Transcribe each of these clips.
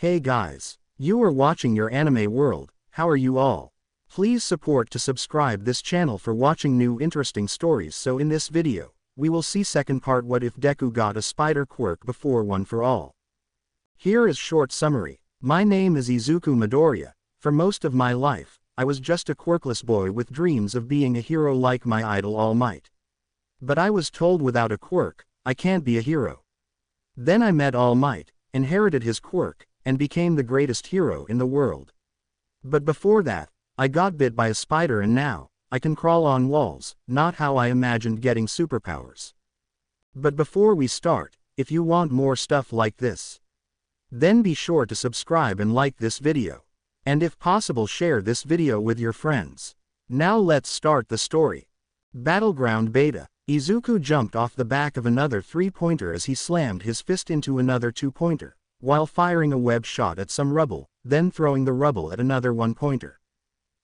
Hey guys, you are watching your anime world. How are you all? Please support to subscribe this channel for watching new interesting stories. So in this video, we will see second part, what if Deku got a spider quirk before One for All. Here is short summary. My name is Izuku Midoriya. For most of my life, I was just a quirkless boy with dreams of being a hero like my idol All Might. But I was told without a quirk, I can't be a hero. Then I met All Might, inherited his quirk, and became the greatest hero in the world. But before that, I got bit by a spider and now, I can crawl on walls, not how I imagined getting superpowers. But before we start, if you want more stuff like this, then be sure to subscribe and like this video. And if possible, share this video with your friends. Now let's start the story. Battleground Beta. Izuku jumped off the back of another three-pointer as he slammed his fist into another two-pointer, while firing a web shot at some rubble, then throwing the rubble at another one-pointer.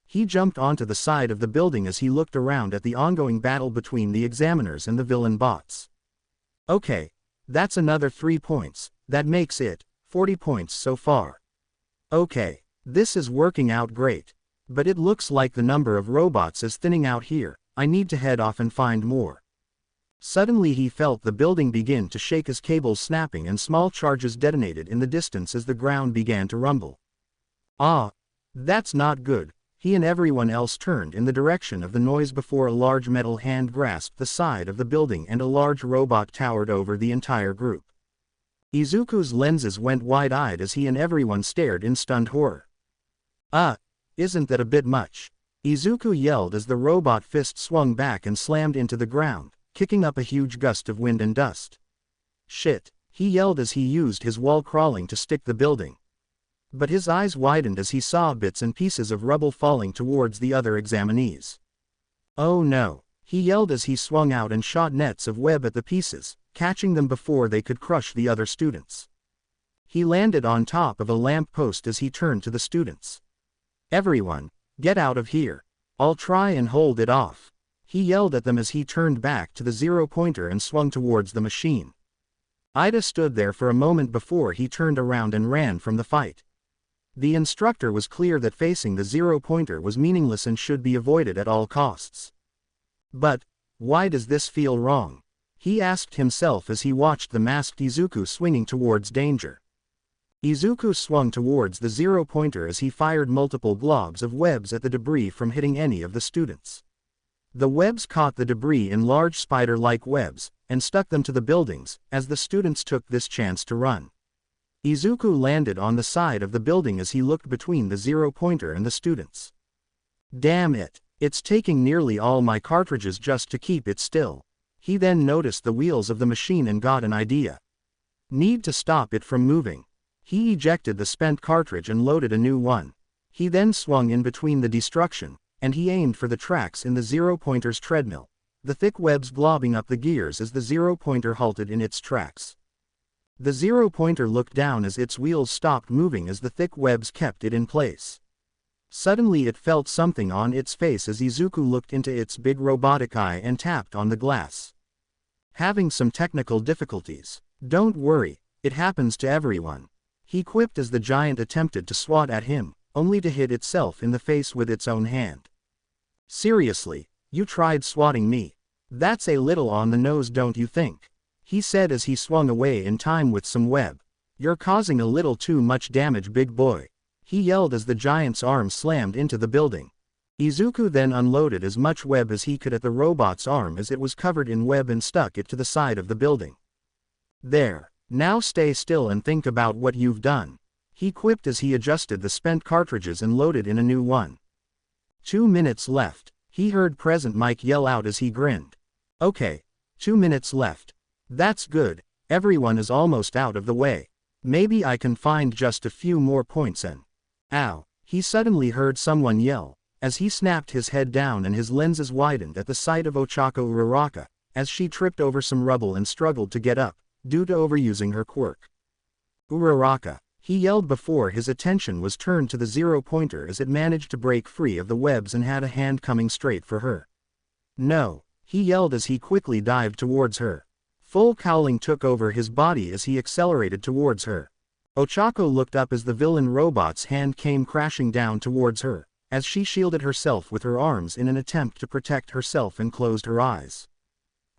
He jumped onto the side of the building as he looked around at the ongoing battle between the examiners and the villain bots. Okay, that's another 3 points, that makes it 40 points so far. Okay, this is working out great. But it looks like the number of robots is thinning out here. I need to head off and find more. Suddenly he felt the building begin to shake as cables snapping and small charges detonated in the distance as the ground began to rumble. Ah, that's not good. He and everyone else turned in the direction of the noise before a large metal hand grasped the side of the building and a large robot towered over the entire group. Izuku's lenses went wide-eyed as he and everyone stared in stunned horror. Isn't that a bit much? Izuku yelled as the robot fist swung back and slammed into the ground, kicking up a huge gust of wind and dust. Shit, he yelled as he used his wall crawling to stick the building. But his eyes widened as he saw bits and pieces of rubble falling towards the other examinees. Oh no, he yelled as he swung out and shot nets of web at the pieces, catching them before they could crush the other students. He landed on top of a lamp post as he turned to the students. Everyone, get out of here. I'll try and hold it off. He yelled at them as he turned back to the zero-pointer and swung towards the machine. Ida stood there for a moment before he turned around and ran from the fight. The instructor was clear that facing the zero-pointer was meaningless and should be avoided at all costs. But, why does this feel wrong? He asked himself as he watched the masked Izuku swinging towards danger. Izuku swung towards the zero-pointer as he fired multiple globs of webs at the debris from hitting any of the students. The webs caught the debris in large spider-like webs, and stuck them to the buildings, as the students took this chance to run. Izuku landed on the side of the building as he looked between the zero-pointer and the students. Damn it, it's taking nearly all my cartridges just to keep it still. He then noticed the wheels of the machine and got an idea. Need to stop it from moving. He ejected the spent cartridge and loaded a new one. He then swung in between the destruction, and he aimed for the tracks in the zero-pointer's treadmill, the thick webs globbing up the gears as the zero-pointer halted in its tracks. The zero-pointer looked down as its wheels stopped moving as the thick webs kept it in place. Suddenly it felt something on its face as Izuku looked into its big robotic eye and tapped on the glass. Having some technical difficulties. Don't worry, it happens to everyone. He quipped as the giant attempted to swat at him, only to hit itself in the face with its own hand. Seriously, you tried swatting me. That's a little on the nose, don't you think? He said as he swung away in time with some web. You're causing a little too much damage, big boy. He yelled as the giant's arm slammed into the building. Izuku then unloaded as much web as he could at the robot's arm as it was covered in web and stuck it to the side of the building. There, now stay still and think about what you've done. He quipped as he adjusted the spent cartridges and loaded in a new one. 2 minutes left, he heard Present Mike yell out as he grinned. Okay, 2 minutes left. That's good, everyone is almost out of the way. Maybe I can find just a few more points and... Ow, he suddenly heard someone yell, as he snapped his head down and his lenses widened at the sight of Ochako Uraraka, as she tripped over some rubble and struggled to get up, due to overusing her quirk. Uraraka, he yelled before his attention was turned to the zero-pointer as it managed to break free of the webs and had a hand coming straight for her. No, he yelled as he quickly dived towards her. Full cowling took over his body as he accelerated towards her. Ochako looked up as the villain robot's hand came crashing down towards her, as she shielded herself with her arms in an attempt to protect herself and closed her eyes.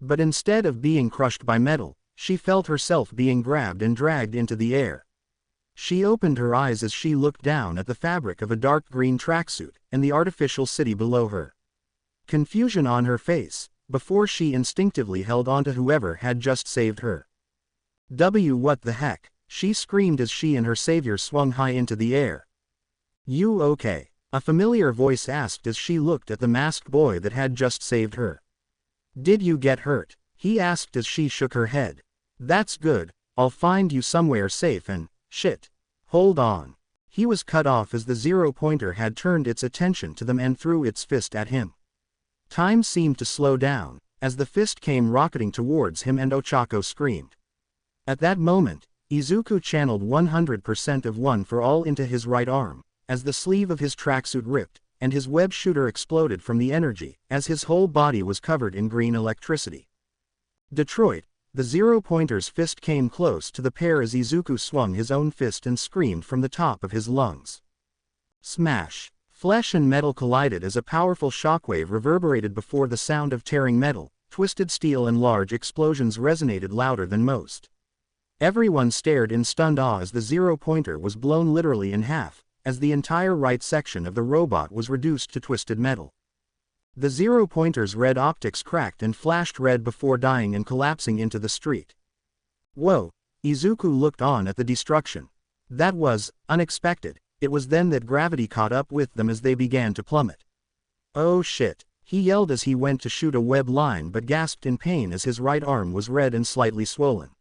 But instead of being crushed by metal, she felt herself being grabbed and dragged into the air. She opened her eyes as she looked down at the fabric of a dark green tracksuit and the artificial city below her. Confusion on her face, before she instinctively held onto whoever had just saved her. What the heck? She screamed as she and her savior swung high into the air. You okay? A familiar voice asked as she looked at the masked boy that had just saved her. Did you get hurt? He asked as she shook her head. That's good, I'll find you somewhere safe and, shit. Hold on. He was cut off as the zero-pointer had turned its attention to them and threw its fist at him. Time seemed to slow down, as the fist came rocketing towards him and Ochako screamed. At that moment, Izuku channeled 100% of One for All into his right arm, as the sleeve of his tracksuit ripped, and his web shooter exploded from the energy, as his whole body was covered in green electricity. Detroit, the zero-pointer's fist came close to the pair as Izuku swung his own fist and screamed from the top of his lungs. Smash! Flesh and metal collided as a powerful shockwave reverberated before the sound of tearing metal, twisted steel and large explosions resonated louder than most. Everyone stared in stunned awe as the zero-pointer was blown literally in half, as the entire right section of the robot was reduced to twisted metal. The zero-pointer's red optics cracked and flashed red before dying and collapsing into the street. Whoa! Izuku looked on at the destruction. That was unexpected. It was then that gravity caught up with them as they began to plummet. Oh shit! He yelled as he went to shoot a web line but gasped in pain as his right arm was red and slightly swollen.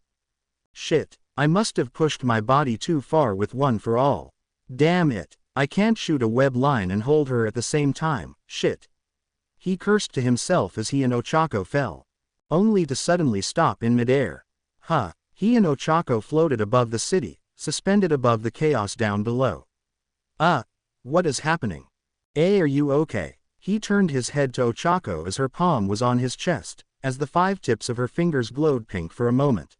Shit, I must have pushed my body too far with One for All. Damn it, I can't shoot a web line and hold her at the same time, shit. He cursed to himself as he and Ochako fell. Only to suddenly stop in midair. He and Ochako floated above the city, suspended above the chaos down below. What is happening? Are you okay? He turned his head to Ochako as her palm was on his chest, as the 5 tips of her fingers glowed pink for a moment.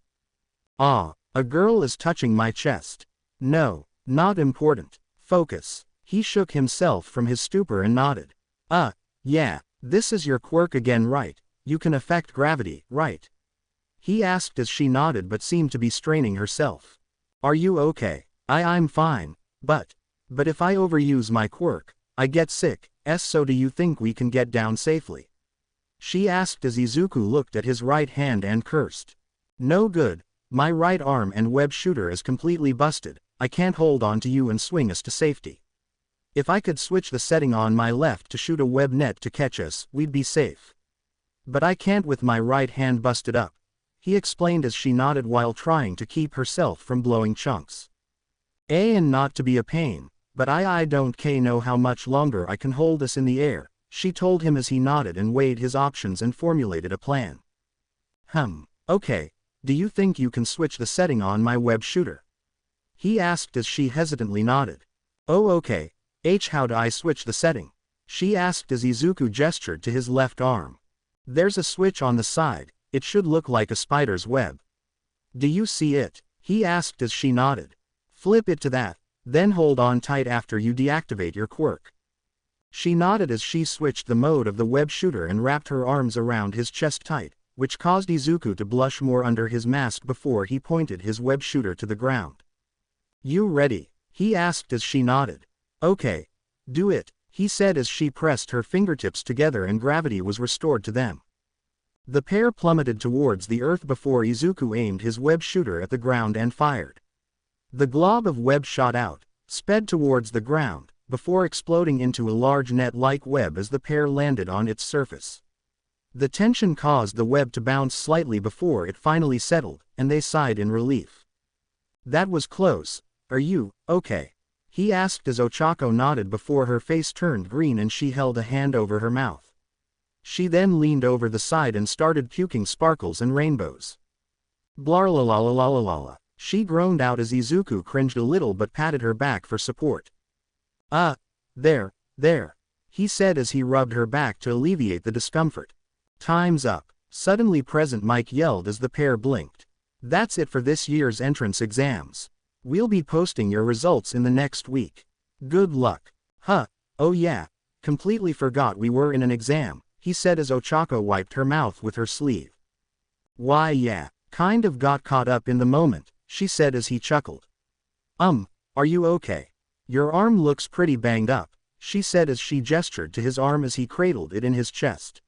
A girl is touching my chest. No, not important. Focus. He shook himself from his stupor and nodded. Yeah, this is your quirk again, right? You can affect gravity, right? He asked as she nodded but seemed to be straining herself. Are you okay? I'm fine, but if I overuse my quirk, I get sick, so do you think we can get down safely? She asked as Izuku looked at his right hand and cursed. No good. My right arm and web shooter is completely busted, I can't hold on to you and swing us to safety. If I could switch the setting on my left to shoot a web net to catch us, we'd be safe. But I can't with my right hand busted up, he explained as she nodded while trying to keep herself from blowing chunks. And not to be a pain, but I don't know how much longer I can hold us in the air, she told him as he nodded and weighed his options and formulated a plan. Okay. Do you think you can switch the setting on my web shooter? He asked as she hesitantly nodded. Oh okay. How do I switch the setting? She asked as Izuku gestured to his left arm. There's a switch on the side, it should look like a spider's web. Do you see it? He asked as she nodded. Flip it to that, then hold on tight after you deactivate your quirk. She nodded as she switched the mode of the web shooter and wrapped her arms around his chest tight, which caused Izuku to blush more under his mask before he pointed his web shooter to the ground. You ready? He asked as she nodded. Okay. Do it, he said as she pressed her fingertips together and gravity was restored to them. The pair plummeted towards the earth before Izuku aimed his web shooter at the ground and fired. The glob of web shot out, sped towards the ground, before exploding into a large net-like web as the pair landed on its surface. The tension caused the web to bounce slightly before it finally settled, and they sighed in relief. That was close. Are you okay? He asked as Ochako nodded before her face turned green and she held a hand over her mouth. She then leaned over the side and started puking sparkles and rainbows. Blarlalalalalala. She groaned out as Izuku cringed a little but patted her back for support. There, he said as he rubbed her back to alleviate the discomfort. Time's up. Suddenly present Mike yelled as the pair blinked. That's it for this year's entrance exams. We'll be posting your results in the next week. Good luck. Huh, oh yeah, completely forgot we were in an exam, he said as Ochako wiped her mouth with her sleeve. Why yeah, kind of got caught up in the moment, she said as he chuckled. Are you okay? Your arm looks pretty banged up, she said as she gestured to his arm as he cradled it in his chest.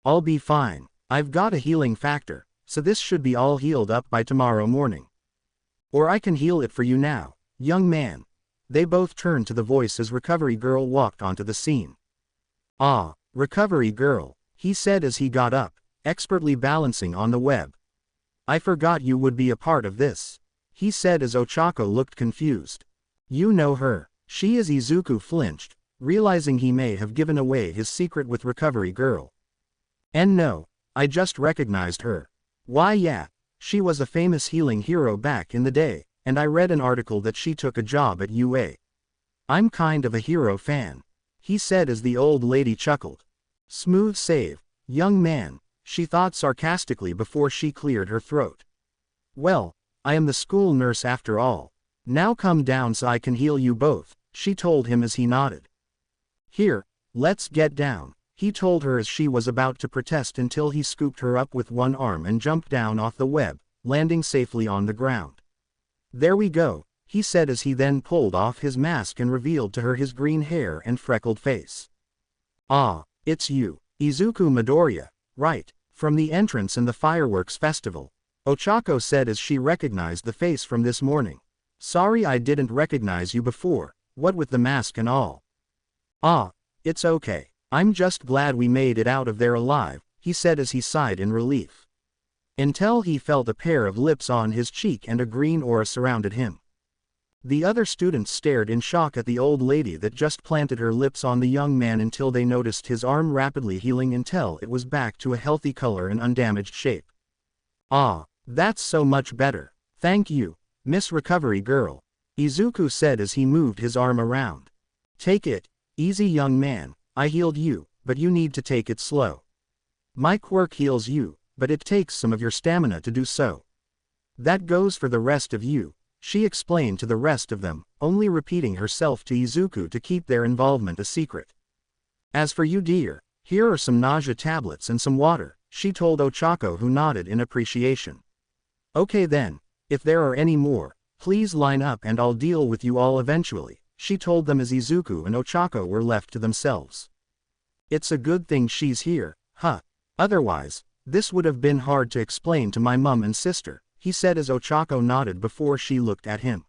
I'll be fine, I've got a healing factor, so this should be all healed up by tomorrow morning. Or I can heal it for you now, young man. They both turned to the voice as Recovery Girl walked onto the scene. Ah, Recovery Girl, he said as he got up, expertly balancing on the web. I forgot you would be a part of this, he said as Ochako looked confused. You know her, she is. Izuku flinched, realizing he may have given away his secret with Recovery Girl. And no, I just recognized her. Why yeah, she was a famous healing hero back in the day, and I read an article that she took a job at UA. I'm kind of a hero fan, he said as the old lady chuckled. Smooth save, young man, she thought sarcastically before she cleared her throat. Well, I am the school nurse after all. Now come down so I can heal you both, she told him as he nodded. Here, let's get down, he told her as she was about to protest until he scooped her up with one arm and jumped down off the web, landing safely on the ground. There we go, he said as he then pulled off his mask and revealed to her his green hair and freckled face. Ah, it's you, Izuku Midoriya, right, from the entrance and the fireworks festival, Ochako said as she recognized the face from this morning. Sorry I didn't recognize you before, what with the mask and all. Ah, it's okay, I'm just glad we made it out of there alive, he said as he sighed in relief. Until he felt a pair of lips on his cheek and a green aura surrounded him. The other students stared in shock at the old lady that just planted her lips on the young man until they noticed his arm rapidly healing until it was back to a healthy color and undamaged shape. Ah, that's so much better, thank you, Miss Recovery Girl, Izuku said as he moved his arm around. Take it, easy young man, I healed you, but you need to take it slow. My quirk heals you, but it takes some of your stamina to do so. That goes for the rest of you, she explained to the rest of them, only repeating herself to Izuku to keep their involvement a secret. As for you dear, here are some nausea tablets and some water, she told Ochako who nodded in appreciation. Okay then, if there are any more, please line up and I'll deal with you all eventually, she told them as Izuku and Ochako were left to themselves. It's a good thing she's here, huh? Otherwise, this would have been hard to explain to my mum and sister, he said as Ochako nodded before she looked at him.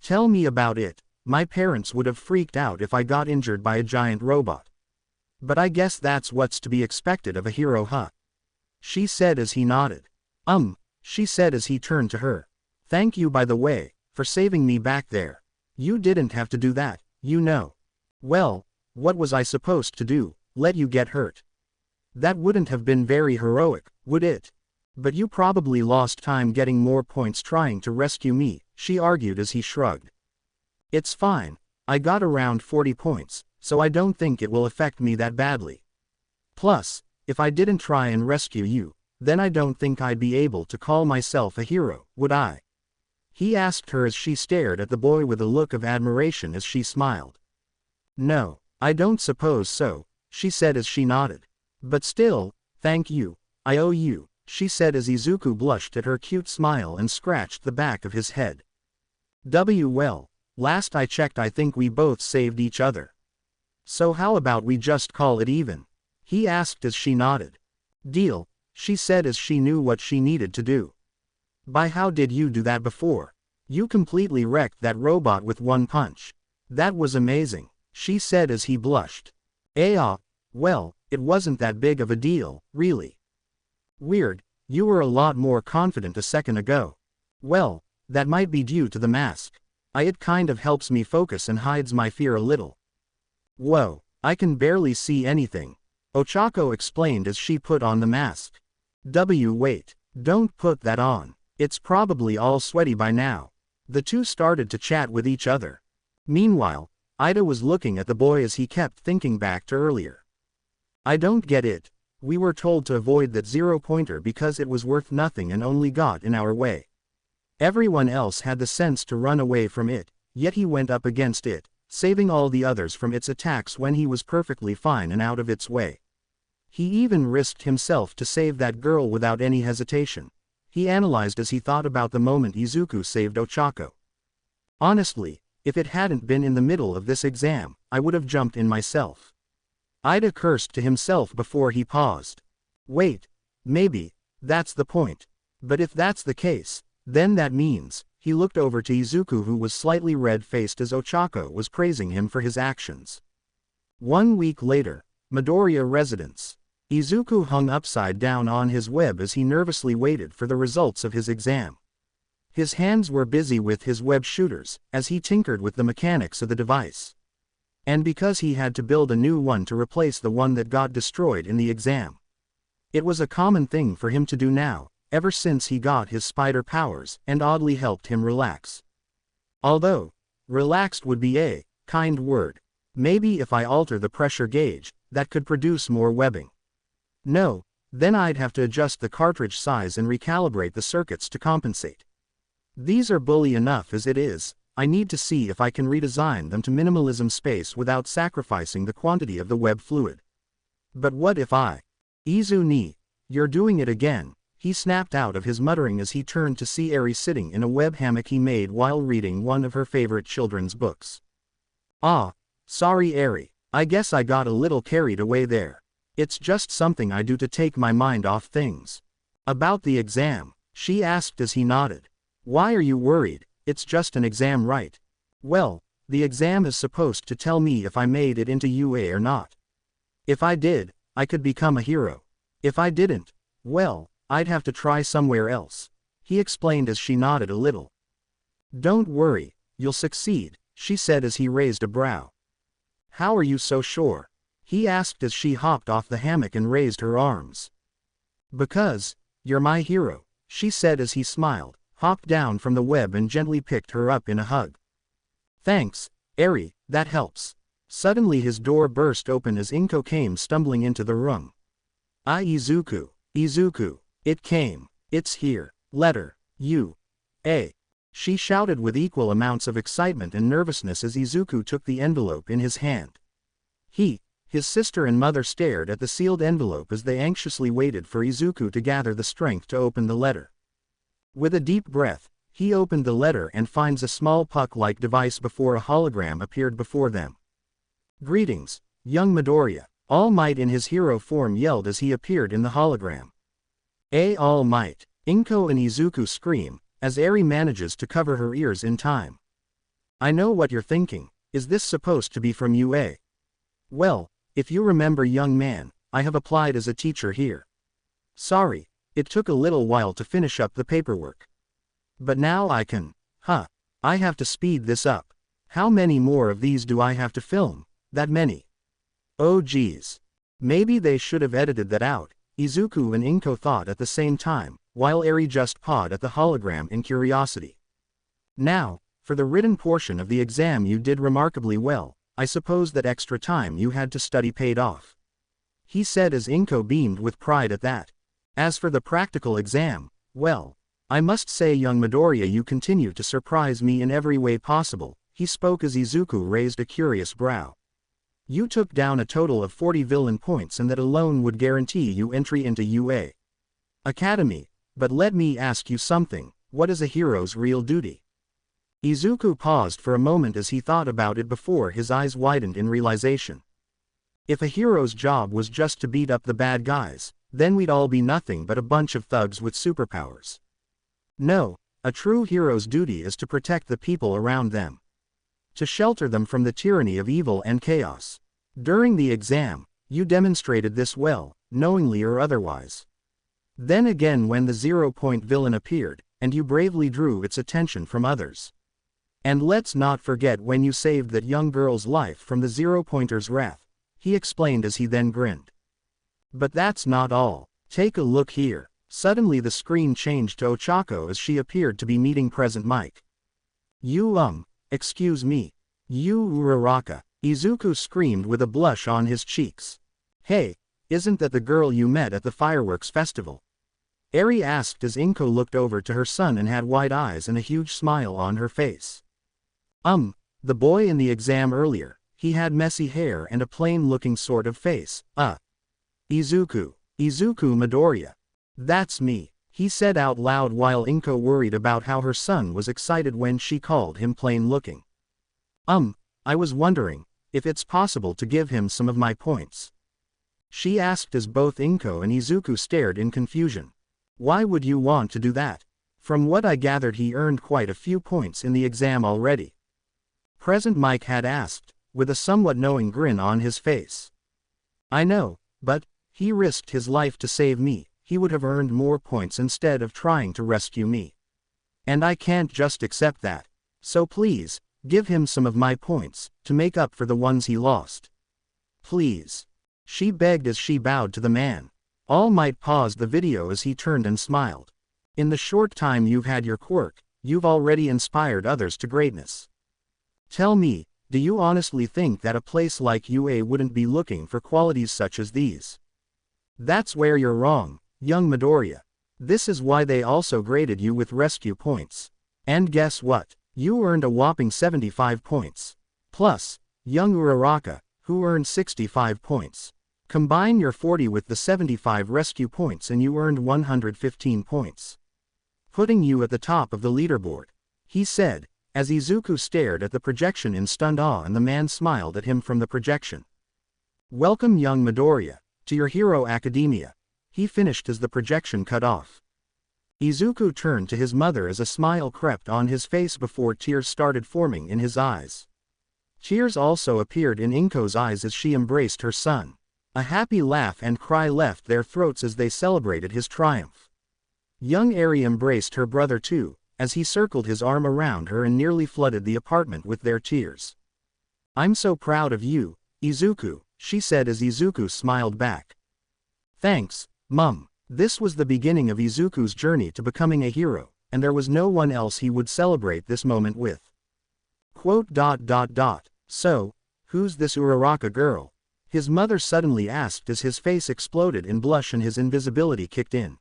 Tell me about it, my parents would have freaked out if I got injured by a giant robot. But I guess that's what's to be expected of a hero, huh? She said as he nodded. She said as he turned to her. Thank you by the way, for saving me back there. You didn't have to do that, you know. Well, what was I supposed to do, let you get hurt? That wouldn't have been very heroic, would it? But you probably lost time getting more points trying to rescue me, she argued as he shrugged. It's fine, I got around 40 points, so I don't think it will affect me that badly. Plus, if I didn't try and rescue you, then I don't think I'd be able to call myself a hero, would I? He asked her as she stared at the boy with a look of admiration as she smiled. No, I don't suppose so, she said as she nodded. But still, thank you, I owe you, she said as Izuku blushed at her cute smile and scratched the back of his head. Well, last I checked I think we both saved each other. So how about we just call it even? He asked as she nodded. Deal, she said as she knew what she needed to do. By how did you do that before? You completely wrecked that robot with one punch. That was amazing, she said as he blushed. Well, it wasn't that big of a deal, really. Weird, you were a lot more confident a second ago. Well, that might be due to the mask. It kind of helps me focus and hides my fear a little. Whoa, I can barely see anything, Ochako explained as she put on the mask. Wait, don't put that on. It's probably all sweaty by now. The two started to chat with each other. Meanwhile, Ida was looking at the boy as he kept thinking back to earlier. I don't get it. We were told to avoid that 0-pointer because it was worth nothing and only got in our way. Everyone else had the sense to run away from it, yet he went up against it, saving all the others from its attacks when he was perfectly fine and out of its way. He even risked himself to save that girl without any hesitation. He analyzed as he thought about the moment Izuku saved Ochako. Honestly, if it hadn't been in the middle of this exam, I would have jumped in myself. Ida cursed to himself before he paused. Wait, maybe, that's the point. But if that's the case, then that means, he looked over to Izuku, who was slightly red-faced as Ochako was praising him for his actions. 1 week later, Midoriya residence. Izuku hung upside down on his web as he nervously waited for the results of his exam. His hands were busy with his web shooters, as he tinkered with the mechanics of the device. And because he had to build a new one to replace the one that got destroyed in the exam. It was a common thing for him to do now, ever since he got his spider powers, and oddly helped him relax. Although, relaxed would be a kind word. Maybe if I alter the pressure gauge, that could produce more webbing. No, then I'd have to adjust the cartridge size and recalibrate the circuits to compensate. These are bully enough as it is. I need to see if I can redesign them to minimalism space without sacrificing the quantity of the web fluid. But what if I... Izu, you're doing it again. He snapped out of his muttering as he turned to see Eri sitting in a web hammock he made while reading one of her favorite children's books. Ah, sorry Eri, I guess I got a little carried away there. It's just something I do to take my mind off things. About the exam, she asked as he nodded. Why are you worried? It's just an exam, right? Well, the exam is supposed to tell me if I made it into UA or not. If I did, I could become a hero. If I didn't, well, I'd have to try somewhere else, he explained as she nodded a little. Don't worry, you'll succeed, she said as he raised a brow. How are you so sure? He asked as she hopped off the hammock and raised her arms. Because, you're my hero, she said as he smiled, hopped down from the web and gently picked her up in a hug. Thanks, Eri, that helps. Suddenly his door burst open as Inko came stumbling into the room. Izuku, Izuku. It came. It's here. Letter. U.A. She shouted with equal amounts of excitement and nervousness as Izuku took the envelope in his hand. His sister and mother stared at the sealed envelope as they anxiously waited for Izuku to gather the strength to open the letter. With a deep breath, he opened the letter and finds a small puck-like device before a hologram appeared before them. Greetings, young Midoriya, All Might in his hero form yelled as he appeared in the hologram. All Might, Inko and Izuku scream, as Eri manages to cover her ears in time. I know what you're thinking, is this supposed to be from UA? Well, if you remember young man, I have applied as a teacher here. Sorry, it took a little while to finish up the paperwork. But now I can, I have to speed this up. How many more of these do I have to film? That many. Oh geez. Maybe they should have edited that out, Izuku and Inko thought at the same time, while Eri just pawed at the hologram in curiosity. Now, for the written portion of the exam you did remarkably well, I suppose that extra time you had to study paid off. He said as Inko beamed with pride at that. As for the practical exam, well, I must say young Midoriya you continue to surprise me in every way possible, he spoke as Izuku raised a curious brow. You took down a total of 40 villain points and that alone would guarantee you entry into UA Academy, but let me ask you something, what is a hero's real duty? Izuku paused for a moment as he thought about it before his eyes widened in realization. If a hero's job was just to beat up the bad guys, then we'd all be nothing but a bunch of thugs with superpowers. No, a true hero's duty is to protect the people around them. To shelter them from the tyranny of evil and chaos. During the exam, you demonstrated this well, knowingly or otherwise. Then again when the 0-point villain appeared, and you bravely drew its attention from others. And let's not forget when you saved that young girl's life from the 0-pointer's wrath, he explained as he then grinned. But that's not all. Take a look here. Suddenly the screen changed to Ochako as she appeared to be meeting Present Mike. Excuse me. Uraraka, Izuku screamed with a blush on his cheeks. Hey, isn't that the girl you met at the fireworks festival? Eri asked as Inko looked over to her son and had wide eyes and a huge smile on her face. The boy in the exam earlier, he had messy hair and a plain-looking sort of face. Izuku Midoriya. That's me, he said out loud while Inko worried about how her son was excited when she called him plain-looking. I was wondering if it's possible to give him some of my points, she asked as both Inko and Izuku stared in confusion. Why would you want to do that? From what I gathered, he earned quite a few points in the exam already. Present Mike had asked, with a somewhat knowing grin on his face. I know, but he risked his life to save me. He would have earned more points instead of trying to rescue me. And I can't just accept that. So please, give him some of my points, to make up for the ones he lost. Please. She begged as she bowed to the man. All Might paused the video as he turned and smiled. In the short time you've had your quirk, you've already inspired others to greatness. Tell me, do you honestly think that a place like UA wouldn't be looking for qualities such as these? That's where you're wrong, young Midoriya. This is why they also graded you with rescue points. And guess what? You earned a whopping 75 points. Plus, young Uraraka, who earned 65 points. Combine your 40 with the 75 rescue points and you earned 115 points. Putting you at the top of the leaderboard, he said, as Izuku stared at the projection in stunned awe and the man smiled at him from the projection. Welcome young Midoriya, to your hero academia, he finished as the projection cut off. Izuku turned to his mother as a smile crept on his face before tears started forming in his eyes. Tears also appeared in Inko's eyes as she embraced her son. A happy laugh and cry left their throats as they celebrated his triumph. Young Eri embraced her brother too, as he circled his arm around her and nearly flooded the apartment with their tears. I'm so proud of you, Izuku, she said as Izuku smiled back. Thanks, Mum. This was the beginning of Izuku's journey to becoming a hero, and there was no one else he would celebrate this moment with. So, who's this Uraraka girl? His mother suddenly asked as his face exploded in blush and his invisibility kicked in.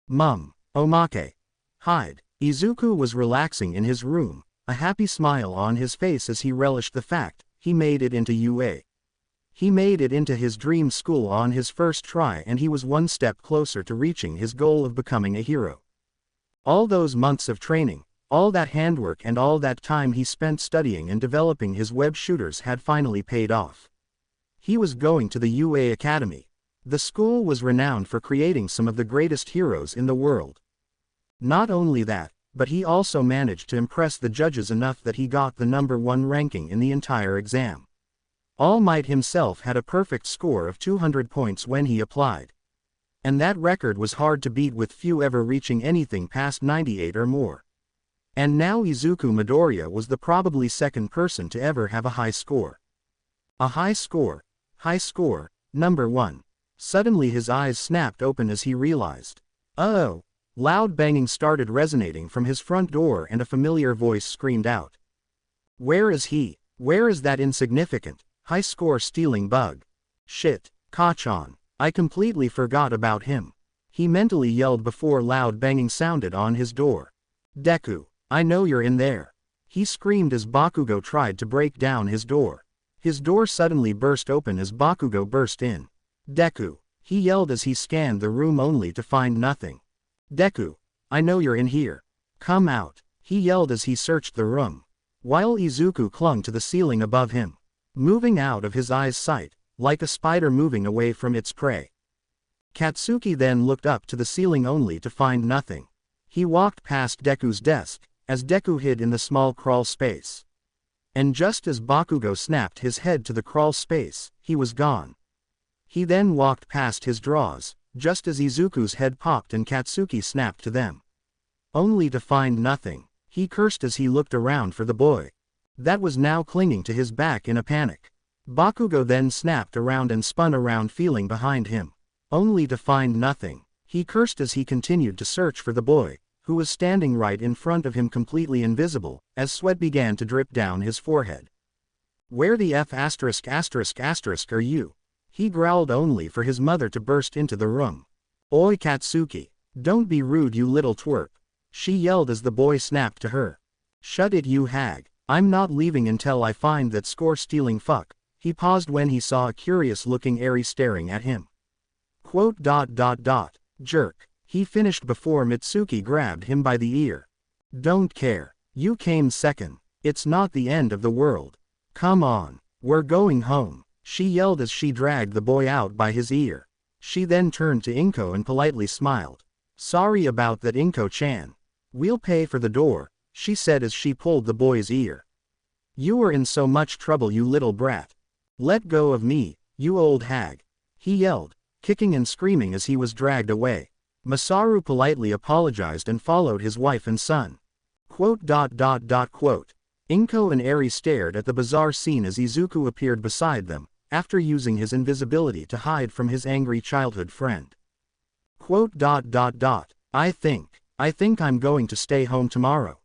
Mum, Omake. Hide. Izuku was relaxing in his room, a happy smile on his face as he relished the fact he made it into UA. He made it into his dream school on his first try and he was one step closer to reaching his goal of becoming a hero. All those months of training, all that handwork and all that time he spent studying and developing his web shooters had finally paid off. He was going to the UA Academy. The school was renowned for creating some of the greatest heroes in the world. Not only that, but he also managed to impress the judges enough that he got the #1 ranking in the entire exam. All Might himself had a perfect score of 200 points when he applied. And that record was hard to beat with few ever reaching anything past 98 or more. And now Izuku Midoriya was the probably second person to ever have a high score. A high score, #1. Suddenly his eyes snapped open as he realized. Uh-oh. Loud banging started resonating from his front door and a familiar voice screamed out. Where is he? Where is that insignificant, high-score stealing bug? Shit, Kachan. I completely forgot about him. He mentally yelled before loud banging sounded on his door. Deku, I know you're in there. He screamed as Bakugo tried to break down his door. His door suddenly burst open as Bakugo burst in. Deku, he yelled as he scanned the room only to find nothing. Deku, I know you're in here. Come out, he yelled as he searched the room. While Izuku clung to the ceiling above him, moving out of his eyes' sight, like a spider moving away from its prey. Katsuki then looked up to the ceiling only to find nothing. He walked past Deku's desk, as Deku hid in the small crawl space. And just as Bakugo snapped his head to the crawl space, he was gone. He then walked past his drawers, just as Izuku's head popped and Katsuki snapped to them. Only to find nothing. He cursed as he looked around for the boy. That was now clinging to his back in a panic. Bakugo then snapped around and spun around feeling behind him. Only to find nothing. He cursed as he continued to search for the boy, who was standing right in front of him completely invisible, as sweat began to drip down his forehead. Where the F*** are you? He growled only for his mother to burst into the room. Oi Katsuki. Don't be rude, you little twerp, she yelled as the boy snapped to her. Shut it, you hag. I'm not leaving until I find that score-stealing fuck. He paused when he saw a curious-looking Eri staring at him. Quote. Jerk. He finished before Mitsuki grabbed him by the ear. Don't care. You came second. It's not the end of the world. Come on. We're going home, she yelled as she dragged the boy out by his ear. She then turned to Inko and politely smiled. Sorry about that, Inko-chan. We'll pay for the door, she said as she pulled the boy's ear. You are in so much trouble, you little brat. Let go of me, you old hag, he yelled, kicking and screaming as he was dragged away. Masaru politely apologized and followed his wife and son. Quote. Inko and Eri stared at the bizarre scene as Izuku appeared beside them, after using his invisibility to hide from his angry childhood friend. Quote. I think I'm going to stay home tomorrow.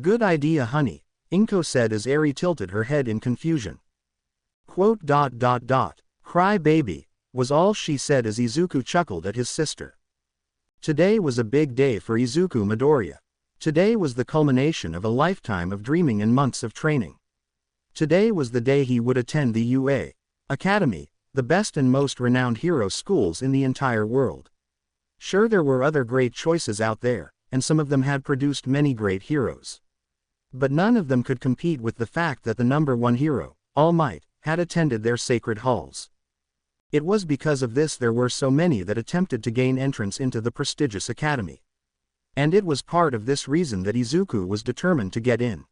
Good idea, honey, Inko said as Eri tilted her head in confusion. Quote. Cry baby, was all she said as Izuku chuckled at his sister. Today was a big day for Izuku Midoriya. Today was the culmination of a lifetime of dreaming and months of training. Today was the day he would attend the UA Academy, the best and most renowned hero schools in the entire world. Sure, there were other great choices out there, and some of them had produced many great heroes. But none of them could compete with the fact that the #1 hero, All Might, had attended their sacred halls. It was because of this there were so many that attempted to gain entrance into the prestigious academy. And it was part of this reason that Izuku was determined to get in.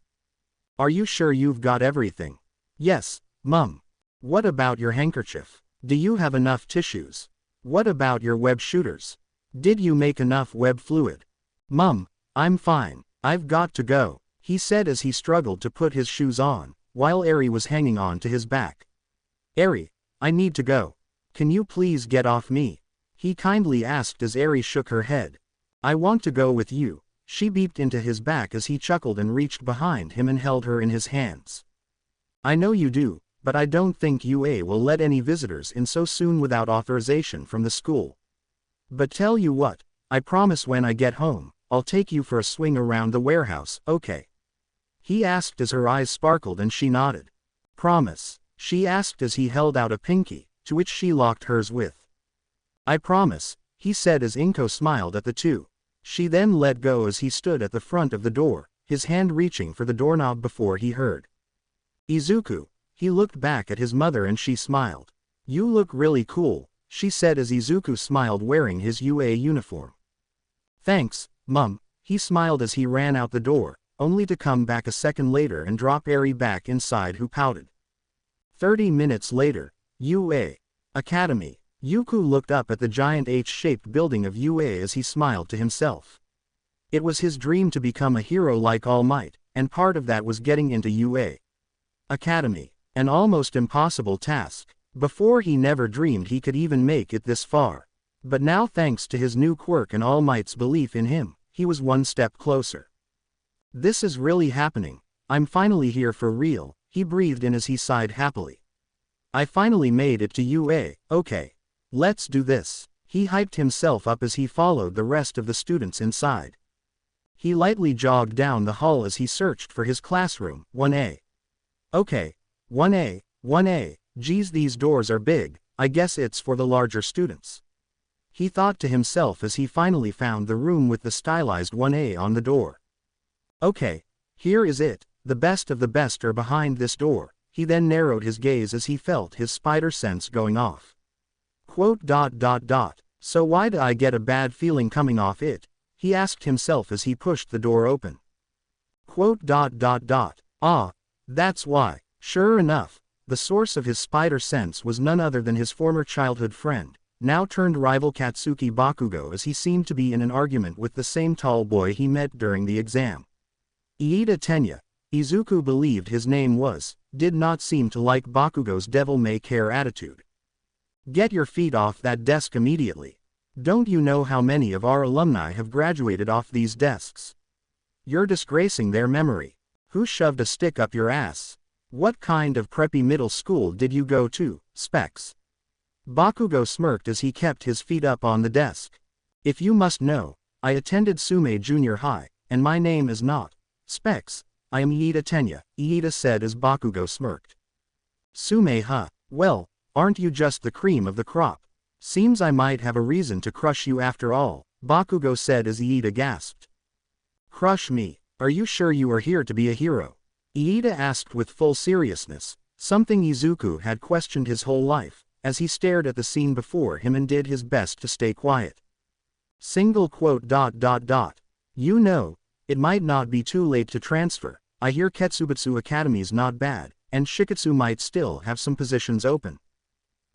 Are you sure you've got everything? Yes, Mum. What about your handkerchief? Do you have enough tissues? What about your web shooters? Did you make enough web fluid? Mum, I'm fine, I've got to go, he said as he struggled to put his shoes on, while Eri was hanging on to his back. Eri, I need to go. Can you please get off me? He kindly asked as Eri shook her head. I want to go with you, she beeped into his back as he chuckled and reached behind him and held her in his hands. I know you do, but I don't think UA will let any visitors in so soon without authorization from the school. But tell you what, I promise when I get home, I'll take you for a swing around the warehouse, okay? He asked as her eyes sparkled and she nodded. Promise, she asked as he held out a pinky, to which she locked hers with. I promise, he said as Inko smiled at the two. She then let go as he stood at the front of the door, his hand reaching for the doorknob before he heard. Izuku. He looked back at his mother and she smiled. You look really cool, she said as Izuku smiled wearing his UA uniform. Thanks, Mum, he smiled as he ran out the door, only to come back a second later and drop Eri back inside who pouted. 30 minutes later, UA Academy. Yuku looked up at the giant H-shaped building of UA as he smiled to himself. It was his dream to become a hero like All Might, and part of that was getting into UA Academy. An almost impossible task. Before he never dreamed he could even make it this far. But now thanks to his new quirk and All Might's belief in him, he was one step closer. This is really happening. I'm finally here for real, he breathed in as he sighed happily. I finally made it to UA, okay. Let's do this. He hyped himself up as he followed the rest of the students inside. He lightly jogged down the hall as he searched for his classroom, 1A. Okay. 1A, geez, these doors are big, I guess it's for the larger students. He thought to himself as he finally found the room with the stylized 1A on the door. Okay, here is it, the best of the best are behind this door, he then narrowed his gaze as he felt his spider sense going off. Quote. So why do I get a bad feeling coming off it? He asked himself as he pushed the door open. Quote. Ah, that's why. Sure enough, the source of his spider sense was none other than his former childhood friend, now turned rival Katsuki Bakugo, as he seemed to be in an argument with the same tall boy he met during the exam. Iida Tenya, Izuku believed his name was, did not seem to like Bakugo's devil-may-care attitude. Get your feet off that desk immediately. Don't you know how many of our alumni have graduated off these desks? You're disgracing their memory. Who shoved a stick up your ass? What kind of preppy middle school did you go to, Specs? Bakugo smirked as he kept his feet up on the desk. If you must know, I attended Sume Junior High, and my name is not Specs. I am Iida Tenya, Iida said as Bakugo smirked. Sume huh? Well, aren't you just the cream of the crop? Seems I might have a reason to crush you after all, Bakugo said as Iida gasped. Crush me? Are you sure you are here to be a hero? Iida asked with full seriousness, something Izuku had questioned his whole life, as he stared at the scene before him and did his best to stay quiet. Single quote. You know, it might not be too late to transfer. I hear Ketsubutsu Academy's not bad, and Shiketsu might still have some positions open.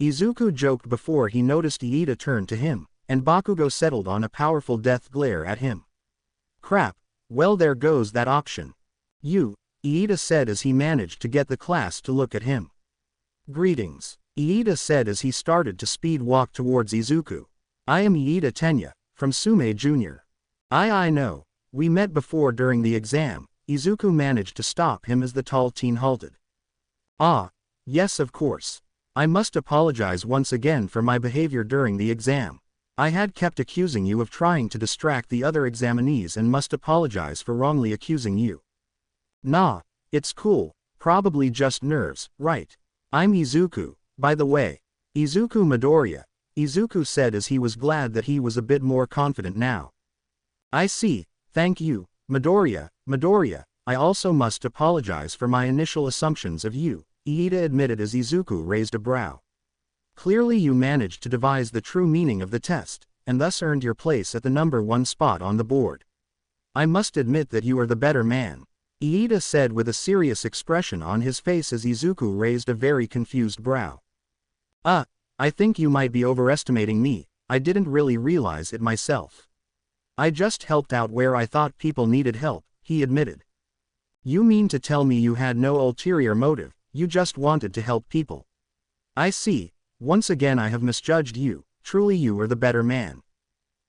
Izuku joked before he noticed Iida turn to him, and Bakugo settled on a powerful death glare at him. Crap, well there goes that option. You, Iida said as he managed to get the class to look at him. Greetings, Iida said as he started to speed walk towards Izuku. I am Iida Tenya, from Sume Jr. I know, we met before during the exam. Izuku managed to stop him as the tall teen halted. Ah, yes of course. I must apologize once again for my behavior during the exam. I had kept accusing you of trying to distract the other examinees and must apologize for wrongly accusing you. Nah, it's cool, probably just nerves, right? I'm Izuku, by the way. Izuku Midoriya, Izuku said as he was glad that he was a bit more confident now. I see, thank you, Midoriya, I also must apologize for my initial assumptions of you, Iida admitted as Izuku raised a brow. Clearly you managed to devise the true meaning of the test, and thus earned your place at the number 1 spot on the board. I must admit that you are the better man, Iida said with a serious expression on his face as Izuku raised a very confused brow. I think you might be overestimating me, I didn't really realize it myself. I just helped out where I thought people needed help, he admitted. You mean to tell me you had no ulterior motive, you just wanted to help people? I see, once again I have misjudged you, truly you are the better man.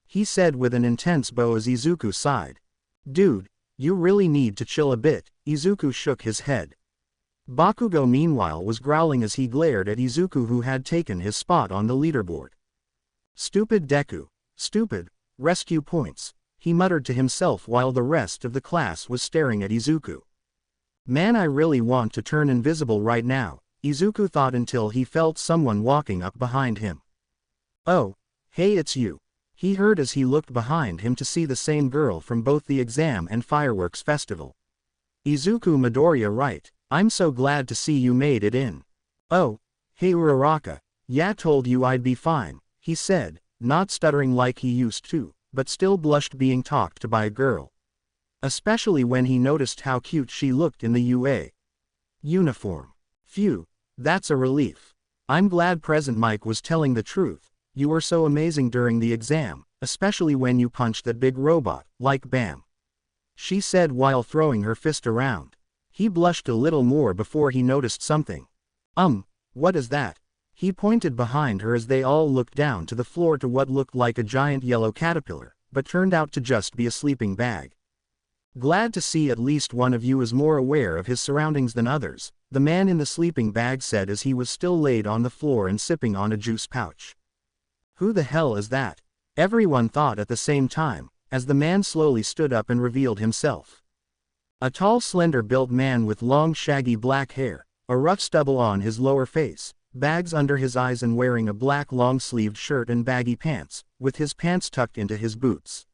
He said with an intense bow as Izuku sighed. Dude, you really need to chill a bit, Izuku shook his head. Bakugo meanwhile was growling as he glared at Izuku who had taken his spot on the leaderboard. Stupid Deku, stupid, rescue points, he muttered to himself while the rest of the class was staring at Izuku. Man, I really want to turn invisible right now, Izuku thought until he felt someone walking up behind him. Oh, hey, it's you, he heard as he looked behind him to see the same girl from both the exam and fireworks festival. Izuku Midoriya, right, I'm so glad to see you made it in. Oh, hey Uraraka, yeah, told you I'd be fine, he said, not stuttering like he used to, but still blushed being talked to by a girl. Especially when he noticed how cute she looked in the UA uniform. Phew, that's a relief. I'm glad Present Mike was telling the truth, you were so amazing during the exam, especially when you punched that big robot, like Bam. She said while throwing her fist around. He blushed a little more before he noticed something. What is that? He pointed behind her as they all looked down to the floor to what looked like a giant yellow caterpillar, but turned out to just be a sleeping bag. Glad to see at least one of you is more aware of his surroundings than others, the man in the sleeping bag said as he was still laid on the floor and sipping on a juice pouch. Who the hell is that? Everyone thought at the same time, as the man slowly stood up and revealed himself. A tall slender-built man with long shaggy black hair, a rough stubble on his lower face, bags under his eyes and wearing a black long-sleeved shirt and baggy pants, with his pants tucked into his boots.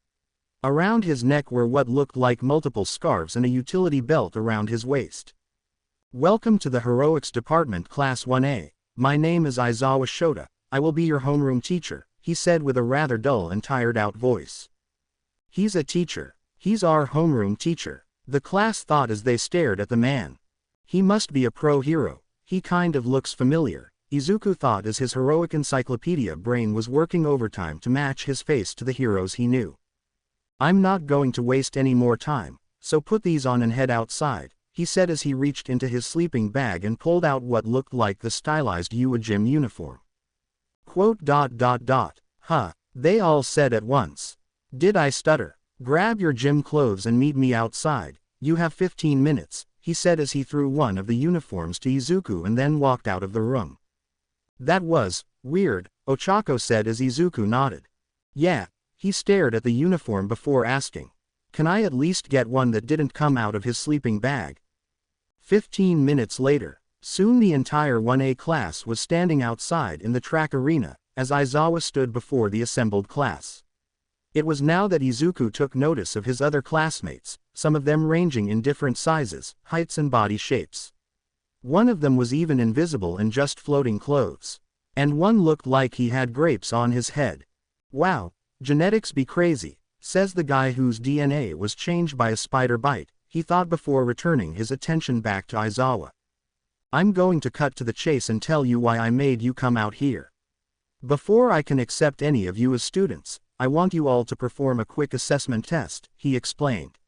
Around his neck were what looked like multiple scarves and a utility belt around his waist. Welcome to the Heroics Department Class 1A, my name is Aizawa Shota, I will be your homeroom teacher, he said with a rather dull and tired-out voice. He's a teacher. He's our homeroom teacher, the class thought as they stared at the man. He must be a pro hero, he kind of looks familiar, Izuku thought as his heroic encyclopedia brain was working overtime to match his face to the heroes he knew. I'm not going to waste any more time, so put these on and head outside, he said as he reached into his sleeping bag and pulled out what looked like the stylized UA gym uniform. Quote. Huh, they all said at once. Did I stutter? Grab your gym clothes and meet me outside, you have 15 minutes, he said as he threw one of the uniforms to Izuku and then walked out of the room. That was weird, Ochako said as Izuku nodded. Yeah, He stared at the uniform before asking, "Can I at least get one that didn't come out of his sleeping bag?" 15 minutes later, soon the entire 1A class was standing outside in the track arena, as Aizawa stood before the assembled class. It was now that Izuku took notice of his other classmates, some of them ranging in different sizes, heights and body shapes. One of them was even invisible and just floating clothes. And one looked like he had grapes on his head. "Wow, genetics be crazy," says the guy whose DNA was changed by a spider bite, he thought before returning his attention back to Aizawa. "I'm going to cut to the chase and tell you why I made you come out here. Before I can accept any of you as students, I want you all to perform a quick assessment test," he explained.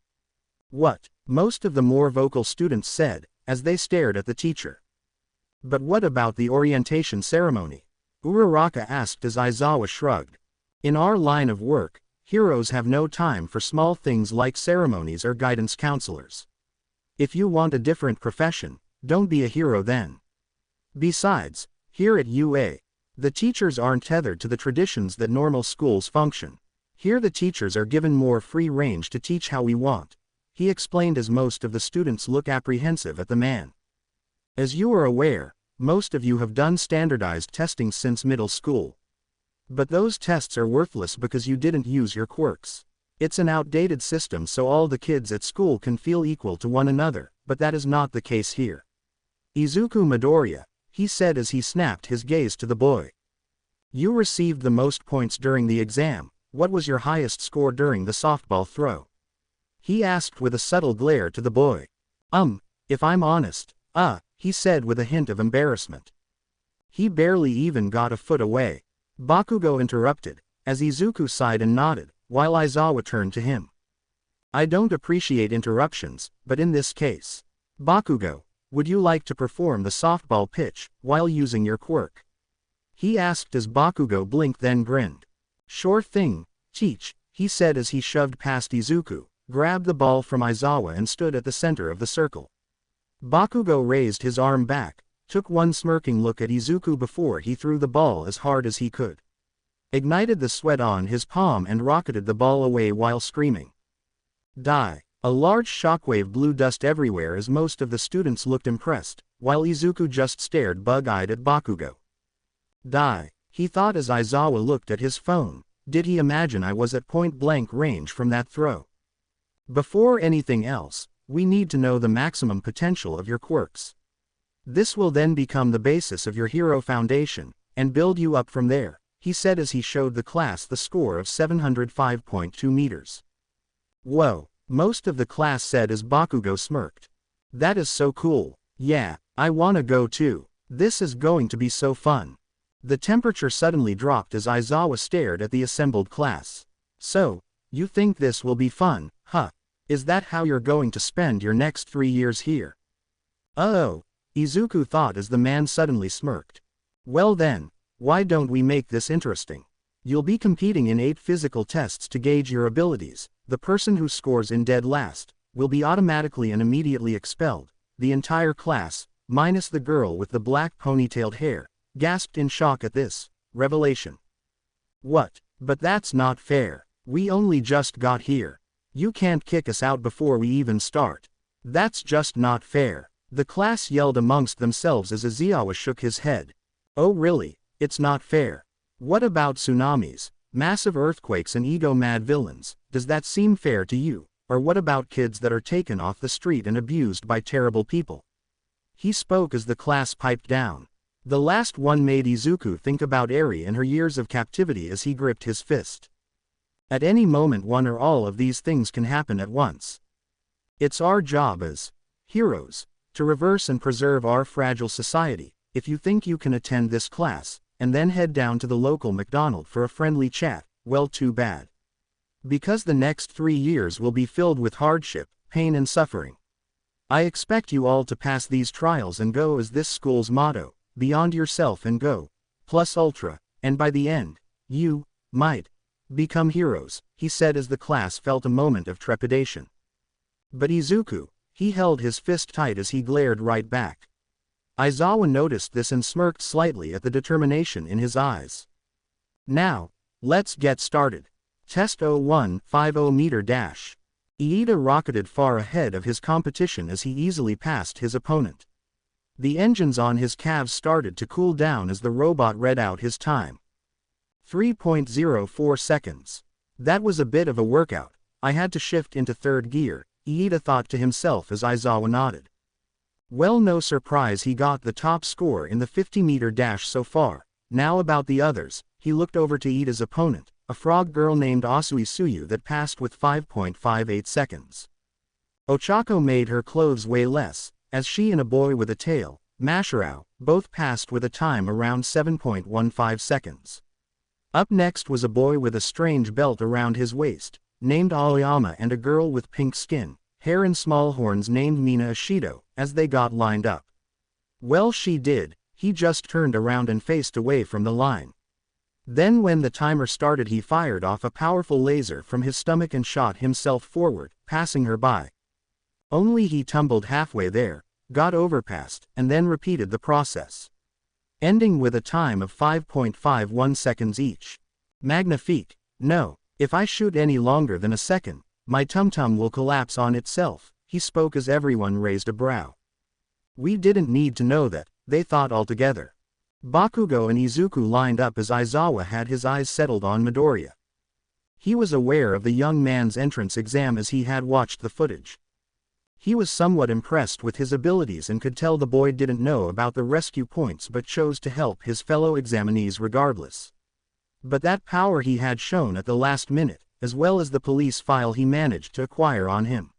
"What?" most of the more vocal students said, as they stared at the teacher. "But what about the orientation ceremony?" Uraraka asked as Aizawa shrugged. "In our line of work, heroes have no time for small things like ceremonies or guidance counselors. If you want a different profession, don't be a hero then. Besides, here at UA, the teachers aren't tethered to the traditions that normal schools function. Here the teachers are given more free range to teach how we want," he explained as most of the students look apprehensive at the man. "As you are aware, most of you have done standardized testing since middle school. But those tests are worthless because you didn't use your quirks. It's an outdated system so all the kids at school can feel equal to one another, but that is not the case here. Izuku Midoriya," he said as he snapped his gaze to the boy. "You received the most points during the exam. What was your highest score during the softball throw?" he asked with a subtle glare to the boy. If I'm honest, he said with a hint of embarrassment. He barely even got a foot away. Bakugo interrupted, as Izuku sighed and nodded, while Aizawa turned to him. "I don't appreciate interruptions, but in this case, Bakugo, would you like to perform the softball pitch, while using your quirk?" he asked as Bakugo blinked then grinned. "Sure thing, teach," he said as he shoved past Izuku, grabbed the ball from Aizawa and stood at the center of the circle. Bakugo raised his arm back, took one smirking look at Izuku before he threw the ball as hard as he could. Ignited the sweat on his palm and rocketed the ball away while screaming. "Die!" A large shockwave blew dust everywhere as most of the students looked impressed, while Izuku just stared bug-eyed at Bakugo. "Die," he thought as Aizawa looked at his phone. Did he imagine I was at point-blank range from that throw? "Before anything else, we need to know the maximum potential of your quirks. This will then become the basis of your hero foundation, and build you up from there," he said as he showed the class the score of 705.2 meters. "Whoa," most of the class said as Bakugo smirked. "That is so cool. Yeah, I wanna go too. This is going to be so fun." The temperature suddenly dropped as Aizawa stared at the assembled class. "So, you think this will be fun, huh? Is that how you're going to spend your next 3 years here?" "Oh," Izuku thought as the man suddenly smirked. "Well then, why don't we make this interesting? You'll be competing in 8 physical tests to gauge your abilities. The person who scores in dead last will be automatically and immediately expelled." The entire class, minus the girl with the black ponytailed hair, gasped in shock at this revelation. "What? But that's not fair. We only just got here. You can't kick us out before we even start. That's just not fair," the class yelled amongst themselves as Aizawa shook his head. "Oh really, it's not fair. What about tsunamis, massive earthquakes and ego-mad villains? Does that seem fair to you? Or what about kids that are taken off the street and abused by terrible people?" He spoke as the class piped down. The last one made Izuku think about Eri and her years of captivity as he gripped his fist. At any moment one or all of these things can happen at once. It's our job as heroes to reverse and preserve our fragile society. If you think you can attend this class, and then head down to the local McDonald's for a friendly chat, well too bad. Because the next 3 years will be filled with hardship, pain and suffering. I expect you all to pass these trials and go as this school's motto, beyond yourself and go, plus ultra, and by the end, you might become heroes, he said as the class felt a moment of trepidation. But Izuku, he held his fist tight as he glared right back. Aizawa noticed this and smirked slightly at the determination in his eyes. "Now, let's get started. Test 0150 meter dash. Iida rocketed far ahead of his competition as he easily passed his opponent. The engines on his calves started to cool down as the robot read out his time. 3.04 seconds. That was a bit of a workout. I had to shift into third gear, Iida thought to himself as Aizawa nodded. Well, no surprise he got the top score in the 50-meter dash so far. Now about the others, he looked over to Iida's opponent, a frog girl named Asui Suyu that passed with 5.58 seconds. Ochako made her clothes weigh less, as she and a boy with a tail, Mashirao, both passed with a time around 7.15 seconds. Up next was a boy with a strange belt around his waist, named Aoyama, and a girl with pink skin, hair and small horns named Mina Ashido, as they got lined up. Well, she did, he just turned around and faced away from the line. Then when the timer started he fired off a powerful laser from his stomach and shot himself forward, passing her by. Only he tumbled halfway there, got overpassed, and then repeated the process. Ending with a time of 5.51 seconds each. Magnifique. No, if I shoot any longer than a second, my tum-tum will collapse on itself, he spoke as everyone raised a brow. We didn't need to know that, they thought altogether. Bakugo and Izuku lined up as Aizawa had his eyes settled on Midoriya. He was aware of the young man's entrance exam as he had watched the footage. He was somewhat impressed with his abilities and could tell the boy didn't know about the rescue points but chose to help his fellow examinees regardless. But that power he had shown at the last minute, as well as the police file he managed to acquire on him.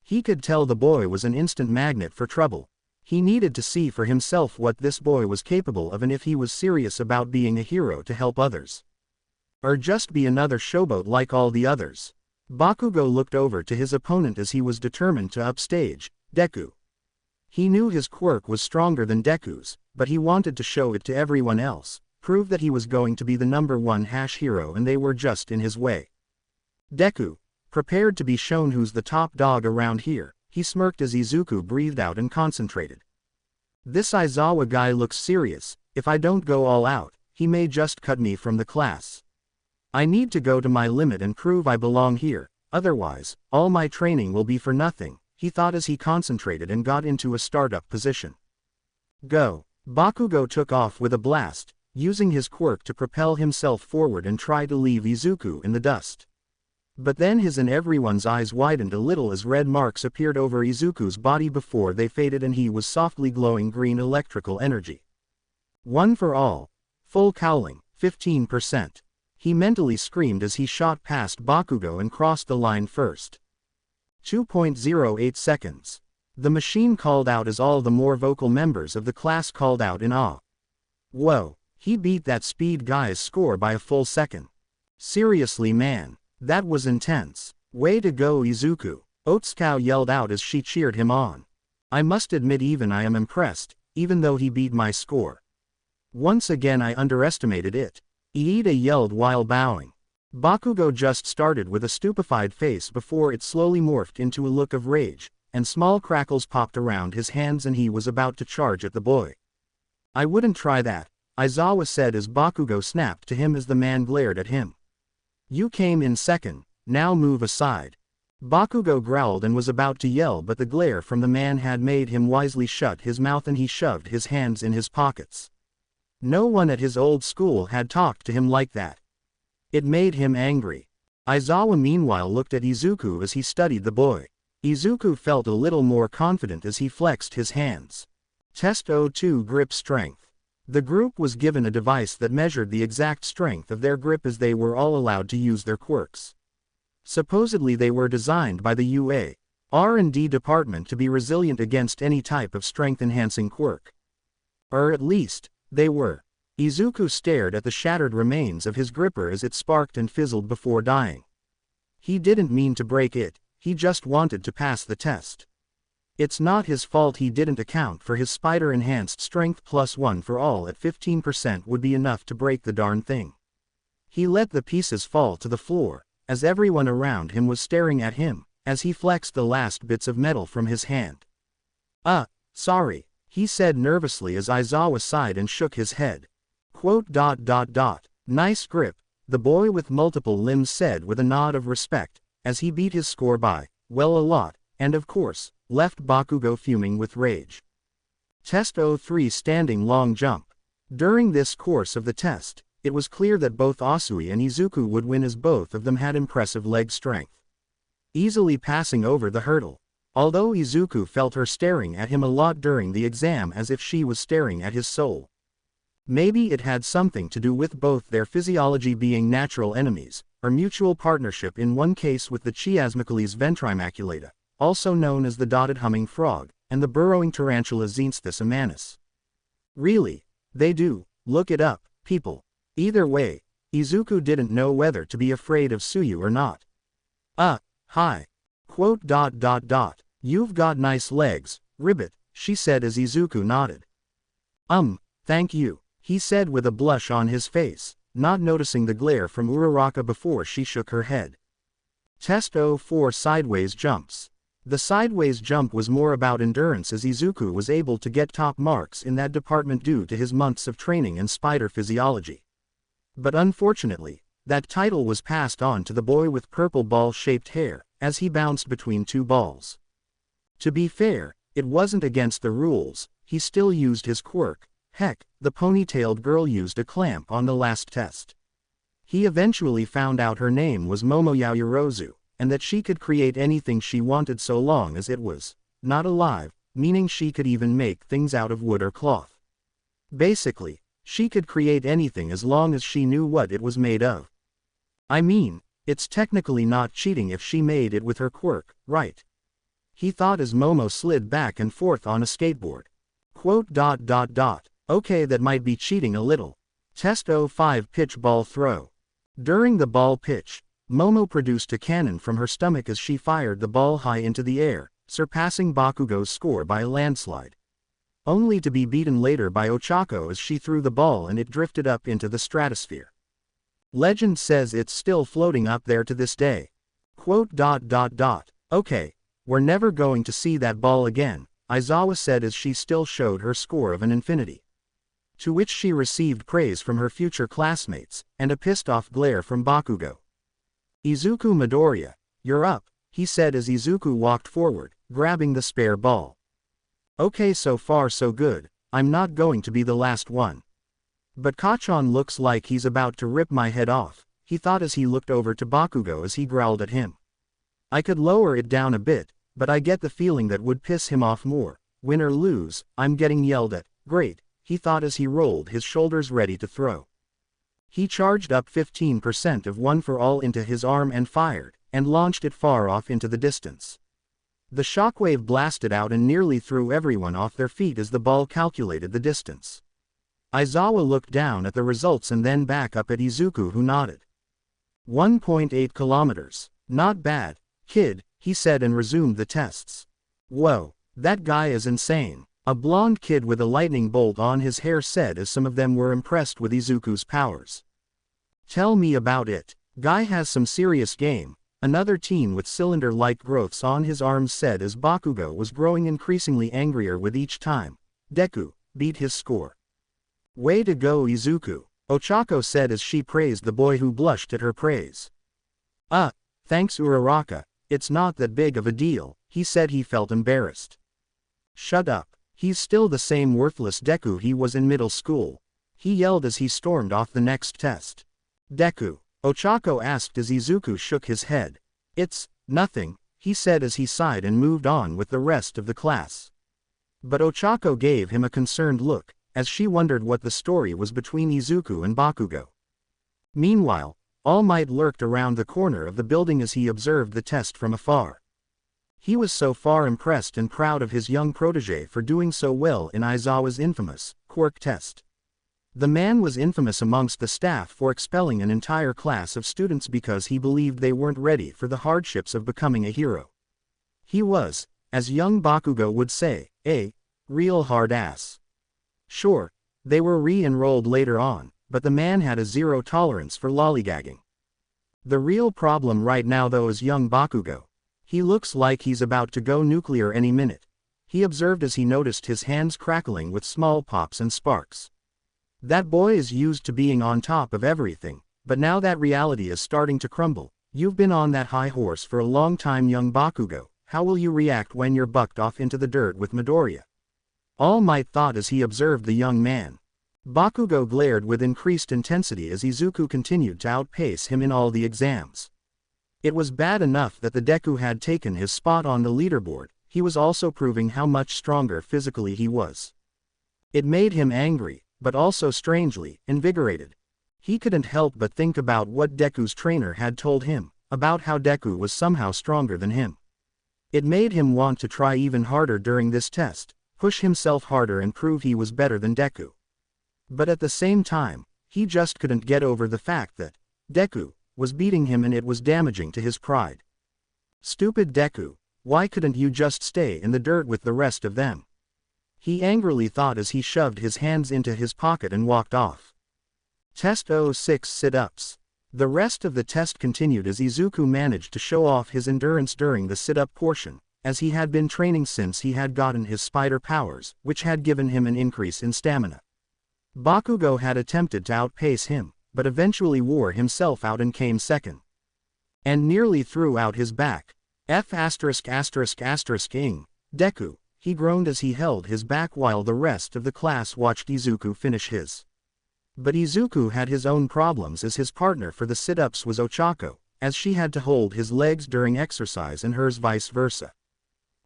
He could tell the boy was an instant magnet for trouble. He needed to see for himself what this boy was capable of and if he was serious about being a hero to help others. Or just be another showboat like all the others. Bakugo looked over to his opponent as he was determined to upstage Deku. He knew his quirk was stronger than Deku's, but he wanted to show it to everyone else, prove that he was going to be the #1 hero and they were just in his way. Deku, prepared to be shown who's the top dog around here, he smirked as Izuku breathed out and concentrated. This Aizawa guy looks serious. If I don't go all out, he may just cut me from the class. I need to go to my limit and prove I belong here, otherwise, all my training will be for nothing, he thought as he concentrated and got into a startup position. Go! Bakugo took off with a blast, using his quirk to propel himself forward and try to leave Izuku in the dust. But then his and everyone's eyes widened a little as red marks appeared over Izuku's body before they faded and he was softly glowing green electrical energy. One for all. Full cowling, 15%. He mentally screamed as he shot past Bakugo and crossed the line first. 2.08 seconds. The machine called out as all the more vocal members of the class called out in awe. Whoa, he beat that speed guy's score by a full second. Seriously man, that was intense. Way to go Izuku, Otsuka yelled out as she cheered him on. I must admit even I am impressed, even though he beat my score. Once again I underestimated it. Iida yelled while bowing. Bakugo just started with a stupefied face before it slowly morphed into a look of rage, and small crackles popped around his hands and he was about to charge at the boy. I wouldn't try that, Aizawa said as Bakugo snapped to him as the man glared at him. You came in second, now move aside. Bakugo growled and was about to yell but the glare from the man had made him wisely shut his mouth and he shoved his hands in his pockets. No one at his old school had talked to him like that. It made him angry. Aizawa meanwhile looked at Izuku as he studied the boy. Izuku felt a little more confident as he flexed his hands. Test 02 Grip Strength. The group was given a device that measured the exact strength of their grip as they were all allowed to use their quirks. Supposedly they were designed by the UA R&D department to be resilient against any type of strength-enhancing quirk. Or at least, they were. Izuku stared at the shattered remains of his gripper as it sparked and fizzled before dying. He didn't mean to break it, he just wanted to pass the test. It's not his fault he didn't account for his spider-enhanced strength +1 for all at 15% would be enough to break the darn thing. He let the pieces fall to the floor, as everyone around him was staring at him, as he flexed the last bits of metal from his hand. Sorry, he said nervously as Aizawa sighed and shook his head. Nice grip, the boy with multiple limbs said with a nod of respect, as he beat his score by, well, a lot, and of course, left Bakugo fuming with rage. Test 03 Standing Long Jump. During this course of the test, it was clear that both Asui and Izuku would win as both of them had impressive leg strength. Easily passing over the hurdle. Although Izuku felt her staring at him a lot during the exam as if she was staring at his soul. Maybe it had something to do with both their physiology being natural enemies, or mutual partnership in one case with the Chiasmicales ventrimaculata, also known as the dotted humming frog, and the burrowing tarantula Xenthus amanus. Really, they do, look it up, people. Either way, Izuku didn't know whether to be afraid of Suyu or not. Hi. Quote. You've got nice legs, Ribbit, she said as Izuku nodded. Thank you, he said with a blush on his face, not noticing the glare from Uraraka before she shook her head. Test 04 Sideways Jumps. The sideways jump was more about endurance as Izuku was able to get top marks in that department due to his months of training in spider physiology. But unfortunately, that title was passed on to the boy with purple ball-shaped hair, as he bounced between two balls. To be fair, it wasn't against the rules, he still used his quirk. Heck, the ponytailed girl used a clamp on the last test. He eventually found out her name was Momo Yaoyorozu, and that she could create anything she wanted so long as it was not alive, meaning she could even make things out of wood or cloth. Basically, she could create anything as long as she knew what it was made of. I mean, it's technically not cheating if she made it with her quirk, right? He thought as Momo slid back and forth on a skateboard. Quote. Okay, that might be cheating a little. Test 05 Pitch Ball Throw. During the ball pitch, Momo produced a cannon from her stomach as she fired the ball high into the air, surpassing Bakugo's score by a landslide. Only to be beaten later by Ochako as she threw the ball and it drifted up into the stratosphere. Legend says it's still floating up there to this day. Quote. Okay, we're never going to see that ball again, Aizawa said as she still showed her score of an infinity. To which she received praise from her future classmates, and a pissed-off glare from Bakugo. Izuku Midoriya, you're up, he said as Izuku walked forward, grabbing the spare ball. Okay, so far so good, I'm not going to be the last one. But Kachan looks like he's about to rip my head off, he thought as he looked over to Bakugo as he growled at him. I could lower it down a bit, but I get the feeling that would piss him off more. Win or lose, I'm getting yelled at. Great, he thought as he rolled his shoulders ready to throw. He charged up 15% of One for All into his arm and fired, and launched it far off into the distance. The shockwave blasted out and nearly threw everyone off their feet as the ball calculated the distance. Aizawa looked down at the results and then back up at Izuku, who nodded. 1.8 kilometers. Not bad, kid, he said and resumed the tests. Whoa, that guy is insane, a blonde kid with a lightning bolt on his hair said as some of them were impressed with Izuku's powers. Tell me about it. Guy has some serious game, another teen with cylinder-like growths on his arms said as Bakugo was growing increasingly angrier with each time Deku beat his score. Way to go, Izuku, Ochako said as she praised the boy who blushed at her praise. Thanks Uraraka, it's not that big of a deal, he said. He felt embarrassed. Shut up, he's still the same worthless Deku he was in middle school, he yelled as he stormed off the next test. Deku, Ochako asked as Izuku shook his head. It's nothing, he said as he sighed and moved on with the rest of the class. But Ochako gave him a concerned look, as she wondered what the story was between Izuku and Bakugo. Meanwhile, All Might lurked around the corner of the building as he observed the test from afar. He was so far impressed and proud of his young protege for doing so well in Aizawa's infamous Quirk test. The man was infamous amongst the staff for expelling an entire class of students because he believed they weren't ready for the hardships of becoming a hero. He was, as young Bakugo would say, a real hard ass. Sure, they were re-enrolled later on, but the man had a zero tolerance for lollygagging. The real problem right now though is young Bakugo. He looks like he's about to go nuclear any minute, he observed as he noticed his hands crackling with small pops and sparks. That boy is used to being on top of everything, but now that reality is starting to crumble. You've been on that high horse for a long time, young Bakugo. How will you react when you're bucked off into the dirt with Midoriya? All Might thought as he observed the young man. Bakugo glared with increased intensity as Izuku continued to outpace him in all the exams. It was bad enough that the Deku had taken his spot on the leaderboard, he was also proving how much stronger physically he was. It made him angry, but also strangely invigorated. He couldn't help but think about what Deku's trainer had told him, about how Deku was somehow stronger than him. It made him want to try even harder during this test, push himself harder and prove he was better than Deku. But at the same time, he just couldn't get over the fact that Deku was beating him and it was damaging to his pride. Stupid Deku, why couldn't you just stay in the dirt with the rest of them? He angrily thought as he shoved his hands into his pocket and walked off. Test 06 Sit-Ups. The rest of the test continued as Izuku managed to show off his endurance during the sit-up portion, as he had been training since he had gotten his spider powers, which had given him an increase in stamina. Bakugo had attempted to outpace him, but eventually wore himself out and came second. And nearly threw out his back. Ing. Deku, he groaned as he held his back while the rest of the class watched Izuku finish his. But Izuku had his own problems as his partner for the sit-ups was Ochako, as she had to hold his legs during exercise and hers vice versa.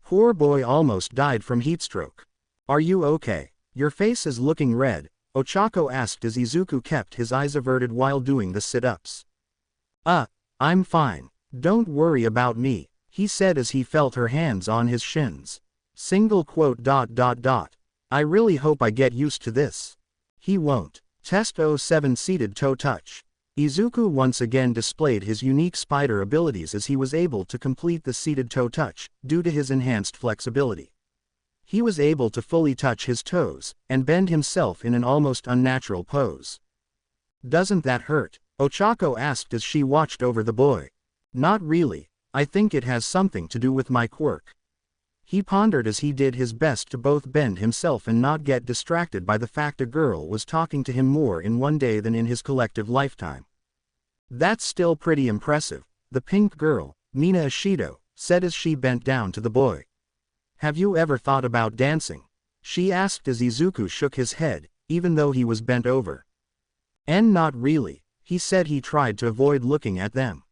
Poor boy almost died from heatstroke. Are you okay? Your face is looking red, Ochako asked as Izuku kept his eyes averted while doing the sit-ups. I'm fine. Don't worry about me, he said as he felt her hands on his shins. I really hope I get used to this. He won't. Test 07 Seated Toe Touch. Izuku once again displayed his unique spider abilities as he was able to complete the seated toe touch, due to his enhanced flexibility. He was able to fully touch his toes, and bend himself in an almost unnatural pose. Doesn't that hurt? Ochako asked as she watched over the boy. Not really, I think it has something to do with my quirk. He pondered as he did his best to both bend himself and not get distracted by the fact a girl was talking to him more in one day than in his collective lifetime. That's still pretty impressive, the pink girl, Mina Ishido, said as she bent down to the boy. Have you ever thought about dancing? She asked as Izuku shook his head, even though he was bent over. Not really, he said. He tried to avoid looking at them.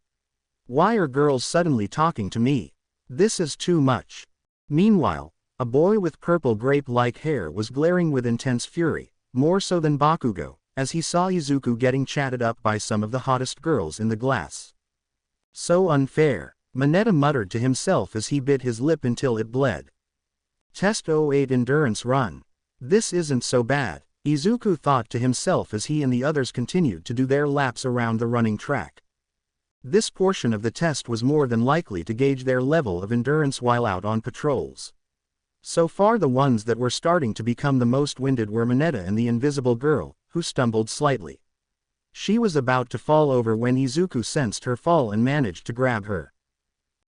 Why are girls suddenly talking to me? This is too much. Meanwhile, a boy with purple grape-like hair was glaring with intense fury, more so than Bakugo, as he saw Izuku getting chatted up by some of the hottest girls in the class. So unfair, Mineta muttered to himself as he bit his lip until it bled. Test 08 Endurance Run. This isn't so bad, Izuku thought to himself as he and the others continued to do their laps around the running track. This portion of the test was more than likely to gauge their level of endurance while out on patrols. So far the ones that were starting to become the most winded were Mineta and the invisible girl, who stumbled slightly. She was about to fall over when Izuku sensed her fall and managed to grab her.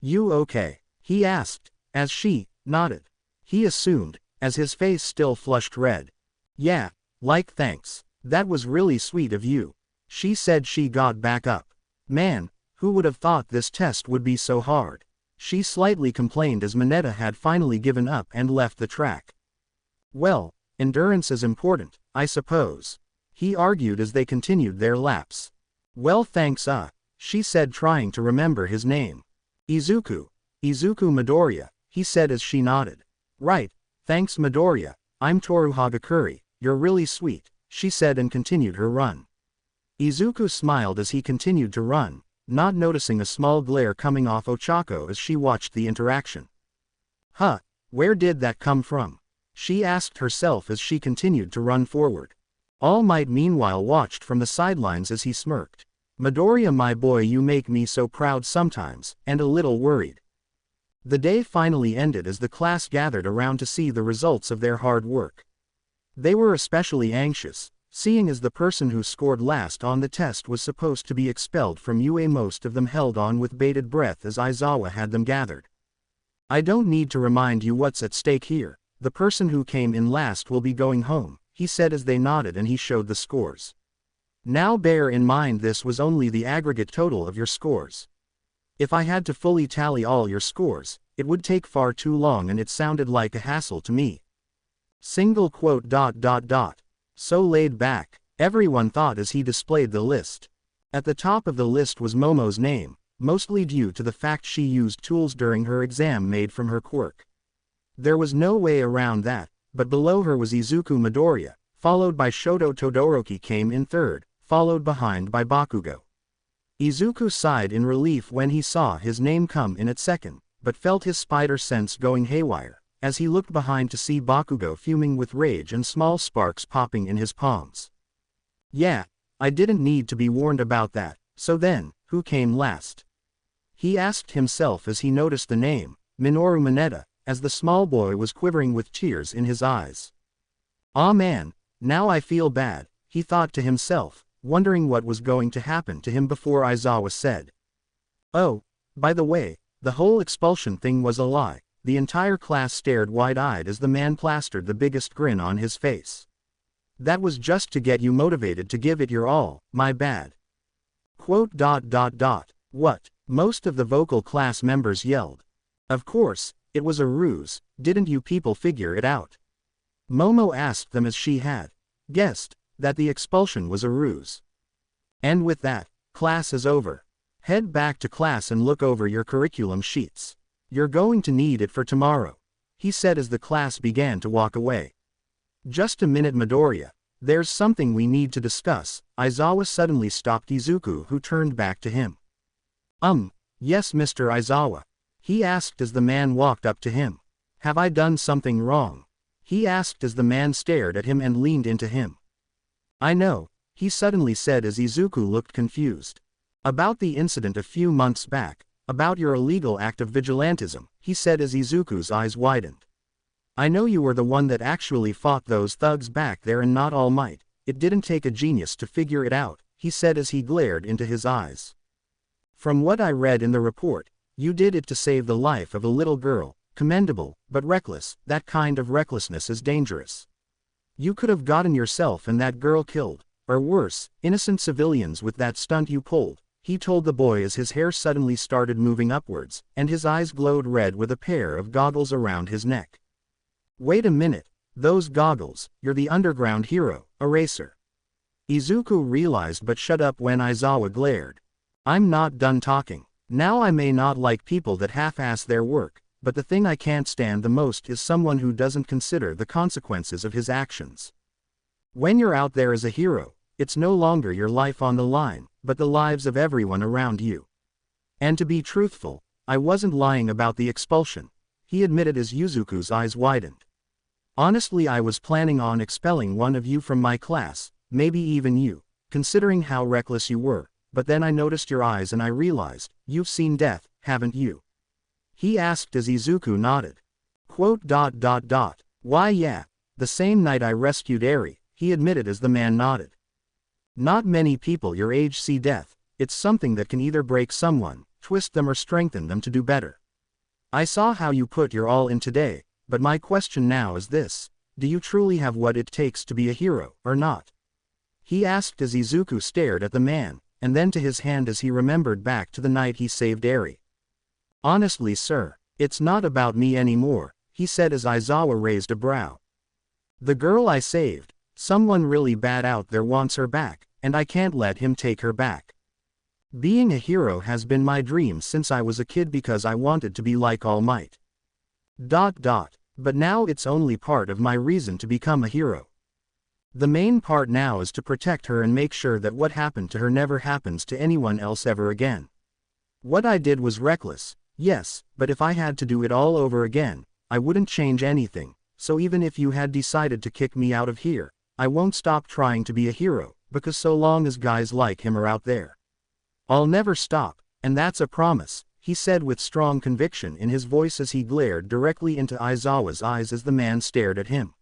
You okay? He asked, as she nodded. He assumed, as his face still flushed red. Yeah, thanks, that was really sweet of you, she said. She got back up. Man, who would have thought this test would be so hard? She slightly complained as Mineta had finally given up and left the track. Well, endurance is important, I suppose, he argued as they continued their laps. Well thanks she said, trying to remember his name. Izuku Midoriya, he said as she nodded. Right, thanks Midoriya, I'm Toru Hagakure, you're really sweet, she said and continued her run. Izuku smiled as he continued to run, not noticing a small glare coming off Ochako as she watched the interaction. Where did that come from? She asked herself as she continued to run forward. All Might meanwhile watched from the sidelines as he smirked. Midoriya, my boy, you make me so proud sometimes, and a little worried. The day finally ended as the class gathered around to see the results of their hard work. They were especially anxious, seeing as the person who scored last on the test was supposed to be expelled from UA. Most of them held on with bated breath as Aizawa had them gathered. I don't need to remind you what's at stake here. The person who came in last will be going home, he said as they nodded and he showed the scores. Now bear in mind this was only the aggregate total of your scores. If I had to fully tally all your scores, it would take far too long and it sounded like a hassle to me. Single quote ... So laid back, everyone thought as he displayed the list. At the top of the list was Momo's name, mostly due to the fact she used tools during her exam made from her quirk. There was no way around that, but below her was Izuku Midoriya, followed by Shoto Todoroki came in third, followed behind by Bakugo. Izuku sighed in relief when he saw his name come in at second, but felt his spider sense going haywire, as he looked behind to see Bakugo fuming with rage and small sparks popping in his palms. Yeah, I didn't need to be warned about that, so then, who came last? He asked himself as he noticed the name, Minoru Mineta, as the small boy was quivering with tears in his eyes. "Aw man, now I feel bad," he thought to himself, wondering what was going to happen to him before Aizawa said, "Oh, by the way, the whole expulsion thing was a lie." The entire class stared wide-eyed as the man plastered the biggest grin on his face. "That was just to get you motivated to give it your all, my bad." Quote ... What? Most of the vocal class members yelled. Of course, it was a ruse, didn't you people figure it out? Momo asked them as she had guessed that the expulsion was a ruse. And with that, class is over. Head back to class and look over your curriculum sheets. You're going to need it for tomorrow, he said as the class began to walk away. Just a minute Midoriya, there's something we need to discuss. Aizawa suddenly stopped Izuku, who turned back to him. Yes Mr. Aizawa, he asked as the man walked up to him. Have I done something wrong? He asked as the man stared at him and leaned into him. I know, he suddenly said as Izuku looked confused. About the incident a few months back, about your illegal act of vigilantism, he said as Izuku's eyes widened. I know you were the one that actually fought those thugs back there and not All Might. It didn't take a genius to figure it out, he said as he glared into his eyes. From what I read in the report, you did it to save the life of a little girl. Commendable, but reckless. That kind of recklessness is dangerous. You could have gotten yourself and that girl killed, or worse, innocent civilians with that stunt you pulled, he told the boy as his hair suddenly started moving upwards, and his eyes glowed red with a pair of goggles around his neck. Wait a minute, those goggles, you're the underground hero, Eraser. Izuku realized but shut up when Aizawa glared. I'm not done talking. Now I may not like people that half-ass their work, but the thing I can't stand the most is someone who doesn't consider the consequences of his actions. When you're out there as a hero, it's no longer your life on the line, but the lives of everyone around you. And to be truthful, I wasn't lying about the expulsion, he admitted as Izuku's eyes widened. Honestly, I was planning on expelling one of you from my class, maybe even you, considering how reckless you were, but then I noticed your eyes and I realized, you've seen death, haven't you? He asked as Izuku nodded. Quote ... Why yeah, the same night I rescued Eri, he admitted as the man nodded. Not many people your age see death. It's something that can either break someone, twist them or strengthen them to do better. I saw how you put your all in today, but my question now is this, do you truly have what it takes to be a hero, or not? He asked as Izuku stared at the man, and then to his hand as he remembered back to the night he saved Eri. Honestly sir, it's not about me anymore, he said as Aizawa raised a brow. The girl I saved, someone really bad out there wants her back, and I can't let him take her back. Being a hero has been my dream since I was a kid because I wanted to be like All Might. But now it's only part of my reason to become a hero. The main part now is to protect her and make sure that what happened to her never happens to anyone else ever again. What I did was reckless, yes, but if I had to do it all over again, I wouldn't change anything, so even if you had decided to kick me out of here, I won't stop trying to be a hero, because so long as guys like him are out there, I'll never stop, and that's a promise, he said with strong conviction in his voice as he glared directly into Aizawa's eyes as the man stared at him.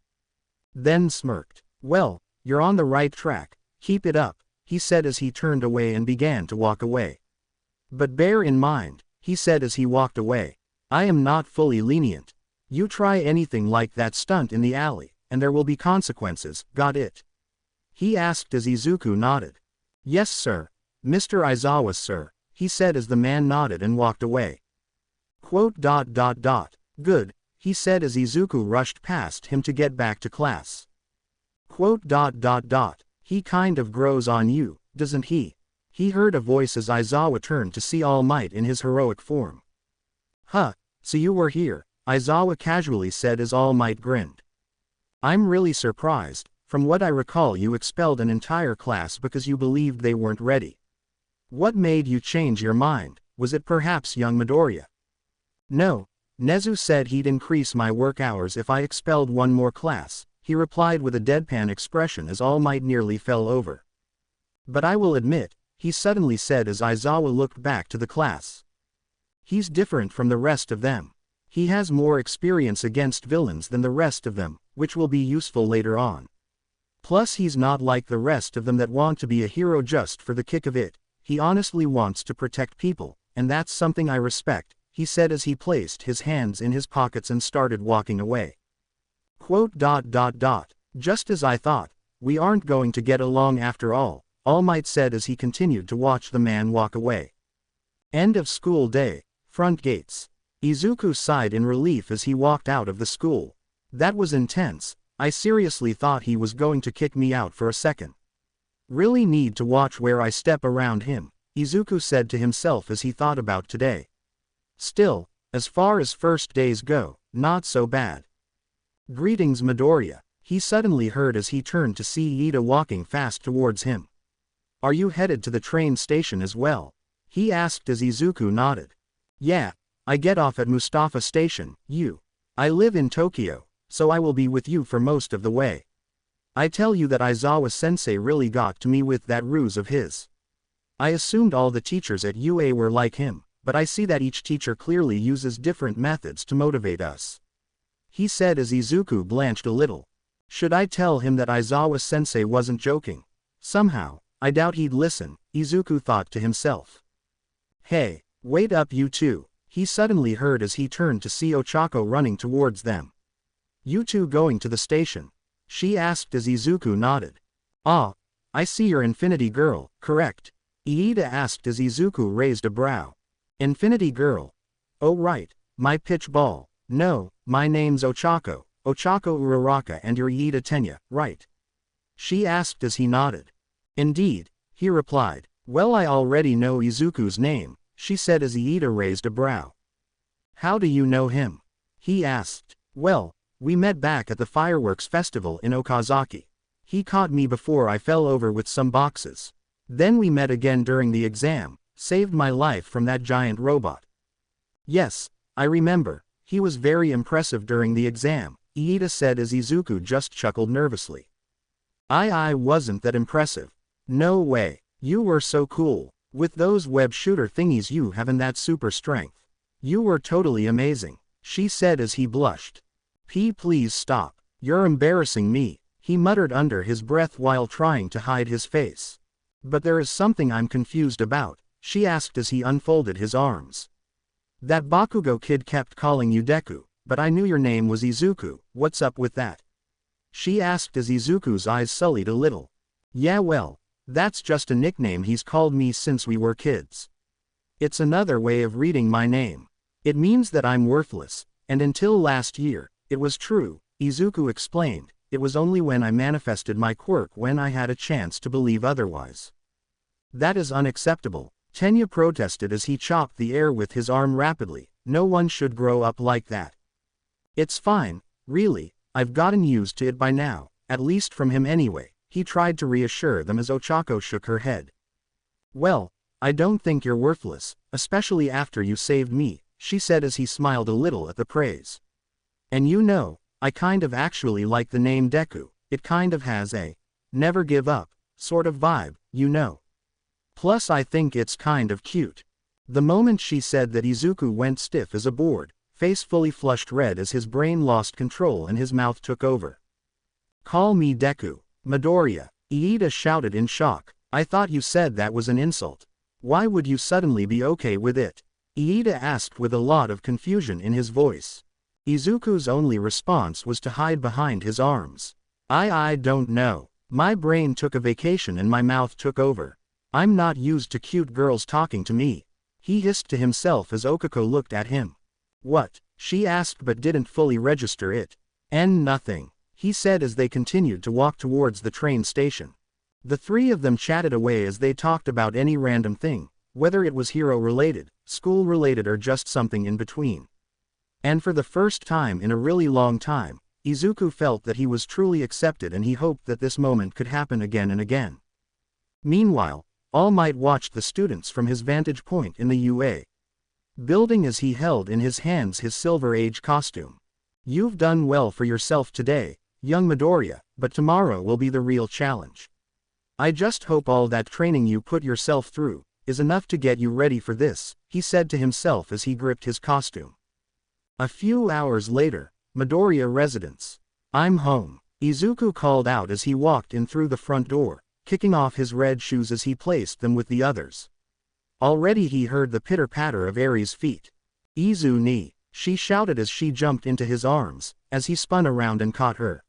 Then smirked. Well, you're on the right track, keep it up, he said as he turned away and began to walk away. But bear in mind, he said as he walked away, I am not fully lenient. You try anything like that stunt in the alley, and there will be consequences, got it? He asked as Izuku nodded. Yes sir. Mr. Aizawa sir, he said as the man nodded and walked away. Good, he said as Izuku rushed past him to get back to class. He kind of grows on you, doesn't he? He heard a voice as Aizawa turned to see All Might in his heroic form. Huh, so you were here, Aizawa casually said as All Might grinned. I'm really surprised. From what I recall, you expelled an entire class because you believed they weren't ready. What made you change your mind? Was it perhaps young Midoriya? No, Nezu said he'd increase my work hours if I expelled one more class, he replied with a deadpan expression as All Might nearly fell over. But I will admit, he suddenly said as Aizawa looked back to the class. He's different from the rest of them. He has more experience against villains than the rest of them, which will be useful later on. Plus he's not like the rest of them that want to be a hero just for the kick of it. He honestly wants to protect people, and that's something I respect, he said as he placed his hands in his pockets and started walking away. Just as I thought, we aren't going to get along after all, All Might said as he continued to watch the man walk away. End of school day, front gates. Izuku sighed in relief as he walked out of the school. That was intense. I seriously thought he was going to kick me out for a second. Really need to watch where I step around him, Izuku said to himself as he thought about today. Still, as far as first days go, not so bad. Greetings Midoriya, he suddenly heard as he turned to see Iida walking fast towards him. Are you headed to the train station as well? He asked as Izuku nodded. Yeah, I get off at Mustafa Station. I live in Tokyo, so I will be with you for most of the way. I tell you that Aizawa-sensei really got to me with that ruse of his. I assumed all the teachers at UA were like him, but I see that each teacher clearly uses different methods to motivate us. He said as Izuku blanched a little. Should I tell him that Aizawa-sensei wasn't joking? Somehow, I doubt he'd listen, Izuku thought to himself. Hey, wait up you two, he suddenly heard as he turned to see Ochako running towards them. You two going to the station? She asked as Izuku nodded. Ah, I see you're Infinity Girl, correct? Iida asked as Izuku raised a brow. Infinity Girl? Oh right, my pitch ball. No, my name's Ochako Uraraka and you're Iida Tenya, right? She asked as he nodded. Indeed, he replied. Well, I already know Izuku's name, she said as Iida raised a brow. How do you know him? He asked. Well, we met back at the fireworks festival in Okazaki. He caught me before I fell over with some boxes. Then we met again during the exam, saved my life from that giant robot. Yes, I remember, he was very impressive during the exam, Iida said as Izuku just chuckled nervously. I wasn't that impressive. No way, you were so cool. With those web shooter thingies you have and that super strength. You were totally amazing, she said as he blushed. Please stop, you're embarrassing me, he muttered under his breath while trying to hide his face. But there is something I'm confused about, she asked as he unfolded his arms. That Bakugo kid kept calling you Deku, but I knew your name was Izuku, what's up with that? She asked as Izuku's eyes sullied a little. Yeah well, that's just a nickname he's called me since we were kids. It's another way of reading my name. It means that I'm worthless, and until last year, it was true, Izuku explained. It was only when I manifested my quirk when I had a chance to believe otherwise. That is unacceptable, Tenya protested as he chopped the air with his arm rapidly. No one should grow up like that. It's fine, really, I've gotten used to it by now, at least from him anyway, he tried to reassure them as Ochako shook her head. Well, I don't think you're worthless, especially after you saved me, she said as he smiled a little at the praise. And you know, I kind of actually like the name Deku, it kind of has a never give up sort of vibe, you know. Plus I think it's kind of cute. The moment she said that, Izuku went stiff as a board, face fully flushed red as his brain lost control and his mouth took over. Call me Deku, Midoriya, Iida shouted in shock. I thought you said that was an insult. Why would you suddenly be okay with it? Iida asked with a lot of confusion in his voice. Izuku's only response was to hide behind his arms. I don't know. My brain took a vacation and my mouth took over. I'm not used to cute girls talking to me. He hissed to himself as Okako looked at him. What? She asked but didn't fully register it. And nothing, he said as they continued to walk towards the train station. The three of them chatted away as they talked about any random thing, whether it was hero-related, school-related or just something in between. And for the first time in a really long time, Izuku felt that he was truly accepted and he hoped that this moment could happen again and again. Meanwhile, All Might watched the students from his vantage point in the UA building as he held in his hands his Silver Age costume. You've done well for yourself today, young Midoriya, but tomorrow will be the real challenge. I just hope all that training you put yourself through is enough to get you ready for this, he said to himself as he gripped his costume. A few hours later, Midoriya residence. I'm home, Izuku called out as he walked in through the front door, kicking off his red shoes as he placed them with the others. Already he heard the pitter-patter of Eri's feet. Izu-ni, she shouted as she jumped into his arms, as he spun around and caught her.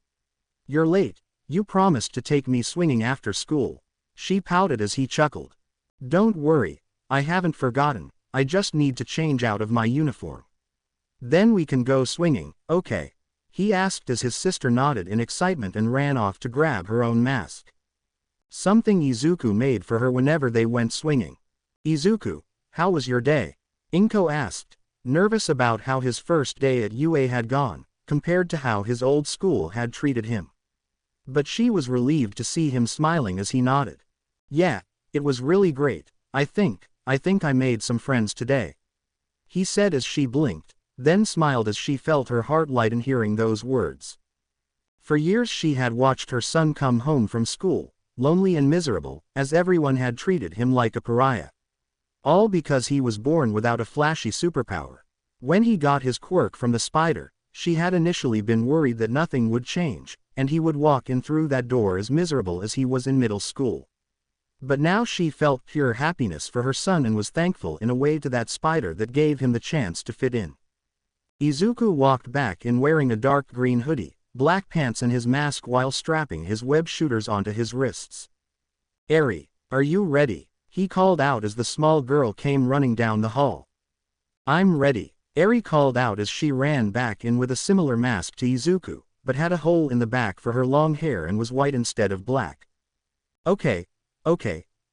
You're late, you promised to take me swinging after school, she pouted as he chuckled. Don't worry, I haven't forgotten, I just need to change out of my uniform. Then we can go swinging, okay? He asked as his sister nodded in excitement and ran off to grab her own mask. Something Izuku made for her whenever they went swinging. Izuku, how was your day? Inko asked, nervous about how his first day at UA had gone, compared to how his old school had treated him. But she was relieved to see him smiling as he nodded. Yeah, it was really great, I think I made some friends today. He said as she blinked, then smiled as she felt her heart lighten hearing those words. For years she had watched her son come home from school, lonely and miserable, as everyone had treated him like a pariah. All because he was born without a flashy superpower. When he got his quirk from the spider, she had initially been worried that nothing would change, and he would walk in through that door as miserable as he was in middle school. But now she felt pure happiness for her son and was thankful in a way to that spider that gave him the chance to fit in. Izuku walked back in wearing a dark green hoodie, black pants and his mask while strapping his web shooters onto his wrists. Eri, are you ready? He called out as the small girl came running down the hall. I'm ready, Eri called out as she ran back in with a similar mask to Izuku, but had a hole in the back for her long hair and was white instead of black. Okay,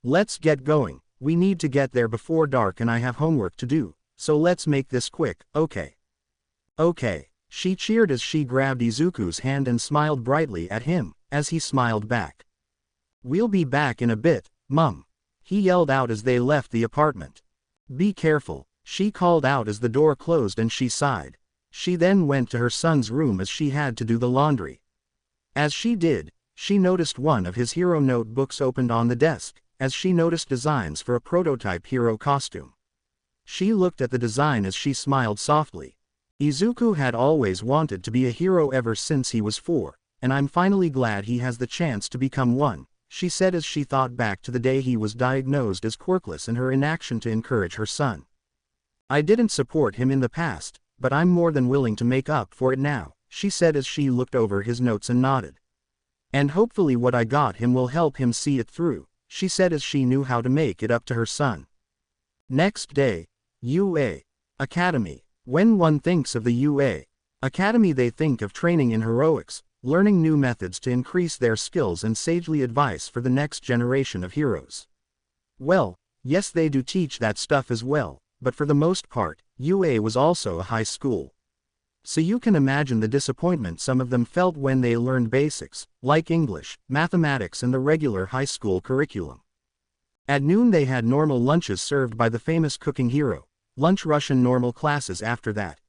let's get going, we need to get there before dark and I have homework to do, so let's make this quick, okay? Okay, she cheered as she grabbed Izuku's hand and smiled brightly at him, as he smiled back. We'll be back in a bit, Mum, he yelled out as they left the apartment. Be careful, she called out as the door closed and she sighed. She then went to her son's room as she had to do the laundry. As she did, she noticed one of his hero notebooks opened on the desk, as she noticed designs for a prototype hero costume. She looked at the design as she smiled softly. Izuku had always wanted to be a hero ever since he was 4, and I'm finally glad he has the chance to become one, she said as she thought back to the day he was diagnosed as Quirkless and her inaction to encourage her son. I didn't support him in the past, but I'm more than willing to make up for it now, she said as she looked over his notes and nodded. And hopefully what I got him will help him see it through, she said as she knew how to make it up to her son. Next day, UA Academy. When one thinks of the UA Academy they think of training in heroics, learning new methods to increase their skills and sagely advice for the next generation of heroes. Well, yes they do teach that stuff as well, but for the most part, UA was also a high school. So you can imagine the disappointment some of them felt when they learned basics, like English, mathematics and the regular high school curriculum. At noon they had normal lunches served by the famous cooking hero, lunch Russian normal classes after that.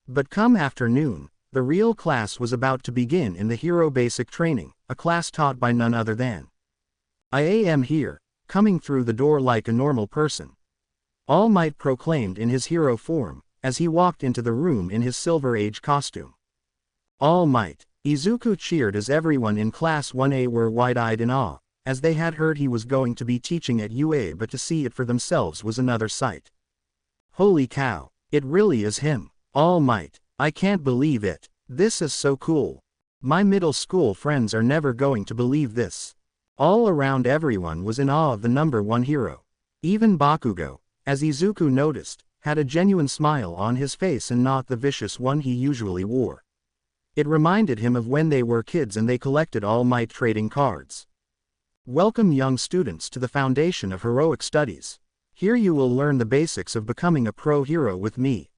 But come afternoon, the real class was about to begin in the hero basic training, a class taught by none other than I am here, coming through the door like a normal person. All Might proclaimed in his hero form, as he walked into the room in his Silver Age costume. All Might, Izuku cheered as everyone in Class 1A were wide-eyed in awe, as they had heard he was going to be teaching at UA but to see it for themselves was another sight. Holy cow, it really is him, All Might, I can't believe it, this is so cool. My middle school friends are never going to believe this. All around everyone was in awe of the number one hero. Even Bakugo, as Izuku noticed, had a genuine smile on his face and not the vicious one he usually wore. It reminded him of when they were kids and they collected All Might trading cards. Welcome young students to the foundation of heroic studies. Here you will learn the basics of becoming a pro hero with me.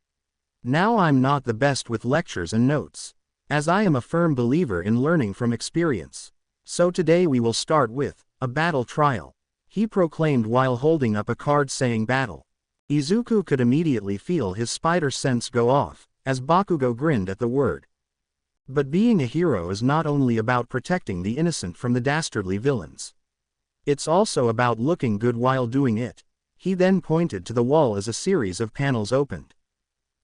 Now I'm not the best with lectures and notes, as I am a firm believer in learning from experience. So today we will start with a battle trial, he proclaimed while holding up a card saying battle. Izuku could immediately feel his spider sense go off, as Bakugo grinned at the word. But being a hero is not only about protecting the innocent from the dastardly villains. It's also about looking good while doing it. He then pointed to the wall as a series of panels opened.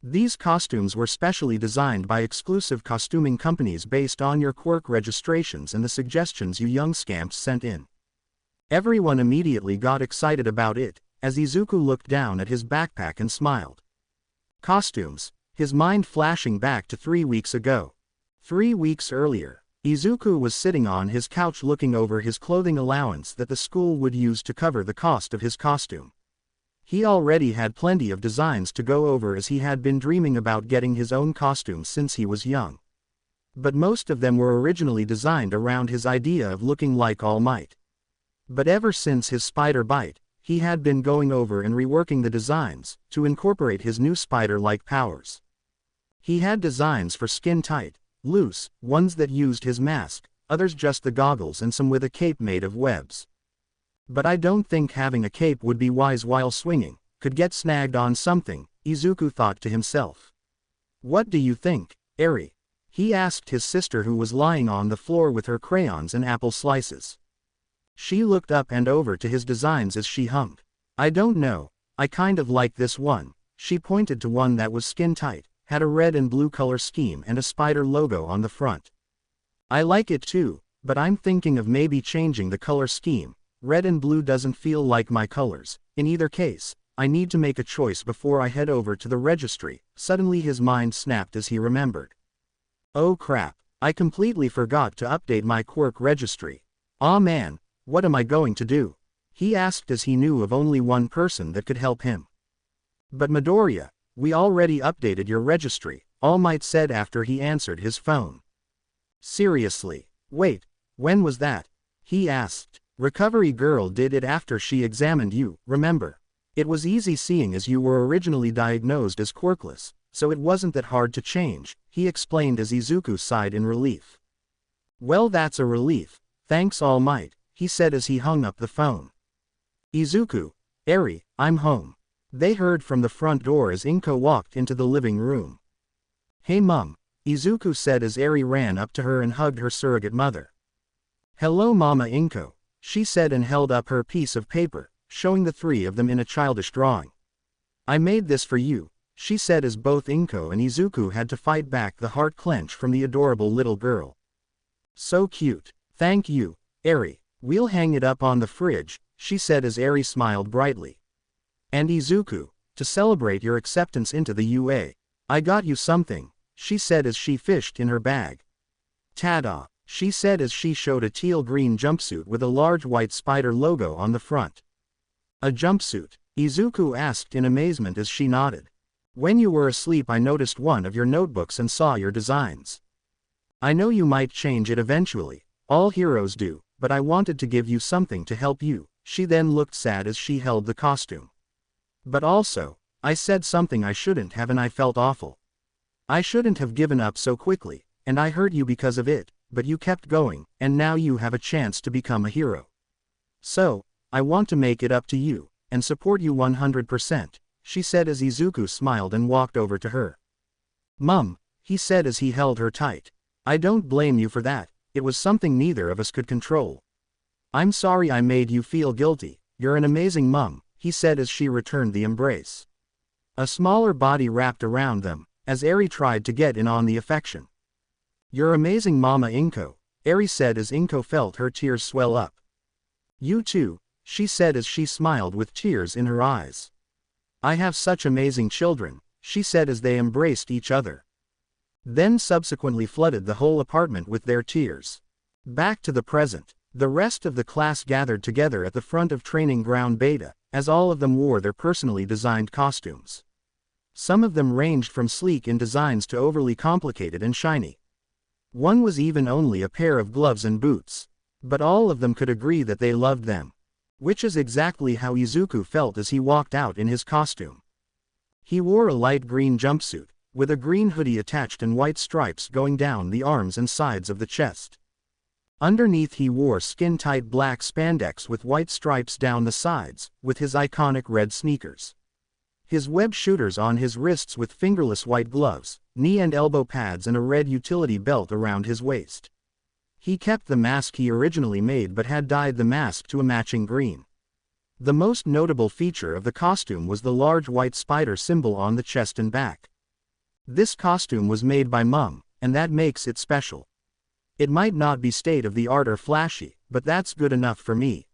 These costumes were specially designed by exclusive costuming companies based on your Quirk registrations and the suggestions you young scamps sent in. Everyone immediately got excited about it, as Izuku looked down at his backpack and smiled. Costumes, his mind flashing back to 3 weeks ago. 3 weeks earlier, Izuku was sitting on his couch looking over his clothing allowance that the school would use to cover the cost of his costume. He already had plenty of designs to go over as he had been dreaming about getting his own costume since he was young. But most of them were originally designed around his idea of looking like All Might. But ever since his spider bite, he had been going over and reworking the designs to incorporate his new spider-like powers. He had designs for skin-tight, loose, ones that used his mask, others just the goggles and some with a cape made of webs. But I don't think having a cape would be wise while swinging, could get snagged on something, Izuku thought to himself. What do you think, Eri? He asked his sister who was lying on the floor with her crayons and apple slices. She looked up and over to his designs as she hummed. I don't know, I kind of like this one. She pointed to one that was skin-tight, had a red and blue color scheme and a spider logo on the front. I like it too, but I'm thinking of maybe changing the color scheme. Red and blue doesn't feel like my colors. In either case, I need to make a choice before I head over to the registry. Suddenly his mind snapped as he remembered. Oh crap, I completely forgot to update my Quirk registry. Aw man, what am I going to do? He asked as he knew of only one person that could help him. But Midoriya, we already updated your registry, All Might said after he answered his phone. Seriously? Wait, when was that? He asked. Recovery Girl did it after she examined you, remember? It was easy seeing as you were originally diagnosed as Quirkless, so it wasn't that hard to change, he explained as Izuku sighed in relief. Well, that's a relief, thanks All Might, he said as he hung up the phone. Izuku, Eri, I'm home. They heard from the front door as Inko walked into the living room. Hey Mum, Izuku said as Eri ran up to her and hugged her surrogate mother. Hello Mama Inko, she said and held up her piece of paper, showing the three of them in a childish drawing. I made this for you, she said as both Inko and Izuku had to fight back the heart clench from the adorable little girl. So cute. Thank you, Eri. We'll hang it up on the fridge, she said as Eri smiled brightly. And Izuku, to celebrate your acceptance into the UA, I got you something, she said as she fished in her bag. Ta-da, she said as she showed a teal-green jumpsuit with a large white spider logo on the front. A jumpsuit? Izuku asked in amazement as she nodded. When you were asleep I noticed one of your notebooks and saw your designs. I know you might change it eventually, all heroes do, but I wanted to give you something to help you, she then looked sad as she held the costume. But also, I said something I shouldn't have and I felt awful. I shouldn't have given up so quickly, and I hurt you because of it. But you kept going, and now you have a chance to become a hero. So, I want to make it up to you, and support you 100%, she said as Izuku smiled and walked over to her. Mum, he said as he held her tight. I don't blame you for that, it was something neither of us could control. I'm sorry I made you feel guilty, you're an amazing mum, he said as she returned the embrace. A smaller body wrapped around them, as Eri tried to get in on the affection. You're amazing Mama Inko, Eri said as Inko felt her tears swell up. You too, she said as she smiled with tears in her eyes. I have such amazing children, she said as they embraced each other. Then subsequently flooded the whole apartment with their tears. Back to the present, The rest of the class gathered together at the front of Training Ground Beta, as all of them wore their personally designed costumes. Some of them ranged from sleek in designs to overly complicated and shiny. One was even only a pair of gloves and boots. But all of them could agree that they loved them. Which is exactly how Izuku felt as he walked out in his costume. He wore a light green jumpsuit, with a green hoodie attached and white stripes going down the arms and sides of the chest. Underneath he wore skin-tight black spandex with white stripes down the sides, with his iconic red sneakers. His web shooters on his wrists with fingerless white gloves, knee and elbow pads and a red utility belt around his waist. He kept the mask he originally made but had dyed the mask to a matching green. The most notable feature of the costume was the large white spider symbol on the chest and back. This costume was made by Mum, and that makes it special. It might not be state-of-the-art or flashy, but that's good enough for me.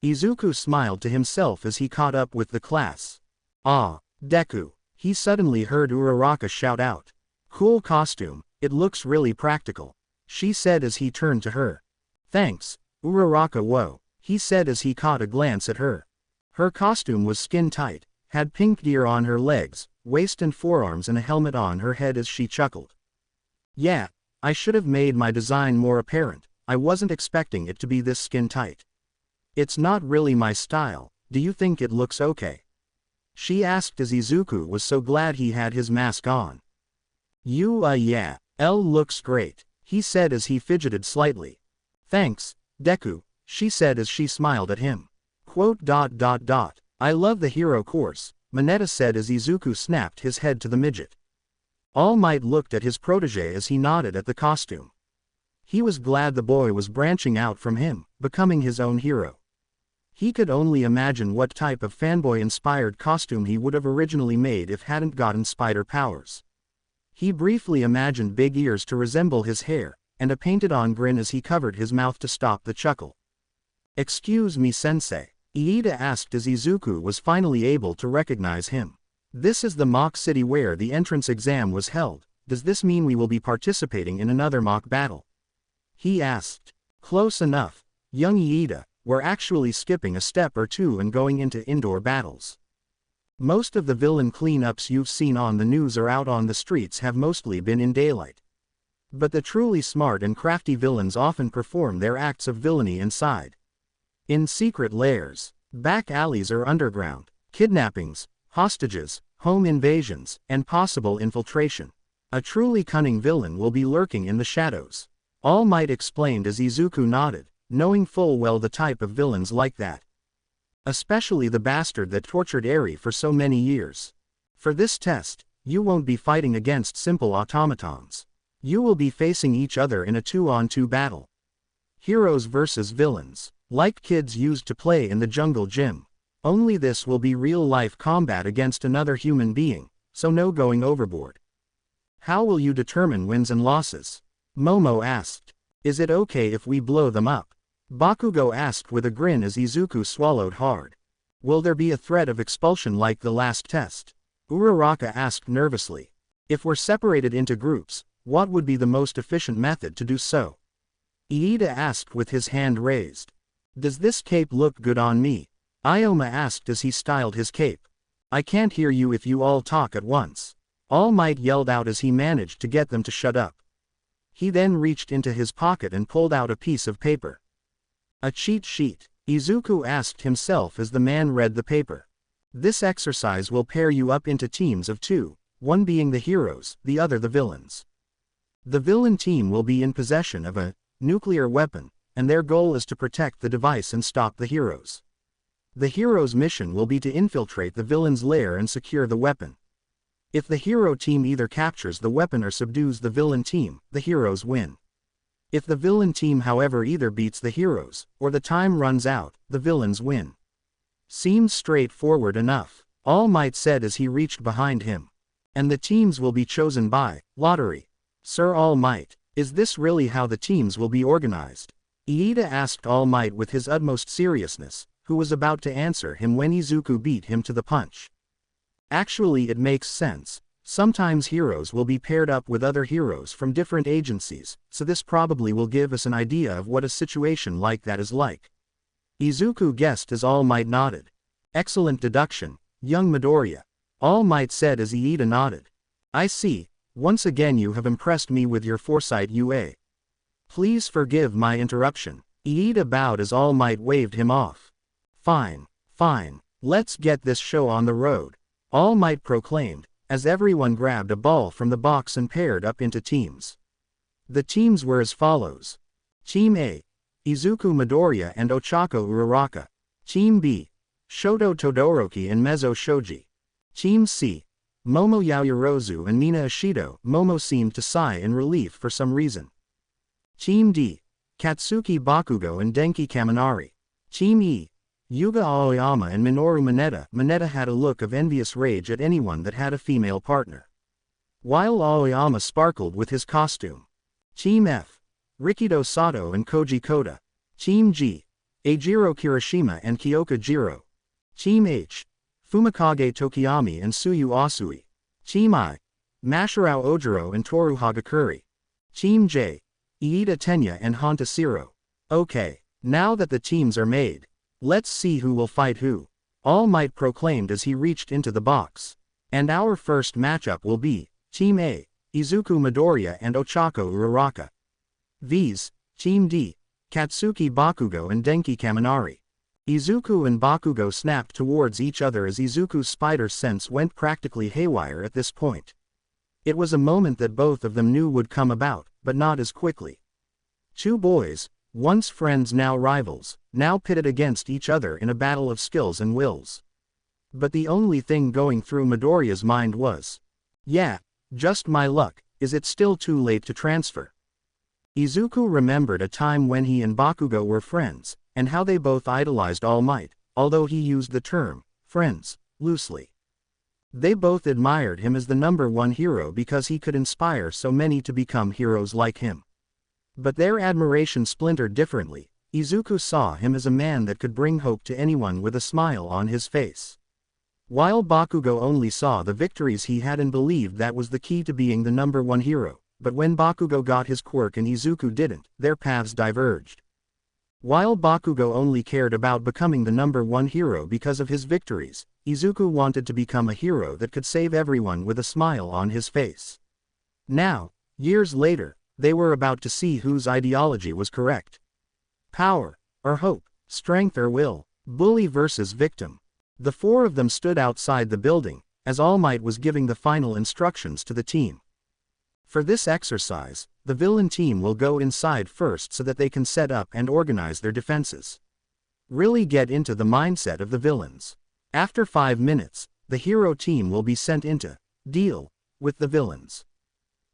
Izuku smiled to himself as he caught up with the class. "Ah, Deku," he suddenly heard Uraraka shout out. "Cool costume, it looks really practical," she said as he turned to her. "Thanks, Uraraka wo," he said as he caught a glance at her. Her costume was skin-tight, had pink gear on her legs, waist and forearms and a helmet on her head as she chuckled. "Yeah, I should have made my design more apparent, I wasn't expecting it to be this skin-tight. It's not really my style, do you think it looks okay?" she asked as Izuku was so glad he had his mask on. Yeah, looks great," he said as he fidgeted slightly. "Thanks, Deku," she said as she smiled at him. "I love the hero course," Mineta said as Izuku snapped his head to the midget. All Might looked at his protege as he nodded at the costume. He was glad the boy was branching out from him, becoming his own hero. He could only imagine what type of fanboy-inspired costume he would have originally made if hadn't gotten spider powers. He briefly imagined big ears to resemble his hair, and a painted-on grin as he covered his mouth to stop the chuckle. "Excuse me, sensei," Iida asked as Izuku was finally able to recognize him. "This is the mock city where the entrance exam was held, does this mean we will be participating in another mock battle?" he asked. "Close enough, young Iida, we're actually skipping a step or two and going into indoor battles. Most of the villain cleanups you've seen on the news or out on the streets have mostly been in daylight. But the truly smart and crafty villains often perform their acts of villainy inside. In secret lairs, back alleys or underground, kidnappings, hostages, home invasions, and possible infiltration. A truly cunning villain will be lurking in the shadows," All Might explained as Izuku nodded, knowing full well the type of villains like that. Especially the bastard that tortured Eri for so many years. "For this test, you won't be fighting against simple automatons. You will be facing each other in a 2-on-2 battle. Heroes versus villains, like kids used to play in the jungle gym. Only this will be real-life combat against another human being, so no going overboard." "How will you determine wins and losses?" Momo asked. "Is it okay if we blow them up?" Bakugo asked with a grin as Izuku swallowed hard. "Will there be a threat of expulsion like the last test?" Uraraka asked nervously. "If we're separated into groups, what would be the most efficient method to do so?" Iida asked with his hand raised. "Does this cape look good on me?" Ioma asked as he styled his cape. "I can't hear you if you all talk at once," All Might yelled out as he managed to get them to shut up. He then reached into his pocket and pulled out a piece of paper. "A cheat sheet," Izuku asked himself as the man read the paper. "This exercise will pair you up into teams of 2, one being the heroes, the other the villains. The villain team will be in possession of a nuclear weapon, and their goal is to protect the device and stop the heroes. The hero's mission will be to infiltrate the villain's lair and secure the weapon. If the hero team either captures the weapon or subdues the villain team, the heroes win. If the villain team however either beats the heroes, or the time runs out, the villains win." "Seems straightforward enough," All Might said as he reached behind him. "And the teams will be chosen by lottery. Sir All Might, is this really how the teams will be organized?" Iida asked All Might with his utmost seriousness, who was about to answer him when Izuku beat him to the punch. "Actually it makes sense, Sometimes heroes will be paired up with other heroes from different agencies, so this probably will give us an idea of what a situation like that is like. Izuku guessed as All Might nodded. Excellent deduction, young Midoriya. All Might said as Iida nodded. I see, once again you have impressed me with your foresight UA. Please forgive my interruption. Iida bowed as All Might waved him off. Fine, fine, let's get this show on the road, All Might proclaimed, as everyone grabbed a ball from the box and paired up into teams. The teams were as follows. Team A, Izuku Midoriya and Ochako Uraraka. Team B, Shoto Todoroki and Mezzo Shoji. Team C, Momo Yaoyorozu and Mina Ishido. Momo seemed to sigh in relief for some reason. Team D, Katsuki Bakugo and Denki Kaminari. Team E, Yuga Aoyama and Minoru Mineta. Mineta had a look of envious rage at anyone that had a female partner, while Aoyama sparkled with his costume. Team F, Rikido Sato and Koji Koda. Team G, Eijiro Kirishima and Kyoka Jiro. Team H, Fumikage Tokiyami and Tsuyu Asui. Team I, Mashirao Ojiro and Toru Hagakure. Team J, Iida Tenya and Honta Siro. Okay, now that the teams are made, let's see who will fight who, All Might proclaimed as he reached into the box. And our first matchup will be, Team A, Izuku Midoriya and Ochako Uraraka. Vs, Team D, Katsuki Bakugo and Denki Kaminari. Izuku and Bakugo snapped towards each other as Izuku's spider sense went practically haywire at this point. It was a moment that both of them knew would come about, but not as quickly. Two boys, once friends now rivals, now pitted against each other in a battle of skills and wills. But the only thing going through Midoriya's mind was, yeah, just my luck, is it still too late to transfer? Izuku remembered a time when he and Bakugo were friends, and how they both idolized All Might, although he used the term, friends, loosely. They both admired him as the #1 hero because he could inspire so many to become heroes like him. But their admiration splintered differently. Izuku saw him as a man that could bring hope to anyone with a smile on his face, while Bakugo only saw the victories he had and believed that was the key to being the #1 hero. But when Bakugo got his quirk and Izuku didn't, their paths diverged. While Bakugo only cared about becoming the #1 hero because of his victories, Izuku wanted to become a hero that could save everyone with a smile on his face. Now, years later, they were about to see whose ideology was correct. Power, or hope, strength or will, bully versus victim. The four of them stood outside the building, as All Might was giving the final instructions to the team. For this exercise, the villain team will go inside first so that they can set up and organize their defenses. Really get into the mindset of the villains. After 5 minutes, the hero team will be sent in to deal with the villains.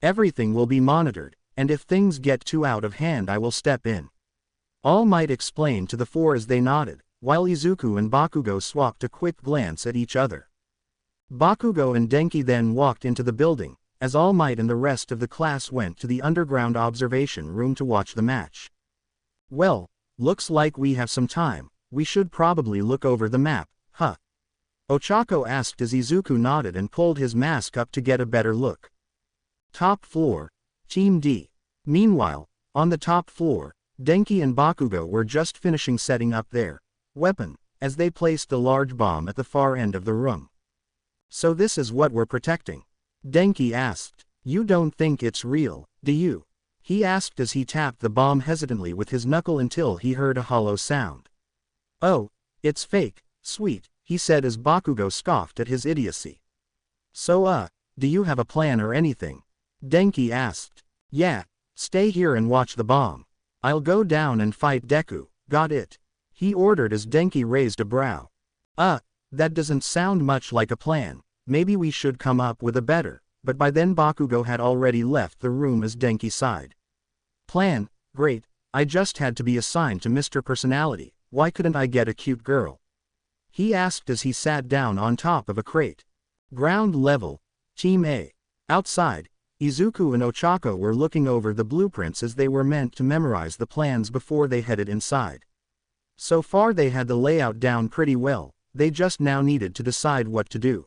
Everything will be monitored, and if things get too out of hand I will step in. All Might explained to the four as they nodded, while Izuku and Bakugo swapped a quick glance at each other. Bakugo and Denki then walked into the building, as All Might and the rest of the class went to the underground observation room to watch the match. Well, looks like we have some time, we should probably look over the map, huh? Ochako asked as Izuku nodded and pulled his mask up to get a better look. Top floor, Team D. Meanwhile, on the top floor, Denki and Bakugo were just finishing setting up their weapon, as they placed the large bomb at the far end of the room. So this is what we're protecting? Denki asked. You don't think it's real, do you? He asked as he tapped the bomb hesitantly with his knuckle until he heard a hollow sound. Oh, it's fake, sweet, he said as Bakugo scoffed at his idiocy. So do you have a plan or anything? Denki asked. Yeah, stay here and watch the bomb. I'll go down and fight Deku, got it? He ordered as Denki raised a brow. That doesn't sound much like a plan, maybe we should come up with a better, but by then Bakugo had already left the room as Denki sighed. Plan, great, I just had to be assigned to Mr. Personality, why couldn't I get a cute girl? He asked as he sat down on top of a crate. Ground level, Team A. Outside, Izuku and Ochako were looking over the blueprints as they were meant to memorize the plans before they headed inside. So far they had the layout down pretty well, they just now needed to decide what to do.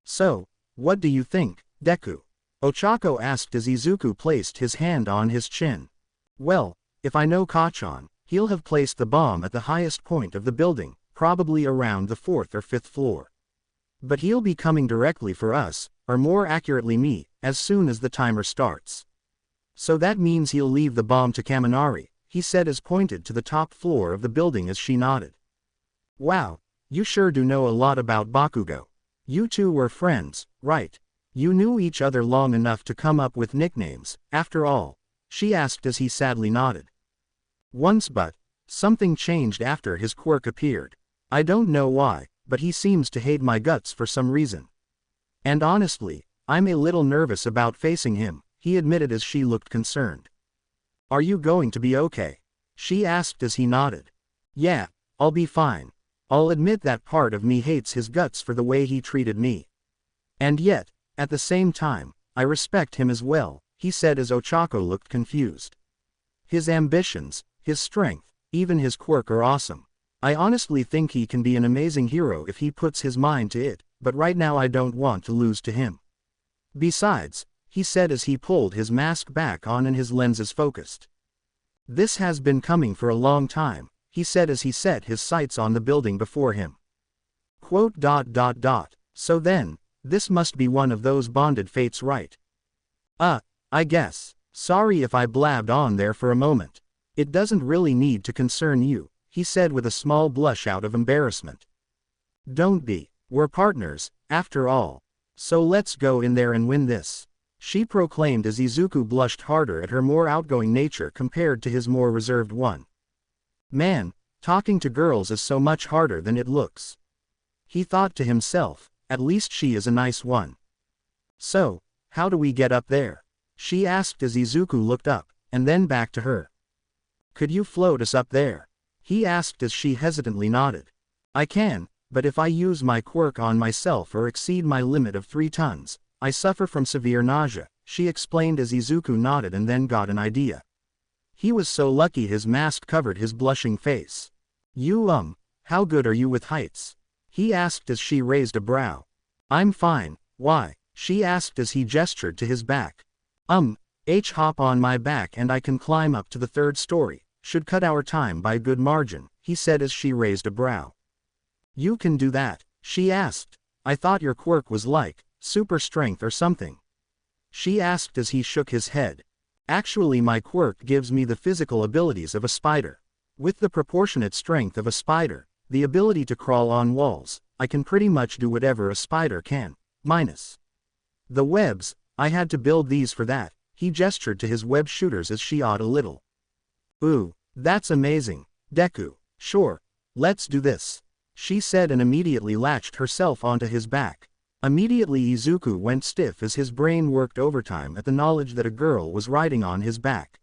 So, What do you think, Deku? Ochako asked as Izuku placed his hand on his chin. Well, if I know Kachan, he'll have placed the bomb at the highest point of the building, probably around the 4th or 5th floor. But he'll be coming directly for us, or more accurately me, as soon as the timer starts. So that means he'll leave the bomb to Kaminari, he said as pointed to the top floor of the building as she nodded. Wow, you sure do know a lot about Bakugo. You two were friends, right? You knew each other long enough to come up with nicknames, after all, she asked as he sadly nodded. Once, but something changed after his quirk appeared. I don't know why, but he seems to hate my guts for some reason. And honestly, I'm a little nervous about facing him, he admitted as she looked concerned. Are you going to be okay? She asked as he nodded. Yeah, I'll be fine. I'll admit that part of me hates his guts for the way he treated me. And yet, at the same time, I respect him as well, he said as Ochako looked confused. His ambitions, his strength, even his quirk are awesome. I honestly think he can be an amazing hero if he puts his mind to it, but right now I don't want to lose to him. Besides, he said as he pulled his mask back on and his lenses focused. This has been coming for a long time, he said as he set his sights on the building before him. Quote. So then, this must be one of those bonded fates, right? I guess. Sorry if I blabbed on there for a moment. It doesn't really need to concern you, he said with a small blush out of embarrassment. Don't be. We're partners, after all. So let's go in there and win this, she proclaimed as Izuku blushed harder at her more outgoing nature compared to his more reserved one. Man, talking to girls is so much harder than it looks. He thought to himself, at least she is a nice one. So, how do we get up there? She asked as Izuku looked up, and then back to her. Could you float us up there? He asked as she hesitantly nodded. I can, but if I use my quirk on myself or exceed my limit of 3 tons, I suffer from severe nausea, she explained as Izuku nodded and then got an idea. He was so lucky his mask covered his blushing face. How good are you with heights? He asked as she raised a brow. I'm fine, why? She asked as he gestured to his back. Hop on my back and I can climb up to the 3rd story, should cut our time by a good margin, he said as she raised a brow. You can do that, she asked. I thought your quirk was like super strength or something. She asked as he shook his head. Actually my quirk gives me the physical abilities of a spider. With the proportionate strength of a spider, the ability to crawl on walls, I can pretty much do whatever a spider can, minus the webs. I had to build these for that, he gestured to his web shooters as she awed a little. Ooh, that's amazing, Deku. Sure, let's do this, she said and immediately latched herself onto his back. Immediately Izuku went stiff as his brain worked overtime at the knowledge that a girl was riding on his back.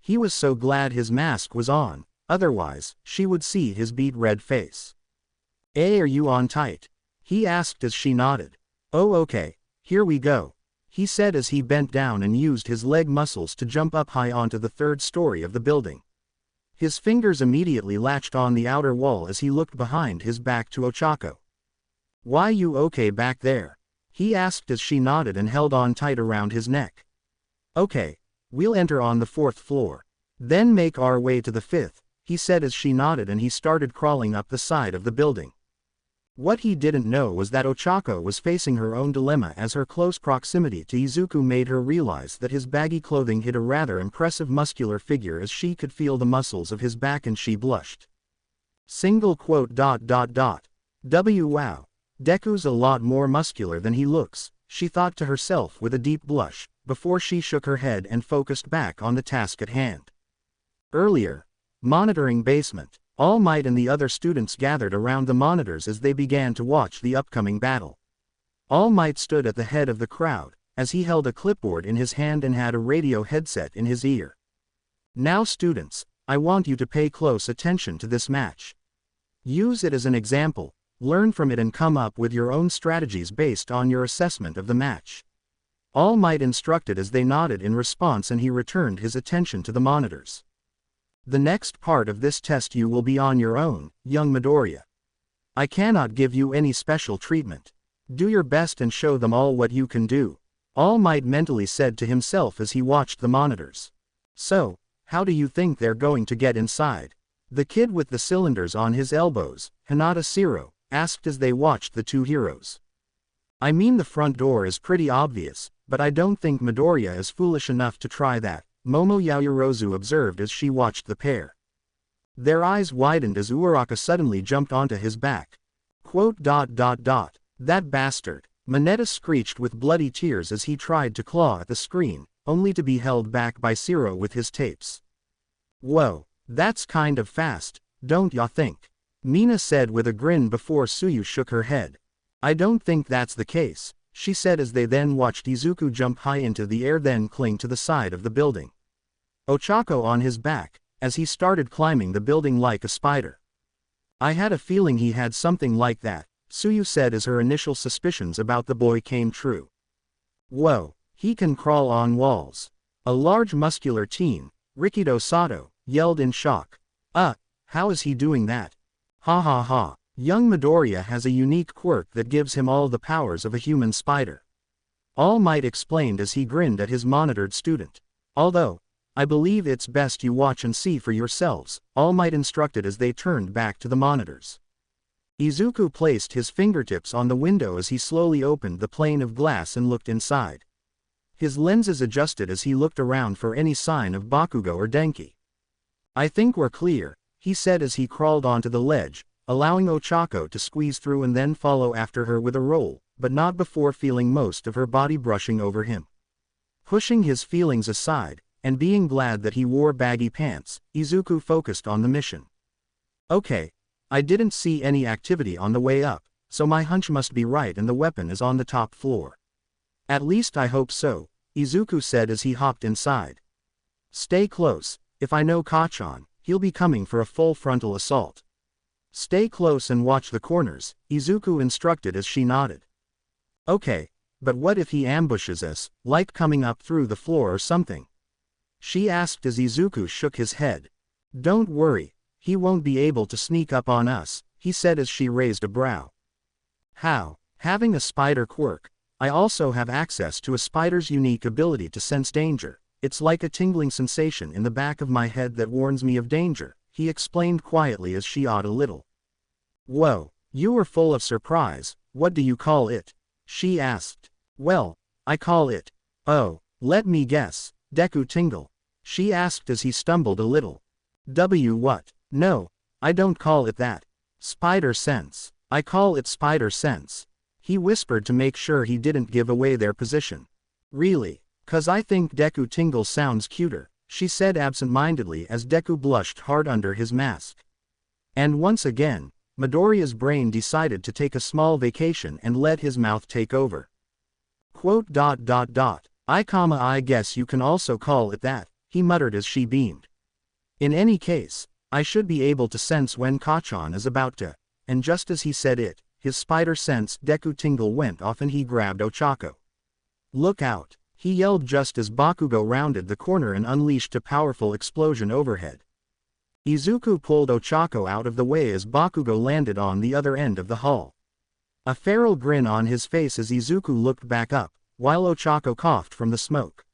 He was so glad his mask was on, otherwise, she would see his beet red face. Are you on tight? He asked as she nodded. Oh okay, here we go, he said as he bent down and used his leg muscles to jump up high onto the 3rd story of the building. His fingers immediately latched on the outer wall as he looked behind his back to Ochako. Why you okay back there? He asked as she nodded and held on tight around his neck. Okay, we'll enter on the 4th floor. Then make our way to the 5th, he said as she nodded and he started crawling up the side of the building. What he didn't know was that Ochako was facing her own dilemma as her close proximity to Izuku made her realize that his baggy clothing hid a rather impressive muscular figure as she could feel the muscles of his back and she blushed. Wow. Deku's a lot more muscular than he looks, she thought to herself with a deep blush, before she shook her head and focused back on the task at hand. Earlier, monitoring basement. All Might and the other students gathered around the monitors as they began to watch the upcoming battle. All Might stood at the head of the crowd, as he held a clipboard in his hand and had a radio headset in his ear. Now students, I want you to pay close attention to this match. Use it as an example, learn from it and come up with your own strategies based on your assessment of the match. All Might instructed as they nodded in response and he returned his attention to the monitors. The next part of this test you will be on your own, young Midoriya. I cannot give you any special treatment. Do your best and show them all what you can do, All Might mentally said to himself as he watched the monitors. So, how do you think they're going to get inside? The kid with the cylinders on his elbows, Hinata Zero, asked as they watched the two heroes. I mean, the front door is pretty obvious, but I don't think Midoriya is foolish enough to try that, Momo Yaoyorozu observed as she watched the pair. Their eyes widened as Uraraka suddenly jumped onto his back. That bastard, Mineta screeched with bloody tears as he tried to claw at the screen, only to be held back by Zero with his tapes. Whoa, that's kind of fast, don't ya think? Mina said with a grin before Tsuyu shook her head. I don't think that's the case, she said as they then watched Izuku jump high into the air then cling to the side of the building. Ochako on his back, as he started climbing the building like a spider. I had a feeling he had something like that, Tsuyu said as her initial suspicions about the boy came true. Whoa, he can crawl on walls. A large muscular teen, Rikido Sato, yelled in shock. How is he doing that? Ha ha ha, young Midoriya has a unique quirk that gives him all the powers of a human spider. All Might explained as he grinned at his monitored student. Although, I believe it's best you watch and see for yourselves, All Might instructed as they turned back to the monitors. Izuku placed his fingertips on the window as he slowly opened the pane of glass and looked inside. His lenses adjusted as he looked around for any sign of Bakugo or Denki. I think we're clear, he said as he crawled onto the ledge, allowing Ochako to squeeze through and then follow after her with a roll, but not before feeling most of her body brushing over him. Pushing his feelings aside, and being glad that he wore baggy pants, Izuku focused on the mission. Okay, I didn't see any activity on the way up, so my hunch must be right and the weapon is on the top floor. At least I hope so, Izuku said as he hopped inside. Stay close, if I know Kachan, he'll be coming for a full frontal assault. Stay close and watch the corners, Izuku instructed as she nodded. Okay, but what if he ambushes us, like coming up through the floor or something? She asked as Izuku shook his head. Don't worry, he won't be able to sneak up on us, he said as she raised a brow. How? Having a spider quirk, I also have access to a spider's unique ability to sense danger. It's like a tingling sensation in the back of my head that warns me of danger, he explained quietly as she awed a little. Whoa, you were full of surprise, what do you call it? She asked. Well, I call it, let me guess, Deku Tingle. She asked as he stumbled a little. What? No, I don't call it that. Spider sense. I call it spider sense. He whispered to make sure he didn't give away their position. Really? 'Cause I think Deku Tingle sounds cuter, she said absent-mindedly as Deku blushed hard under his mask. And once again, Midoriya's brain decided to take a small vacation and let his mouth take over. I guess you can also call it that, he muttered as she beamed. In any case, I should be able to sense when Kachan is about to, and just as he said it, his spider sense Deku Tingle went off and he grabbed Ochako. Look out, he yelled just as Bakugo rounded the corner and unleashed a powerful explosion overhead. Izuku pulled Ochako out of the way as Bakugo landed on the other end of the hall. A feral grin on his face as Izuku looked back up, while Ochako coughed from the smoke.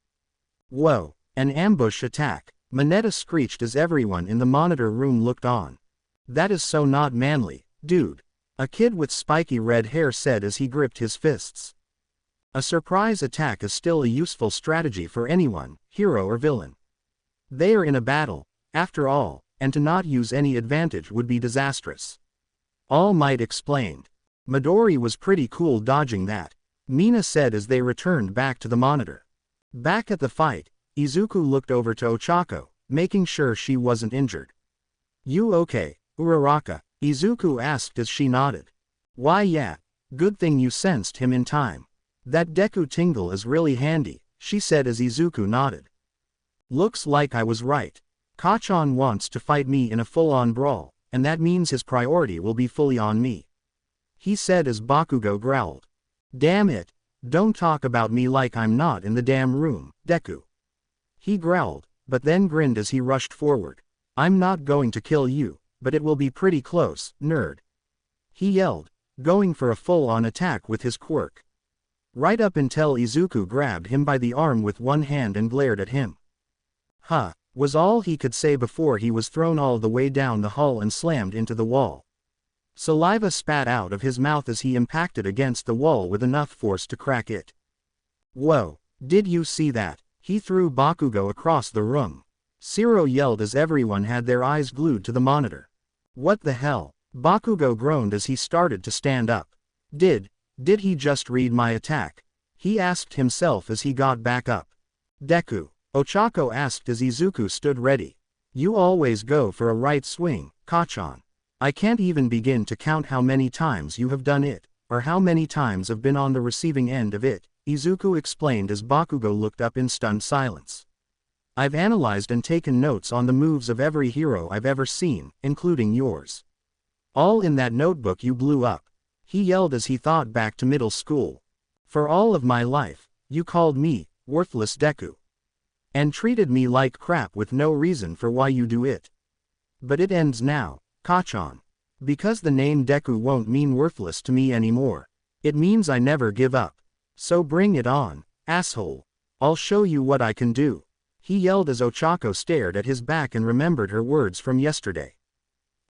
Whoa, an ambush attack, Mineta screeched as everyone in the monitor room looked on. That is so not manly, dude, a kid with spiky red hair said as he gripped his fists. A surprise attack is still a useful strategy for anyone, hero or villain. They are in a battle, after all, and to not use any advantage would be disastrous. All Might explained. Midori was pretty cool dodging that, Mina said as they returned back to the monitor. Back at the fight, Izuku looked over to Ochako, making sure she wasn't injured. You okay, Uraraka? Izuku asked as she nodded. Why yeah, good thing you sensed him in time. That Deku Tingle is really handy, she said as Izuku nodded. Looks like I was right. Kachan wants to fight me in a full-on brawl, and that means his priority will be fully on me. He said as Bakugo growled. Damn it, don't talk about me like I'm not in the damn room, Deku. He growled, but then grinned as he rushed forward. I'm not going to kill you, but it will be pretty close, nerd. He yelled, going for a full-on attack with his quirk. Right up until Izuku grabbed him by the arm with one hand and glared at him. "Huh," was all he could say before he was thrown all the way down the hall and slammed into the wall. Saliva spat out of his mouth as he impacted against the wall with enough force to crack it. "Whoa, did you see that?" He threw Bakugo across the room. Zero yelled as everyone had their eyes glued to the monitor. "What the hell?" Bakugo groaned as he started to stand up. Did he just read my attack?" he asked himself as he got back up. "Deku," Ochako asked as Izuku stood ready. "You always go for a right swing, Kachan. I can't even begin to count how many times you have done it, or how many times I've been on the receiving end of it," Izuku explained as Bakugo looked up in stunned silence. "I've analyzed and taken notes on the moves of every hero I've ever seen, including yours. All in that notebook you blew up," he yelled as he thought back to middle school. "For all of my life, you called me, worthless Deku. And treated me like crap with no reason for why you do it. But it ends now, Kachan. Because the name Deku won't mean worthless to me anymore. It means I never give up. So bring it on, asshole. I'll show you what I can do," he yelled as Ochako stared at his back and remembered her words from yesterday.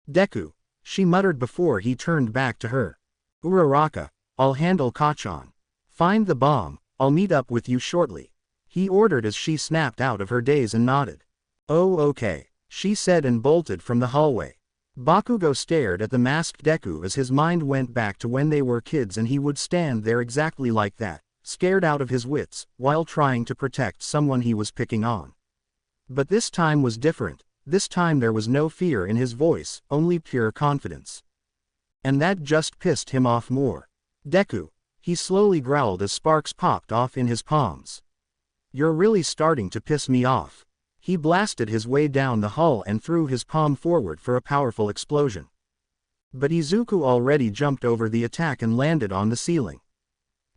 "Deku," she muttered before he turned back to her. "Uraraka, I'll handle Kachan. Find the bomb, I'll meet up with you shortly," he ordered as she snapped out of her daze and nodded. "Oh okay," she said and bolted from the hallway. Bakugo stared at the masked Deku as his mind went back to when they were kids and he would stand there exactly like that, scared out of his wits, while trying to protect someone he was picking on. But this time was different. This time there was no fear in his voice, only pure confidence. And that just pissed him off more. "Deku," he slowly growled as sparks popped off in his palms. "You're really starting to piss me off." He blasted his way down the hall and threw his palm forward for a powerful explosion. But Izuku already jumped over the attack and landed on the ceiling.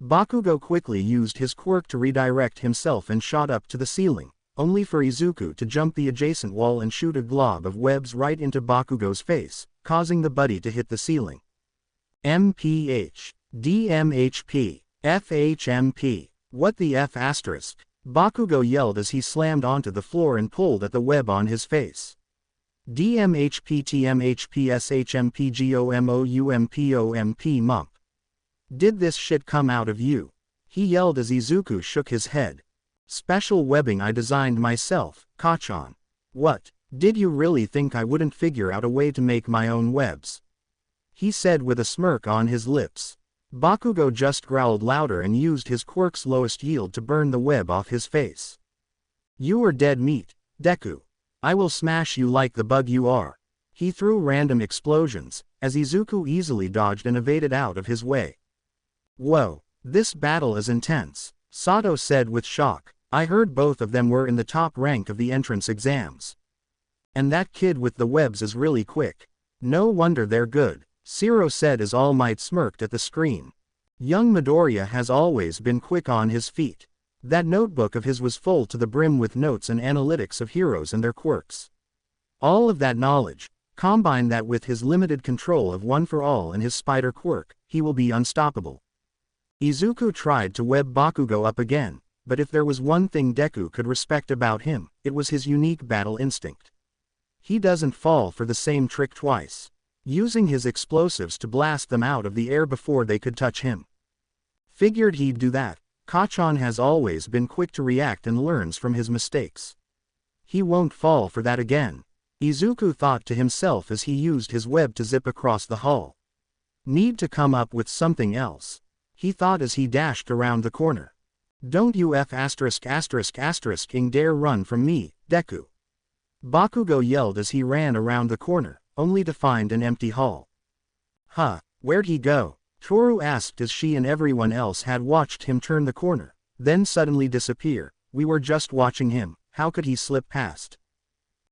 Bakugo quickly used his quirk to redirect himself and shot up to the ceiling, only for Izuku to jump the adjacent wall and shoot a glob of webs right into Bakugo's face, causing the buddy to hit the ceiling. MPH. DMHP. FHMP. What the F asterisk? Bakugo yelled as he slammed onto the floor and pulled at the web on his face. DMHPTMHPSHMPGOMOUMPOMP mump. Did this shit come out of you? He yelled as Izuku shook his head. Special webbing I designed myself, Kachan. What? Did you really think I wouldn't figure out a way to make my own webs? He said with a smirk on his lips. Bakugo just growled louder and used his quirk's lowest yield to burn the web off his face. You are dead meat, Deku. I will smash you like the bug you are. He threw random explosions, as Izuku easily dodged and evaded out of his way. Whoa, this battle is intense, Sato said with shock. I heard both of them were in the top rank of the entrance exams. And that kid with the webs is really quick. No wonder they're good, Zero said as All Might smirked at the screen. Young Midoriya has always been quick on his feet. That notebook of his was full to the brim with notes and analytics of heroes and their quirks. All of that knowledge, combine that with his limited control of One for All and his spider quirk, he will be unstoppable. Izuku tried to web Bakugo up again, but if there was one thing Deku could respect about him, it was his unique battle instinct. He doesn't fall for the same trick twice, using his explosives to blast them out of the air before they could touch him. Figured he'd do that. Kachan has always been quick to react and learns from his mistakes. He won't fall for that again, Izuku thought to himself as he used his web to zip across the hall. Need to come up with something else, he thought as he dashed around the corner. Don't you dare run from me, Deku. Bakugo yelled as he ran around the corner, only to find an empty hall. Huh, where'd he go? Toru asked as she and everyone else had watched him turn the corner, then suddenly disappear. We were just watching him, how could he slip past?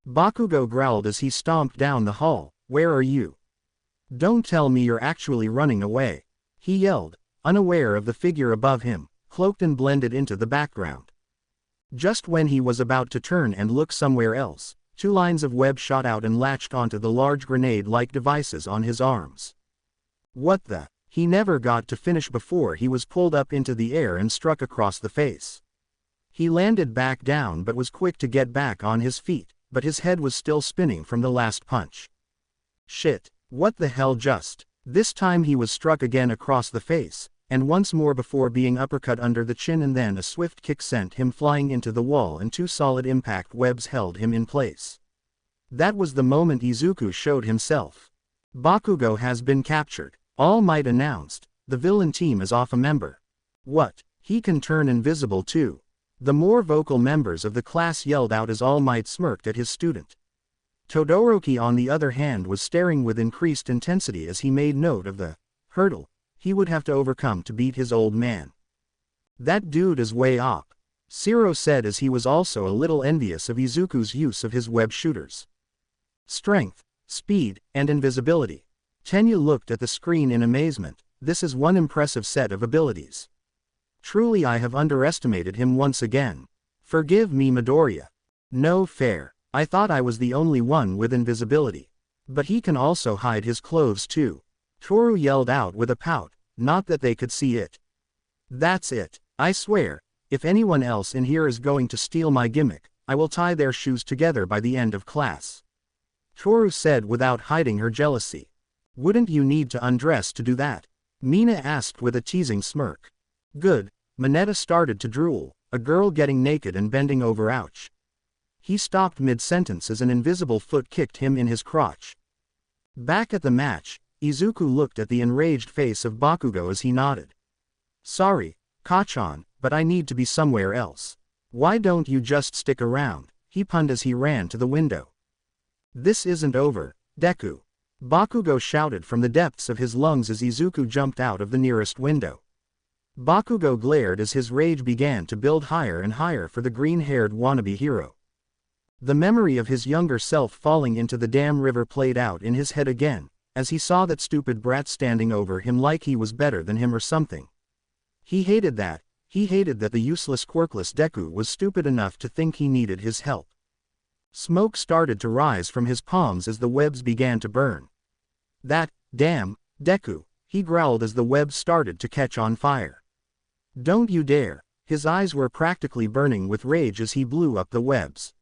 Bakugo growled as he stomped down the hall. Where are you? Don't tell me you're actually running away, he yelled, unaware of the figure above him, cloaked and blended into the background. Just when he was about to turn and look somewhere else, 2 lines of web shot out and latched onto the large grenade-like devices on his arms. What the? He never got to finish before he was pulled up into the air and struck across the face. He landed back down but was quick to get back on his feet, but his head was still spinning from the last punch. Shit, what the hell just? This time he was struck again across the face, and once more before being uppercut under the chin, and then a swift kick sent him flying into the wall and 2 solid impact webs held him in place. That was the moment Izuku showed himself. Bakugo has been captured. All Might announced, the villain team is off a member. What, he can turn invisible too? The more vocal members of the class yelled out as All Might smirked at his student. Todoroki on the other hand was staring with increased intensity as he made note of the hurdle he would have to overcome to beat his old man. That dude is way up, Shiro said as he was also a little envious of Izuku's use of his web shooters. Strength, speed, and invisibility. Tenya looked at the screen in amazement. This is one impressive set of abilities. Truly I have underestimated him once again. Forgive me Midoriya. No fair. I thought I was the only one with invisibility. But he can also hide his clothes too. Toru yelled out with a pout, not that they could see it. That's it. I swear, if anyone else in here is going to steal my gimmick, I will tie their shoes together by the end of class. Toru said without hiding her jealousy. Wouldn't you need to undress to do that? Mina asked with a teasing smirk. Good, Mineta started to drool, a girl getting naked and bending over, ouch. He stopped mid-sentence as an invisible foot kicked him in his crotch. Back at the match, Izuku looked at the enraged face of Bakugo as he nodded. Sorry, Kachan, but I need to be somewhere else. Why don't you just stick around? He punned as he ran to the window. This isn't over, Deku. Bakugo shouted from the depths of his lungs as Izuku jumped out of the nearest window. Bakugo glared as his rage began to build higher and higher for the green-haired wannabe hero. The memory of his younger self falling into the damn river played out in his head again, as he saw that stupid brat standing over him like he was better than him or something. He hated that the useless Quirkless Deku was stupid enough to think he needed his help. Smoke started to rise from his palms as the webs began to burn. That, damn, Deku, he growled as the webs started to catch on fire. Don't you dare, his eyes were practically burning with rage as he blew up the webs.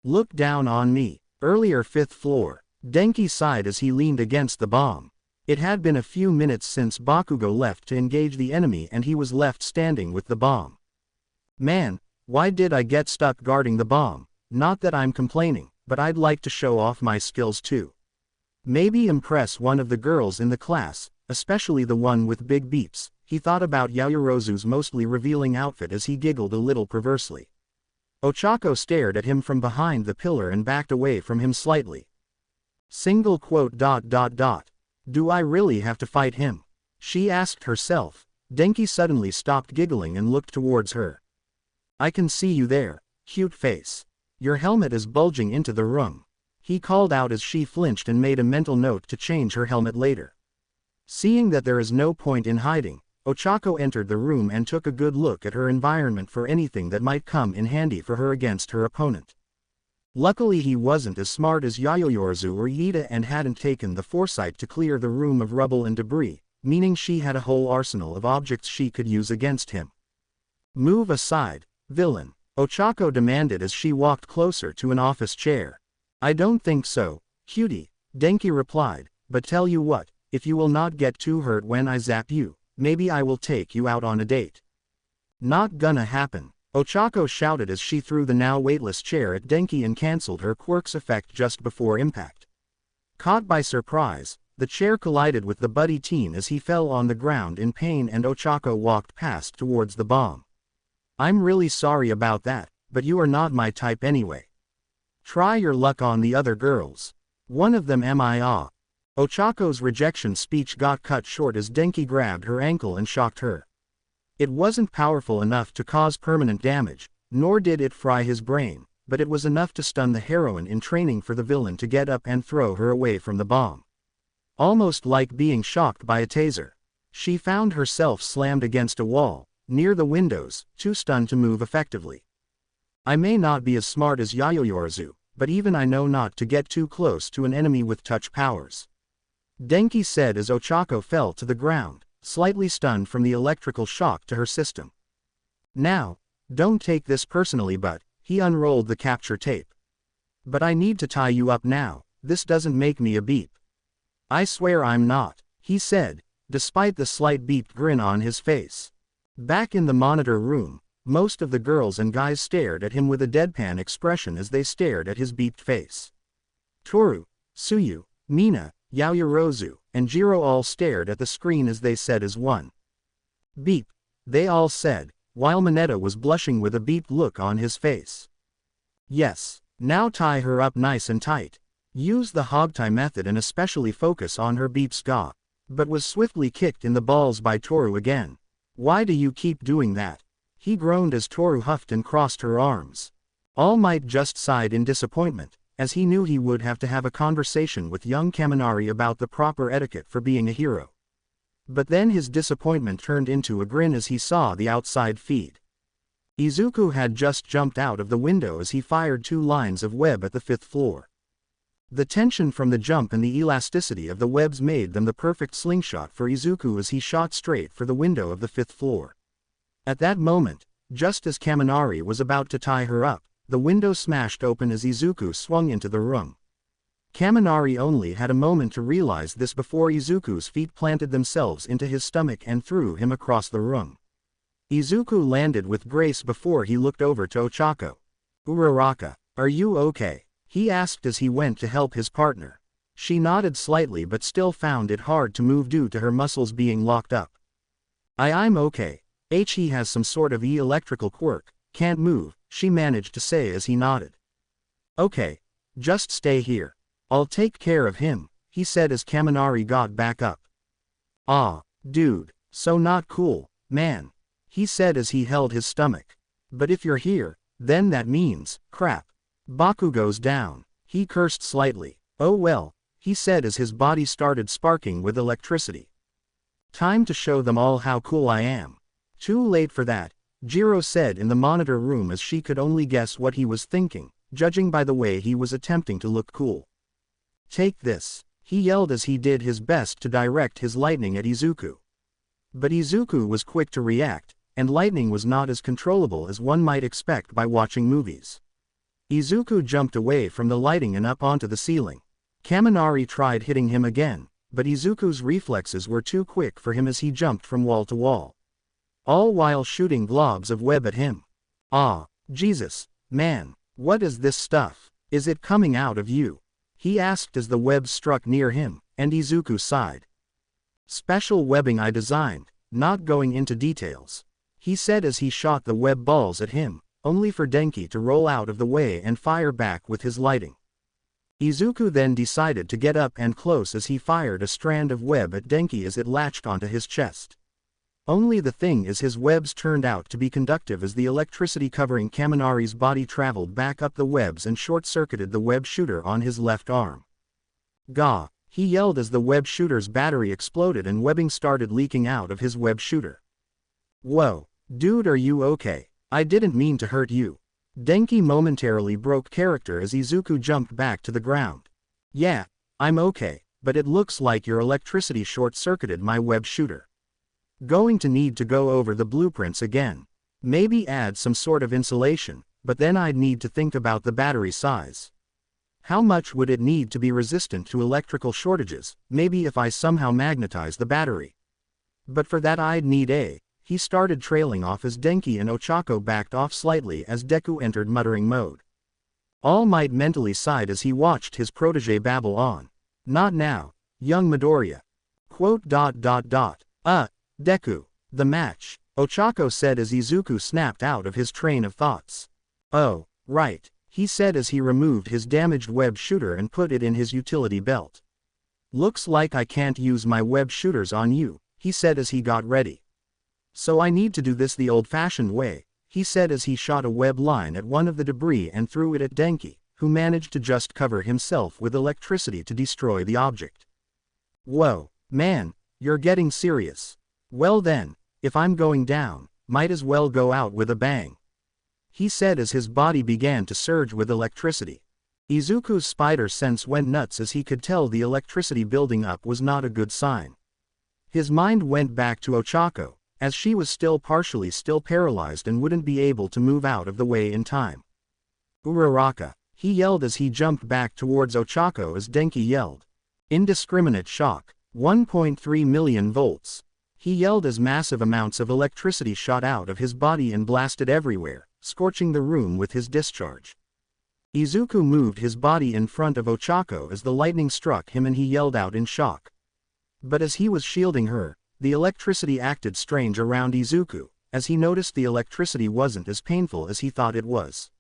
Look down on me, earlier 5th floor, Denki sighed as he leaned against the bomb. It had been a few minutes since Bakugo left to engage the enemy and he was left standing with the bomb. Man, why did I get stuck guarding the bomb? Not that I'm complaining, but I'd like to show off my skills too. Maybe impress one of the girls in the class, especially the one with big beeps. He thought about Yaoyorozu's mostly revealing outfit as he giggled a little perversely. Ochako stared at him from behind the pillar and backed away from him slightly. Single quote ... Do I really have to fight him? She asked herself. Denki suddenly stopped giggling and looked towards her. I can see you there, cute face. Your helmet is bulging into the room. He called out as she flinched and made a mental note to change her helmet later. Seeing that there is no point in hiding, Ochako entered the room and took a good look at her environment for anything that might come in handy for her against her opponent. Luckily he wasn't as smart as Yaoyorozu or Iida and hadn't taken the foresight to clear the room of rubble and debris, meaning she had a whole arsenal of objects she could use against him. Move aside, villain, Ochako demanded as she walked closer to an office chair. I don't think so, cutie, Denki replied, but tell you what, if you will not get too hurt when I zap you, maybe I will take you out on a date. Not gonna happen, Ochako shouted as she threw the now weightless chair at Denki and cancelled her quirk's effect just before impact. Caught by surprise, the chair collided with the buddy teen as he fell on the ground in pain and Ochako walked past towards the bomb. I'm really sorry about that, but you are not my type anyway. Try your luck on the other girls. One of them MIA. Ochako's rejection speech got cut short as Denki grabbed her ankle and shocked her. It wasn't powerful enough to cause permanent damage, nor did it fry his brain, but it was enough to stun the heroine in training for the villain to get up and throw her away from the bomb. Almost like being shocked by a taser. She found herself slammed against a wall, near the windows, too stunned to move effectively. I may not be as smart as Yaoyorozu, but even I know not to get too close to an enemy with touch powers. Denki said as Ochako fell to the ground, slightly stunned from the electrical shock to her system. Now, don't take this personally, but, he unrolled the capture tape. But I need to tie you up now, this doesn't make me a beep. I swear I'm not, he said, despite the slight beeped grin on his face. Back in the monitor room, most of the girls and guys stared at him with a deadpan expression as they stared at his beeped face. Toru, Tsuyu, Mina, Yaoyorozu, and Jiro all stared at the screen as they said as one. Beep, they all said, while Mineta was blushing with a beeped look on his face. Yes, now tie her up nice and tight. Use the hogtie method and especially focus on her beep ska. But was swiftly kicked in the balls by Toru again. Why do you keep doing that? He groaned as Toru huffed and crossed her arms. All Might just sighed in disappointment, as he knew he would have to have a conversation with young Kaminari about the proper etiquette for being a hero. But then his disappointment turned into a grin as he saw the outside feed. Izuku had just jumped out of the window as he fired 2 lines of web at the 5th floor. The tension from the jump and the elasticity of the webs made them the perfect slingshot for Izuku as he shot straight for the window of the 5th floor. At that moment, just as Kaminari was about to tie her up, the window smashed open as Izuku swung into the room. Kaminari only had a moment to realize this before Izuku's feet planted themselves into his stomach and threw him across the room. Izuku landed with grace before he looked over to Ochako. Uraraka, are you okay? He asked as he went to help his partner. She nodded slightly but still found it hard to move due to her muscles being locked up. I'm okay. He has some sort of electrical quirk, can't move, she managed to say as he nodded. Okay. Just stay here. I'll take care of him, he said as Kaminari got back up. Ah, dude, so not cool, man, he said as he held his stomach. But if you're here, then that means, crap. Bakugo's down, he cursed slightly. Oh well, he said as his body started sparking with electricity. Time to show them all how cool I am. Too late for that, Jiro said in the monitor room as she could only guess what he was thinking, judging by the way he was attempting to look cool. Take this, he yelled as he did his best to direct his lightning at Izuku. But Izuku was quick to react, and lightning was not as controllable as one might expect by watching movies. Izuku jumped away from the lighting and up onto the ceiling. Kaminari tried hitting him again, but Izuku's reflexes were too quick for him as he jumped from wall to wall. All while shooting globs of web at him. Ah, Jesus, man, what is this stuff? Is it coming out of you? He asked as the webs struck near him, and Izuku sighed. Special webbing I designed, not going into details. He said as he shot the web balls at him, only for Denki to roll out of the way and fire back with his lighting. Izuku then decided to get up and close as he fired a strand of web at Denki as it latched onto his chest. Only the thing is his webs turned out to be conductive as the electricity covering Kaminari's body traveled back up the webs and short-circuited the web shooter on his left arm. Gah, he yelled as the web shooter's battery exploded and webbing started leaking out of his web shooter. Whoa, dude, are you okay? I didn't mean to hurt you. Denki momentarily broke character as Izuku jumped back to the ground. Yeah, I'm okay, but it looks like your electricity short-circuited my web shooter. Going to need to go over the blueprints again. Maybe add some sort of insulation, but then I'd need to think about the battery size. How much would it need to be resistant to electrical shortages, maybe if I somehow magnetize the battery? But for that I'd need he started trailing off as Denki and Ochako backed off slightly as Deku entered muttering mode. All Might mentally sighed as he watched his protege babble on. Not now, young Midoriya. Quote. Deku, the match, Ochako said as Izuku snapped out of his train of thoughts. Oh, right, he said as he removed his damaged web shooter and put it in his utility belt. Looks like I can't use my web shooters on you, he said as he got ready. So I need to do this the old-fashioned way, he said as he shot a web line at one of the debris and threw it at Denki, who managed to just cover himself with electricity to destroy the object. Whoa, man, you're getting serious. Well then, if I'm going down, might as well go out with a bang. He said as his body began to surge with electricity. Izuku's spider sense went nuts as he could tell the electricity building up was not a good sign. His mind went back to Ochako, as she was still paralyzed and wouldn't be able to move out of the way in time. Uraraka, he yelled as he jumped back towards Ochako as Denki yelled. Indiscriminate shock. 1.3 million volts. He yelled as massive amounts of electricity shot out of his body and blasted everywhere, scorching the room with his discharge. Izuku moved his body in front of Ochako as the lightning struck him and he yelled out in shock. But as he was shielding her, the electricity acted strange around Izuku, as he noticed the electricity wasn't as painful as he thought it was.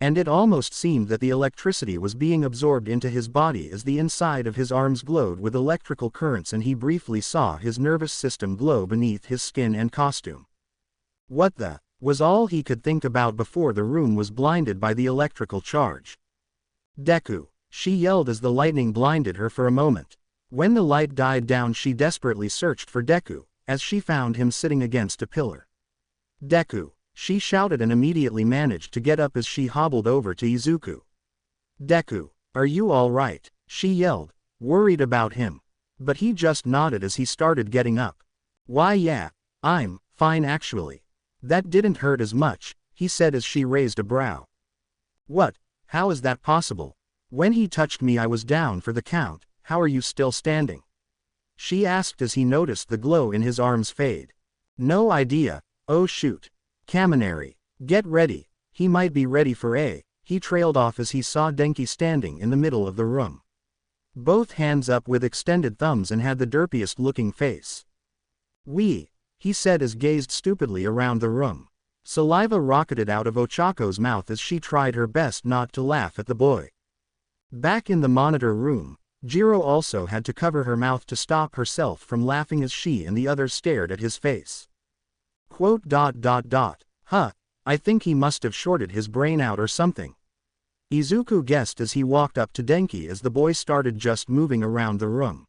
And it almost seemed that the electricity was being absorbed into his body as the inside of his arms glowed with electrical currents and he briefly saw his nervous system glow beneath his skin and costume. What the was all he could think about before the room was blinded by the electrical charge. Deku, she yelled as the lightning blinded her for a moment. When the light died down she desperately searched for Deku, as she found him sitting against a pillar. Deku, she shouted and immediately managed to get up as she hobbled over to Izuku. Deku, are you all right? She yelled, worried about him. But he just nodded as he started getting up. Why yeah, I'm fine actually. That didn't hurt as much, he said as she raised a brow. What? How is that possible? When he touched me I was down for the count, how are you still standing? She asked as he noticed the glow in his arms fade. No idea, oh shoot. Kaminari, get ready, he might be ready for a. He trailed off as he saw Denki standing in the middle of the room. Both hands up with extended thumbs and had the derpiest looking face. He said as gazed stupidly around the room. Saliva rocketed out of Ochako's mouth as she tried her best not to laugh at the boy. Back in the monitor room, Jiro also had to cover her mouth to stop herself from laughing as she and the others stared at his face. Huh, I think he must have shorted his brain out or something. Izuku guessed as he walked up to Denki as the boy started just moving around the room.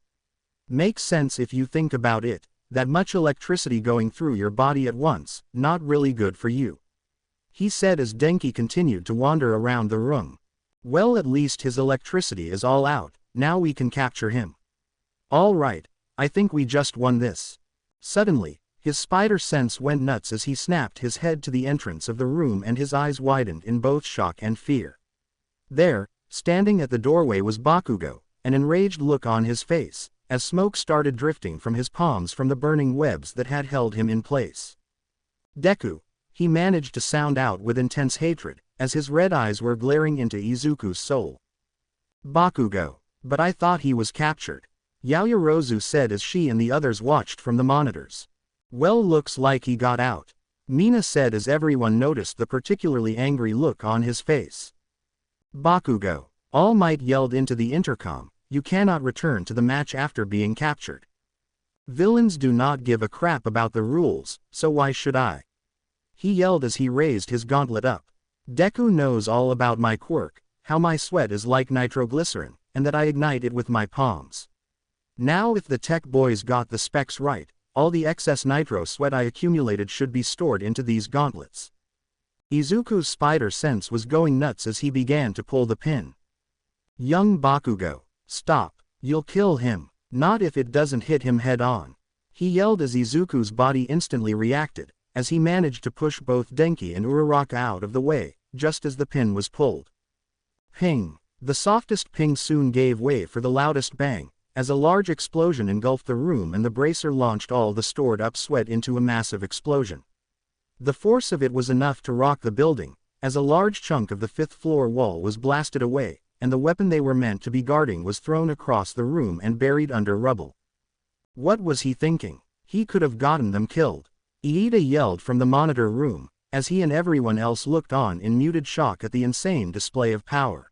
Makes sense if you think about it. That much electricity going through your body at once, not really good for you. He said as Denki continued to wander around the room. Well, at least his electricity is all out, now we can capture him. All right, I think we just won this. Suddenly, his spider sense went nuts as he snapped his head to the entrance of the room and his eyes widened in both shock and fear. There, standing at the doorway was Bakugo, an enraged look on his face, as smoke started drifting from his palms from the burning webs that had held him in place. Deku, he managed to sound out with intense hatred, as his red eyes were glaring into Izuku's soul. Bakugo, but I thought he was captured, Yaoyorozu said as she and the others watched from the monitors. Well, looks like he got out, Mina said as everyone noticed the particularly angry look on his face. Bakugo, All Might yelled into the intercom. You cannot return to the match after being captured. Villains do not give a crap about the rules, so why should I? He yelled as he raised his gauntlet up. Deku knows all about my quirk, how my sweat is like nitroglycerin, and that I ignite it with my palms. Now if the tech boys got the specs right, all the excess nitro sweat I accumulated should be stored into these gauntlets. Izuku's spider sense was going nuts as he began to pull the pin. Young Bakugo. Stop, you'll kill him, not if it doesn't hit him head on. He yelled as Izuku's body instantly reacted, as he managed to push both Denki and Uraraka out of the way, just as the pin was pulled. Ping! The softest ping soon gave way for the loudest bang, as a large explosion engulfed the room and the bracer launched all the stored-up sweat into a massive explosion. The force of it was enough to rock the building, as a large chunk of the fifth-floor wall was blasted away, and the weapon they were meant to be guarding was thrown across the room and buried under rubble. What was he thinking? He could have gotten them killed. Iida yelled from the monitor room, as he and everyone else looked on in muted shock at the insane display of power.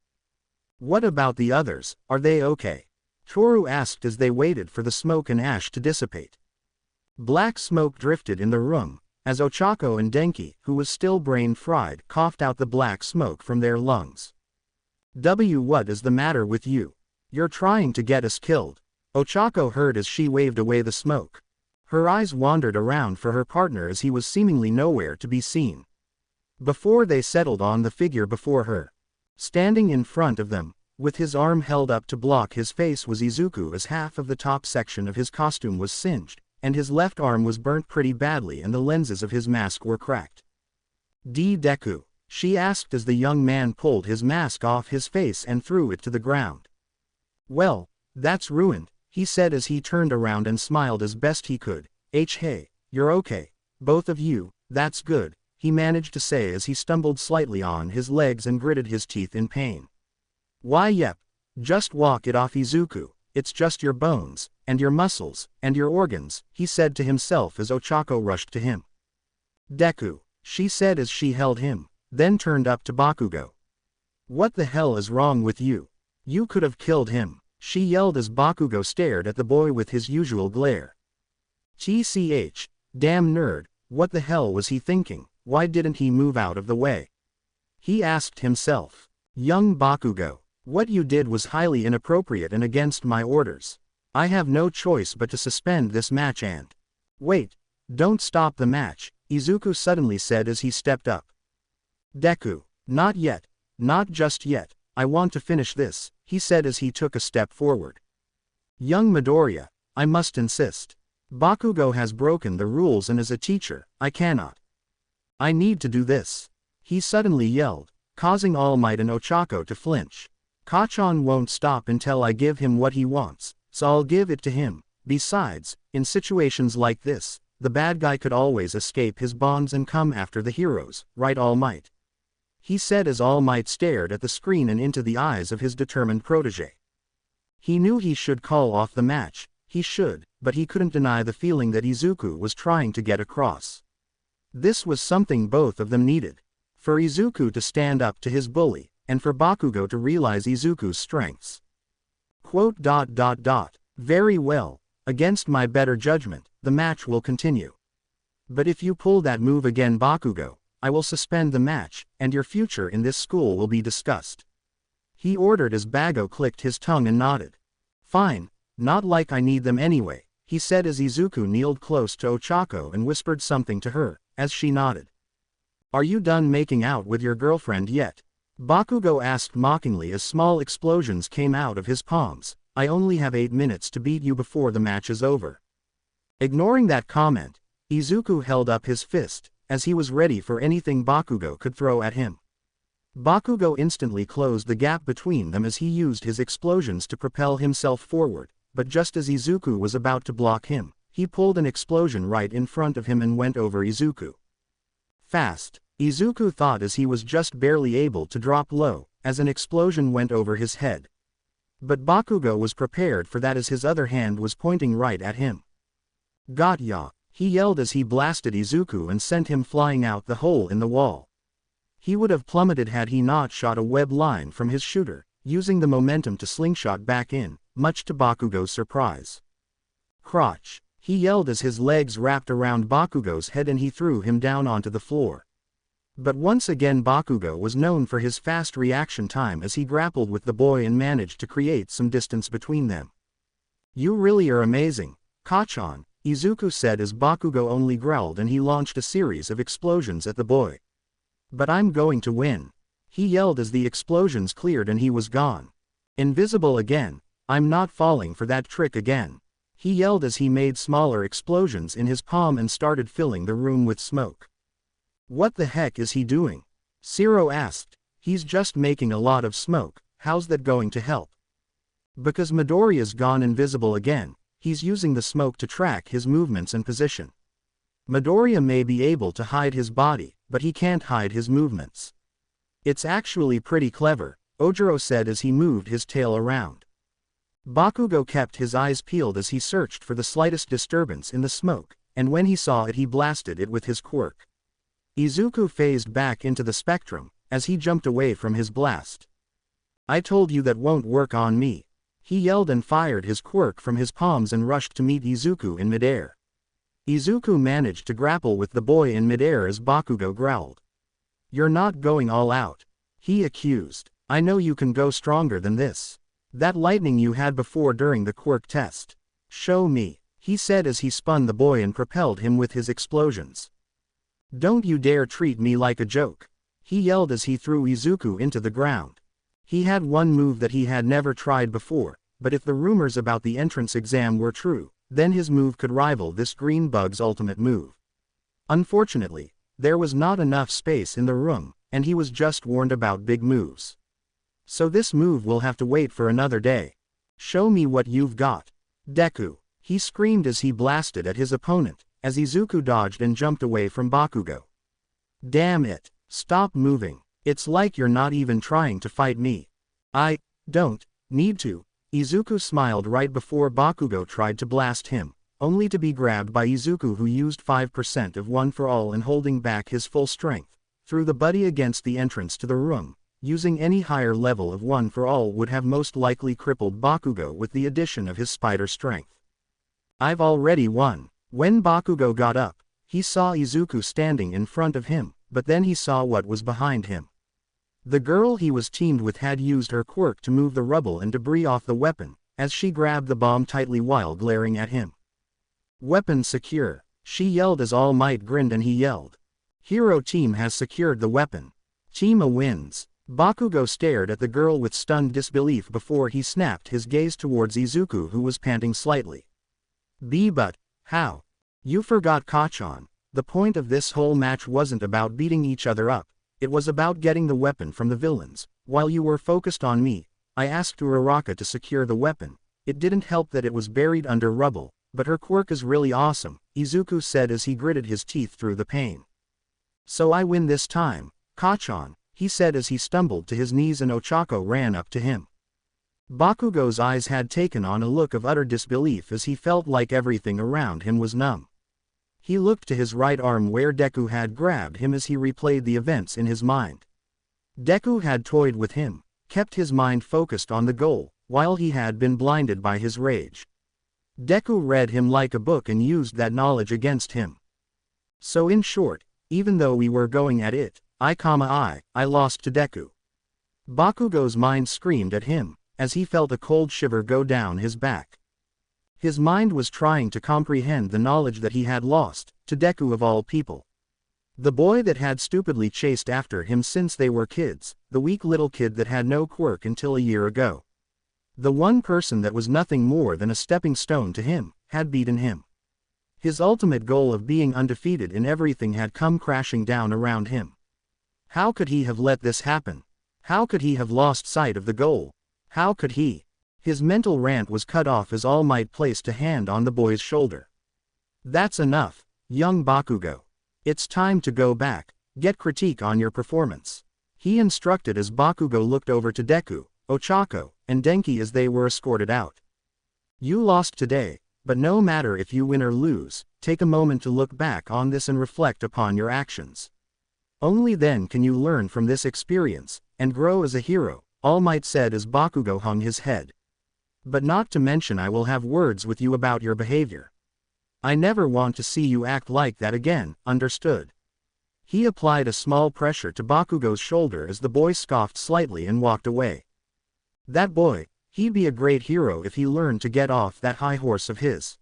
What about the others, are they okay? Toru asked as they waited for the smoke and ash to dissipate. Black smoke drifted in the room, as Ochako and Denki, who was still brain-fried, coughed out the black smoke from their lungs. What is the matter with you? You're trying to get us killed. Ochako heard as she waved away the smoke. Her eyes wandered around for her partner as he was seemingly nowhere to be seen. Before they settled on the figure before her. Standing in front of them, with his arm held up to block his face, was Izuku, as half of the top section of his costume was singed, and his left arm was burnt pretty badly and the lenses of his mask were cracked. Deku? She asked as the young man pulled his mask off his face and threw it to the ground. Well, that's ruined, he said as he turned around and smiled as best he could. Hey, you're okay, both of you, that's good, he managed to say as he stumbled slightly on his legs and gritted his teeth in pain. Why yep, just walk it off, Izuku, it's just your bones, and your muscles, and your organs, he said to himself as Ochako rushed to him. Deku, she said as she held him, then turned up to Bakugo. What the hell is wrong with you? You could have killed him, she yelled as Bakugo stared at the boy with his usual glare. TCH, damn nerd, what the hell was he thinking? Why didn't he move out of the way? He asked himself. Young Bakugo, what you did was highly inappropriate and against my orders. I have no choice but to suspend this match and… Wait, don't stop the match, Izuku suddenly said as he stepped up. Deku, not yet, not just yet, I want to finish this, he said as he took a step forward. Young Midoriya, I must insist. Bakugo has broken the rules and as a teacher, I cannot. I need to do this. He suddenly yelled, causing All Might and Ochako to flinch. Kachan won't stop until I give him what he wants, so I'll give it to him. Besides, in situations like this, the bad guy could always escape his bonds and come after the heroes, right All Might? He said as All Might stared at the screen and into the eyes of his determined protege. He knew he should call off the match, he should, but he couldn't deny the feeling that Izuku was trying to get across. This was something both of them needed. For Izuku to stand up to his bully, and for Bakugo to realize Izuku's strengths. Very well, against my better judgment, the match will continue. But if you pull that move again, Bakugo, I will suspend the match, and your future in this school will be discussed. He ordered as Bago clicked his tongue and nodded. Fine, not like I need them anyway, he said as Izuku kneeled close to Ochako and whispered something to her, as she nodded. Are you done making out with your girlfriend yet? Bakugo asked mockingly as small explosions came out of his palms. I only have 8 minutes to beat you before the match is over. Ignoring that comment, Izuku held up his fist, as he was ready for anything Bakugo could throw at him. Bakugo instantly closed the gap between them as he used his explosions to propel himself forward, but just as Izuku was about to block him, he pulled an explosion right in front of him and went over Izuku. Fast, Izuku thought as he was just barely able to drop low, as an explosion went over his head. But Bakugo was prepared for that as his other hand was pointing right at him. Got ya, he yelled as he blasted Izuku and sent him flying out the hole in the wall. He would have plummeted had he not shot a web line from his shooter, using the momentum to slingshot back in, much to Bakugo's surprise. Crotch, he yelled as his legs wrapped around Bakugo's head and he threw him down onto the floor. But once again Bakugo was known for his fast reaction time as he grappled with the boy and managed to create some distance between them. You really are amazing, Kachan, Izuku said as Bakugo only growled and he launched a series of explosions at the boy. But I'm going to win, he yelled as the explosions cleared and he was gone. Invisible again, I'm not falling for that trick again, he yelled as he made smaller explosions in his palm and started filling the room with smoke. What the heck is he doing? Zero asked. He's just making a lot of smoke, how's that going to help? Because Midoriya's gone invisible again, he's using the smoke to track his movements and position. Midoriya may be able to hide his body, but he can't hide his movements. It's actually pretty clever, Ojiro said as he moved his tail around. Bakugo kept his eyes peeled as he searched for the slightest disturbance in the smoke, and when he saw it he blasted it with his quirk. Izuku phased back into the spectrum, as he jumped away from his blast. I told you that won't work on me. He yelled and fired his quirk from his palms and rushed to meet Izuku in midair. Izuku managed to grapple with the boy in midair as Bakugo growled. You're not going all out, he accused. I know you can go stronger than this. That lightning you had before during the quirk test. Show me, he said as he spun the boy and propelled him with his explosions. Don't you dare treat me like a joke, he yelled as he threw Izuku into the ground. He had one move that he had never tried before, but if the rumors about the entrance exam were true, then his move could rival this green bug's ultimate move. Unfortunately, there was not enough space in the room, and he was just warned about big moves. So this move will have to wait for another day. Show me what you've got, Deku, he screamed as he blasted at his opponent, as Izuku dodged and jumped away from Bakugo. Damn it, stop moving, it's like you're not even trying to fight me. I don't need to. Izuku smiled right before Bakugo tried to blast him, only to be grabbed by Izuku, who used 5% of One for All and holding back his full strength, threw the buddy against the entrance to the room. Using any higher level of One for All would have most likely crippled Bakugo with the addition of his spider strength. I've already won. When Bakugo got up, he saw Izuku standing in front of him, but then he saw what was behind him. The girl he was teamed with had used her quirk to move the rubble and debris off the weapon, as she grabbed the bomb tightly while glaring at him. Weapon secure, she yelled as All Might grinned and he yelled. Hero team has secured the weapon. Team A wins. Bakugo stared at the girl with stunned disbelief before he snapped his gaze towards Izuku, who was panting slightly. But, how? You forgot, Kachan. The point of this whole match wasn't about beating each other up, it was about getting the weapon from the villains. While you were focused on me, I asked Uraraka to secure the weapon. It didn't help that it was buried under rubble, but her quirk is really awesome, Izuku said as he gritted his teeth through the pain. So I win this time, Kachan, he said as he stumbled to his knees and Ochako ran up to him. Bakugo's eyes had taken on a look of utter disbelief as he felt like everything around him was numb. He looked to his right arm where Deku had grabbed him as he replayed the events in his mind. Deku had toyed with him, kept his mind focused on the goal, while he had been blinded by his rage. Deku read him like a book and used that knowledge against him. So in short, even though we were going at it, I lost to Deku. Bakugo's mind screamed at him, as he felt a cold shiver go down his back. His mind was trying to comprehend the knowledge that he had lost, to Deku of all people. The boy that had stupidly chased after him since they were kids, the weak little kid that had no quirk until a year ago. The one person that was nothing more than a stepping stone to him, had beaten him. His ultimate goal of being undefeated in everything had come crashing down around him. How could he have let this happen? How could he have lost sight of the goal? How could he? His mental rant was cut off as All Might placed a hand on the boy's shoulder. That's enough, young Bakugo. It's time to go back, get critique on your performance. He instructed as Bakugo looked over to Deku, Ochako, and Denki as they were escorted out. You lost today, but no matter if you win or lose, take a moment to look back on this and reflect upon your actions. Only then can you learn from this experience, and grow as a hero, All Might said as Bakugo hung his head. But not to mention I will have words with you about your behavior. I never want to see you act like that again, understood? He applied a small pressure to Bakugo's shoulder as the boy scoffed slightly and walked away. That boy, he'd be a great hero if he learned to get off that high horse of his.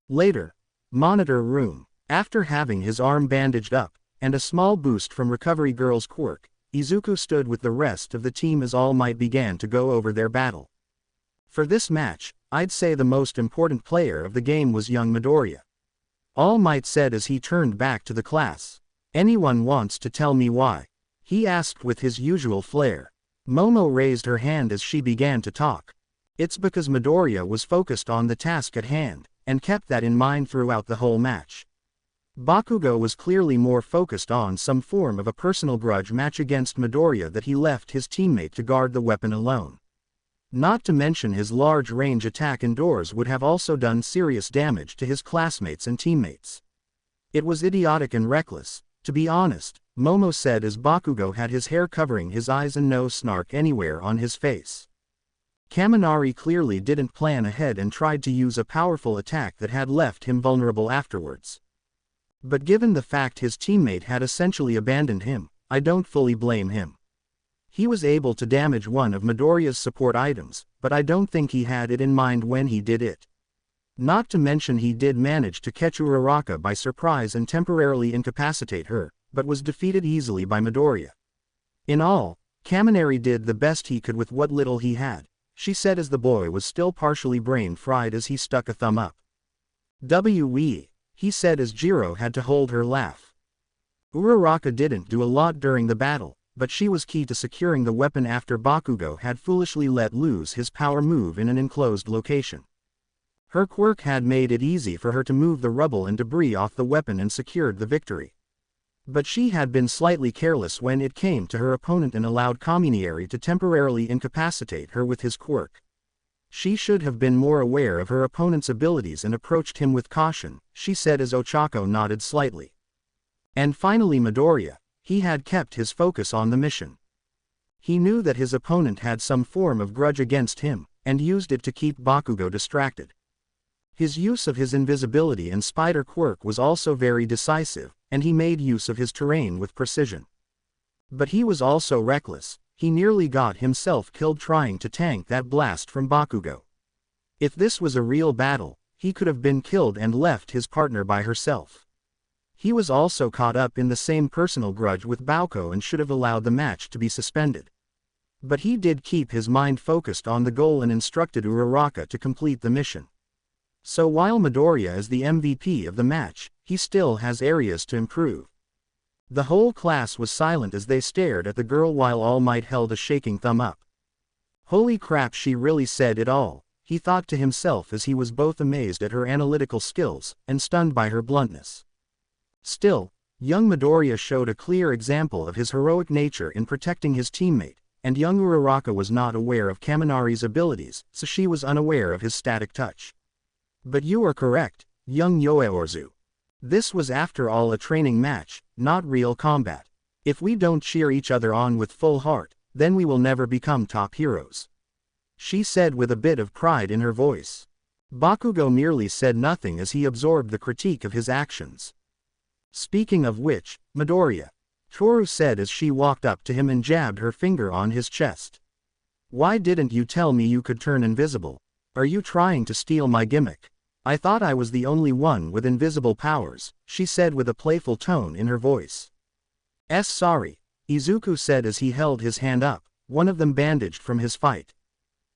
Later, monitor room. After having his arm bandaged up, and a small boost from Recovery Girl's quirk, Izuku stood with the rest of the team as All Might began to go over their battle. For this match, I'd say the most important player of the game was young Midoriya. All Might said as he turned back to the class. Anyone wants to tell me why? He asked with his usual flair. Momo raised her hand as she began to talk. It's because Midoriya was focused on the task at hand, and kept that in mind throughout the whole match. Bakugo was clearly more focused on some form of a personal grudge match against Midoriya that he left his teammate to guard the weapon alone. Not to mention his large range attack indoors would have also done serious damage to his classmates and teammates. It was idiotic and reckless, to be honest, Momo said as Bakugo had his hair covering his eyes and no snark anywhere on his face. Kaminari clearly didn't plan ahead and tried to use a powerful attack that had left him vulnerable afterwards. But given the fact his teammate had essentially abandoned him, I don't fully blame him. He was able to damage one of Midoriya's support items, but I don't think he had it in mind when he did it. Not to mention he did manage to catch Uraraka by surprise and temporarily incapacitate her, but was defeated easily by Midoriya. In all, Kaminari did the best he could with what little he had, she said as the boy was still partially brain-fried as he stuck a thumb up. "We," he said as Jiro had to hold her laugh. Uraraka didn't do a lot during the battle, but she was key to securing the weapon after Bakugo had foolishly let loose his power move in an enclosed location. Her quirk had made it easy for her to move the rubble and debris off the weapon and secured the victory. But she had been slightly careless when it came to her opponent and allowed Kaminari to temporarily incapacitate her with his quirk. She should have been more aware of her opponent's abilities and approached him with caution, she said as Ochako nodded slightly. And finally Midoriya, he had kept his focus on the mission. He knew that his opponent had some form of grudge against him, and used it to keep Bakugo distracted. His use of his invisibility and spider quirk was also very decisive, and he made use of his terrain with precision. But he was also reckless, he nearly got himself killed trying to tank that blast from Bakugo. If this was a real battle, he could have been killed and left his partner by herself. He was also caught up in the same personal grudge with Bauko and should have allowed the match to be suspended. But he did keep his mind focused on the goal and instructed Uraraka to complete the mission. So while Midoriya is the MVP of the match, he still has areas to improve. The whole class was silent as they stared at the girl while All Might held a shaking thumb up. Holy crap, she really said it all, he thought to himself as he was both amazed at her analytical skills and stunned by her bluntness. Still, young Midoriya showed a clear example of his heroic nature in protecting his teammate, and young Uraraka was not aware of Kaminari's abilities, so she was unaware of his static touch. But you are correct, young Yoeorzu. This was after all a training match, not real combat. If we don't cheer each other on with full heart, then we will never become top heroes. She said with a bit of pride in her voice. Bakugo merely said nothing as he absorbed the critique of his actions. Speaking of which, Midoriya, Toru said as she walked up to him and jabbed her finger on his chest. Why didn't you tell me you could turn invisible? Are you trying to steal my gimmick? I thought I was the only one with invisible powers, she said with a playful tone in her voice. Sorry, Izuku said as he held his hand up, one of them bandaged from his fight.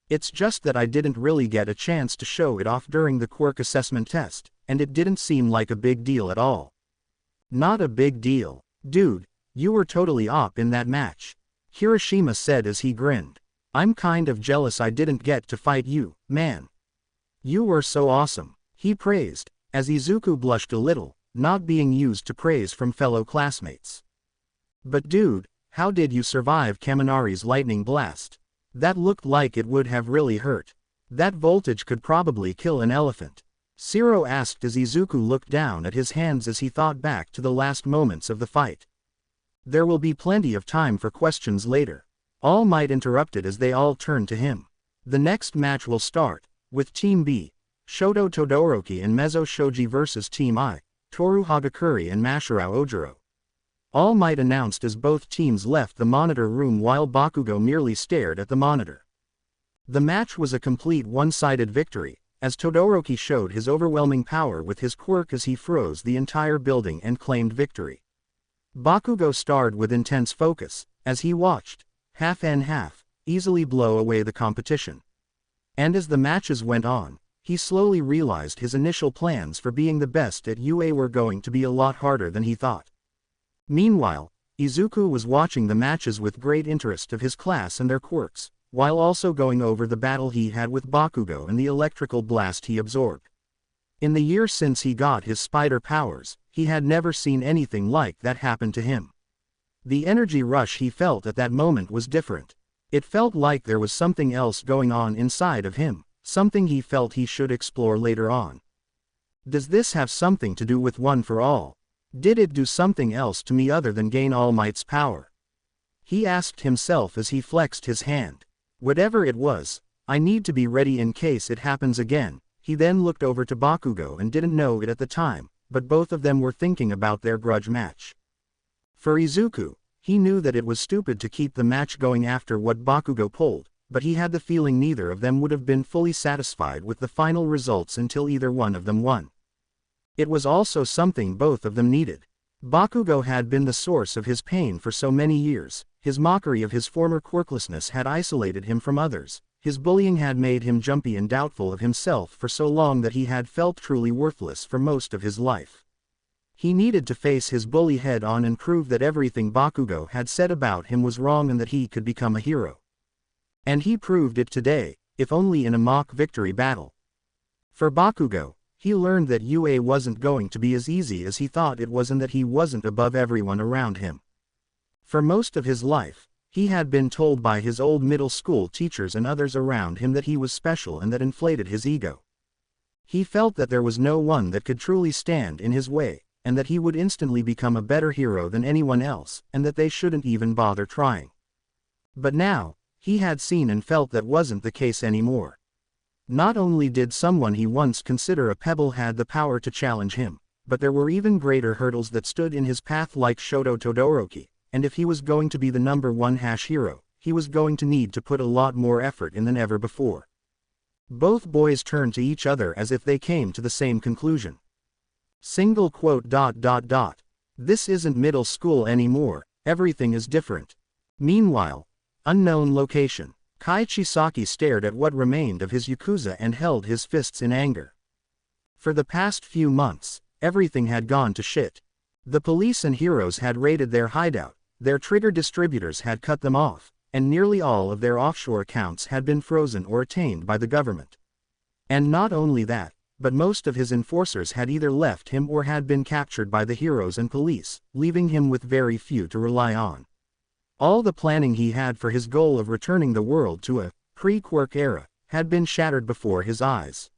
It's just that I didn't really get a chance to show it off during the quirk assessment test, and it didn't seem like a big deal at all. Not a big deal, dude, you were totally op in that match, Kirishima said as he grinned. I'm kind of jealous I didn't get to fight you, man. You were so awesome, he praised, as Izuku blushed a little, not being used to praise from fellow classmates. But dude, how did you survive Kaminari's lightning blast? That looked like it would have really hurt. That voltage could probably kill an elephant. Shiro asked as Izuku looked down at his hands as he thought back to the last moments of the fight. There will be plenty of time for questions later. All Might interrupted as they all turned to him. The next match will start, with Team B, Shoto Todoroki and Mezzo Shoji vs Team I, Toru Hagakure and Mashirao Ojiro. All Might announced as both teams left the monitor room while Bakugo merely stared at the monitor. The match was a complete one-sided victory, as Todoroki showed his overwhelming power with his quirk as he froze the entire building and claimed victory. Bakugo starred with intense focus, as he watched, half and half, easily blow away the competition. And as the matches went on, he slowly realized his initial plans for being the best at UA were going to be a lot harder than he thought. Meanwhile, Izuku was watching the matches with great interest of his class and their quirks, while also going over the battle he had with Bakugo and the electrical blast he absorbed. In the year since he got his spider powers, he had never seen anything like that happen to him. The energy rush he felt at that moment was different. It felt like there was something else going on inside of him, something he felt he should explore later on. Does this have something to do with One for All? Did it do something else to me other than gain All Might's power? He asked himself as he flexed his hand. Whatever it was, I need to be ready in case it happens again. He then looked over to Bakugo and didn't know it at the time, but both of them were thinking about their grudge match. For Izuku, he knew that it was stupid to keep the match going after what Bakugo pulled, but he had the feeling neither of them would have been fully satisfied with the final results until either one of them won. It was also something both of them needed. Bakugo had been the source of his pain for so many years, His mockery of his former quirklessness had isolated him from others. His bullying had made him jumpy and doubtful of himself for so long that he had felt truly worthless for most of his life. He needed to face his bully head-on and prove that everything Bakugo had said about him was wrong and that he could become a hero. And he proved it today, if only in a mock victory battle. For Bakugo, he learned that UA wasn't going to be as easy as he thought it was and that he wasn't above everyone around him. For most of his life, he had been told by his old middle school teachers and others around him that he was special and that inflated his ego. He felt that there was no one that could truly stand in his way, and that he would instantly become a better hero than anyone else, and that they shouldn't even bother trying. But now, he had seen and felt that wasn't the case anymore. Not only did someone he once considered a pebble had the power to challenge him, but there were even greater hurdles that stood in his path like Shoto Todoroki, and if he was going to be the #1 hero, he was going to need to put a lot more effort in than ever before. Both boys turned to each other as if they came to the same conclusion. Single quote ... This isn't middle school anymore, everything is different. Meanwhile, unknown location. Kai Chisaki stared at what remained of his Yakuza and held his fists in anger. For the past few months, everything had gone to shit. The police and heroes had raided their hideout, their trigger distributors had cut them off, and nearly all of their offshore accounts had been frozen or retained by the government. And not only that, but most of his enforcers had either left him or had been captured by the heroes and police, leaving him with very few to rely on. All the planning he had for his goal of returning the world to a pre-Quirk era had been shattered before his eyes.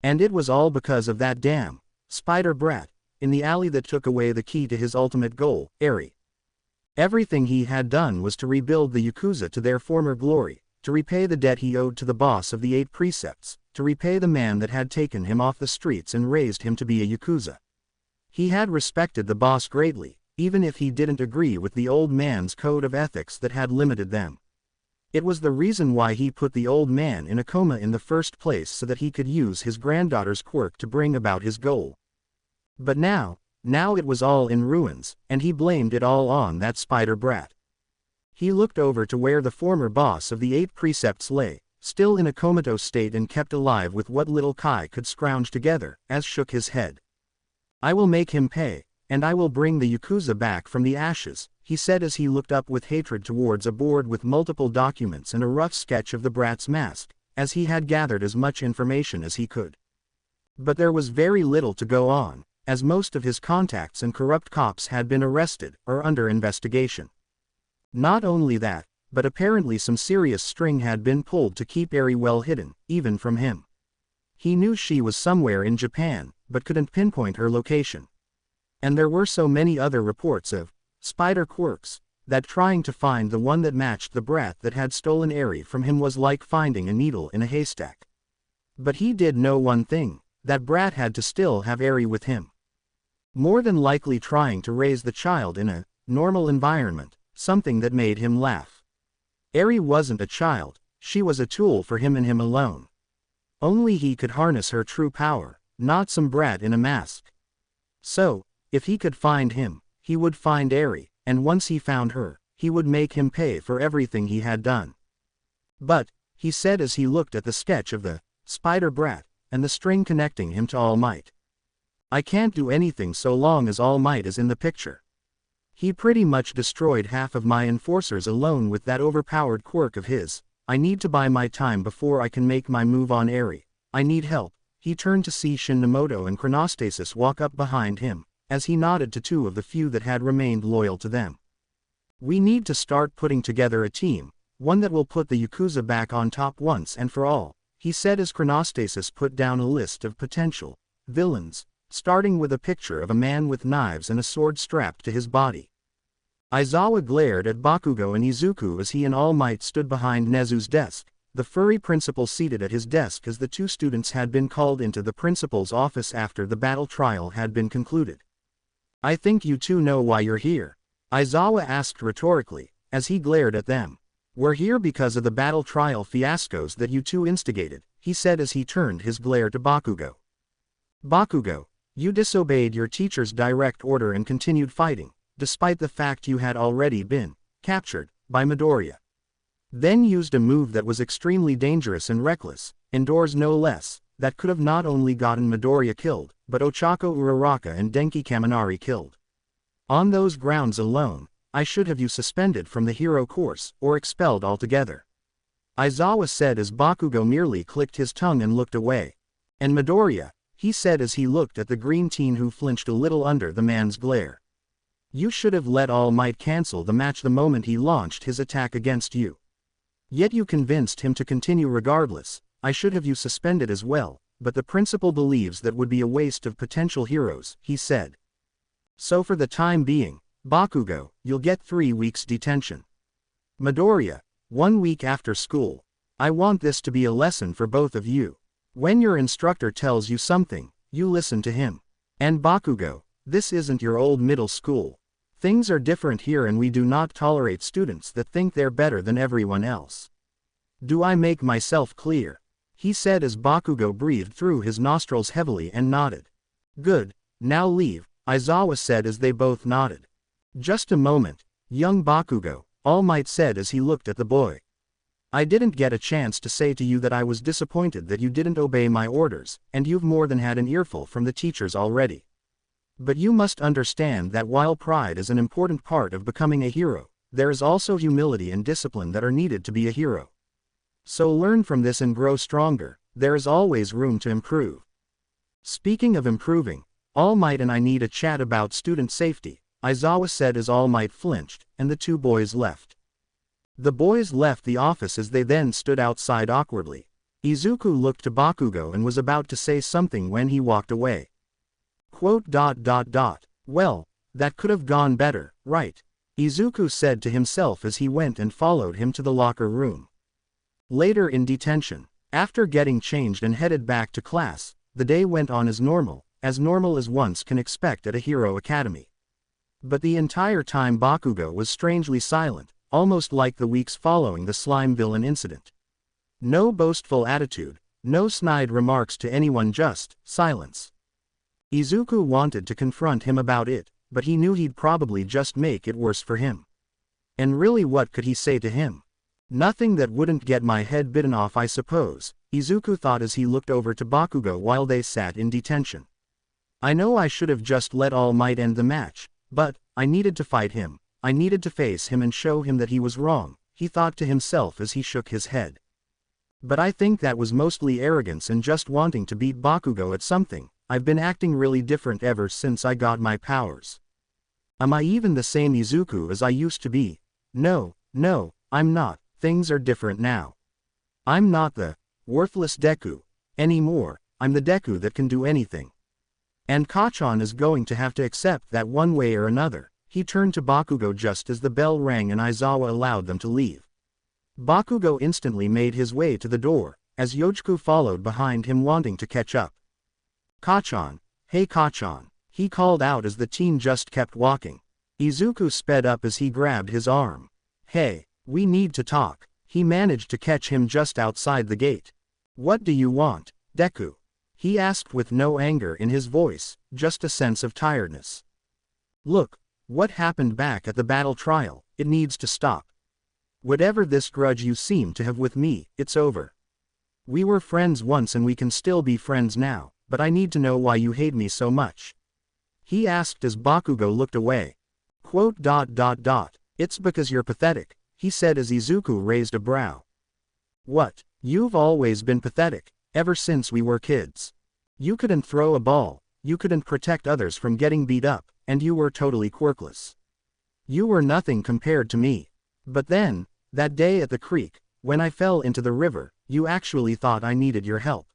And it was all because of that damn spider brat in the alley that took away the key to his ultimate goal, Eri. Everything he had done was to rebuild the Yakuza to their former glory, to repay the debt he owed to the boss of the 8 precepts, to repay the man that had taken him off the streets and raised him to be a Yakuza. He had respected the boss greatly, even if he didn't agree with the old man's code of ethics that had limited them. It was the reason why he put the old man in a coma in the first place so that he could use his granddaughter's quirk to bring about his goal. But now it was all in ruins, and he blamed it all on that spider brat. He looked over to where the former boss of the 8 precepts lay, still in a comatose state and kept alive with what little Kai could scrounge together, as shook his head. "I will make him pay, and I will bring the Yakuza back from the ashes," he said as he looked up with hatred towards a board with multiple documents and a rough sketch of the brat's mask, as he had gathered as much information as he could. But there was very little to go on, as most of his contacts and corrupt cops had been arrested or under investigation. Not only that, but apparently some serious string had been pulled to keep Eri well hidden, even from him. He knew she was somewhere in Japan, but couldn't pinpoint her location. And there were so many other reports of spider quirks, that trying to find the one that matched the brat that had stolen Eri from him was like finding a needle in a haystack. But he did know one thing, that brat had to still have Eri with him. More than likely trying to raise the child in a normal environment, something that made him laugh. Eri wasn't a child, she was a tool for him and him alone. Only he could harness her true power, not some brat in a mask. So, if he could find him, he would find Eri, and once he found her, he would make him pay for everything he had done. But, he said as he looked at the sketch of the spider brat, and the string connecting him to All Might. "I can't do anything so long as All Might is in the picture. He pretty much destroyed half of my enforcers alone with that overpowered quirk of his. I need to buy my time before I can make my move on Eri. I need help." He turned to see Shinmoto and Chronostasis walk up behind him, as he nodded to 2 of the few that had remained loyal to them. "We need to start putting together a team, one that will put the Yakuza back on top once and for all," he said as Chronostasis put down a list of potential villains, starting with a picture of a man with knives and a sword strapped to his body. Aizawa glared at Bakugo and Izuku as he and All Might stood behind Nezu's desk, the furry principal seated at his desk as the 2 students had been called into the principal's office after the battle trial had been concluded. "I think you 2 know why you're here," Aizawa asked rhetorically, as he glared at them. "We're here because of the battle trial fiascos that you 2 instigated," he said as he turned his glare to Bakugo. "Bakugo, you disobeyed your teacher's direct order and continued fighting, despite the fact you had already been captured, by Midoriya. Then used a move that was extremely dangerous and reckless, indoors no less, that could have not only gotten Midoriya killed, but Ochako Uraraka and Denki Kaminari killed. On those grounds alone, I should have you suspended from the hero course, or expelled altogether. Aizawa said as Bakugo merely clicked his tongue and looked away. And Midoriya, he said as he looked at the green teen who flinched a little under the man's glare. You should have let All Might cancel the match the moment he launched his attack against you. Yet you convinced him to continue regardless. I should have you suspended as well, but the principal believes that would be a waste of potential heroes, he said. So for the time being, Bakugo, you'll get 3 weeks detention. Midoriya, 1 week after school. I want this to be a lesson for both of you. When your instructor tells you something, you listen to him. And Bakugo, this isn't your old middle school. Things are different here and we do not tolerate students that think they're better than everyone else. Do I make myself clear? He said as Bakugo breathed through his nostrils heavily and nodded. Good, now leave, Aizawa said as they both nodded. Just a moment, young Bakugo, All Might said as he looked at the boy. I didn't get a chance to say to you that I was disappointed that you didn't obey my orders, and you've more than had an earful from the teachers already. But you must understand that while pride is an important part of becoming a hero, there is also humility and discipline that are needed to be a hero. So learn from this and grow stronger. There is always room to improve. Speaking of improving, All Might and I need a chat about student safety, Aizawa said as All Might flinched, and the 2 boys left. The boys left the office as they then stood outside awkwardly. Izuku looked to Bakugo and was about to say something when he walked away. Well, that could have gone better, right? Izuku said to himself as he went and followed him to the locker room. Later in detention, after getting changed and headed back to class, the day went on as normal as ones can expect at a hero academy. But the entire time Bakugo was strangely silent, almost like the weeks following the slime villain incident. No boastful attitude, no snide remarks to anyone, just silence. Izuku wanted to confront him about it, but he knew he'd probably just make it worse for him. And really, what could he say to him? Nothing that wouldn't get my head bitten off, I suppose, Izuku thought as he looked over to Bakugo while they sat in detention. I know I should have just let All Might end the match, but I needed to fight him. I needed to face him and show him that he was wrong, he thought to himself as he shook his head. But I think that was mostly arrogance and just wanting to beat Bakugo at something. I've been acting really different ever since I got my powers. Am I even the same Izuku as I used to be? No, I'm not. Things are different now. I'm not the worthless Deku anymore. I'm the Deku that can do anything. And Kachan is going to have to accept that one way or another. He turned to Bakugo just as the bell rang and Aizawa allowed them to leave. Bakugo instantly made his way to the door, as Yojiku followed behind him wanting to catch up. Kachan, hey Kachan, he called out as the teen just kept walking. Izuku sped up as he grabbed his arm. Hey, we need to talk. He managed to catch him just outside the gate. What do you want, Deku? He asked with no anger in his voice, just a sense of tiredness. Look, what happened back at the battle trial, it needs to stop. Whatever this grudge you seem to have with me, it's over. We were friends once and we can still be friends now, but I need to know why you hate me so much. He asked as Bakugo looked away. It's because you're pathetic, he said as Izuku raised a brow. What? You've always been pathetic, ever since we were kids. You couldn't throw a ball, you couldn't protect others from getting beat up, and you were totally quirkless. You were nothing compared to me. But then, that day at the creek, when I fell into the river, you actually thought I needed your help.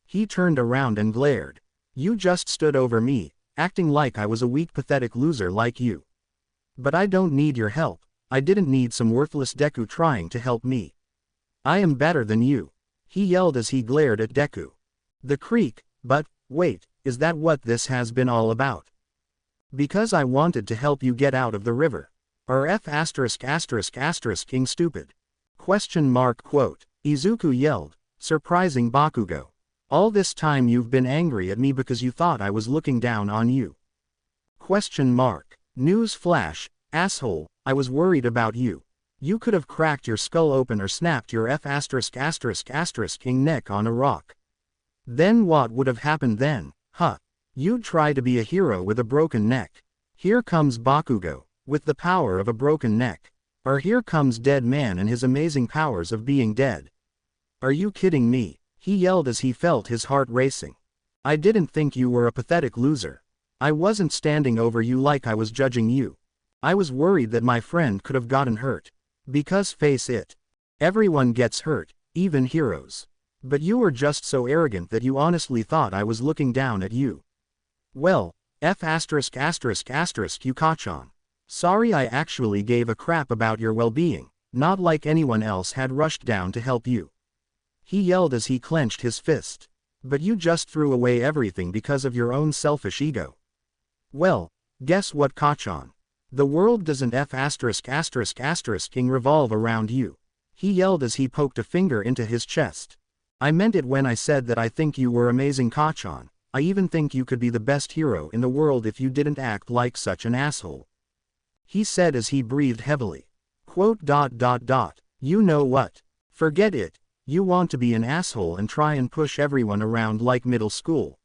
He turned around and glared. You just stood over me, acting like I was a weak pathetic loser like you. But I don't need your help. I didn't need some worthless Deku trying to help me. I am better than you. He yelled as he glared at Deku. The creek, but, wait, is that what this has been all about? Because I wanted to help you get out of the river. Or *****ing stupid? Izuku yelled, surprising Bakugo. All this time you've been angry at me because you thought I was looking down on you. News flash, Asshole, I was worried about you. You could have cracked your skull open or snapped your ********ing neck on a rock. Then what would have happened then, huh? You'd try to be a hero with a broken neck. Here comes Bakugo, with the power of a broken neck. Or here comes Dead Man and his amazing powers of being dead. Are you kidding me? He yelled as he felt his heart racing. I didn't think you were a pathetic loser. I wasn't standing over you like I was judging you. I was worried that my friend could have gotten hurt. Because face it. Everyone gets hurt, even heroes. But you were just so arrogant that you honestly thought I was looking down at you. Well, Yukachi-chan. Sorry, I actually gave a crap about your well-being, not like anyone else had rushed down to help you. He yelled as he clenched his fist. But you just threw away everything because of your own selfish ego. Well, guess what, Kachan? The world doesn't revolve around you. He yelled as he poked a finger into his chest. I meant it when I said that I think you were amazing, Kachan. I even think you could be the best hero in the world if you didn't act like such an asshole. He said as he breathed heavily. You know what? Forget it. You want to be an asshole and try and push everyone around like middle school.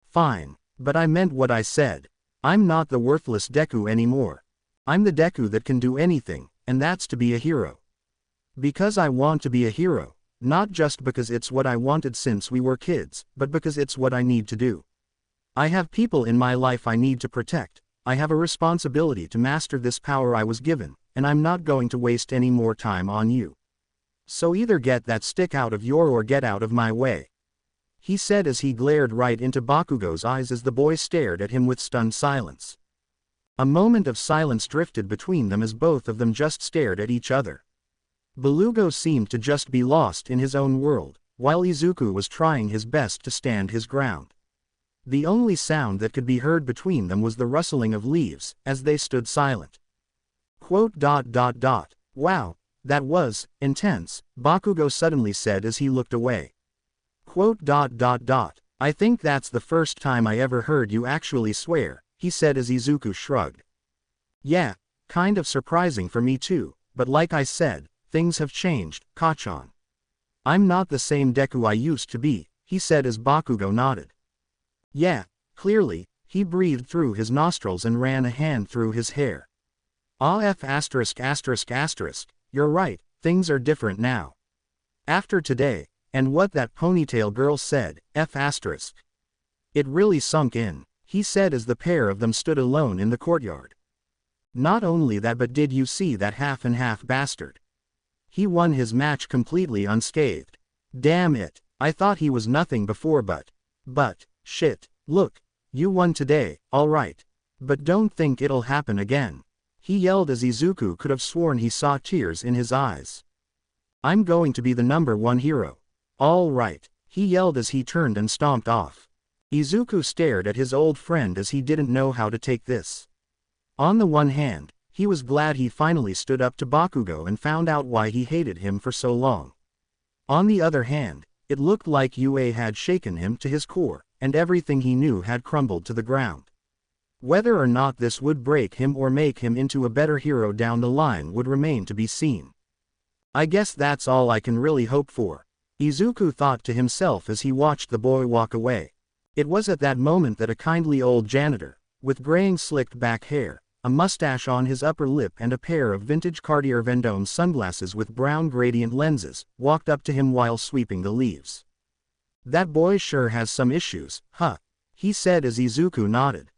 Fine, but I meant what I said. I'm not the worthless Deku anymore. I'm the Deku that can do anything, and that's to be a hero. Because I want to be a hero, not just because it's what I wanted since we were kids, but because it's what I need to do. I have people in my life I need to protect. I have a responsibility to master this power I was given, and I'm not going to waste any more time on you. So either get that stick out of your or get out of my way. He said as he glared right into Bakugo's eyes as the boy stared at him with stunned silence. A moment of silence drifted between them as both of them just stared at each other. Belugo seemed to just be lost in his own world, while Izuku was trying his best to stand his ground. The only sound that could be heard between them was the rustling of leaves, as they stood silent. Wow, that was intense, Bakugo suddenly said as he looked away. I think that's the first time I ever heard you actually swear, he said as Izuku shrugged. Yeah, kind of surprising for me too, but like I said, things have changed, Kachan. I'm not the same Deku I used to be, he said as Bakugo nodded. Yeah, clearly, he breathed through his nostrils and ran a hand through his hair. You're right, things are different now. After today, and what that ponytail girl said, It really sunk in, he said as the pair of them stood alone in the courtyard. Not only that, but did you see that half-and-half bastard? He won his match completely unscathed. Damn it, I thought he was nothing before but, shit, look, you won today, alright. But don't think it'll happen again. He yelled as Izuku could have sworn he saw tears in his eyes. I'm going to be the #1 hero. All right, he yelled as he turned and stomped off. Izuku stared at his old friend as he didn't know how to take this. On the one hand, he was glad he finally stood up to Bakugo and found out why he hated him for so long. On the other hand, it looked like UA had shaken him to his core, and everything he knew had crumbled to the ground. Whether or not this would break him or make him into a better hero down the line would remain to be seen. I guess that's all I can really hope for, Izuku thought to himself as he watched the boy walk away. It was at that moment that a kindly old janitor, with graying slicked back hair, a mustache on his upper lip and a pair of vintage Cartier Vendome sunglasses with brown gradient lenses, walked up to him while sweeping the leaves. That boy sure has some issues, huh? He said as Izuku nodded.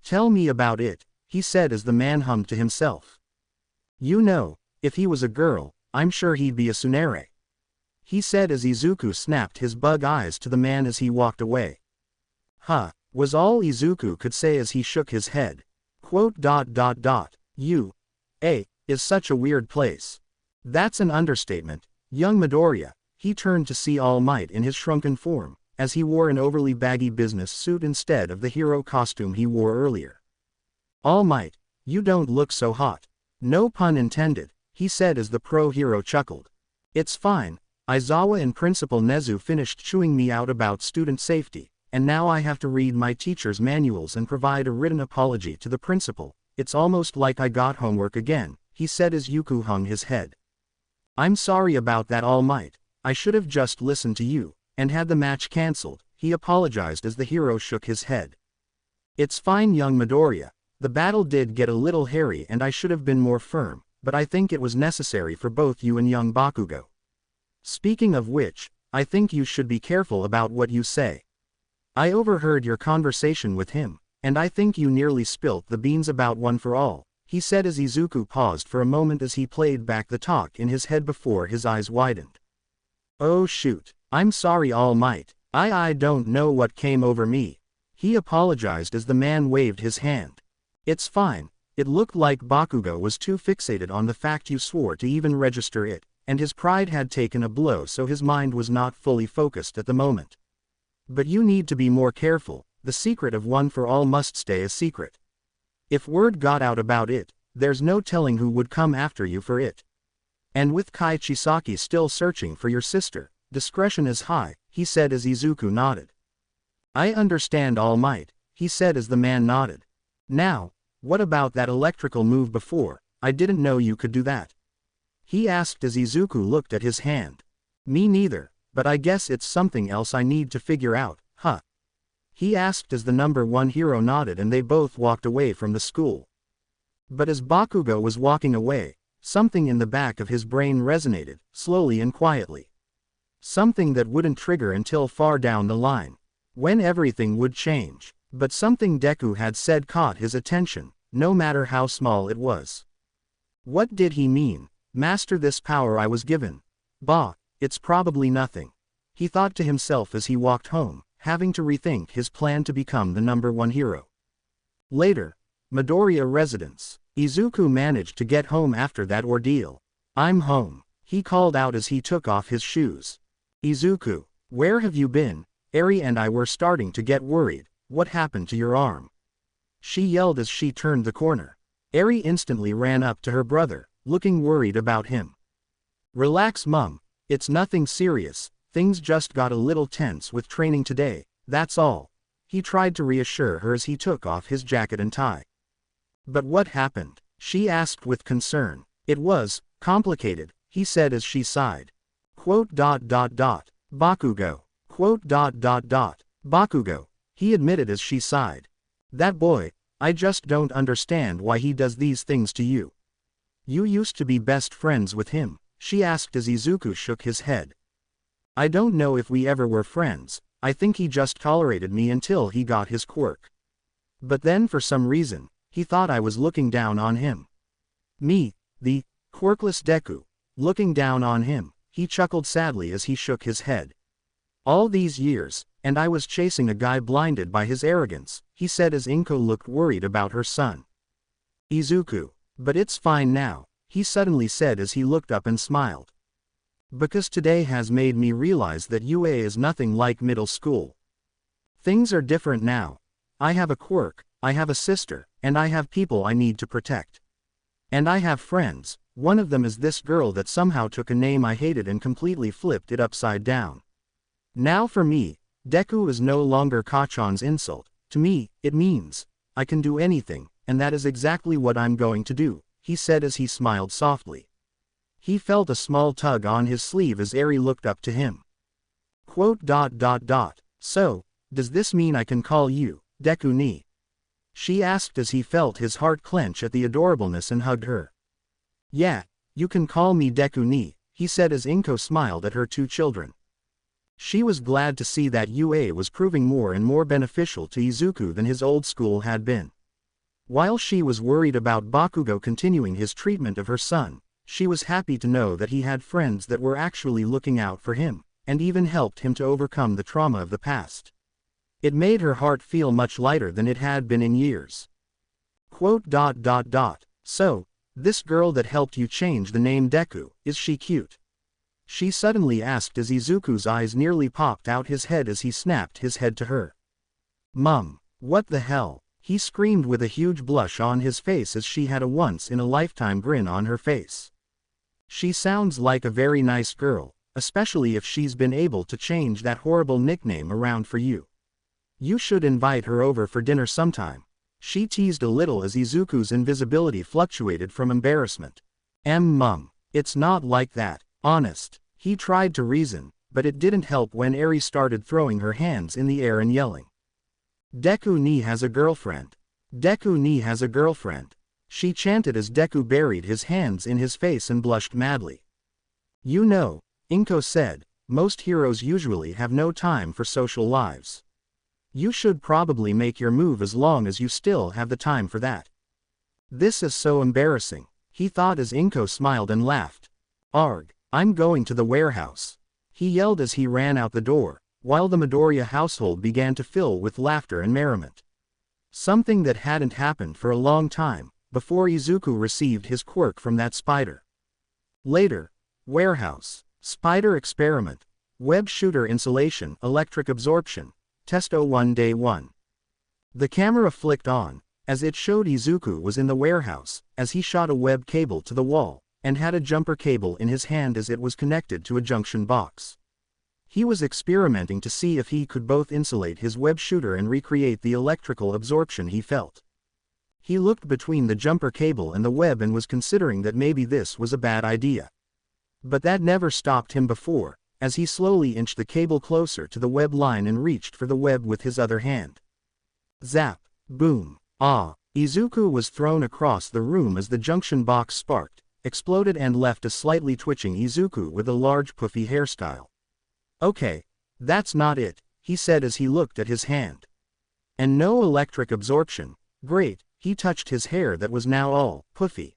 Tell me about it, he said as the man hummed to himself. You know, if he was a girl, I'm sure he'd be a tsundere. He said as Izuku snapped his bug eyes to the man as he walked away. Huh, was all Izuku could say as he shook his head. Is such a weird place. That's an understatement, young Midoriya. He turned to see All Might in his shrunken form, as he wore an overly baggy business suit instead of the hero costume he wore earlier. All Might, you don't look so hot. No pun intended, he said as the pro-hero chuckled. It's fine, Aizawa and Principal Nezu finished chewing me out about student safety, and now I have to read my teacher's manuals and provide a written apology to the principal, it's almost like I got homework again, he said as Izuku hung his head. I'm sorry about that, All Might. I should have just listened to you, and had the match cancelled, he apologized as the hero shook his head. It's fine, young Midoriya. The battle did get a little hairy and I should have been more firm, but I think it was necessary for both you and young Bakugo. Speaking of which, I think you should be careful about what you say. I overheard your conversation with him, and I think you nearly spilt the beans about One for All, he said as Izuku paused for a moment as he played back the talk in his head before his eyes widened. Oh shoot, I'm sorry, All Might, I don't know what came over me. He apologized as the man waved his hand. It's fine, it looked like Bakugo was too fixated on the fact you swore to even register it, and his pride had taken a blow so his mind was not fully focused at the moment. But you need to be more careful, the secret of One for All must stay a secret. If word got out about it, there's no telling who would come after you for it. And with Kai Chisaki still searching for your sister, discretion is high, he said as Izuku nodded. I understand, All Might, he said as the man nodded. Now, what about that electrical move before? I didn't know you could do that. He asked as Izuku looked at his hand. Me neither, but I guess it's something else I need to figure out, huh? He asked as the number 1 hero nodded and they both walked away from the school. But as Bakugo was walking away, something in the back of his brain resonated, slowly and quietly. Something that wouldn't trigger until far down the line, when everything would change. But something Deku had said caught his attention, no matter how small it was. What did he mean? Master this power I was given. Bah, it's probably nothing. He thought to himself as he walked home, having to rethink his plan to become the number 1 hero. Later, Midoriya residence. Izuku managed to get home after that ordeal. I'm home, he called out as he took off his shoes. Izuku, where have you been? Eri and I were starting to get worried. What happened to your arm? She yelled as she turned the corner. Eri instantly ran up to her brother, looking worried about him. Relax, Mum. It's nothing serious, things just got a little tense with training today, that's all. He tried to reassure her as he took off his jacket and tie. But what happened? She asked with concern. It was complicated, he said as she sighed. Bakugo. Bakugo, he admitted as she sighed. That boy, I just don't understand why he does these things to you. You used to be best friends with him, she asked as Izuku shook his head. I don't know if we ever were friends, I think he just tolerated me until he got his quirk. But then for some reason, he thought I was looking down on him. Me, the Quirkless Deku, looking down on him, he chuckled sadly as he shook his head. All these years, and I was chasing a guy blinded by his arrogance, he said as Inko looked worried about her son. Izuku, but it's fine now, he suddenly said as he looked up and smiled. Because today has made me realize that UA is nothing like middle school. Things are different now. I have a quirk, I have a sister, and I have people I need to protect. And I have friends, one of them is this girl that somehow took a name I hated and completely flipped it upside down. Now for me, Deku is no longer Kachan's insult. To me, it means, I can do anything, and that is exactly what I'm going to do, he said as he smiled softly. He felt a small tug on his sleeve as Eri looked up to him. So, does this mean I can call you, Deku ni? She asked as he felt his heart clench at the adorableness and hugged her. Yeah, you can call me Deku ni, he said as Inko smiled at her 2 children. She was glad to see that UA was proving more and more beneficial to Izuku than his old school had been. While she was worried about Bakugo continuing his treatment of her son, she was happy to know that he had friends that were actually looking out for him, and even helped him to overcome the trauma of the past. It made her heart feel much lighter than it had been in years. So, this girl that helped you change the name Deku, is she cute? She suddenly asked as Izuku's eyes nearly popped out his head as he snapped his head to her. Mum, what the hell? He screamed with a huge blush on his face as she had a once-in-a-lifetime grin on her face. She sounds like a very nice girl, especially if she's been able to change that horrible nickname around for you. You should invite her over for dinner sometime. She teased a little as Izuku's invisibility fluctuated from embarrassment. Mum. It's not like that, honest. He tried to reason, but it didn't help when Eri started throwing her hands in the air and yelling. Deku ni has a girlfriend. Deku ni has a girlfriend. She chanted as Deku buried his hands in his face and blushed madly. You know, Inko said, most heroes usually have no time for social lives. You should probably make your move as long as you still have the time for that. This is so embarrassing, he thought as Inko smiled and laughed. Arg, I'm going to the warehouse. He yelled as he ran out the door, while the Midoriya household began to fill with laughter and merriment. Something that hadn't happened for a long time, before Izuku received his quirk from that spider. Later, warehouse, spider experiment, web shooter insulation, electric absorption, test 01 day 1. The camera flicked on, as it showed Izuku was in the warehouse, as he shot a web cable to the wall, and had a jumper cable in his hand as it was connected to a junction box. He was experimenting to see if he could both insulate his web shooter and recreate the electrical absorption he felt. He looked between the jumper cable and the web and was considering that maybe this was a bad idea. But that never stopped him before, as he slowly inched the cable closer to the web line and reached for the web with his other hand. Zap! Boom! Ah! Izuku was thrown across the room as the junction box sparked, exploded and left a slightly twitching Izuku with a large puffy hairstyle. Okay, that's not it, he said as he looked at his hand. And no electric absorption, great, he touched his hair that was now all puffy.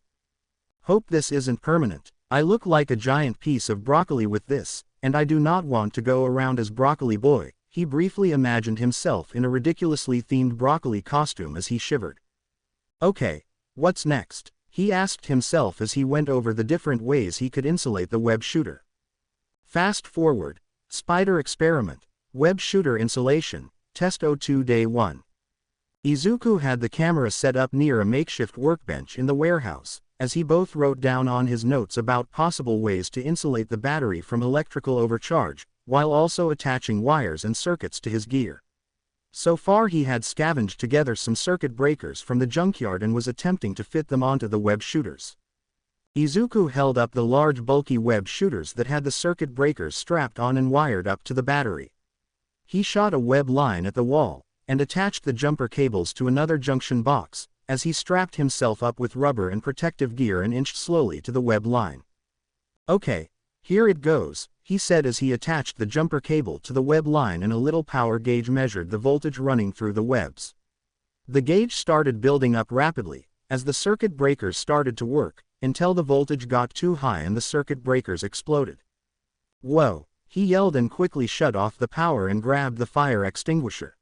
Hope this isn't permanent, I look like a giant piece of broccoli with this, and I do not want to go around as Broccoli Boy, he briefly imagined himself in a ridiculously themed broccoli costume as he shivered. Okay, what's next? He asked himself as he went over the different ways he could insulate the web shooter. Fast forward. Spider experiment, web shooter insulation, test 02 day 1. Izuku had the camera set up near a makeshift workbench in the warehouse, as he both wrote down on his notes about possible ways to insulate the battery from electrical overcharge, while also attaching wires and circuits to his gear. So far he had scavenged together some circuit breakers from the junkyard and was attempting to fit them onto the web shooters. Izuku held up the large bulky web shooters that had the circuit breakers strapped on and wired up to the battery. He shot a web line at the wall, and attached the jumper cables to another junction box, as he strapped himself up with rubber and protective gear and inched slowly to the web line. Okay, here it goes, he said as he attached the jumper cable to the web line and a little power gauge measured the voltage running through the webs. The gauge started building up rapidly, as the circuit breakers started to work, until the voltage got too high and the circuit breakers exploded. Whoa, he yelled and quickly shut off the power and grabbed the fire extinguisher.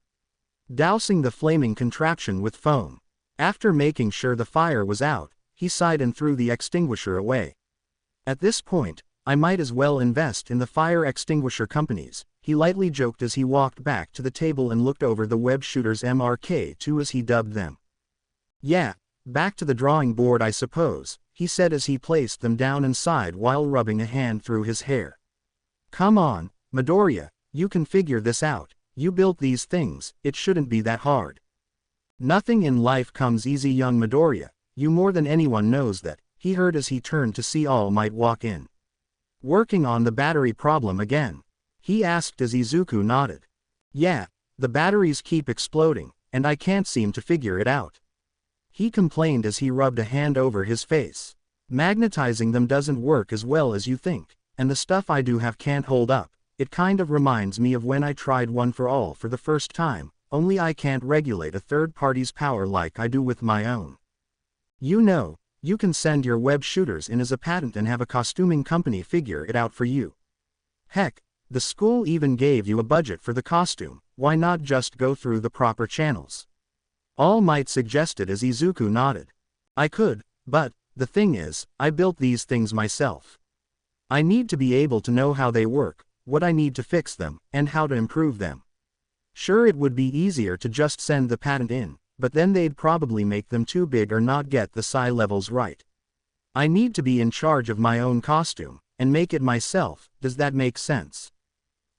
Dousing the flaming contraption with foam. After making sure the fire was out, he sighed and threw the extinguisher away. At this point, I might as well invest in the fire extinguisher companies, he lightly joked as he walked back to the table and looked over the web shooters MRK2 as he dubbed them. Yeah, back to the drawing board I suppose, he said as he placed them down and sighed while rubbing a hand through his hair. Come on, Midoriya, you can figure this out, you built these things, it shouldn't be that hard. Nothing in life comes easy, young Midoriya, you more than anyone knows that, he heard as he turned to see All Might walk in. Working on the battery problem again? He asked as Izuku nodded. Yeah, the batteries keep exploding, and I can't seem to figure it out. He complained as he rubbed a hand over his face. Magnetizing them doesn't work as well as you think, and the stuff I do have can't hold up. It kind of reminds me of when I tried One for All for the first time, only I can't regulate a third party's power like I do with my own. You know, you can send your web shooters in as a patent and have a costuming company figure it out for you. Heck, the school even gave you a budget for the costume, why not just go through the proper channels? All Might suggested as Izuku nodded. I could, but, the thing is, I built these things myself. I need to be able to know how they work, what I need to fix them, and how to improve them. Sure, it would be easier to just send the patent in, but then they'd probably make them too big or not get the psi levels right. I need to be in charge of my own costume, and make it myself, does that make sense?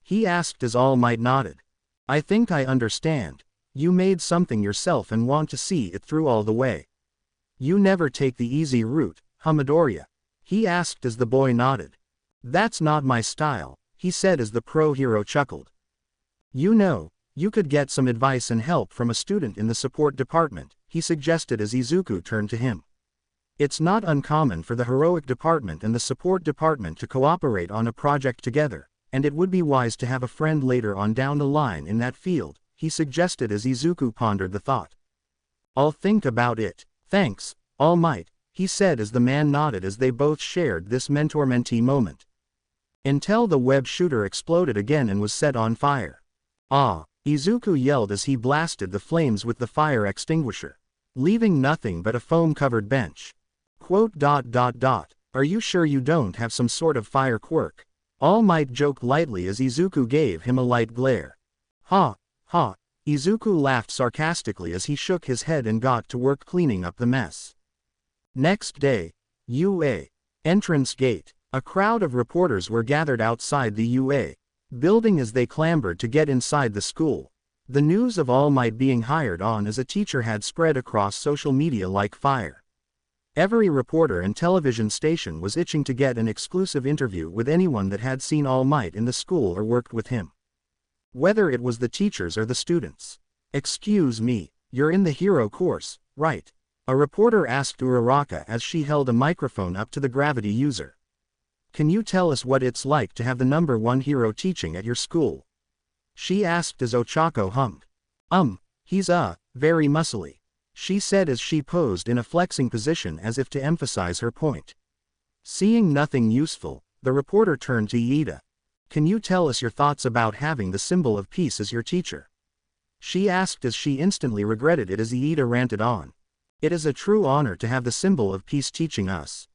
He asked as All Might nodded. I think I understand, You made something yourself and want to see it through all the way. You never take the easy route, huh Midoriya? He asked as the boy nodded. That's not my style, he said as the pro-hero chuckled. You know, you could get some advice and help from a student in the support department, he suggested as Izuku turned to him. It's not uncommon for the heroic department and the support department to cooperate on a project together, and it would be wise to have a friend later on down the line in that field, he suggested as Izuku pondered the thought. I'll think about it. Thanks, All Might, he said as the man nodded as they both shared this mentor-mentee moment. Until the web shooter exploded again and was set on fire. Ah! Izuku yelled as he blasted the flames with the fire extinguisher, leaving nothing but a foam-covered bench. Are you sure you don't have some sort of fire quirk? All Might joked lightly as Izuku gave him a light glare. Ha! Ha! Izuku laughed sarcastically as he shook his head and got to work cleaning up the mess. Next day, UA. Entrance gate. A crowd of reporters were gathered outside the UA building as they clambered to get inside the school. The news of All Might being hired on as a teacher had spread across social media like fire. Every reporter and television station was itching to get an exclusive interview with anyone that had seen All Might in the school or worked with him. Whether it was the teachers or the students. Excuse me, you're in the hero course, right? A reporter asked Uraraka as she held a microphone up to the gravity user. Can you tell us what it's like to have the #1 hero teaching at your school? She asked as Ochako hummed. He's very muscly, she said as she posed in a flexing position as if to emphasize her point. Seeing nothing useful, the reporter turned to Iida. Can you tell us your thoughts about having the symbol of peace as your teacher? She asked as she instantly regretted it as Iida ranted on. It is a true honor to have the symbol of peace teaching us.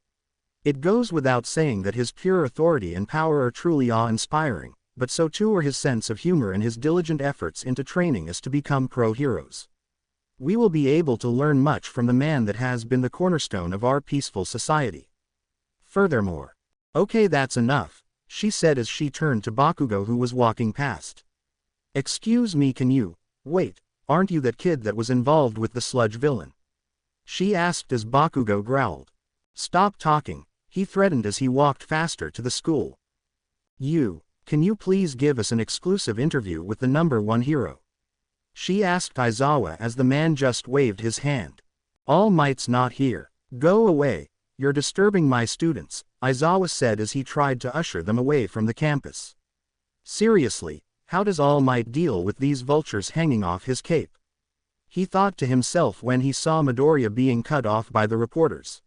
It goes without saying that his pure authority and power are truly awe-inspiring, but so too are his sense of humor and his diligent efforts into training us to become pro-heroes. We will be able to learn much from the man that has been the cornerstone of our peaceful society. Furthermore, okay, that's enough, she said as she turned to Bakugo who was walking past. Excuse me, can you, wait, aren't you that kid that was involved with the sludge villain? She asked as Bakugo growled. Stop talking, he threatened as he walked faster to the school. Can you please give us an exclusive interview with the #1 hero? She asked Aizawa as the man just waved his hand. All Might's not here. Go away, you're disturbing my students, Aizawa said as he tried to usher them away from the campus. Seriously, how does All Might deal with these vultures hanging off his cape? He thought to himself when he saw Midoriya being cut off by the reporters.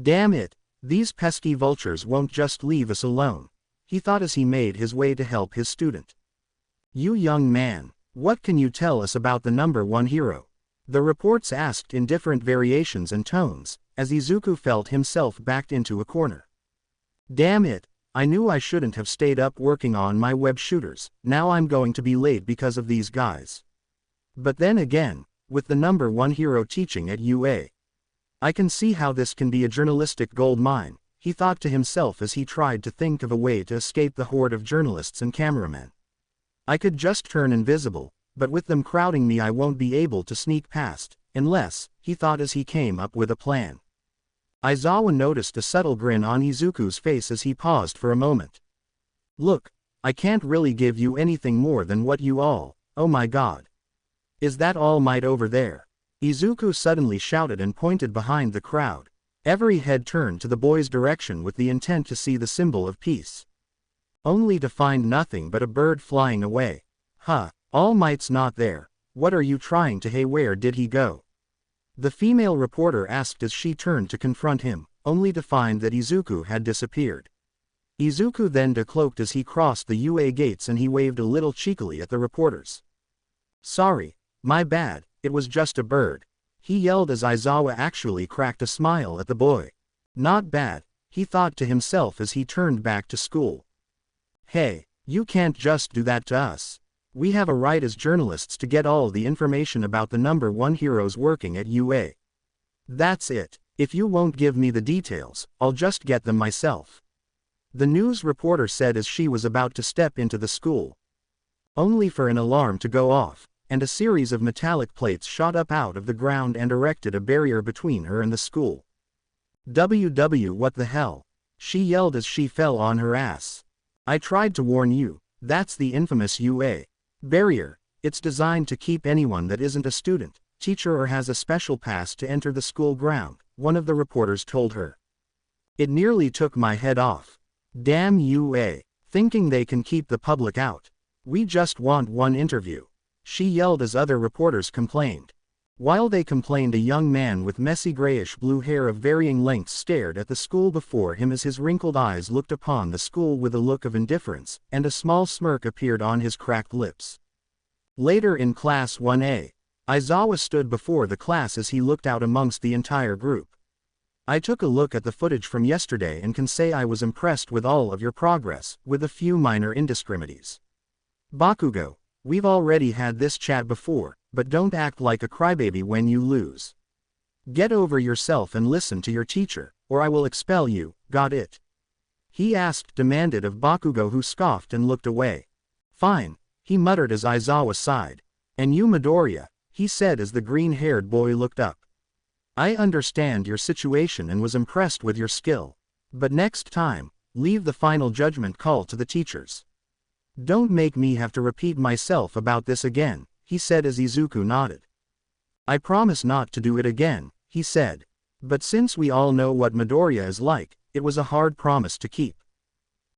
Damn it, these pesky vultures won't just leave us alone, he thought as he made his way to help his student. You young man, what can you tell us about the #1 hero? The reports asked in different variations and tones, as Izuku felt himself backed into a corner. Damn it, I knew I shouldn't have stayed up working on my web shooters, now I'm going to be late because of these guys. But then again, with the #1 hero teaching at UA. I can see how this can be a journalistic gold mine, he thought to himself as he tried to think of a way to escape the horde of journalists and cameramen. I could just turn invisible, but with them crowding me I won't be able to sneak past, unless, he thought as he came up with a plan. Aizawa noticed a subtle grin on Izuku's face as he paused for a moment. Look, I can't really give you anything more than what you all, oh my god. Is that All Might over there? Izuku suddenly shouted and pointed behind the crowd. Every head turned to the boy's direction with the intent to see the symbol of peace. Only to find nothing but a bird flying away. All Might's not there. What are you trying to? Hey, where did he go? The female reporter asked as she turned to confront him, only to find that Izuku had disappeared. Izuku then decloaked as he crossed the UA gates and he waved a little cheekily at the reporters. Sorry, my bad. It was just a bird, he yelled as Aizawa actually cracked a smile at the boy. Not bad, he thought to himself as he turned back to school. Hey, you can't just do that to us. We have a right as journalists to get all the information about the #1 heroes working at UA. That's it, if you won't give me the details, I'll just get them myself. The news reporter said as she was about to step into the school. Only for an alarm to go off. and a series of metallic plates shot up out of the ground and erected a barrier between her and the school. What the hell? She yelled as she fell on her ass. I tried to warn you, that's the infamous UA barrier. It's designed to keep anyone that isn't a student, teacher or has a special pass to enter the school ground, one of the reporters told her. It nearly took my head off. Damn UA, thinking they can keep the public out. We just want one interview. She yelled as other reporters complained. While they complained, a young man with messy grayish-blue hair of varying lengths stared at the school before him as his wrinkled eyes looked upon the school with a look of indifference, and a small smirk appeared on his cracked lips. Later in Class 1A, Izawa stood before the class as he looked out amongst the entire group. I took a look at the footage from yesterday and can say I was impressed with all of your progress, with a few minor indiscriminacies. Bakugo, we've already had this chat before, but don't act like a crybaby when you lose. Get over yourself and listen to your teacher, or I will expel you, got it? He asked, demanded of Bakugo, who scoffed and looked away. Fine, he muttered as Izawa sighed. And you Midoriya, he said as the green-haired boy looked up. I understand your situation and was impressed with your skill. But next time, leave the final judgment call to the teachers. Don't make me have to repeat myself about this again, he said as Izuku nodded. I promise not to do it again, he said. But since we all know what Midoriya is like, it was a hard promise to keep.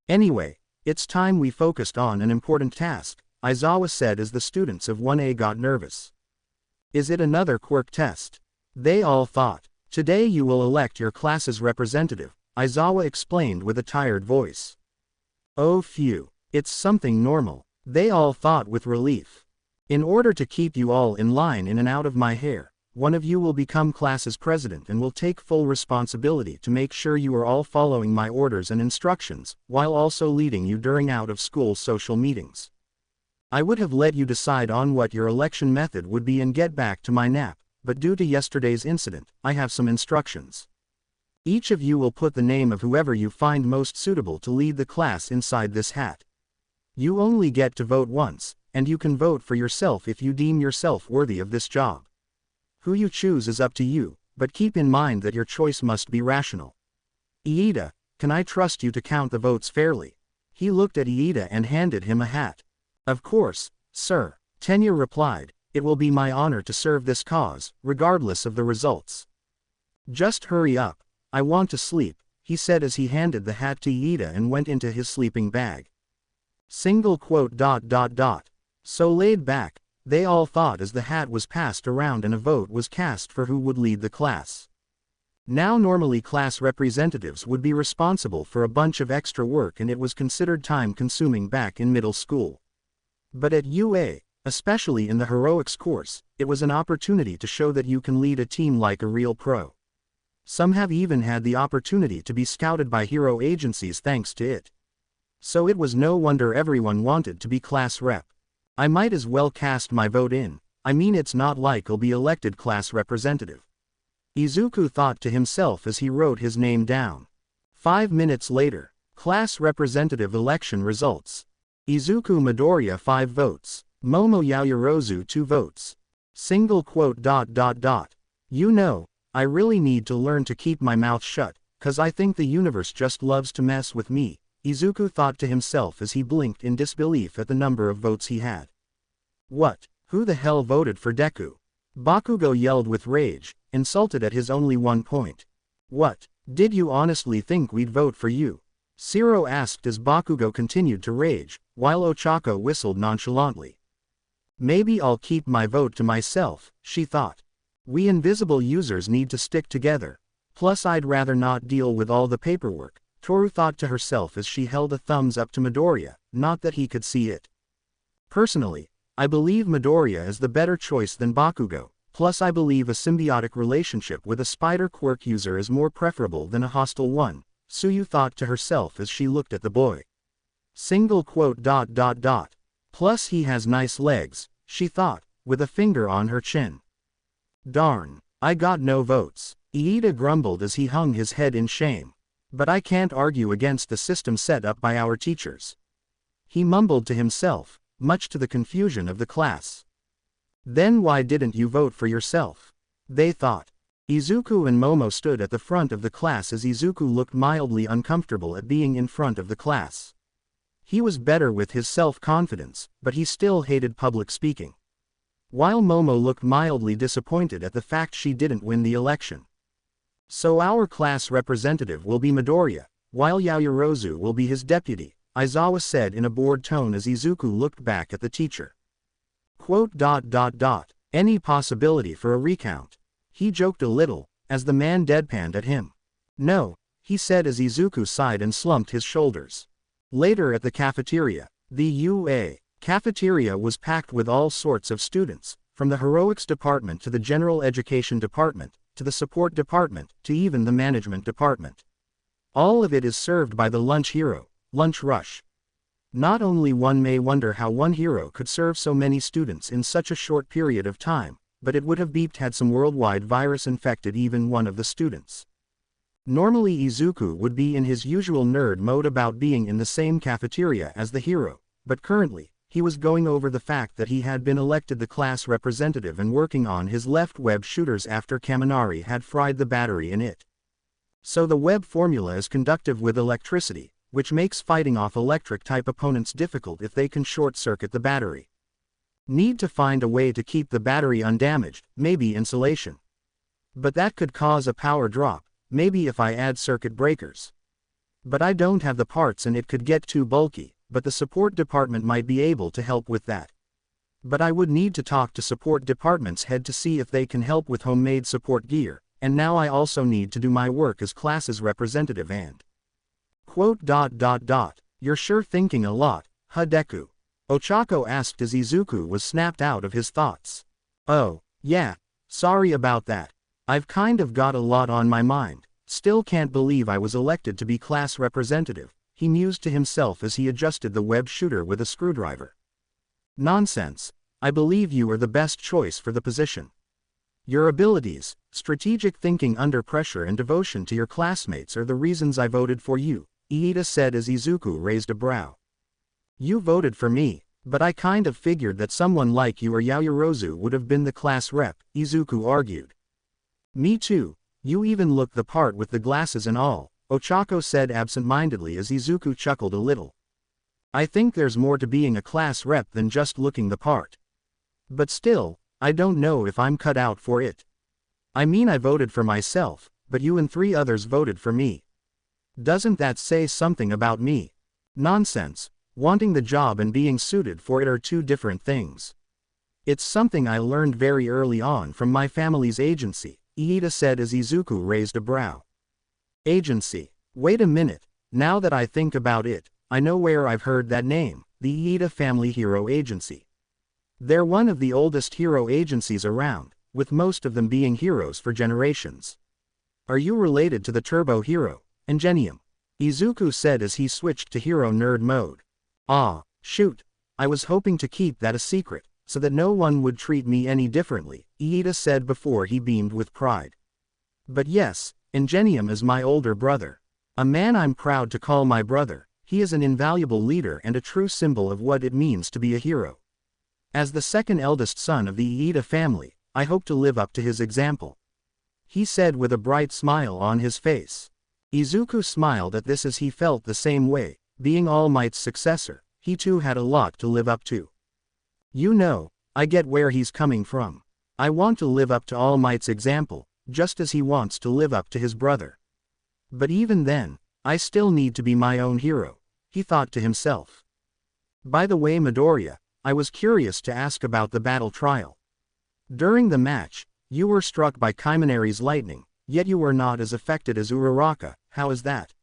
Anyway, it's time we focused on an important task, Izawa said as the students of 1A got nervous. Is it another Quirk test? They all thought. Today you will elect your class's representative, Izawa explained with a tired voice. Oh phew, it's something normal, they all thought with relief. In order to keep you all in line in and out of my hair, one of you will become class's president and will take full responsibility to make sure you are all following my orders and instructions, while also leading you during out-of-school social meetings. I would have let you decide on what your election method would be and get back to my nap, but due to yesterday's incident, I have some instructions. Each of you will put the name of whoever you find most suitable to lead the class inside this hat. You only get to vote once, and you can vote for yourself if you deem yourself worthy of this job. Who you choose is up to you, but keep in mind that your choice must be rational. Iida, can I trust you to count the votes fairly? He looked at Iida and handed him a hat. Of course, sir, Tenya replied, it will be my honor to serve this cause, regardless of the results. Just hurry up, I want to sleep, he said as he handed the hat to Iida and went into his sleeping bag. So laid back, they all thought as the hat was passed around and a vote was cast for who would lead the class. Now normally class representatives would be responsible for a bunch of extra work and it was considered time-consuming back in middle school. But at UA, especially in the heroics course, it was an opportunity to show that you can lead a team like a real pro. Some have even had the opportunity to be scouted by hero agencies thanks to it. So it was no wonder everyone wanted to be class rep. I might as well cast my vote in, I mean it's not like I'll be elected class representative. Izuku thought to himself as he wrote his name down. 5 minutes later, class representative election results. Izuku Midoriya 5 votes, Momo Yaoyorozu 2 votes. You know, I really need to learn to keep my mouth shut, cause I think the universe just loves to mess with me, Izuku thought to himself as he blinked in disbelief at the number of votes he had. What? Who the hell voted for Deku? Bakugo yelled with rage, insulted at his only 1 point. What? Did you honestly think we'd vote for you? Shiro asked as Bakugo continued to rage, while Ochako whistled nonchalantly. Maybe I'll keep my vote to myself, she thought. We invisible users need to stick together. Plus I'd rather not deal with all the paperwork, Toru thought to herself as she held a thumbs up to Midoriya, not that he could see it. Personally, I believe Midoriya is the better choice than Bakugo, plus I believe a symbiotic relationship with a spider quirk user is more preferable than a hostile one, Suyu thought to herself as she looked at the boy. Plus he has nice legs, she thought, with a finger on her chin. Darn, I got no votes, Iida grumbled as he hung his head in shame. But I can't argue against the system set up by our teachers. He mumbled to himself, much to the confusion of the class. Then why didn't you vote for yourself? They thought. Izuku and Momo stood at the front of the class as Izuku looked mildly uncomfortable at being in front of the class. He was better with his self-confidence, but he still hated public speaking. While Momo looked mildly disappointed at the fact she didn't win the election. So our class representative will be Midoriya, while Yaoyorozu will be his deputy, Aizawa said in a bored tone as Izuku looked back at the teacher. Any possibility for a recount? He joked a little, as the man deadpanned at him. No, he said as Izuku sighed and slumped his shoulders. Later at the cafeteria, the UA cafeteria was packed with all sorts of students, from the heroics department to the general education department, to the support department, to even the management department. All of it is served by the lunch hero, Lunch Rush. Not only one may wonder how one hero could serve so many students in such a short period of time, but it would have beeped had some worldwide virus infected even one of the students. Normally Izuku would be in his usual nerd mode about being in the same cafeteria as the hero, but currently, he was going over the fact that he had been elected the class representative and working on his left web shooters after Kaminari had fried the battery in it. So the web formula is conductive with electricity, which makes fighting off electric-type opponents difficult if they can short-circuit the battery. Need to find a way to keep the battery undamaged, maybe insulation. But that could cause a power drop, maybe if I add circuit breakers. But I don't have the parts and it could get too bulky, but the support department might be able to help with that. But I would need to talk to support department's head to see if they can help with homemade support gear, and now I also need to do my work as class's representative and... You're sure thinking a lot, huh Deku? Ochako asked as Izuku was snapped out of his thoughts. Oh, yeah, sorry about that. I've kind of got a lot on my mind, still can't believe I was elected to be class representative, he mused to himself as he adjusted the web shooter with a screwdriver. Nonsense, I believe you are the best choice for the position. Your abilities, strategic thinking under pressure and devotion to your classmates are the reasons I voted for you, Iida said as Izuku raised a brow. You voted for me, but I kind of figured that someone like you or Yaoyorozu would have been the class rep, Izuku argued. Me too, you even look the part with the glasses and all, Ochako said absent-mindedly as Izuku chuckled a little. I think there's more to being a class rep than just looking the part. But still, I don't know if I'm cut out for it. I mean I voted for myself, but you and 3 others voted for me. Doesn't that say something about me? Nonsense, wanting the job and being suited for it are 2 different things. It's something I learned very early on from my family's agency, Iida said as Izuku raised a brow. Agency. Wait a minute, now that I think about it, I know where I've heard that name, the Iida Family Hero Agency. They're one of the oldest hero agencies around, with most of them being heroes for generations. Are you related to the Turbo Hero, Ingenium? Izuku said as he switched to hero nerd mode. Ah, shoot, I was hoping to keep that a secret, so that no one would treat me any differently, Iida said before he beamed with pride. But yes, Ingenium is my older brother. A man I'm proud to call my brother. He is an invaluable leader and a true symbol of what it means to be a hero. As the second eldest son of the Iida family, I hope to live up to his example. He said with a bright smile on his face. Izuku smiled at this as he felt the same way, being All Might's successor, he too had a lot to live up to. You know, I get where he's coming from. I want to live up to All Might's example, just as he wants to live up to his brother. But even then, I still need to be my own hero, he thought to himself. By the way Midoriya, I was curious to ask about the battle trial. During the match, you were struck by Kaminari's lightning, yet you were not as affected as Uraraka, how is that?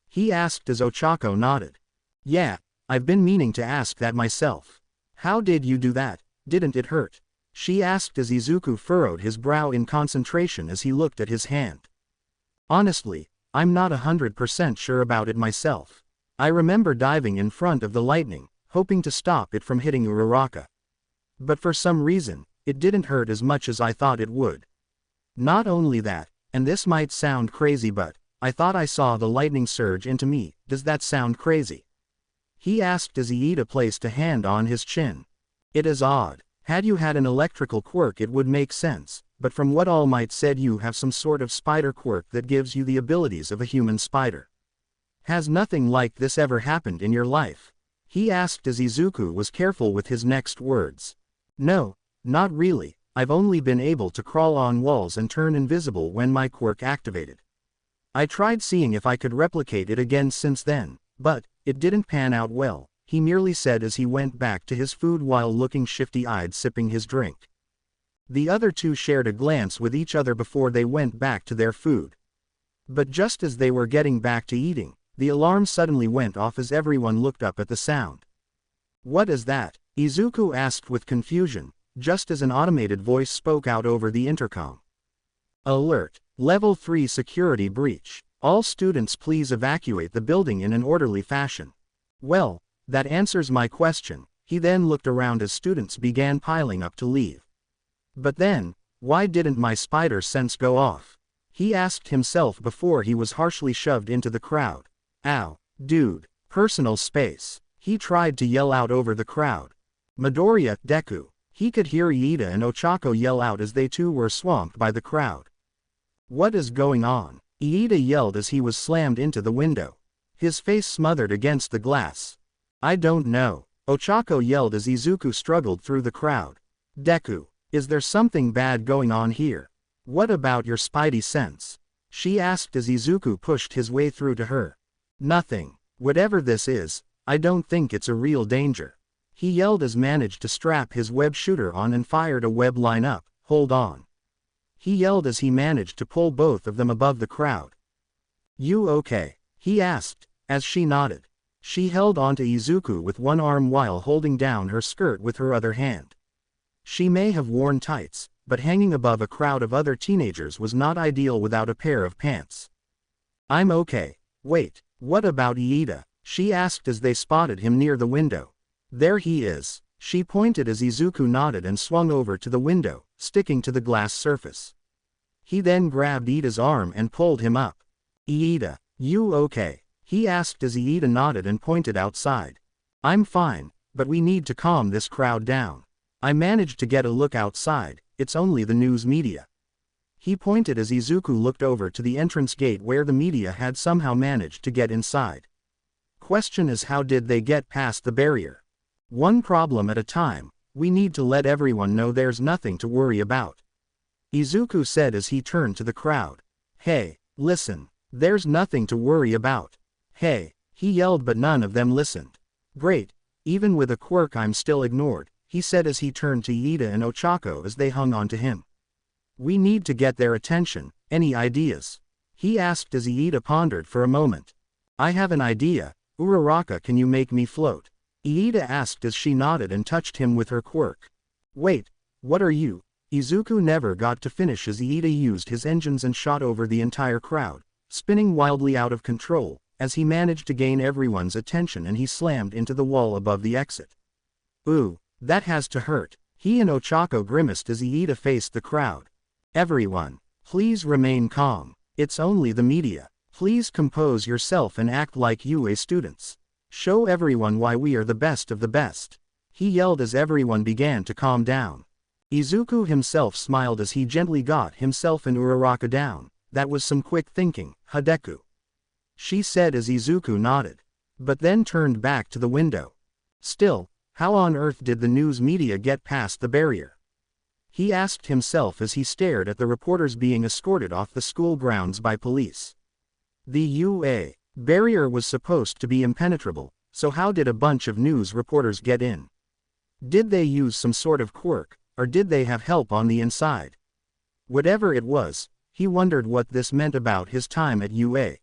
He asked as Ochako nodded. Yeah, I've been meaning to ask that myself. How did you do that, didn't it hurt? She asked as Izuku furrowed his brow in concentration as he looked at his hand. Honestly, I'm not 100% sure about it myself. I remember diving in front of the lightning, hoping to stop it from hitting Uraraka. But for some reason, it didn't hurt as much as I thought it would. Not only that, and this might sound crazy but, I thought I saw the lightning surge into me, does that sound crazy? He asked as Iida placed a hand on his chin. It is odd, Had you had an electrical quirk it would make sense, but from what All Might said you have some sort of spider quirk that gives you the abilities of a human spider. Has nothing like this ever happened in your life? He asked as Izuku was careful with his next words. No, not really, I've only been able to crawl on walls and turn invisible when my quirk activated. I tried seeing if I could replicate it again since then, but it didn't pan out well, he merely said as he went back to his food while looking shifty-eyed sipping his drink. The other two shared a glance with each other before they went back to their food. But just as they were getting back to eating, the alarm suddenly went off as everyone looked up at the sound. What is that? Izuku asked with confusion, just as an automated voice spoke out over the intercom. Alert! Level 3 security breach. All students please evacuate the building in an orderly fashion. Well, that answers my question. He then looked around as students began piling up to leave. But then, why didn't my spider sense go off? He asked himself before he was harshly shoved into the crowd. Ow, dude, personal space. He tried to yell out over the crowd. Midoriya, Deku. He could hear Iida and Ochako yell out as they too were swamped by the crowd. What is going on? Iida yelled as he was slammed into the window. His face smothered against the glass. I don't know. Ochako yelled as Izuku struggled through the crowd. Deku, is there something bad going on here? What about your spidey sense? She asked as Izuku pushed his way through to her. Nothing. Whatever this is, I don't think it's a real danger. He yelled as managed to strap his web shooter on and fired a web line up. Hold on. He yelled as he managed to pull both of them above the crowd. You okay? He asked, as she nodded. She held onto Izuku with one arm while holding down her skirt with her other hand. She may have worn tights, but hanging above a crowd of other teenagers was not ideal without a pair of pants. I'm okay. Wait, what about Iida? She asked as they spotted him near the window. There he is. She pointed as Izuku nodded and swung over to the window, sticking to the glass surface. He then grabbed Iida's arm and pulled him up. Iida, you okay? He asked as Iida nodded and pointed outside. I'm fine, but we need to calm this crowd down. I managed to get a look outside, it's only the news media. He pointed as Izuku looked over to the entrance gate where the media had somehow managed to get inside. Question is, how did they get past the barrier? One problem at a time, we need to let everyone know there's nothing to worry about. Izuku said as he turned to the crowd. Hey, listen, there's nothing to worry about. Hey, he yelled but none of them listened. Great, even with a quirk I'm still ignored, he said as he turned to Iida and Ochako as they hung on to him. We need to get their attention, any ideas? He asked as Iida pondered for a moment. I have an idea, Uraraka, can you make me float? Iida asked as she nodded and touched him with her quirk. Wait, what are you? Izuku never got to finish as Iida used his engines and shot over the entire crowd, spinning wildly out of control, as he managed to gain everyone's attention and he slammed into the wall above the exit. Ooh, that has to hurt. He and Ochako grimaced as Iida faced the crowd. Everyone, please remain calm. It's only the media. Please compose yourself and act like UA students. Show everyone why we are the best of the best. He yelled as everyone began to calm down. Izuku himself smiled as he gently got himself and Uraraka down. That was some quick thinking, Deku. She said as Izuku nodded. But then turned back to the window. Still, how on earth did the news media get past the barrier? He asked himself as he stared at the reporters being escorted off the school grounds by police. The UA barrier was supposed to be impenetrable, so how did a bunch of news reporters get in? Did they use some sort of quirk, or did they have help on the inside? Whatever it was, he wondered what this meant about his time at UA.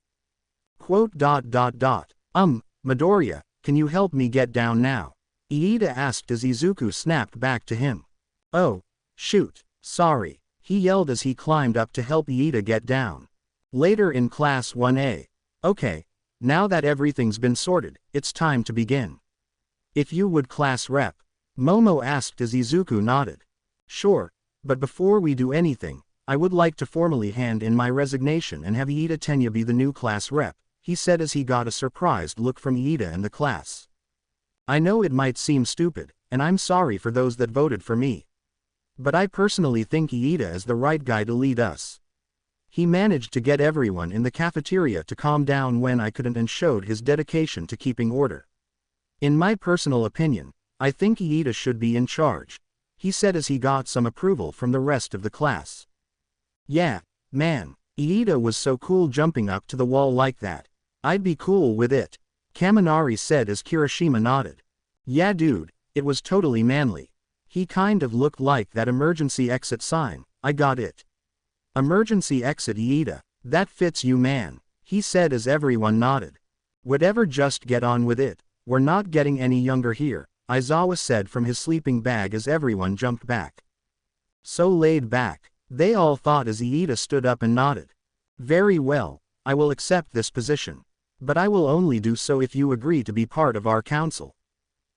Midoriya, can you help me get down now? Iida asked as Izuku snapped back to him. Oh, shoot, sorry, he yelled as he climbed up to help Iida get down. Later in Class 1A. Okay, now that everything's been sorted, it's time to begin. If you would, class rep. Momo asked as Izuku nodded. Sure, but before we do anything, I would like to formally hand in my resignation and have Iida Tenya be the new class rep, he said as he got a surprised look from Iida and the class. I know it might seem stupid, and I'm sorry for those that voted for me. But I personally think Iida is the right guy to lead us. He managed to get everyone in the cafeteria to calm down when I couldn't and showed his dedication to keeping order. In my personal opinion, I think Iida should be in charge, he said as he got some approval from the rest of the class. Yeah, man, Iida was so cool jumping up to the wall like that. I'd be cool with it, Kaminari said as Kirishima nodded. Yeah dude, it was totally manly. He kind of looked like that emergency exit sign. I got it. Emergency exit Iida, that fits you man, he said as everyone nodded. Whatever, just get on with it, we're not getting any younger here, Aizawa said from his sleeping bag as everyone jumped back. So laid back, they all thought as Iida stood up and nodded. Very well, I will accept this position. But I will only do so if you agree to be part of our council.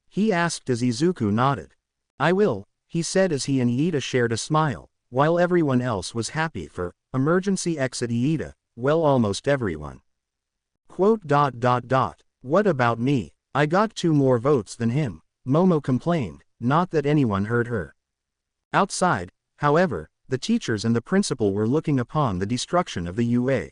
He asked as Izuku nodded. I will, he said as he and Iida shared a smile, while everyone else was happy for emergency exit Iida, well almost everyone. Quote. What about me? I got 2 more votes than him, Momo complained, not that anyone heard her. Outside, however, the teachers and the principal were looking upon the destruction of the UA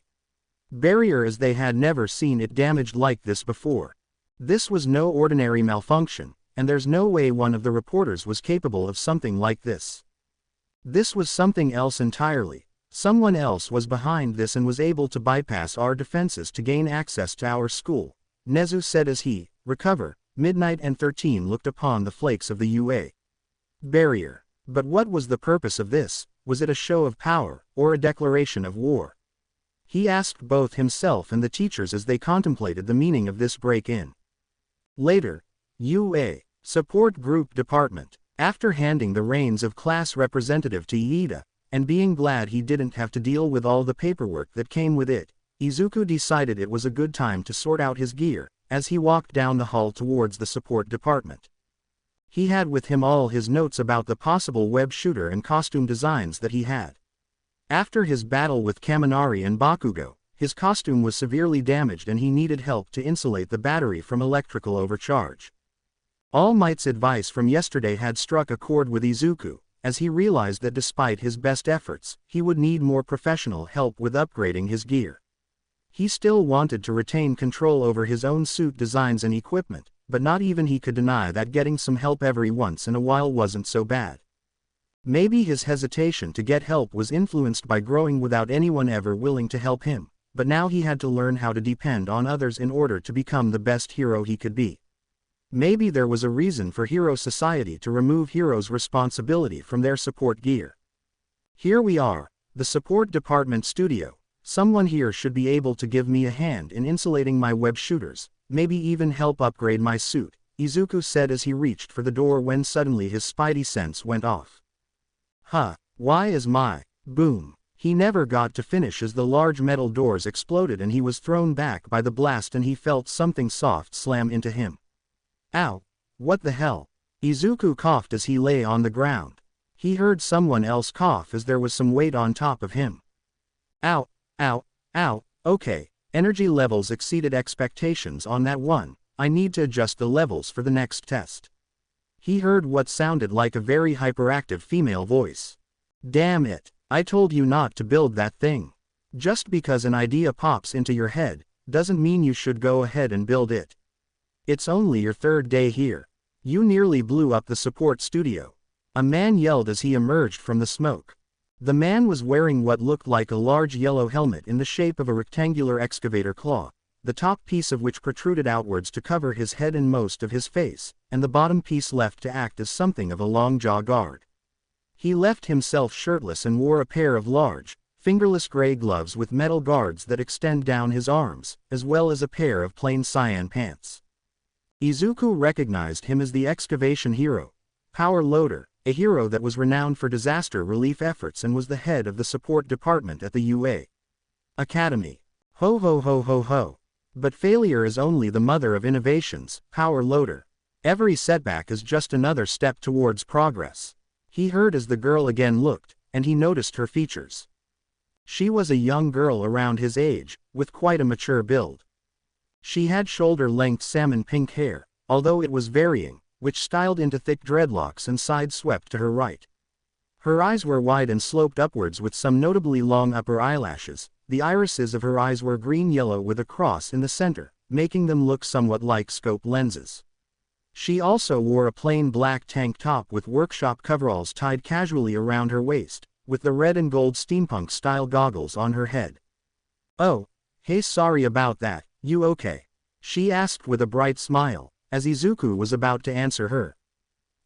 barrier as they had never seen it damaged like this before. This was no ordinary malfunction, and there's no way one of the reporters was capable of something like this. This was something else entirely. Someone else was behind this and was able to bypass our defenses to gain access to our school, Nezu said as he, recover, Midnight and 13 looked upon the flakes of the UA barrier. But what was the purpose of this? Was it a show of power, or a declaration of war? He asked both himself and the teachers as they contemplated the meaning of this break-in. Later, UA Support Group Department. After handing the reins of class representative to Iida, and being glad he didn't have to deal with all the paperwork that came with it, Izuku decided it was a good time to sort out his gear, as he walked down the hall towards the support department. He had with him all his notes about the possible web shooter and costume designs that he had. After his battle with Kaminari and Bakugo, his costume was severely damaged and he needed help to insulate the battery from electrical overcharge. All Might's advice from yesterday had struck a chord with Izuku, as he realized that despite his best efforts, he would need more professional help with upgrading his gear. He still wanted to retain control over his own suit designs and equipment, but not even he could deny that getting some help every once in a while wasn't so bad. Maybe his hesitation to get help was influenced by growing without anyone ever willing to help him, but now he had to learn how to depend on others in order to become the best hero he could be. Maybe there was a reason for Hero Society to remove heroes' responsibility from their support gear. Here we are, the support department studio. Someone here should be able to give me a hand in insulating my web shooters, maybe even help upgrade my suit, Izuku said as he reached for the door when suddenly his spidey sense went off. Why is my boom? He never got to finish as the large metal doors exploded and he was thrown back by the blast and he felt something soft slam into him. Ow! What the hell? Izuku coughed as he lay on the ground. He heard someone else cough as there was some weight on top of him. Ow! Ow! Ow! Okay, energy levels exceeded expectations on that one. I need to adjust the levels for the next test. He heard what sounded like a very hyperactive female voice. Damn it, I told you not to build that thing. Just because an idea pops into your head, doesn't mean you should go ahead and build it. It's only your 3rd day here. You nearly blew up the support studio. A man yelled as he emerged from the smoke. The man was wearing what looked like a large yellow helmet in the shape of a rectangular excavator claw, the top piece of which protruded outwards to cover his head and most of his face, and the bottom piece left to act as something of a long jaw guard. He left himself shirtless and wore a pair of large, fingerless gray gloves with metal guards that extend down his arms, as well as a pair of plain cyan pants. Izuku recognized him as the excavation hero, Power Loader, a hero that was renowned for disaster relief efforts and was the head of the support department at the UA Academy. Ho ho ho ho ho. But failure is only the mother of innovations, Power Loader. Every setback is just another step towards progress. He heard as the girl again looked, and he noticed her features. She was a young girl around his age, with quite a mature build. She had shoulder-length salmon pink hair, although it was varying, which styled into thick dreadlocks and side-swept to her right. Her eyes were wide and sloped upwards with some notably long upper eyelashes. The irises of her eyes were green-yellow with a cross in the center, making them look somewhat like scope lenses. She also wore a plain black tank top with workshop coveralls tied casually around her waist, with the red and gold steampunk-style goggles on her head. "Oh, hey, sorry about that, you okay?" she asked with a bright smile, as Izuku was about to answer her,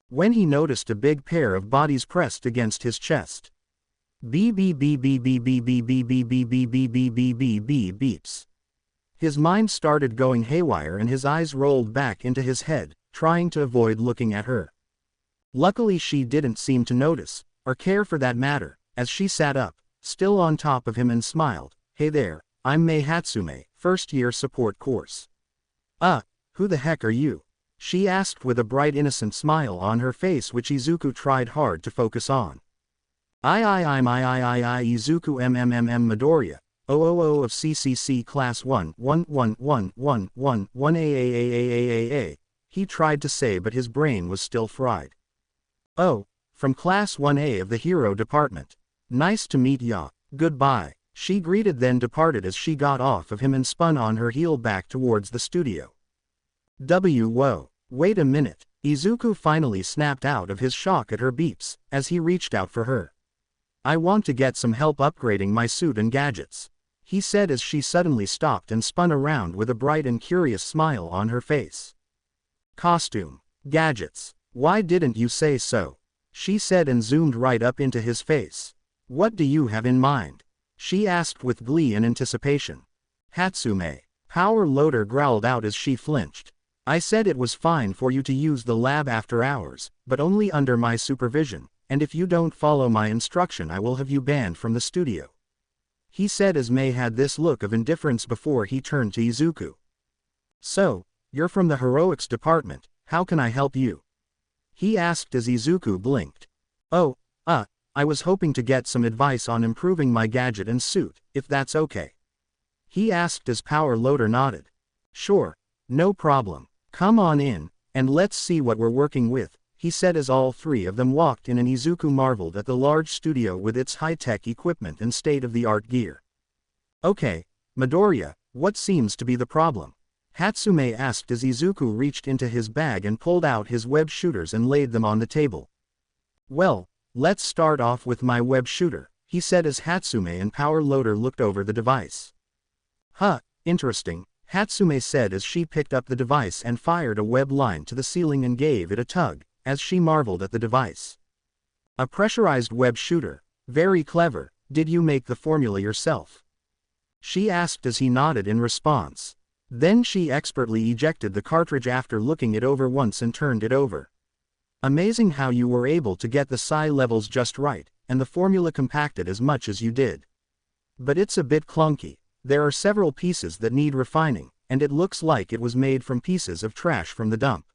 when he noticed a big pair of bodies pressed against his chest. Beep beep beep beep beep beep beep beep beep beep beep beep beep beep beep beep beeps. His mind started going haywire and his eyes rolled back into his head, trying to avoid looking at her. Luckily she didn't seem to notice, or care for that matter, as she sat up, still on top of him and smiled. "Hey there, I'm Mei Hatsume, first-year support course." Who the heck are you?" she asked with a bright innocent smile on her face which Izuku tried hard to focus on. I'm Izuku Midoriya, 000 of CCC Class 1. He tried to say but his brain was still fried. "Oh, from Class 1A of the Hero Department. Nice to meet ya, goodbye," she greeted then departed as she got off of him and spun on her heel back towards the studio. Whoa, wait a minute, Izuku finally snapped out of his shock at her beeps, as he reached out for her. "I want to get some help upgrading my suit and gadgets," he said as she suddenly stopped and spun around with a bright and curious smile on her face. "Costume, gadgets, why didn't you say so?" she said and zoomed right up into his face. "What do you have in mind?" she asked with glee and anticipation. "Hatsume," Power Loader growled out as she flinched. "I said it was fine for you to use the lab after hours, but only under my supervision, and if you don't follow my instruction I will have you banned from the studio," he said as Mei had this look of indifference before he turned to Izuku. "So, you're from the heroics department, how can I help you?" he asked as Izuku blinked. "Oh, I was hoping to get some advice on improving my gadget and suit, if that's okay," he asked as Power Loader nodded. "Sure, no problem. Come on in, and let's see what we're working with," he said as all three of them walked in and Izuku marveled at the large studio with its high-tech equipment and state-of-the-art gear. "Okay, Midoriya, what seems to be the problem?" Hatsume asked as Izuku reached into his bag and pulled out his web shooters and laid them on the table. "Well, let's start off with my web shooter," he said as Hatsume and Power Loader looked over the device. Interesting," Hatsume said as she picked up the device and fired a web line to the ceiling and gave it a tug, as she marveled at the device. "A pressurized web shooter, very clever, did you make the formula yourself?" she asked as he nodded in response. Then she expertly ejected the cartridge after looking it over once and turned it over. "Amazing how you were able to get the psi levels just right, and the formula compacted as much as you did. But it's a bit clunky. There are several pieces that need refining, and it looks like it was made from pieces of trash from the dump.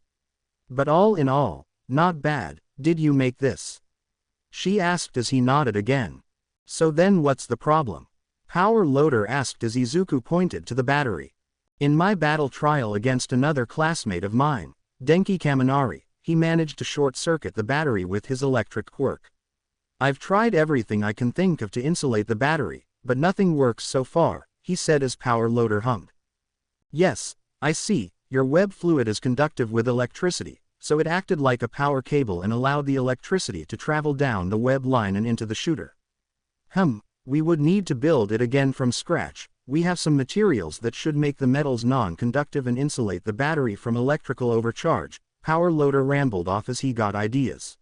But all in all, not bad. Did you make this?" she asked as he nodded again. "So then what's the problem?" Power Loader asked as Izuku pointed to the battery. "In my battle trial against another classmate of mine, Denki Kaminari, he managed to short-circuit the battery with his electric quirk. I've tried everything I can think of to insulate the battery, but nothing works so far," he said as Power Loader hummed. "Yes, I see, your web fluid is conductive with electricity, so it acted like a power cable and allowed the electricity to travel down the web line and into the shooter. We would need to build it again from scratch. We have some materials that should make the metals non-conductive and insulate the battery from electrical overcharge," Power Loader rambled off as he got ideas.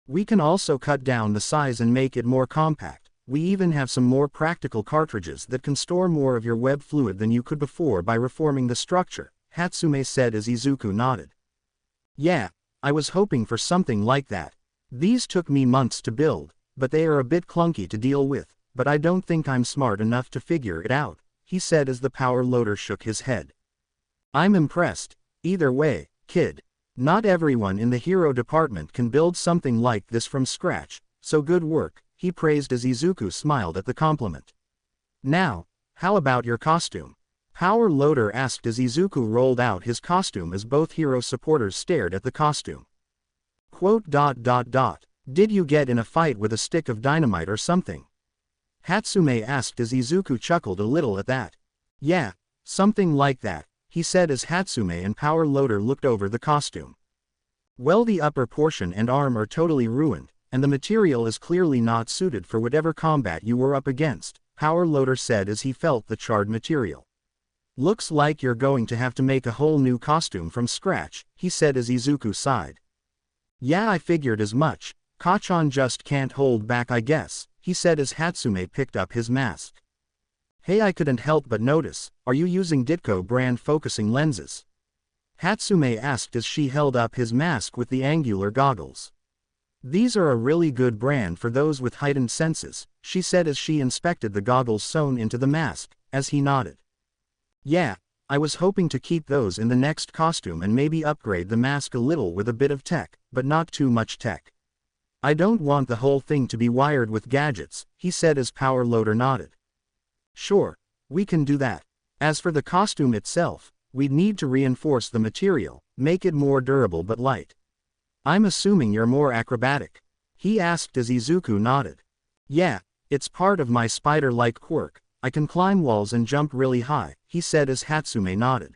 "We can also cut down the size and make it more compact. We even have some more practical cartridges that can store more of your web fluid than you could before by reforming the structure," Hatsume said as Izuku nodded. "Yeah, I was hoping for something like that. These took me months to build, but they are a bit clunky to deal with, but I don't think I'm smart enough to figure it out," he said as the Power Loader shook his head. "I'm impressed. Either way, kid. Not everyone in the hero department can build something like this from scratch, so good work," he praised as Izuku smiled at the compliment. "Now, how about your costume?" Power Loader asked as Izuku rolled out his costume as both hero supporters stared at the costume. Quote. Did you get in a fight with a stick of dynamite or something? Hatsume asked as Izuku chuckled a little at that. Yeah, something like that, he said as Hatsume and Power Loader looked over the costume. Well, the upper portion and arm are totally ruined, and the material is clearly not suited for whatever combat you were up against, Power Loader said as he felt the charred material. Looks like you're going to have to make a whole new costume from scratch, he said as Izuku sighed. Yeah, I figured as much. Kachan just can't hold back, I guess, he said as Hatsume picked up his mask. Hey, I couldn't help but notice, are you using Ditko brand focusing lenses? Hatsume asked as she held up his mask with the angular goggles. These are a really good brand for those with heightened senses, she said as she inspected the goggles sewn into the mask, as he nodded. Yeah, I was hoping to keep those in the next costume and maybe upgrade the mask a little with a bit of tech, but not too much tech. I don't want the whole thing to be wired with gadgets, he said as Power Loader nodded. Sure, we can do that. As for the costume itself, we'd need to reinforce the material, make it more durable but light. I'm assuming you're more acrobatic? He asked as Izuku nodded. Yeah, it's part of my spider-like quirk, I can climb walls and jump really high, he said as Hatsume nodded.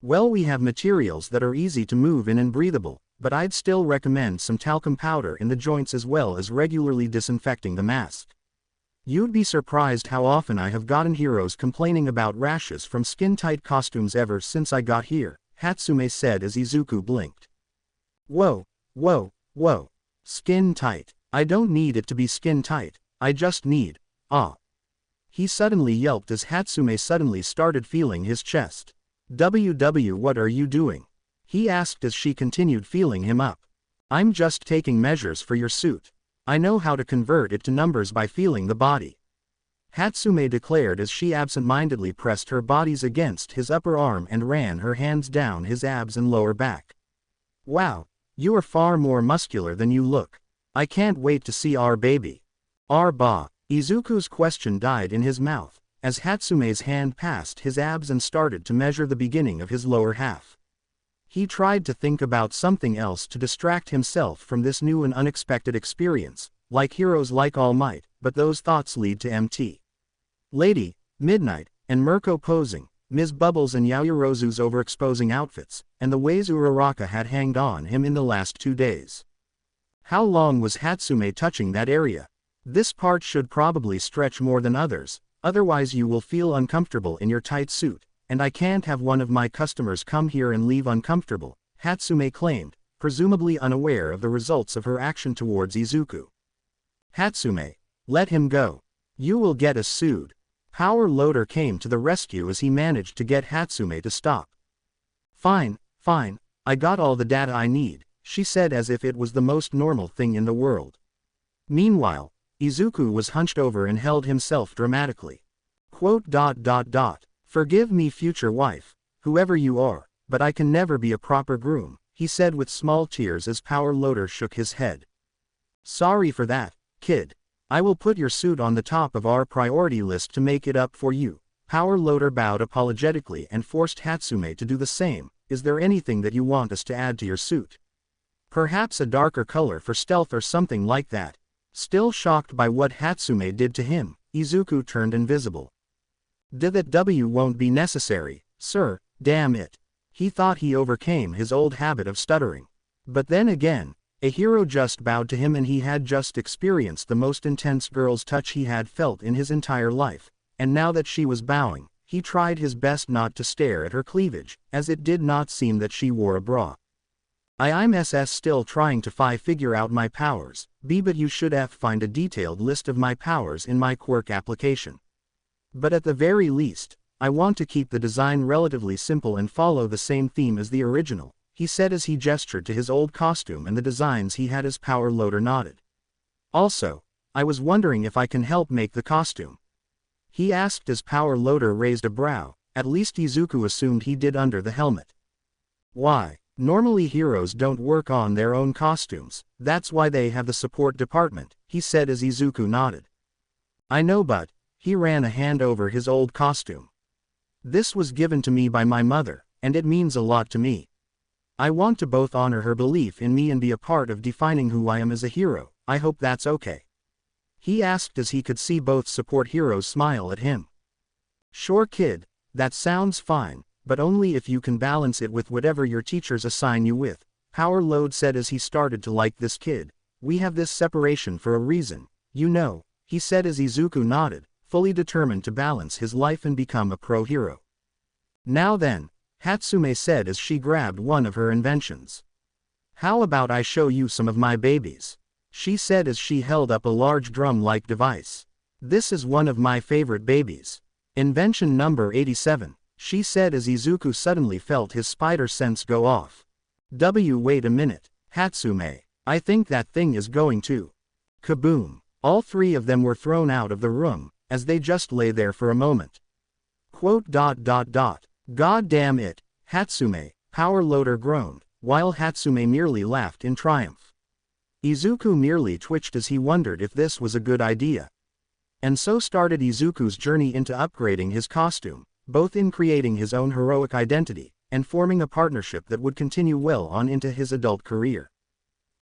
Well, we have materials that are easy to move in and breathable, but I'd still recommend some talcum powder in the joints as well as regularly disinfecting the mask. You'd be surprised how often I have gotten heroes complaining about rashes from skin-tight costumes ever since I got here, Hatsume said as Izuku blinked. Whoa. Skin-tight. I don't need it to be skin-tight, I just need, He suddenly yelped as Hatsume suddenly started feeling his chest. What are you doing? He asked as she continued feeling him up. I'm just taking measures for your suit. I know how to convert it to numbers by feeling the body. Hatsume declared as she absent-mindedly pressed her bodies against his upper arm and ran her hands down his abs and lower back. Wow, you are far more muscular than you look. I can't wait to see our baby. Izuku's question died in his mouth, as Hatsume's hand passed his abs and started to measure the beginning of his lower half. He tried to think about something else to distract himself from this new and unexpected experience, like heroes like All Might, but those thoughts lead to MT. Lady, Midnight, and Mirko posing, Ms. Bubbles and Yaoyorozu's overexposing outfits, and the ways Uraraka had hanged on him in the last 2 days. How long was Hatsume touching that area? This part should probably stretch more than others, otherwise you will feel uncomfortable in your tight suit, and I can't have one of my customers come here and leave uncomfortable, Hatsume claimed, presumably unaware of the results of her action towards Izuku. Hatsume, let him go. You will get us sued. Power Loader came to the rescue as he managed to get Hatsume to stop. Fine, I got all the data I need, she said as if it was the most normal thing in the world. Meanwhile, Izuku was hunched over and held himself dramatically. Quote. Forgive me, future wife, whoever you are, but I can never be a proper groom, he said with small tears as Power Loader shook his head. Sorry for that, kid. I will put your suit on the top of our priority list to make it up for you. Power Loader bowed apologetically and forced Hatsume to do the same. Is there anything that you want us to add to your suit? Perhaps a darker color for stealth or something like that. Still shocked by what Hatsume did to him, Izuku turned invisible. That won't be necessary, sir, damn it. He thought he overcame his old habit of stuttering. But then again, a hero just bowed to him and he had just experienced the most intense girl's touch he had felt in his entire life, and now that she was bowing, he tried his best not to stare at her cleavage, as it did not seem that she wore a bra. I'm still trying to figure out my powers, but you should find a detailed list of my powers in my Quirk application. But at the very least, I want to keep the design relatively simple and follow the same theme as the original, he said as he gestured to his old costume and the designs he had as Power Loader nodded. Also, I was wondering if I can help make the costume. He asked as Power Loader raised a brow, at least Izuku assumed he did under the helmet. Why? Normally heroes don't work on their own costumes, that's why they have the support department, he said as Izuku nodded. I know, but, he ran a hand over his old costume. This was given to me by my mother, and it means a lot to me. I want to both honor her belief in me and be a part of defining who I am as a hero. I hope that's okay." He asked as he could see both support heroes smile at him. "Sure kid, that sounds fine, but only if you can balance it with whatever your teachers assign you with," Power Load said as he started to like this kid. "We have this separation for a reason, you know," he said as Izuku nodded, fully determined to balance his life and become a pro hero. "Now then," Hatsume said as she grabbed one of her inventions. "How about I show you some of my babies?" she said as she held up a large drum-like device. "This is one of my favorite babies. Invention number 87, she said as Izuku suddenly felt his spider sense go off. Wait a minute, Hatsume, I think that thing is going to." Kaboom! All three of them were thrown out of the room, as they just lay there for a moment. "God damn it, Hatsume," Power Loader groaned, while Hatsume merely laughed in triumph. Izuku merely twitched as he wondered if this was a good idea. And so started Izuku's journey into upgrading his costume, both in creating his own heroic identity, and forming a partnership that would continue well on into his adult career.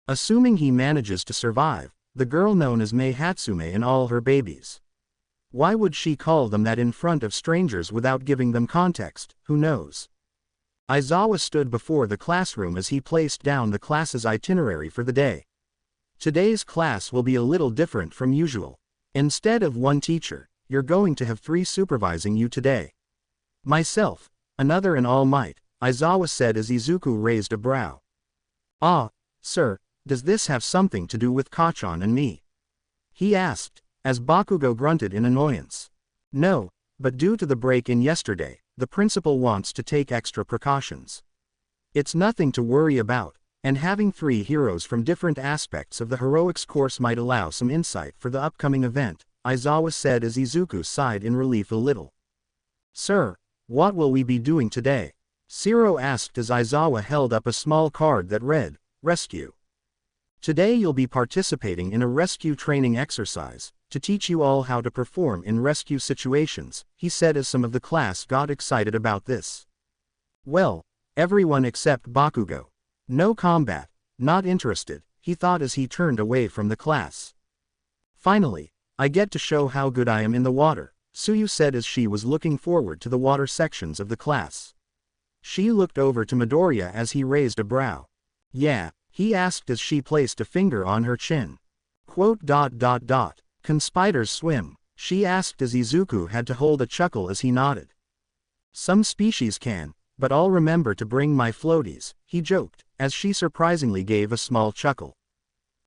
Assuming he manages to survive, the girl known as Mei Hatsume and all her babies. Why would she call them that in front of strangers without giving them context, who knows? Aizawa stood before the classroom as he placed down the class's itinerary for the day. Today's class will be a little different from usual. Instead of one teacher, you're going to have 3 supervising you today. Myself, another and All Might, Aizawa said as Izuku raised a brow. "Ah, sir, does this have something to do with Kachan and me?" he asked, as Bakugo grunted in annoyance. "No, but due to the break-in yesterday, the principal wants to take extra precautions. It's nothing to worry about, and having 3 heroes from different aspects of the heroics course might allow some insight for the upcoming event," Aizawa said as Izuku sighed in relief a little. "Sir, what will we be doing today?" Shiro asked as Aizawa held up a small card that read, "Rescue." "Today you'll be participating in a rescue training exercise, to teach you all how to perform in rescue situations," he said as some of the class got excited about this. Well, everyone except Bakugo. "No combat, not interested," he thought as he turned away from the class. "Finally, I get to show how good I am in the water," Tsuyu said as she was looking forward to the water sections of the class. She looked over to Midoriya as he raised a brow. "Yeah?" he asked as she placed a finger on her chin. "Can spiders swim?" she asked as Izuku had to hold a chuckle as he nodded. "Some species can, but I'll remember to bring my floaties," he joked, as she surprisingly gave a small chuckle.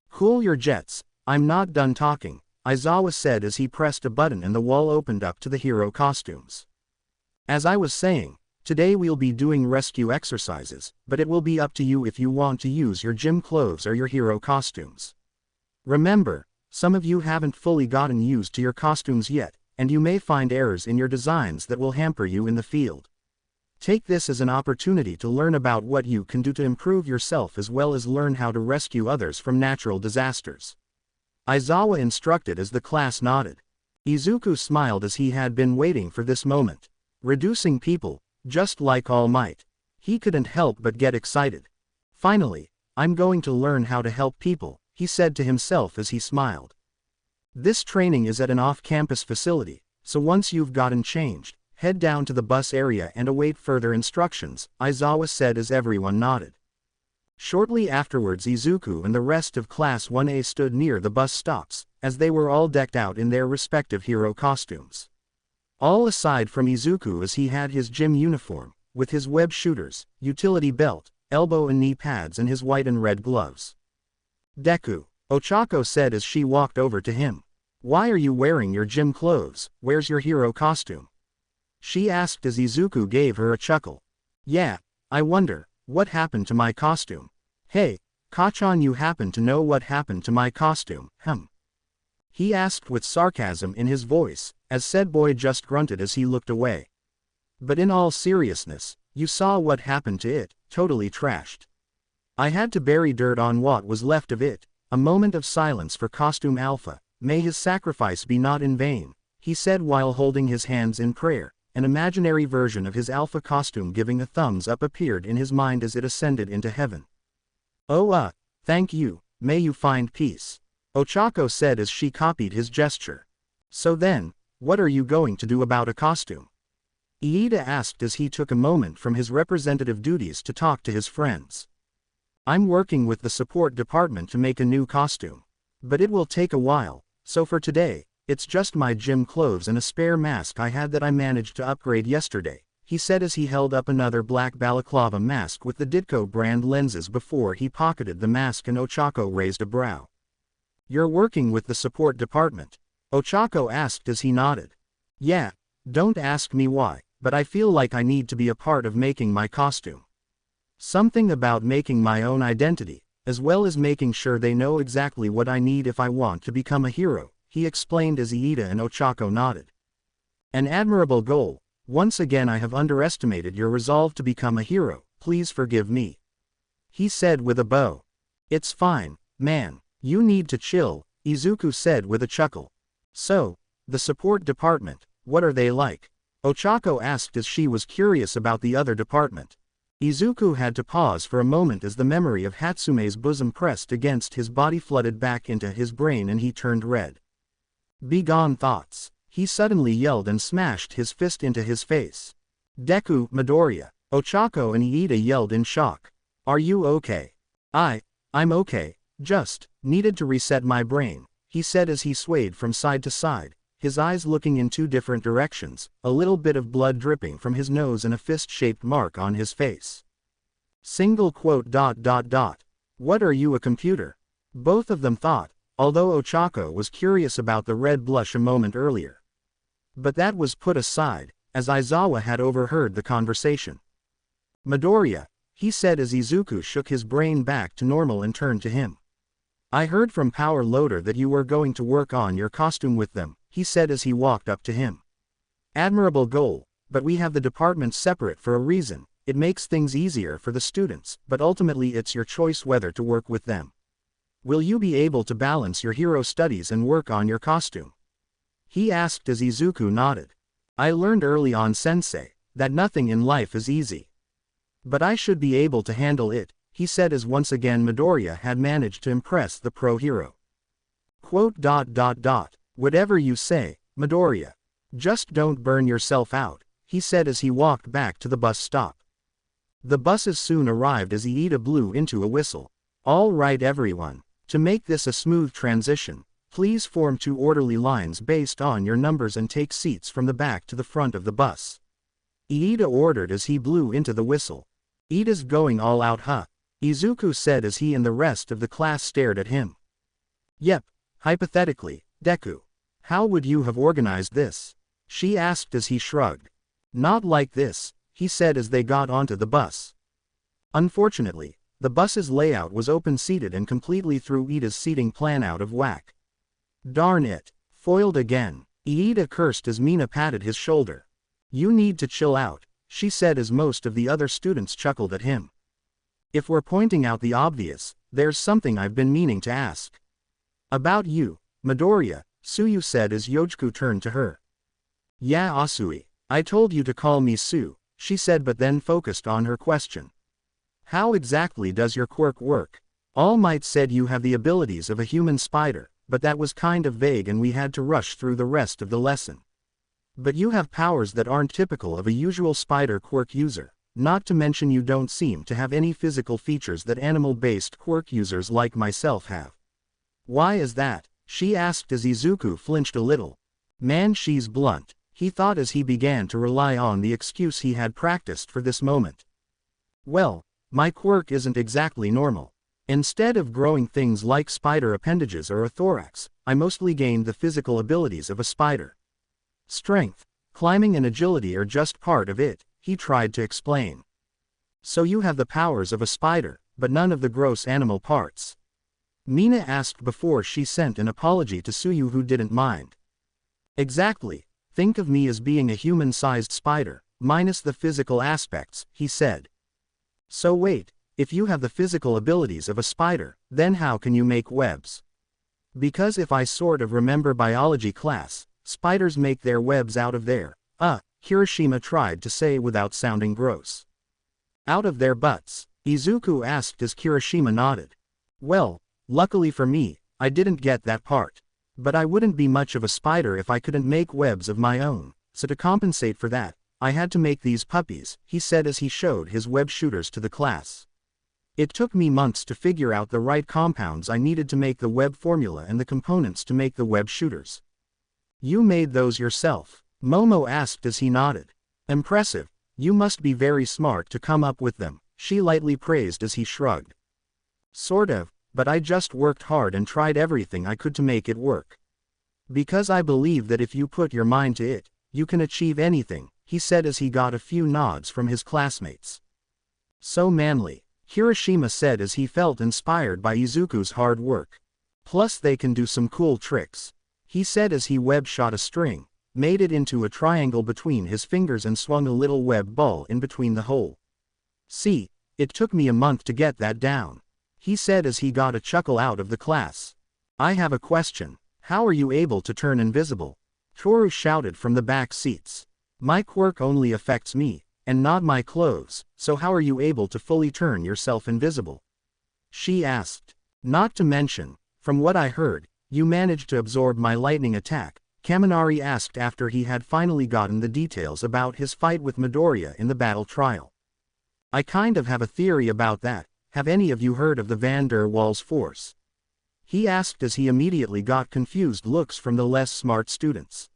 "Cool your jets, I'm not done talking," Aizawa said as he pressed a button and the wall opened up to the hero costumes. "As I was saying, today we'll be doing rescue exercises, but it will be up to you if you want to use your gym clothes or your hero costumes. Remember, some of you haven't fully gotten used to your costumes yet, and you may find errors in your designs that will hamper you in the field. Take this as an opportunity to learn about what you can do to improve yourself as well as learn how to rescue others from natural disasters," Aizawa instructed as the class nodded. Izuku smiled as he had been waiting for this moment. Reducing people, just like All Might. He couldn't help but get excited. "Finally, I'm going to learn how to help people," he said to himself as he smiled. "This training is at an off-campus facility, so once you've gotten changed, head down to the bus area and await further instructions," Aizawa said as everyone nodded. Shortly afterwards Izuku and the rest of Class 1A stood near the bus stops, as they were all decked out in their respective hero costumes. All aside from Izuku as he had his gym uniform, with his web shooters, utility belt, elbow and knee pads and his white and red gloves. "Deku," Ochako said as she walked over to him. "Why are you wearing your gym clothes? Where's your hero costume?" she asked as Izuku gave her a chuckle. "Yeah, I wonder, what happened to my costume? Hey, Kachan, you happen to know what happened to my costume, he asked with sarcasm in his voice, as said boy just grunted as he looked away. "But in all seriousness, you saw what happened to it, totally trashed. I had to bury dirt on what was left of it." A moment of silence for Costume Alpha. "May his sacrifice be not in vain," he said while holding his hands in prayer, an imaginary version of his alpha costume giving a thumbs up appeared in his mind as it ascended into heaven. "Oh, thank you, may you find peace," Ochako said as she copied his gesture. "So then, what are you going to do about a costume?" Iida asked as he took a moment from his representative duties to talk to his friends. "I'm working with the support department to make a new costume. But it will take a while, so for today, it's just my gym clothes and a spare mask I had that I managed to upgrade yesterday," he said as he held up another black balaclava mask with the Ditko brand lenses before he pocketed the mask, and Ochako raised a brow. "You're working with the support department?" Ochako asked as he nodded. "Yeah, don't ask me why, but I feel like I need to be a part of making my costume. Something about making my own identity, as well as making sure they know exactly what I need if I want to become a hero," he explained as Iida and Ochako nodded. "An admirable goal. Once again I have underestimated your resolve to become a hero, please forgive me," he said with a bow. "It's fine, man, you need to chill," Izuku said with a chuckle. "So, the support department, what are they like?" Ochako asked as she was curious about the other department. Izuku had to pause for a moment as the memory of Hatsume's bosom pressed against his body flooded back into his brain and he turned red. "Begone thoughts," he suddenly yelled and smashed his fist into his face. "Deku, Midoriya," Ochako and Iida yelled in shock. "Are you okay?" I'm okay, just needed to reset my brain," he said as he swayed from side to side, his eyes looking in two different directions, a little bit of blood dripping from his nose and a fist-shaped mark on his face. "What are you, a computer?" both of them thought, although Ochako was curious about the red blush a moment earlier. But that was put aside, as Aizawa had overheard the conversation. "Midoriya," he said as Izuku shook his brain back to normal and turned to him. "I heard from Power Loader that you were going to work on your costume with them," he said as he walked up to him. "Admirable goal, but we have the departments separate for a reason. It makes things easier for the students, but ultimately it's your choice whether to work with them. Will you be able to balance your hero studies and work on your costume?" he asked as Izuku nodded. "I learned early on, sensei, that nothing in life is easy. But I should be able to handle it," he said as once again Midoriya had managed to impress the pro hero. "Whatever you say, Midoriya. Just don't burn yourself out," he said as he walked back to the bus stop. The buses soon arrived as Iida blew into a whistle. "All right everyone, to make this a smooth transition, please form two orderly lines based on your numbers and take seats from the back to the front of the bus," Iida ordered as he blew into the whistle. "Iida's going all out, huh?" Izuku said as he and the rest of the class stared at him. "Yep, hypothetically, Deku. How would you have organized this?" she asked as he shrugged. "Not like this," he said as they got onto the bus. Unfortunately, the bus's layout was open-seated and completely threw Iida's seating plan out of whack. "Darn it, foiled again," Iida cursed as Mina patted his shoulder. "You need to chill out," she said as most of the other students chuckled at him. "If we're pointing out the obvious, there's something I've been meaning to ask." "About you, Midoriya," Tsuyu said as Yojiku turned to her. "Yeah, Asui, I told you to call me Su," she said but then focused on her question. "How exactly does your quirk work? All Might said you have the abilities of a human spider, but that was kind of vague and we had to rush through the rest of the lesson. But you have powers that aren't typical of a usual spider quirk user, not to mention you don't seem to have any physical features that animal-based quirk users like myself have. Why is that?" she asked as Izuku flinched a little. Man, she's blunt, he thought as he began to rely on the excuse he had practiced for this moment. "Well, my quirk isn't exactly normal. Instead of growing things like spider appendages or a thorax, I mostly gained the physical abilities of a spider. Strength, climbing and agility are just part of it," he tried to explain. "So you have the powers of a spider, but none of the gross animal parts?" Mina asked before she sent an apology to Tsuyu who didn't mind. "Exactly, think of me as being a human-sized spider, minus the physical aspects," he said. "So wait, if you have the physical abilities of a spider, then how can you make webs?" "Because if I sort of remember biology class, spiders make their webs out of their, Kirishima tried to say without sounding gross. Out of their butts, Izuku asked as Kirishima nodded. Well, luckily for me, I didn't get that part. But I wouldn't be much of a spider if I couldn't make webs of my own, so to compensate for that, I had to make these puppies, he said as he showed his web shooters to the class. It took me months to figure out the right compounds I needed to make the web formula and the components to make the web shooters. You made those yourself? Momo asked as he nodded. Impressive, you must be very smart to come up with them, she lightly praised as he shrugged. Sort of, but I just worked hard and tried everything I could to make it work. Because I believe that if you put your mind to it, you can achieve anything, he said as he got a few nods from his classmates. So manly, Kirishima said as he felt inspired by Izuku's hard work. Plus they can do some cool tricks, he said as he web shot a string, made it into a triangle between his fingers and swung a little web ball in between the hole. See, it took me a month to get that down, he said as he got a chuckle out of the class. I have a question, how are you able to turn invisible? Toru shouted from the back seats. My quirk only affects me, and not my clothes, so how are you able to fully turn yourself invisible? She asked. Not to mention, from what I heard, you managed to absorb my lightning attack, Kaminari asked after he had finally gotten the details about his fight with Midoriya in the battle trial. I kind of have a theory about that, have any of you heard of the Van der Waals force? He asked as he immediately got confused looks from the less smart students.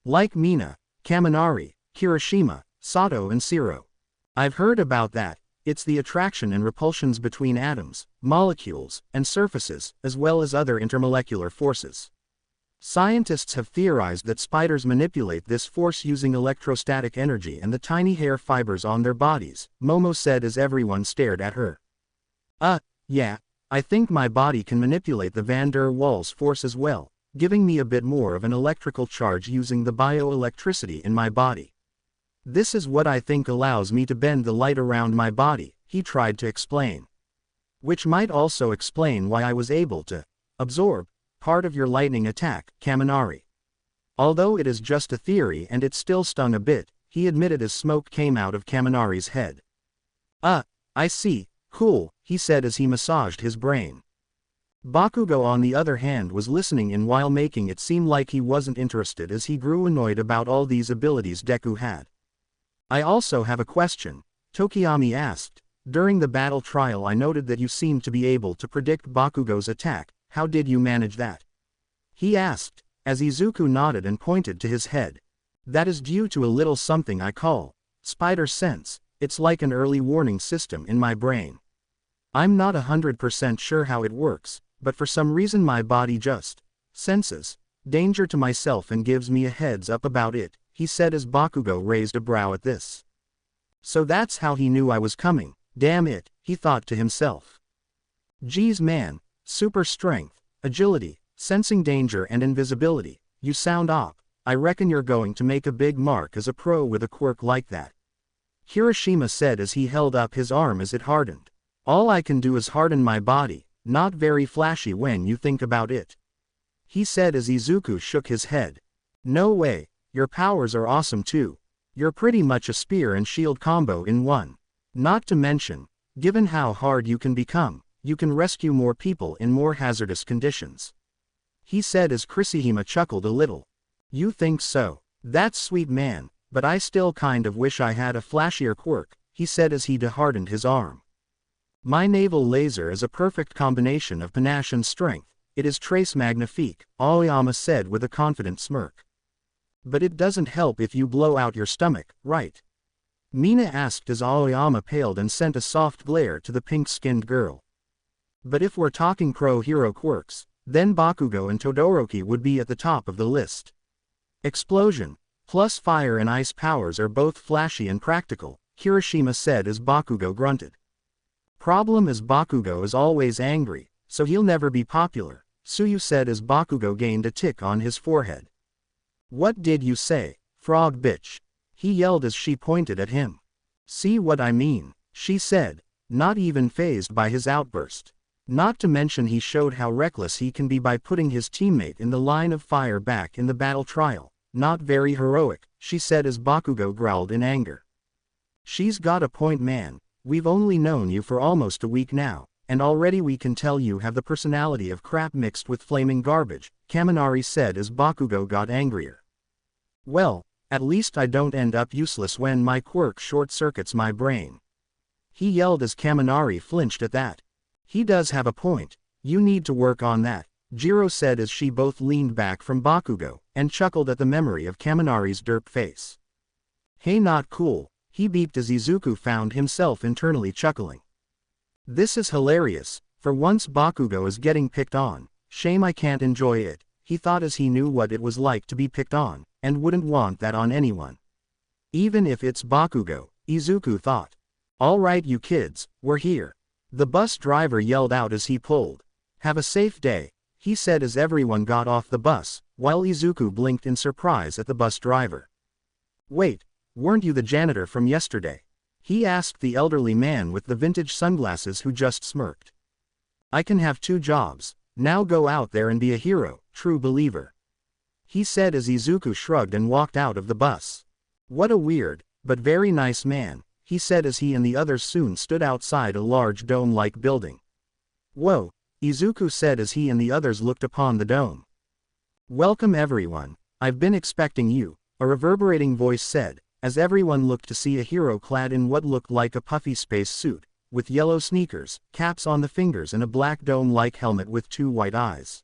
Like Mina, Kaminari, Kirishima, Sato and Shiro. I've heard about that, it's the attraction and repulsions between atoms, molecules, and surfaces, as well as other intermolecular forces. Scientists have theorized that spiders manipulate this force using electrostatic energy and the tiny hair fibers on their bodies, Momo said as everyone stared at her. Yeah, I think my body can manipulate the Van der Waals force as well, giving me a bit more of an electrical charge using the bioelectricity in my body. This is what I think allows me to bend the light around my body, he tried to explain. Which might also explain why I was able to absorb part of your lightning attack, Kaminari. Although it is just a theory and it still stung a bit, he admitted as smoke came out of Kaminari's head. I see, cool, he said as he massaged his brain. Bakugo on the other hand was listening in while making it seem like he wasn't interested as he grew annoyed about all these abilities Deku had. I also have a question, Tokiyami asked. During the battle trial I noted that you seemed to be able to predict Bakugo's attack, how did you manage that? He asked, as Izuku nodded and pointed to his head. That is due to a little something I call spider sense, it's like an early warning system in my brain. I'm not 100% sure how it works, but for some reason my body just senses danger to myself and gives me a heads up about it, he said as Bakugo raised a brow at this. So that's how he knew I was coming, damn it, he thought to himself. Geez man, super strength, agility, sensing danger and invisibility, you sound op, I reckon you're going to make a big mark as a pro with a quirk like that. Kirishima said as he held up his arm as it hardened. All I can do is harden my body, not very flashy when you think about it. He said as Izuku shook his head. No way, your powers are awesome too. You're pretty much a spear and shield combo in one. Not to mention, given how hard you can become, you can rescue more people in more hazardous conditions. He said as Kirishima chuckled a little. You think so? That's sweet man, but I still kind of wish I had a flashier quirk, he said as he dehardened his arm. My naval laser is a perfect combination of panache and strength, it is Trace Magnifique, Aoyama said with a confident smirk. But it doesn't help if you blow out your stomach, right? Mina asked as Aoyama paled and sent a soft glare to the pink-skinned girl. But if we're talking pro-hero quirks, then Bakugo and Todoroki would be at the top of the list. Explosion, plus fire and ice powers are both flashy and practical, Kirishima said as Bakugo grunted. Problem is Bakugo is always angry, so he'll never be popular, Tsuyu said as Bakugo gained a tick on his forehead. What did you say, frog bitch? He yelled as she pointed at him. See what I mean, she said, not even fazed by his outburst. Not to mention he showed how reckless he can be by putting his teammate in the line of fire back in the battle trial. Not very heroic, she said as Bakugo growled in anger. She's got a point, man. We've only known you for almost a week now, and already we can tell you have the personality of crap mixed with flaming garbage, Kaminari said as Bakugo got angrier. Well, at least I don't end up useless when my quirk short-circuits my brain. He yelled as Kaminari flinched at that. He does have a point. You need to work on that, Jiro said as she both leaned back from Bakugo, and chuckled at the memory of Kaminari's derp face. Hey, not cool, he beeped as Izuku found himself internally chuckling. This is hilarious, for once Bakugo is getting picked on, shame I can't enjoy it, he thought as he knew what it was like to be picked on, and wouldn't want that on anyone. Even if it's Bakugo, Izuku thought. Alright you kids, we're here. The bus driver yelled out as he pulled. Have a safe day, he said as everyone got off the bus, while Izuku blinked in surprise at the bus driver. Wait, weren't you the janitor from yesterday? He asked the elderly man with the vintage sunglasses who just smirked. I can have 2 jobs, now go out there and be a hero, true believer. He said as Izuku shrugged and walked out of the bus. What a weird, but very nice man, he said as he and the others soon stood outside a large dome-like building. Whoa, Izuku said as he and the others looked upon the dome. Welcome everyone, I've been expecting you, a reverberating voice said, as everyone looked to see a hero clad in what looked like a puffy space suit, with yellow sneakers, caps on the fingers and a black dome-like helmet with 2 white eyes.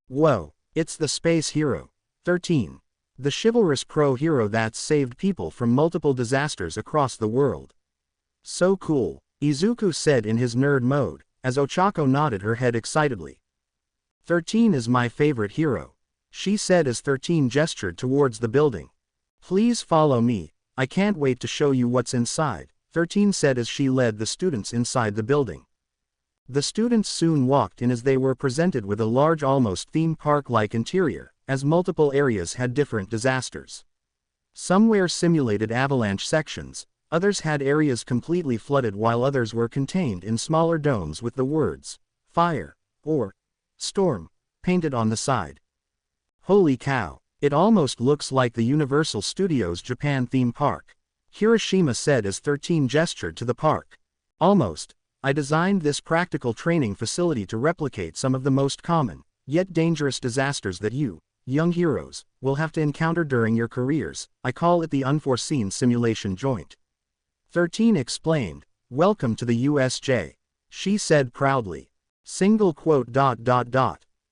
Whoa, it's the space hero, 13. The chivalrous pro-hero that's saved people from multiple disasters across the world. So cool, Izuku said in his nerd mode, as Ochako nodded her head excitedly. 13 is my favorite hero, she said as 13 gestured towards the building. Please follow me, I can't wait to show you what's inside, 13 said as she led the students inside the building. The students soon walked in as they were presented with a large almost theme park-like interior, as multiple areas had different disasters. Some were simulated avalanche sections, others had areas completely flooded while others were contained in smaller domes with the words, fire, or storm, painted on the side. Holy cow, it almost looks like the Universal Studios Japan theme park, Hiroshima said as 13 gestured to the park. Almost. I designed this practical training facility to replicate some of the most common, yet dangerous disasters that you, young heroes, will have to encounter during your careers. I call it the Unforeseen Simulation Joint. 13 explained, welcome to the USJ, she said proudly. Single quote ...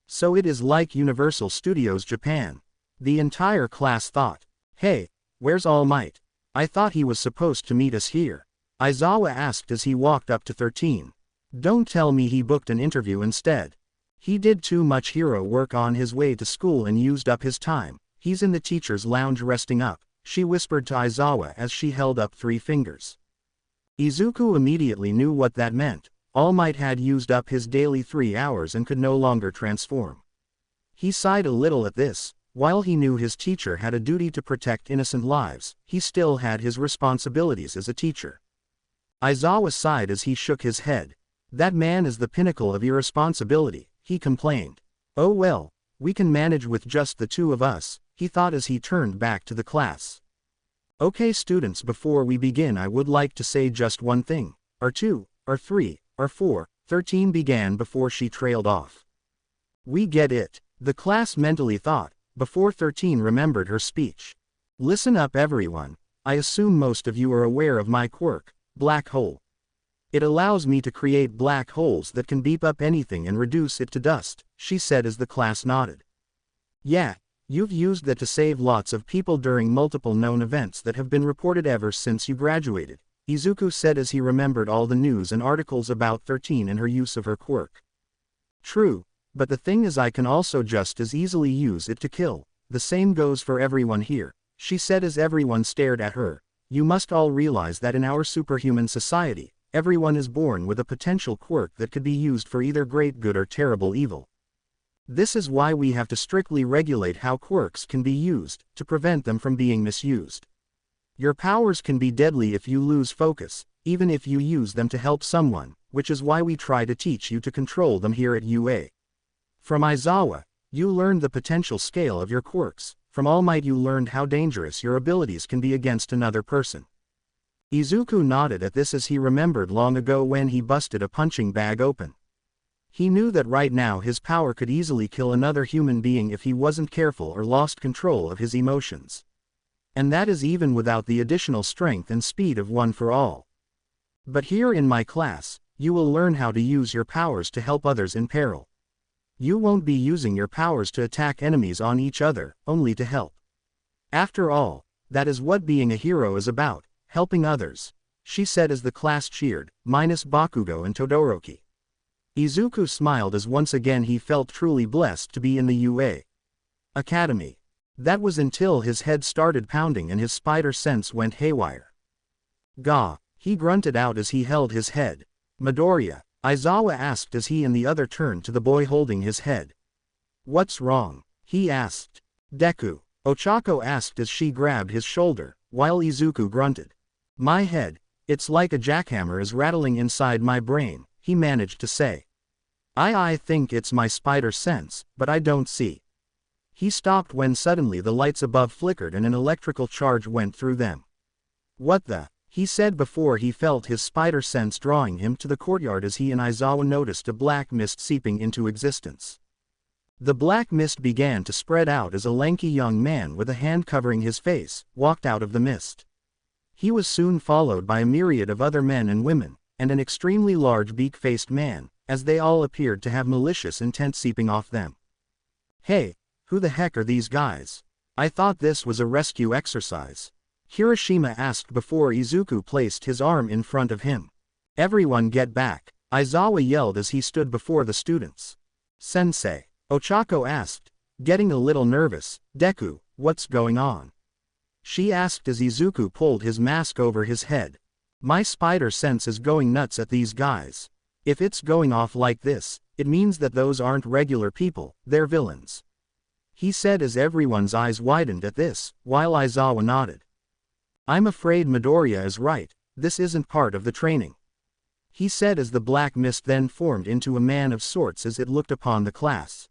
So it is like Universal Studios Japan. The entire class thought. Hey, where's All Might? I thought he was supposed to meet us here. Aizawa asked as he walked up to 13. Don't tell me he booked an interview instead. He did too much hero work on his way to school and used up his time. He's in the teacher's lounge resting up, she whispered to Aizawa as she held up 3 fingers. Izuku immediately knew what that meant. All Might had used up his daily 3 hours and could no longer transform. He sighed a little at this. While he knew his teacher had a duty to protect innocent lives, he still had his responsibilities as a teacher. Aizawa sighed as he shook his head. That man is the pinnacle of irresponsibility, he complained. Oh well, we can manage with just the 2 of us, he thought as he turned back to the class. Okay students, before we begin I would like to say just one thing, or 2, or 3, or 4, 13 began before she trailed off. We get it, the class mentally thought, before 13 remembered her speech. Listen up everyone, I assume most of you are aware of my quirk, black hole. It allows me to create black holes that can beep up anything and reduce it to dust, she said as the class nodded. Yeah, you've used that to save lots of people during multiple known events that have been reported ever since you graduated, Izuku said as he remembered all the news and articles about 13 and her use of her quirk. True, but the thing is I can also just as easily use it to kill. The same goes for everyone here, she said as everyone stared at her. You must all realize that in our superhuman society, everyone is born with a potential quirk that could be used for either great good or terrible evil. This is why we have to strictly regulate how quirks can be used, to prevent them from being misused. Your powers can be deadly if you lose focus, even if you use them to help someone, which is why we try to teach you to control them here at UA. From Aizawa, you learned the potential scale of your quirks. From All Might you learned how dangerous your abilities can be against another person. Izuku nodded at this as he remembered long ago when he busted a punching bag open. He knew that right now his power could easily kill another human being if he wasn't careful or lost control of his emotions. And that is even without the additional strength and speed of One for All. But here in my class, you will learn how to use your powers to help others in peril. You won't be using your powers to attack enemies on each other, only to help. After all, that is what being a hero is about, helping others, she said as the class cheered, minus Bakugo and Todoroki. Izuku smiled as once again he felt truly blessed to be in the UA Academy. That was until his head started pounding and his spider sense went haywire. Gah, he grunted out as he held his head. Midoriya, Aizawa asked as he and the other turned to the boy holding his head. What's wrong? He asked. Deku, Ochako asked as she grabbed his shoulder, while Izuku grunted. My head, it's like a jackhammer is rattling inside my brain, he managed to say. I think it's my spider sense, but I don't see. He stopped when suddenly the lights above flickered and an electrical charge went through them. What the? He said before he felt his spider sense drawing him to the courtyard as he and Aizawa noticed a black mist seeping into existence. The black mist began to spread out as a lanky young man with a hand covering his face walked out of the mist. He was soon followed by a myriad of other men and women, and an extremely large beak-faced man, as they all appeared to have malicious intent seeping off them. Hey, who the heck are these guys? I thought this was a rescue exercise. Kirishima asked before Izuku placed his arm in front of him. Everyone get back, Aizawa yelled as he stood before the students. Sensei, Ochako asked, getting a little nervous. Deku, what's going on? She asked as Izuku pulled his mask over his head. My spider sense is going nuts at these guys. If it's going off like this, it means that those aren't regular people, they're villains. He said as everyone's eyes widened at this, while Aizawa nodded. I'm afraid Midoriya is right, this isn't part of the training. He said as the black mist then formed into a man of sorts as it looked upon the class.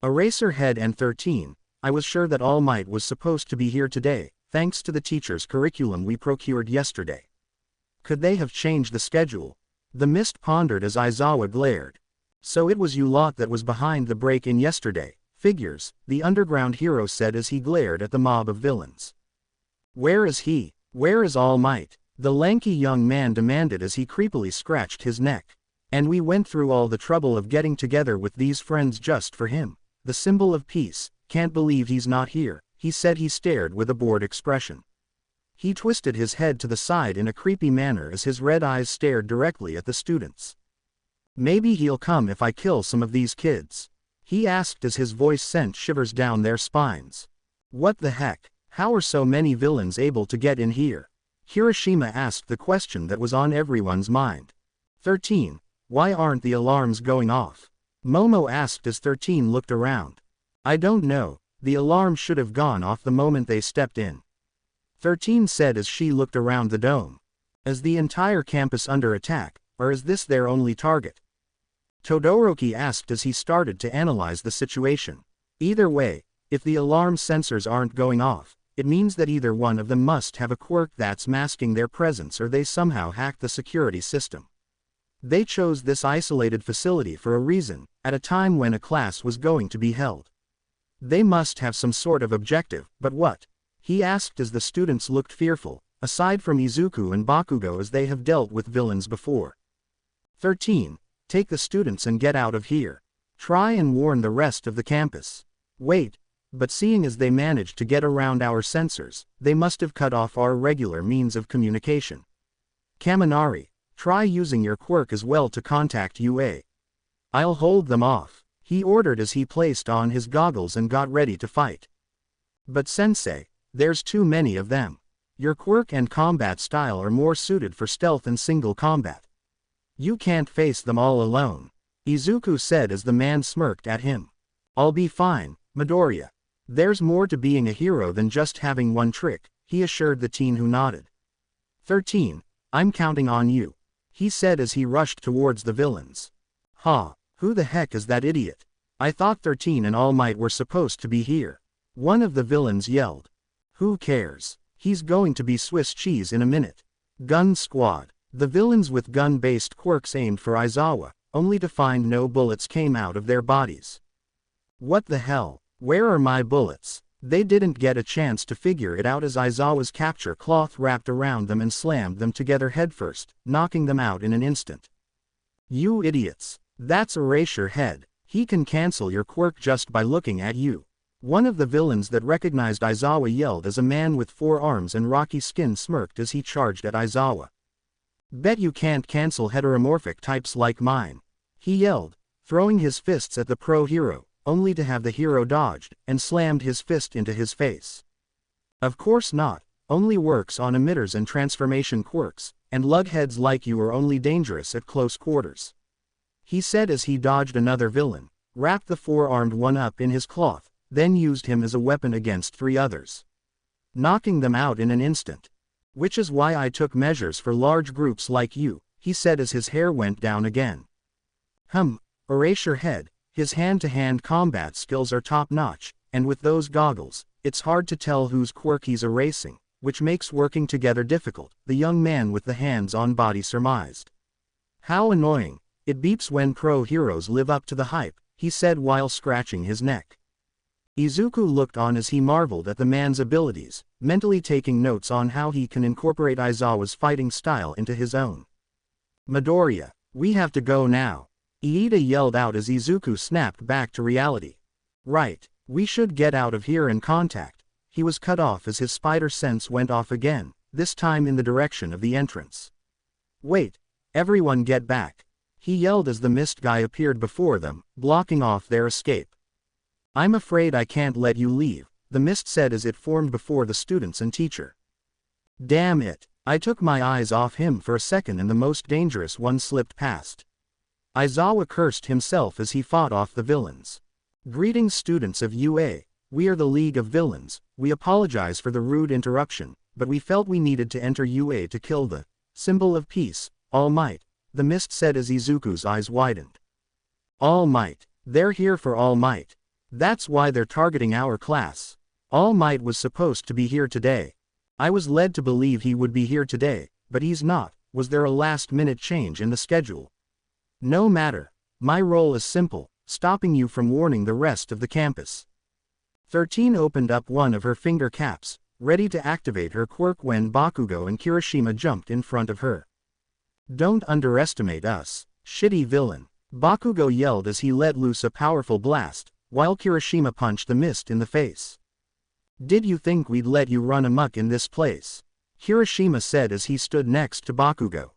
Eraserhead and 13, I was sure that All Might was supposed to be here today, thanks to the teacher's curriculum we procured yesterday. Could they have changed the schedule? The mist pondered as Aizawa glared. So it was you lot that was behind the break-in yesterday. Figures, the underground hero said as he glared at the mob of villains. Where is he? Where is All Might? The lanky young man demanded as he creepily scratched his neck. And we went through all the trouble of getting together with these friends just for him. The symbol of peace, can't believe he's not here, he said. He stared with a bored expression. He twisted his head to the side in a creepy manner as his red eyes stared directly at the students. Maybe he'll come if I kill some of these kids, he asked as his voice sent shivers down their spines. What the heck? How are so many villains able to get in here? Kirishima asked the question that was on everyone's mind. 13. Why aren't the alarms going off? Momo asked as 13 looked around. I don't know, the alarm should have gone off the moment they stepped in, 13 said as she looked around the dome. Is the entire campus under attack, or is this their only target? Todoroki asked as he started to analyze the situation. Either way, if the alarm sensors aren't going off, it means that either one of them must have a quirk that's masking their presence or they somehow hacked the security system. They chose this isolated facility for a reason, at a time when a class was going to be held. They must have some sort of objective, but what? He asked as the students looked fearful, aside from Izuku and Bakugo as they have dealt with villains before. 13. Take the students and get out of here. Try and warn the rest of the campus. Wait. But seeing as they managed to get around our sensors, they must have cut off our regular means of communication. Kaminari, try using your quirk as well to contact UA. I'll hold them off, he ordered as he placed on his goggles and got ready to fight. But sensei, there's too many of them. Your quirk and combat style are more suited for stealth and single combat. You can't face them all alone, Izuku said as the man smirked at him. I'll be fine, Midoriya. There's more to being a hero than just having one trick, he assured the teen who nodded. 13. I'm counting on you, he said as he rushed towards the villains. Ha, who the heck is that idiot? I thought 13 and All Might were supposed to be here. One of the villains yelled. Who cares? He's going to be Swiss cheese in a minute. Gun Squad. The villains with gun-based quirks aimed for Aizawa, only to find no bullets came out of their bodies. What the hell? Where are my bullets? They didn't get a chance to figure it out as Aizawa's capture cloth wrapped around them and slammed them together headfirst, knocking them out in an instant. You idiots. That's Erasure Head. He can cancel your quirk just by looking at you. One of the villains that recognized Aizawa yelled as a man with 4 arms and rocky skin smirked as he charged at Aizawa. Bet you can't cancel heteromorphic types like mine. He yelled, throwing his fists at the pro hero, only to have the hero dodged and slammed his fist into his face. Of course not, only works on emitters and transformation quirks, and lugheads like you are only dangerous at close quarters. He said as he dodged another villain, wrapped the 4-armed one up in his cloth, then used him as a weapon against 3 others, knocking them out in an instant. Which is why I took measures for large groups like you, he said as his hair went down again. Erasure Head, his hand-to-hand combat skills are top-notch, and with those goggles, it's hard to tell whose quirk he's erasing, which makes working together difficult, the young man with the hands-on body surmised. How annoying. It beeps when pro heroes live up to the hype, he said while scratching his neck. Izuku looked on as he marveled at the man's abilities, mentally taking notes on how he can incorporate Aizawa's fighting style into his own. Midoriya, we have to go now. Iida yelled out as Izuku snapped back to reality. Right, we should get out of here and contact. He was cut off as his spider sense went off again, this time in the direction of the entrance. Wait, everyone get back. He yelled as the mist guy appeared before them, blocking off their escape. I'm afraid I can't let you leave, the mist said as it formed before the students and teacher. Damn it, I took my eyes off him for a second and the most dangerous one slipped past. Aizawa cursed himself as he fought off the villains. Greetings students of UA, we are the League of Villains, we apologize for the rude interruption, but we felt we needed to enter UA to kill the symbol of peace, All Might, the mist said as Izuku's eyes widened. All Might, they're here for All Might. That's why they're targeting our class. All Might was supposed to be here today. I was led to believe he would be here today, but he's not. Was there a last-minute change in the schedule? No matter. My role is simple, stopping you from warning the rest of the campus. 13 opened up one of her finger caps, ready to activate her quirk when Bakugo and Kirishima jumped in front of her. Don't underestimate us, shitty villain. Bakugo yelled as he let loose a powerful blast, while Kirishima punched the mist in the face. Did you think we'd let you run amok in this place? Kirishima said as he stood next to Bakugo.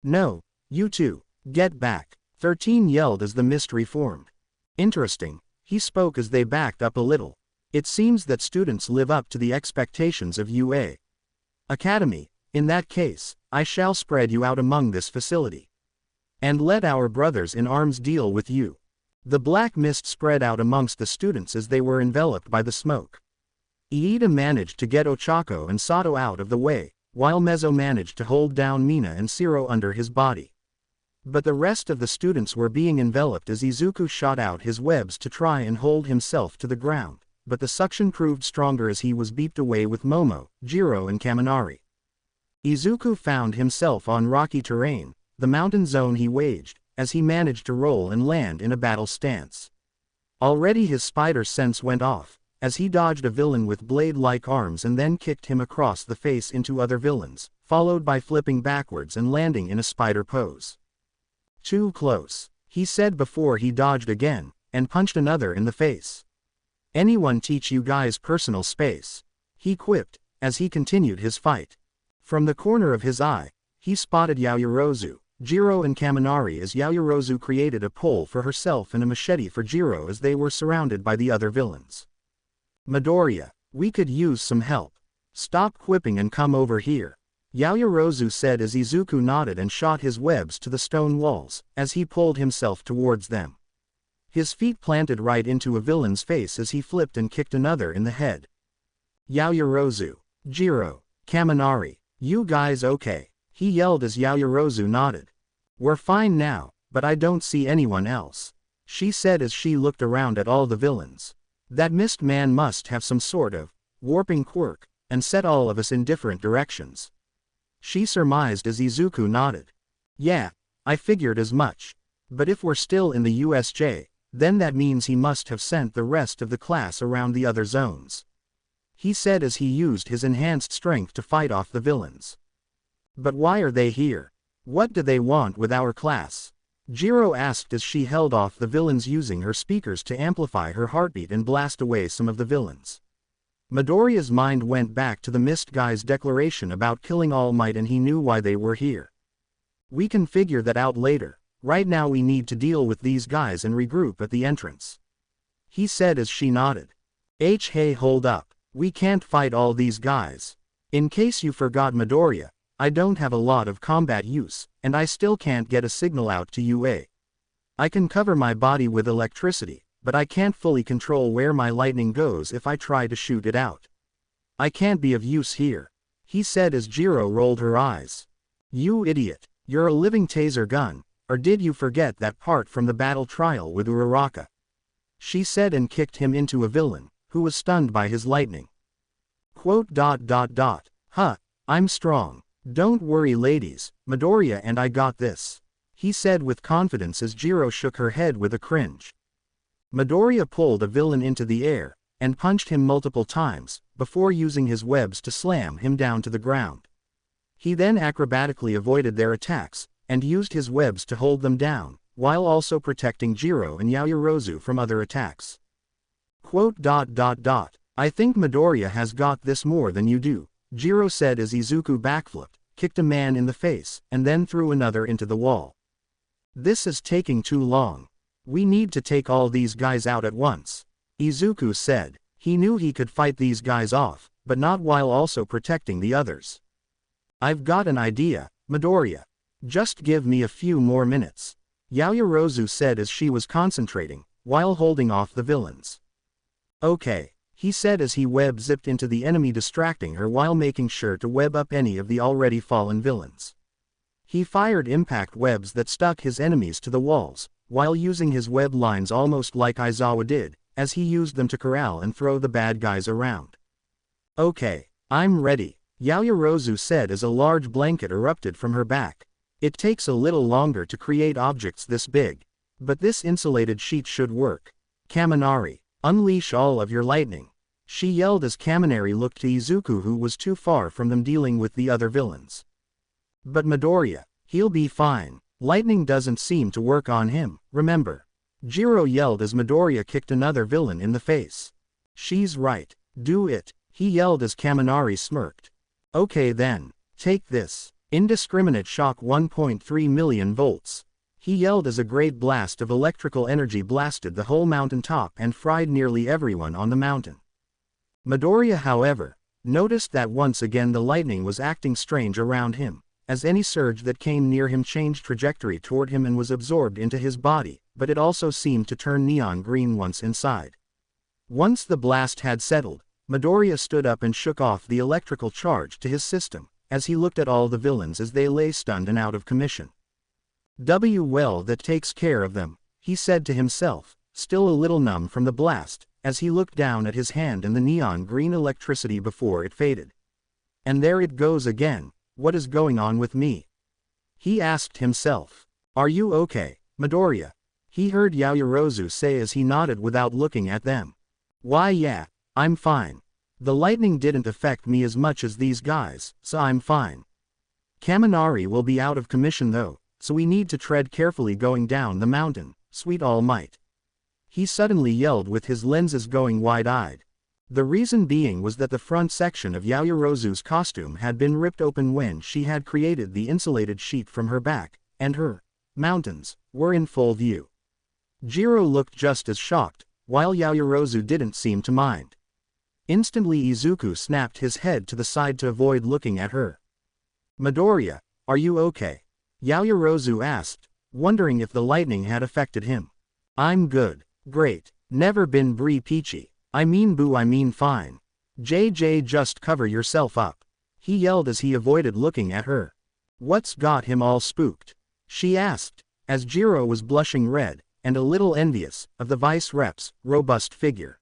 No, you two, get back, 13 yelled as the mist reformed. Interesting, he spoke as they backed up a little. It seems that students live up to the expectations of UA Academy. In that case, I shall spread you out among this facility. And let our brothers in arms deal with you. The black mist spread out amongst the students as they were enveloped by the smoke. Iida managed to get Ochako and Sato out of the way, while Mezzo managed to hold down Mina and Siro under his body. But the rest of the students were being enveloped as Izuku shot out his webs to try and hold himself to the ground, but the suction proved stronger as he was beeped away with Momo, Jiro and Kaminari. Izuku found himself on rocky terrain, the mountain zone he waged, as he managed to roll and land in a battle stance. Already his spider sense went off, as he dodged a villain with blade-like arms and then kicked him across the face into other villains, followed by flipping backwards and landing in a spider pose. Too close, he said before he dodged again, and punched another in the face. Anyone teach you guys personal space? He quipped, as he continued his fight. From the corner of his eye, he spotted Yaoyorozu, Jiro and Kaminari as Yaoyorozu created a pole for herself and a machete for Jiro as they were surrounded by the other villains. Midoriya, we could use some help. Stop quipping and come over here. Yaoyorozu said as Izuku nodded and shot his webs to the stone walls, as he pulled himself towards them. His feet planted right into a villain's face as he flipped and kicked another in the head. Yaoyorozu, Jiro, Kaminari, you guys okay? He yelled as Yaoyorozu nodded. We're fine now, but I don't see anyone else, she said as she looked around at all the villains. That mist man must have some sort of warping quirk, and set all of us in different directions. She surmised as Izuku nodded. Yeah, I figured as much. But if we're still in the USJ, then that means he must have sent the rest of the class around the other zones. He said as he used his enhanced strength to fight off the villains. But why are they here? What do they want with our class? Jiro asked as she held off the villains using her speakers to amplify her heartbeat and blast away some of the villains. Midoriya's mind went back to the Mist Guy's declaration about killing All Might, and he knew why they were here. We can figure that out later. Right now we need to deal with these guys and regroup at the entrance. He said as she nodded. Hey, hold up. We can't fight all these guys. In case you forgot, Midoriya, I don't have a lot of combat use, and I still can't get a signal out to UA. I can cover my body with electricity, but I can't fully control where my lightning goes if I try to shoot it out. I can't be of use here, he said as Jiro rolled her eyes. You idiot, you're a living taser gun, or did you forget that part from the battle trial with Uraraka? She said and kicked him into a villain, who was stunned by his lightning. Huh, I'm strong. Don't worry ladies, Midoriya and I got this, he said with confidence as Jiro shook her head with a cringe. Midoriya pulled a villain into the air, and punched him multiple times, before using his webs to slam him down to the ground. He then acrobatically avoided their attacks, and used his webs to hold them down, while also protecting Jiro and Yaoyorozu from other attacks. I think Midoriya has got this more than you do, Jiro said as Izuku backflipped, kicked a man in the face, and then threw another into the wall. This is taking too long. We need to take all these guys out at once, Izuku said. He knew he could fight these guys off, but not while also protecting the others. I've got an idea, Midoriya. Just give me a few more minutes, Yaoyorozu said as she was concentrating, while holding off the villains. Okay, he said as he web-zipped into the enemy, distracting her while making sure to web up any of the already fallen villains. He fired impact webs that stuck his enemies to the walls, while using his web lines almost like Aizawa did, as he used them to corral and throw the bad guys around. Okay, I'm ready, Yaoyorozu said as a large blanket erupted from her back. It takes a little longer to create objects this big, but this insulated sheet should work. Kaminari, unleash all of your lightning, she yelled as Kaminari looked to Izuku, who was too far from them dealing with the other villains. But Midoriya, he'll be fine. Lightning doesn't seem to work on him, remember? Jiro yelled as Midoriya kicked another villain in the face. She's right, do it, he yelled as Kaminari smirked. Okay then, take this. Indiscriminate shock 1.3 million volts. He yelled as a great blast of electrical energy blasted the whole mountain top and fried nearly everyone on the mountain. Midoriya, however, noticed that once again the lightning was acting strange around him, as any surge that came near him changed trajectory toward him and was absorbed into his body, but it also seemed to turn neon green once inside. Once the blast had settled, Midoriya stood up and shook off the electrical charge to his system, as he looked at all the villains as they lay stunned and out of commission. Well, that takes care of them, he said to himself, still a little numb from the blast, as he looked down at his hand and the neon green electricity before it faded. And there it goes again, what is going on with me? He asked himself. Are you okay, Midoriya? He heard Yaoyorozu say as he nodded without looking at them. Why yeah, I'm fine. The lightning didn't affect me as much as these guys, so I'm fine. Kaminari will be out of commission though, so we need to tread carefully going down the mountain, sweet All Might. He suddenly yelled with his lenses going wide-eyed. The reason being was that the front section of Yaoyorozu's costume had been ripped open when she had created the insulated sheet from her back, and her mountains were in full view. Jiro looked just as shocked, while Yaoyorozu didn't seem to mind. Instantly Izuku snapped his head to the side to avoid looking at her. Midoriya, are you okay? Yaoyorozu asked, wondering if the lightning had affected him. I'm good, great, never been peachy, I mean fine. JJ, just cover yourself up, he yelled as he avoided looking at her. What's got him all spooked? She asked, as Jiro was blushing red, and a little envious, of the vice rep's robust figure.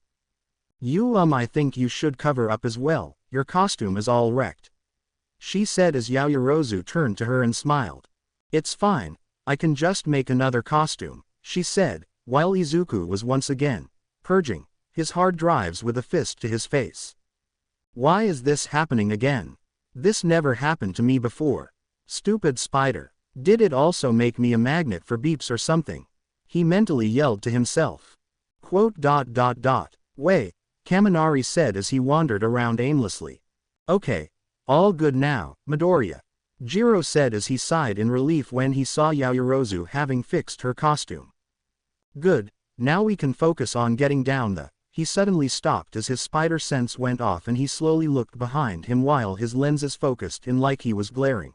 I think you should cover up as well, your costume is all wrecked. She said as Yaoyorozu turned to her and smiled. It's fine, I can just make another costume, she said, while Izuku was once again purging his hard drives with a fist to his face. Why is this happening again? This never happened to me before. Stupid spider. Did it also make me a magnet for beeps or something? He mentally yelled to himself. Way, Kaminari said as he wandered around aimlessly. Okay, all good now, Midoriya. Jiro said as he sighed in relief when he saw Yaoyorozu having fixed her costume. Good, now we can focus on getting down the... He suddenly stopped as his spider sense went off and he slowly looked behind him while his lenses focused in like he was glaring.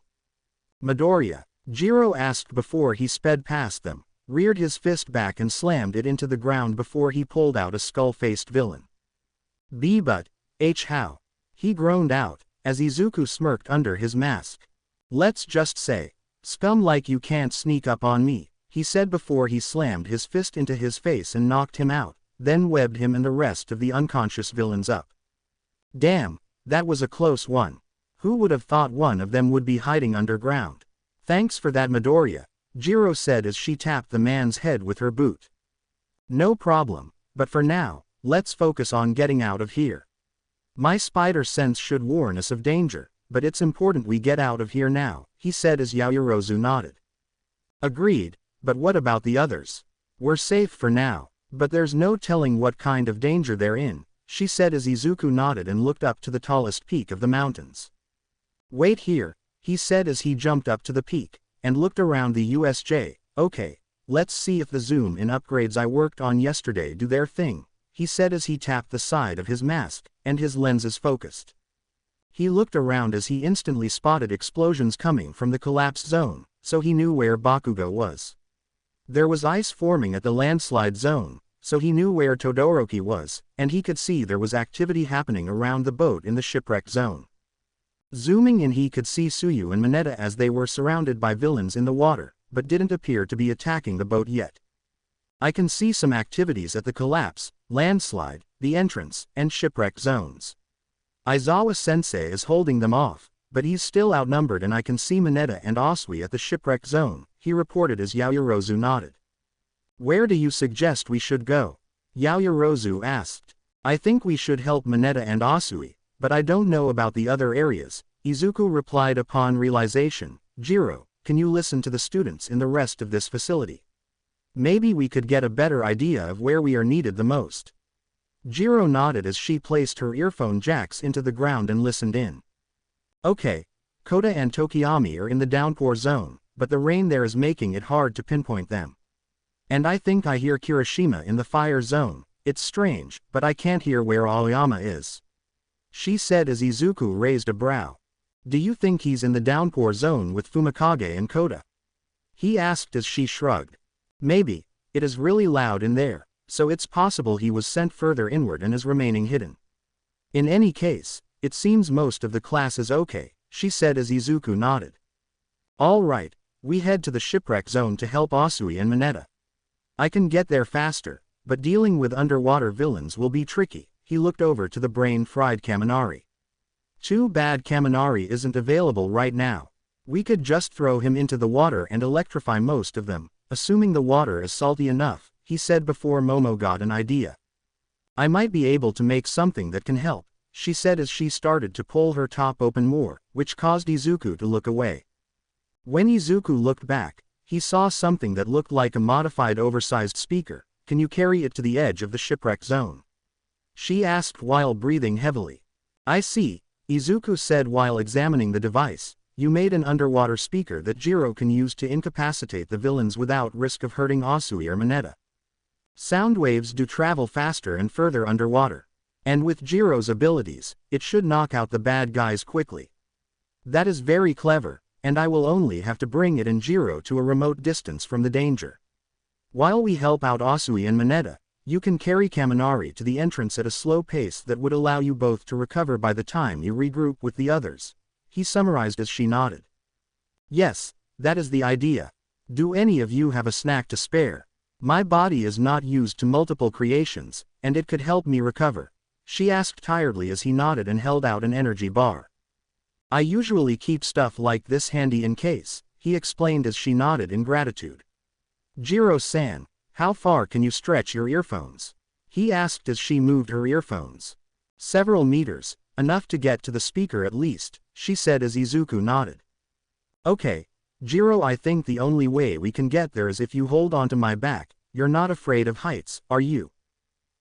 Midoriya, Jiro asked before he sped past them, reared his fist back and slammed it into the ground before he pulled out a skull-faced villain. But, how? He groaned out, as Izuku smirked under his mask. Let's just say, scum like you can't sneak up on me, he said before he slammed his fist into his face and knocked him out, then webbed him and the rest of the unconscious villains up. Damn, that was a close one. Who would have thought one of them would be hiding underground? Thanks for that, Midoriya, Jiro said as she tapped the man's head with her boot. No problem, but for now, let's focus on getting out of here. My spider sense should warn us of danger, but it's important we get out of here now, he said as Yaoyorozu nodded. Agreed, but what about the others? We're safe for now, but there's no telling what kind of danger they're in, she said as Izuku nodded and looked up to the tallest peak of the mountains. Wait here, he said as he jumped up to the peak, and looked around the USJ. Okay, let's see if the zoom-in upgrades I worked on yesterday do their thing, he said as he tapped the side of his mask, and his lenses focused. He looked around as he instantly spotted explosions coming from the collapse zone, so he knew where Bakugo was. There was ice forming at the landslide zone, so he knew where Todoroki was, and he could see there was activity happening around the boat in the shipwreck zone. Zooming in, he could see Tsuyu and Mineta as they were surrounded by villains in the water, but didn't appear to be attacking the boat yet. I can see some activities at the collapse, landslide, the entrance, and shipwreck zones. Aizawa-sensei is holding them off, but he's still outnumbered and I can see Mineta and Asui at the shipwreck zone, he reported as Yaoyorozu nodded. Where do you suggest we should go? Yaoyorozu asked. I think we should help Mineta and Asui, but I don't know about the other areas, Izuku replied upon realization. Jiro, can you listen to the students in the rest of this facility? Maybe we could get a better idea of where we are needed the most. Jiro nodded as she placed her earphone jacks into the ground and listened in. Okay, Kota and Tokiyami are in the downpour zone, but the rain there is making it hard to pinpoint them. And I think I hear Kirishima in the fire zone. It's strange, but I can't hear where Aoyama is. She said as Izuku raised a brow. Do you think he's in the downpour zone with Fumikage and Kota? He asked as she shrugged. Maybe, it is really loud in there, so it's possible he was sent further inward and is remaining hidden. In any case, it seems most of the class is okay, she said as Izuku nodded. All right, we head to the shipwreck zone to help Asui and Mineta. I can get there faster, but dealing with underwater villains will be tricky, he looked over to the brain-fried Kaminari. Too bad Kaminari isn't available right now. We could just throw him into the water and electrify most of them, assuming the water is salty enough, he said before Momo got an idea. I might be able to make something that can help, she said as she started to pull her top open more, which caused Izuku to look away. When Izuku looked back, he saw something that looked like a modified oversized speaker. Can you carry it to the edge of the shipwreck zone? She asked while breathing heavily. I see, Izuku said while examining the device. You made an underwater speaker that Jiro can use to incapacitate the villains without risk of hurting Asui or Mineta. Sound waves do travel faster and further underwater. And with Jiro's abilities, it should knock out the bad guys quickly. That is very clever, and I will only have to bring it and Jiro to a remote distance from the danger. While we help out Asui and Mineta, you can carry Kaminari to the entrance at a slow pace that would allow you both to recover by the time you regroup with the others, he summarized as she nodded. Yes, that is the idea. Do any of you have a snack to spare? My body is not used to multiple creations, and it could help me recover. she asked tiredly as he nodded and held out an energy bar. I usually keep stuff like this handy in case, he explained as she nodded in gratitude. Jiro-san, how far can you stretch your earphones? He asked as she moved her earphones. Several meters, enough to get to the speaker at least, she said as Izuku nodded. Okay, Jiro, I think the only way we can get there is if you hold onto my back. You're not afraid of heights, are you?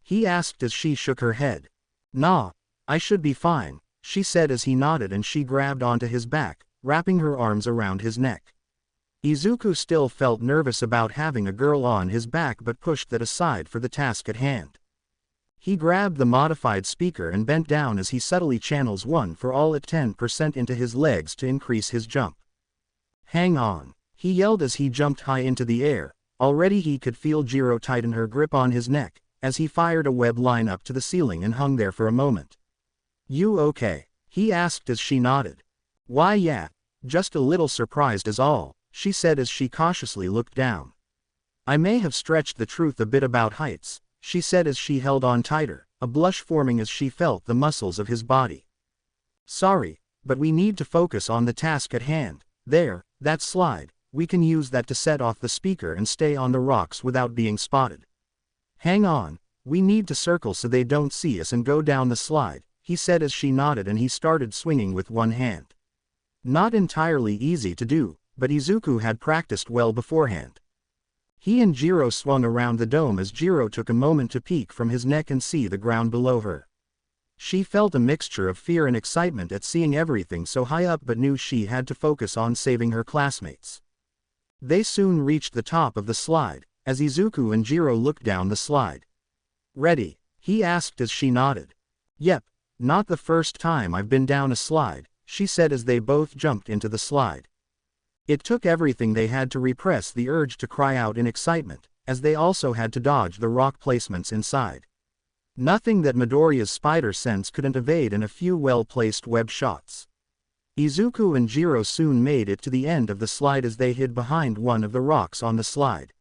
He asked as she shook her head. Nah, I should be fine, she said as he nodded and she grabbed onto his back, wrapping her arms around his neck. Izuku still felt nervous about having a girl on his back but pushed that aside for the task at hand. He grabbed the modified speaker and bent down as he subtly channels 1 for all at 10% into his legs to increase his jump. Hang on, he yelled as he jumped high into the air. Already he could feel Jiro tighten her grip on his neck, as he fired a web line up to the ceiling and hung there for a moment. You okay? He asked as she nodded. Why yeah, just a little surprised is all, she said as she cautiously looked down. I may have stretched the truth a bit about heights, she said as she held on tighter, a blush forming as she felt the muscles of his body. Sorry, but we need to focus on the task at hand. There, that slide, we can use that to set off the speaker and stay on the rocks without being spotted. Hang on, we need to circle so they don't see us and go down the slide, he said as she nodded and he started swinging with one hand. Not entirely easy to do, but Izuku had practiced well beforehand. He and Jiro swung around the dome as Jiro took a moment to peek from his neck and see the ground below her. She felt a mixture of fear and excitement at seeing everything so high up but knew she had to focus on saving her classmates. They soon reached the top of the slide, as Izuku and Jiro looked down the slide. Ready? He asked as she nodded. Yep, not the first time I've been down a slide, she said as they both jumped into the slide. It took everything they had to repress the urge to cry out in excitement, as they also had to dodge the rock placements inside. Nothing that Midoriya's spider sense couldn't evade in a few well-placed web shots. Izuku and Jiro soon made it to the end of the slide as they hid behind one of the rocks on the slide.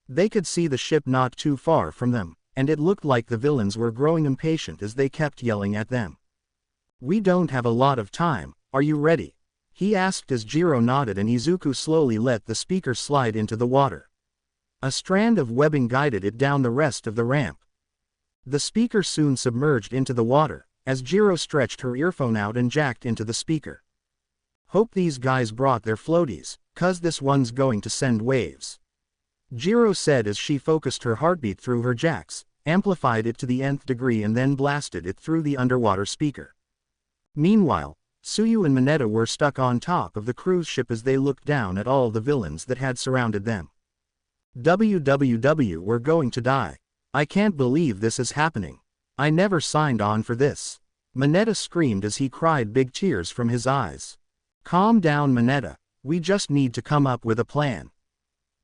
They could see the ship not too far from them, and it looked like the villains were growing impatient as they kept yelling at them. We don't have a lot of time, are you ready? He asked as Jiro nodded and Izuku slowly let the speaker slide into the water. A strand of webbing guided it down the rest of the ramp. The speaker soon submerged into the water, as Jiro stretched her earphone out and jacked into the speaker. Hope these guys brought their floaties, 'cause this one's going to send waves. Jiro said as she focused her heartbeat through her jacks, amplified it to the nth degree and then blasted it through the underwater speaker. Meanwhile, Tsuyu and Mineta were stuck on top of the cruise ship as they looked down at all the villains that had surrounded them. WWW, we're going to die. I can't believe this is happening. I never signed on for this. Mineta screamed as he cried big tears from his eyes. Calm down Mineta, we just need to come up with a plan.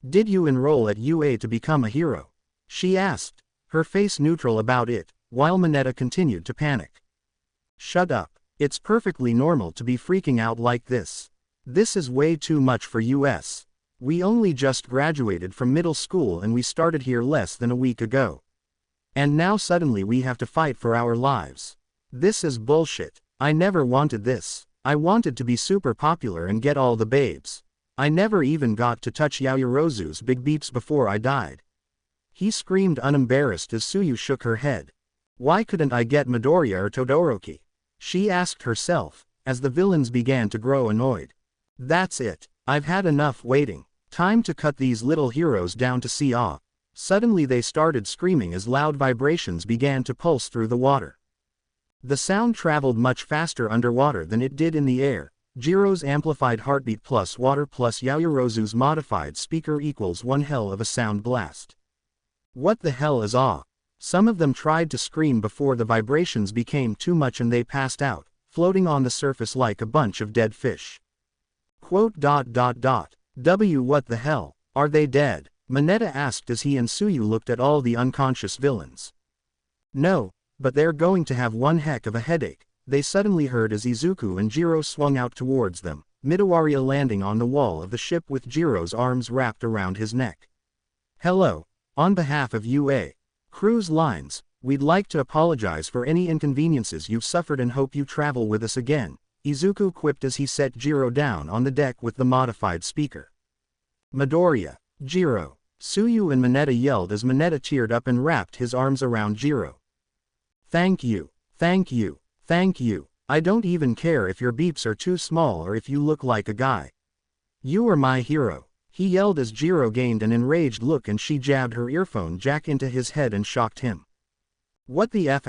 Did you enroll at UA to become a hero? She asked, her face neutral about it, while Mineta continued to panic. Shut up, it's perfectly normal to be freaking out like this. This is way too much for us. We only just graduated from middle school and we started here less than a week ago. And now suddenly we have to fight for our lives. This is bullshit. I never wanted this. I wanted to be super popular and get all the babes. I never even got to touch Yaoyorozu's big beeps before I died. He screamed unembarrassed as Tsuyu shook her head. Why couldn't I get Midoriya or Todoroki? She asked herself, as the villains began to grow annoyed. That's it. I've had enough waiting. Time to cut these little heroes down to see awe. Suddenly they started screaming as loud vibrations began to pulse through the water. The sound traveled much faster underwater than it did in the air. Jiro's amplified heartbeat plus water plus Yaoyorozu's modified speaker equals one hell of a sound blast. What the hell is awe? Some of them tried to scream before the vibrations became too much and they passed out, floating on the surface like a bunch of dead fish. What the hell, are they dead? Mineta asked as he and Tsuyu looked at all the unconscious villains. No, but they're going to have one heck of a headache, they suddenly heard as Izuku and Jiro swung out towards them, Midoriya landing on the wall of the ship with Jiro's arms wrapped around his neck. Hello, on behalf of UA Cruise Lines, We'd like to apologize for any inconveniences you've suffered and hope you travel with us again, Izuku quipped as he set Jiro down on the deck with the modified speaker. Midoriya, Jiro, Tsuyu and Mineta yelled as Mineta teared up and wrapped his arms around Jiro. Thank you, thank you, thank you. I don't even care if your beeps are too small or if you look like a guy. You are my hero, he yelled as Jiro gained an enraged look and she jabbed her earphone jack into his head and shocked him. What the F***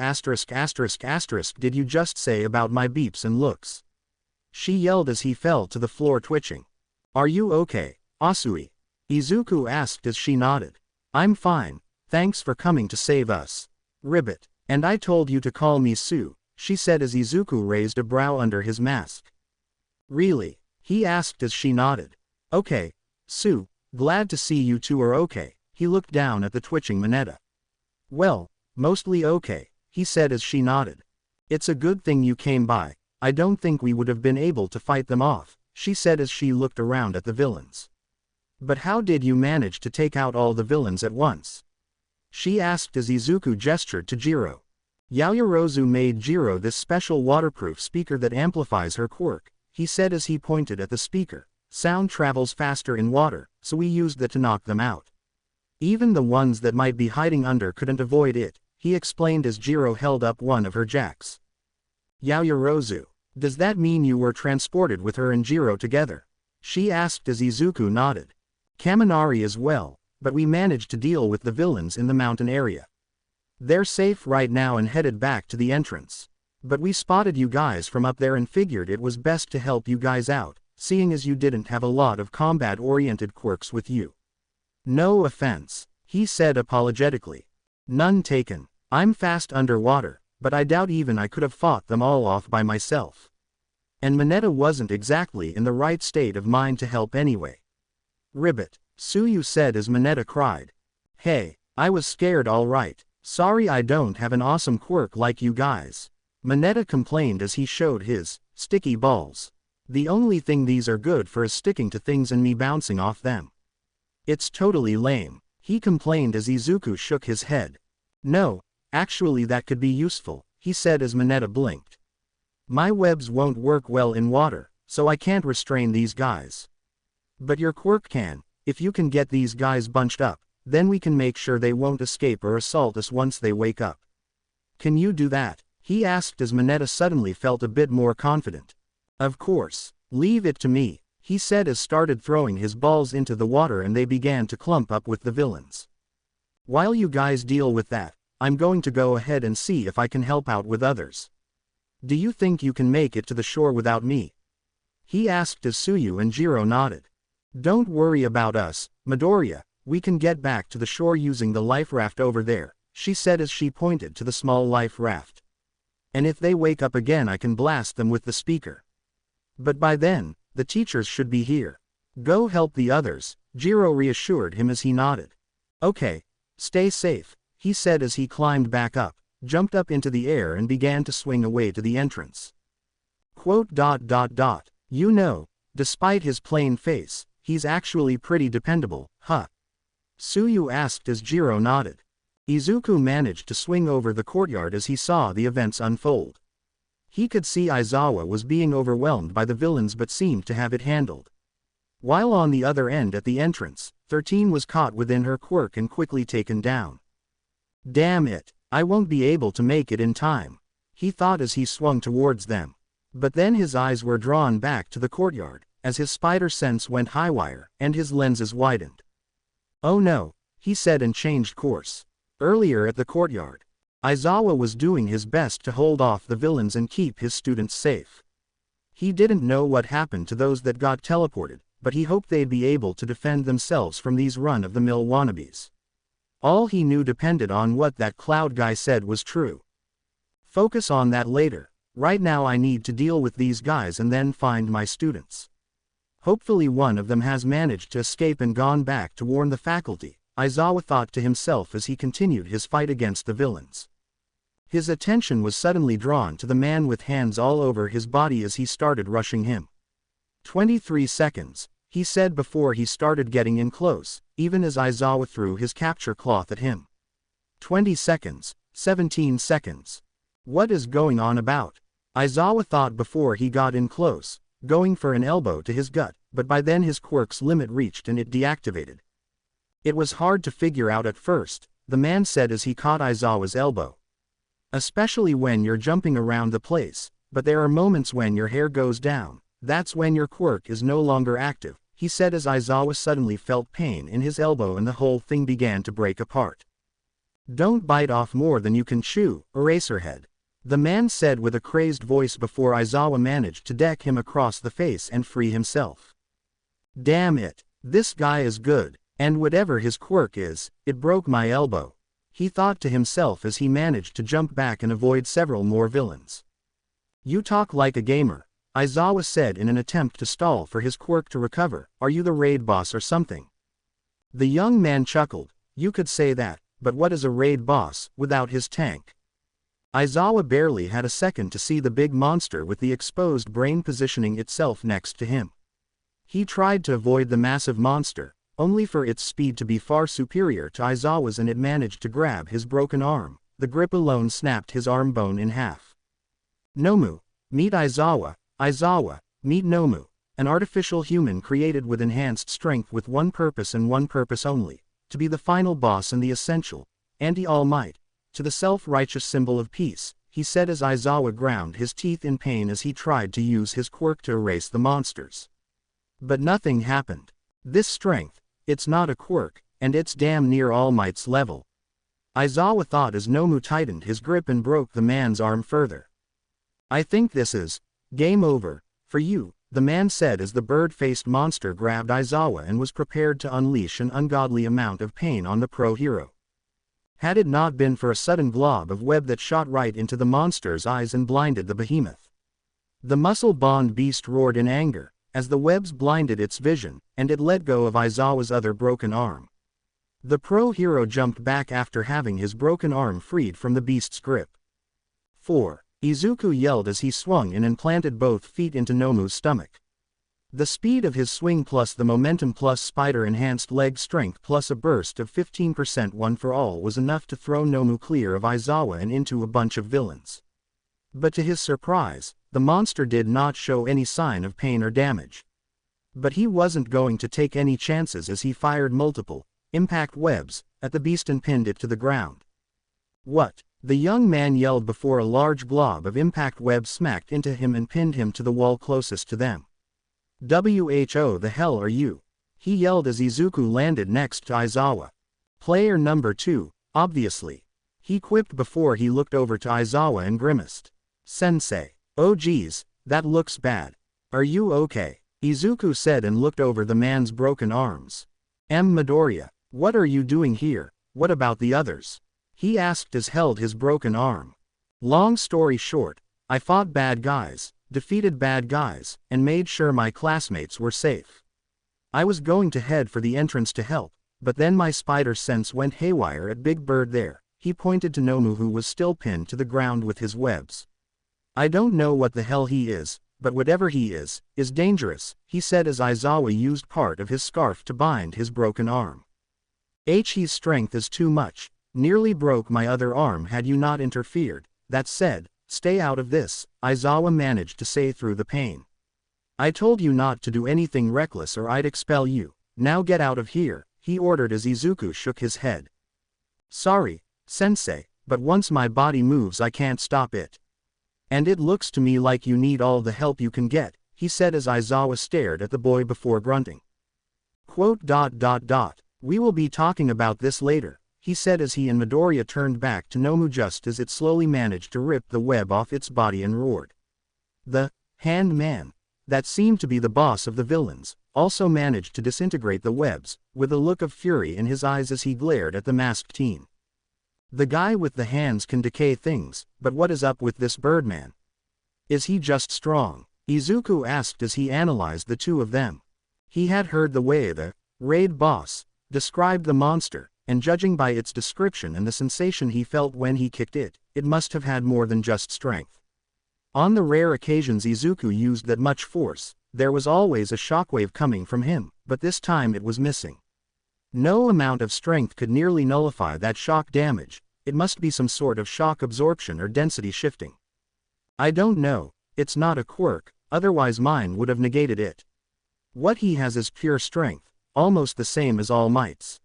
did you just say about my beeps and looks? She yelled as he fell to the floor twitching. Are you okay, Asui? Izuku asked as she nodded. I'm fine, thanks for coming to save us. Ribbit, and I told you to call me Sue, she said as Izuku raised a brow under his mask. Really? He asked as she nodded. Okay, Sue, glad to see you two are okay, he looked down at the twitching Mineta. Well, mostly okay, he said as she nodded. It's a good thing you came by, I don't think we would have been able to fight them off, she said as she looked around at the villains. But how did you manage to take out all the villains at once? She asked as Izuku gestured to Jiro. Yaoyorozu made Jiro this special waterproof speaker that amplifies her quirk, he said as he pointed at the speaker. Sound travels faster in water, so we used that to knock them out. Even the ones that might be hiding under couldn't avoid it, he explained as Jiro held up one of her jacks. Yaoyorozu, does that mean you were transported with her and Jiro together? She asked as Izuku nodded. Kaminari as well, but we managed to deal with the villains in the mountain area. They're safe right now and headed back to the entrance. But we spotted you guys from up there and figured it was best to help you guys out, seeing as you didn't have a lot of combat-oriented quirks with you. No offense, he said apologetically. None taken. I'm fast underwater, but I doubt even I could have fought them all off by myself. And Mineta wasn't exactly in the right state of mind to help anyway. Ribbit, Tsuyu said as Mineta cried. Hey, I was scared all right, sorry I don't have an awesome quirk like you guys. Mineta complained as he showed his sticky balls. The only thing these are good for is sticking to things and me bouncing off them. It's totally lame, he complained as Izuku shook his head. No, actually that could be useful, he said as Mineta blinked. My webs won't work well in water, so I can't restrain these guys. But your quirk can, if you can get these guys bunched up, then we can make sure they won't escape or assault us once they wake up. Can you do that? He asked as Mineta suddenly felt a bit more confident. Of course, leave it to me, he said as started throwing his balls into the water and they began to clump up with the villains. While you guys deal with that, I'm going to go ahead and see if I can help out with others. Do you think you can make it to the shore without me? He asked as Tsuyu and Jiro nodded. Don't worry about us, Midoriya, we can get back to the shore using the life raft over there, she said as she pointed to the small life raft. And if they wake up again I can blast them with the speaker. But by then, the teachers should be here. Go help the others, Jiro reassured him as he nodded. Okay, stay safe, he said as he climbed back up, jumped up into the air and began to swing away to the entrance. Quote. You know, despite his plain face, he's actually pretty dependable, huh? Tsuyu asked as Jiro nodded. Izuku managed to swing over the courtyard as he saw the events unfold. He could see Aizawa was being overwhelmed by the villains but seemed to have it handled. While on the other end at the entrance, 13 was caught within her quirk and quickly taken down. Damn it, I won't be able to make it in time, he thought as he swung towards them. But then his eyes were drawn back to the courtyard, as his spider sense went highwire, and his lenses widened. Oh no, he said and changed course. Earlier at the courtyard, Aizawa was doing his best to hold off the villains and keep his students safe. He didn't know what happened to those that got teleported, but he hoped they'd be able to defend themselves from these run-of-the-mill wannabes. All he knew depended on what that cloud guy said was true. Focus on that later, right now I need to deal with these guys and then find my students. Hopefully one of them has managed to escape and gone back to warn the faculty, Aizawa thought to himself as he continued his fight against the villains. His attention was suddenly drawn to the man with hands all over his body as he started rushing him. 23 seconds, he said before he started getting in close, even as Aizawa threw his capture cloth at him. 20 seconds, 17 seconds. What is going on about? Aizawa thought before he got in close, going for an elbow to his gut, but by then his quirk's limit reached and it deactivated. It was hard to figure out at first, the man said as he caught Aizawa's elbow. Especially when you're jumping around the place, but there are moments when your hair goes down, that's when your quirk is no longer active, he said as Aizawa suddenly felt pain in his elbow and the whole thing began to break apart. Don't bite off more than you can chew, Eraserhead. The man said with a crazed voice before Aizawa managed to deck him across the face and free himself. Damn it, this guy is good, and whatever his quirk is, it broke my elbow, he thought to himself as he managed to jump back and avoid several more villains. You talk like a gamer, Aizawa said in an attempt to stall for his quirk to recover. Are you the raid boss or something? The young man chuckled. You could say that, but what is a raid boss without his tank? Aizawa barely had a second to see the big monster with the exposed brain positioning itself next to him. He tried to avoid the massive monster, only for its speed to be far superior to Aizawa's, and it managed to grab his broken arm. The grip alone snapped his arm bone in half. Nomu, meet Aizawa. Aizawa, meet Nomu, an artificial human created with enhanced strength with one purpose and one purpose only, to be the final boss and the essential, anti-all might, to the self-righteous symbol of peace, he said as Aizawa ground his teeth in pain as he tried to use his quirk to erase the monsters. But nothing happened. This strength, it's not a quirk, and it's damn near All Might's level, Aizawa thought as Nomu tightened his grip and broke the man's arm further. I think this is game over for you, the man said as the bird-faced monster grabbed Aizawa and was prepared to unleash an ungodly amount of pain on the pro-hero. Had it not been for a sudden glob of web that shot right into the monster's eyes and blinded the behemoth. The muscle-bound beast roared in anger, as the webs blinded its vision, and it let go of Aizawa's other broken arm. The pro-hero jumped back after having his broken arm freed from the beast's grip. 4. Izuku yelled as he swung in and planted both feet into Nomu's stomach. The speed of his swing plus the momentum plus spider-enhanced leg strength plus a burst of 15% one for all was enough to throw Nomu clear of Aizawa and into a bunch of villains. But to his surprise, the monster did not show any sign of pain or damage. But he wasn't going to take any chances as he fired multiple impact webs at the beast and pinned it to the ground. What? The young man yelled before a large glob of impact webs smacked into him and pinned him to the wall closest to them. "Who the hell are you?" he yelled as Izuku landed next to Aizawa. "Player number 2, obviously," he quipped before he looked over to Aizawa and grimaced. "Sensei. Oh geez, that looks bad. Are you okay?" Izuku said and looked over the man's broken arms. Midoriya, what are you doing here? What about the others?" he asked as held his broken arm. "Long story short, I fought bad guys, defeated bad guys, and made sure my classmates were safe. I was going to head for the entrance to help, but then my spider sense went haywire at Big Bird there," he pointed to Nomu who was still pinned to the ground with his webs. "I don't know what the hell he is, but whatever he is dangerous," he said as Aizawa used part of his scarf to bind his broken arm. "His strength is too much. Nearly broke my other arm had you not interfered. That said, stay out of this," Aizawa managed to say through the pain. "I told you not to do anything reckless or I'd expel you. Now get out of here," he ordered as Izuku shook his head. "Sorry, sensei, but once my body moves I can't stop it. And it looks to me like you need all the help you can get," he said as Aizawa stared at the boy before grunting. "We will be talking about this later," he said as he and Midoriya turned back to Nomu just as it slowly managed to rip the web off its body and roared. The hand man, that seemed to be the boss of the villains, also managed to disintegrate the webs, with a look of fury in his eyes as he glared at the masked teen. "The guy with the hands can decay things, but what is up with this Birdman? Is he just strong?" Izuku asked as he analyzed the two of them. He had heard the way the raid boss described the monster, and judging by its description and the sensation he felt when he kicked it, it must have had more than just strength. On the rare occasions Izuku used that much force, there was always a shockwave coming from him, but this time it was missing. No amount of strength could nearly nullify that shock damage, It must be some sort of shock absorption or density shifting. I don't know, it's not a quirk, otherwise mine would have negated it. What he has is pure strength, almost the same as All Might's.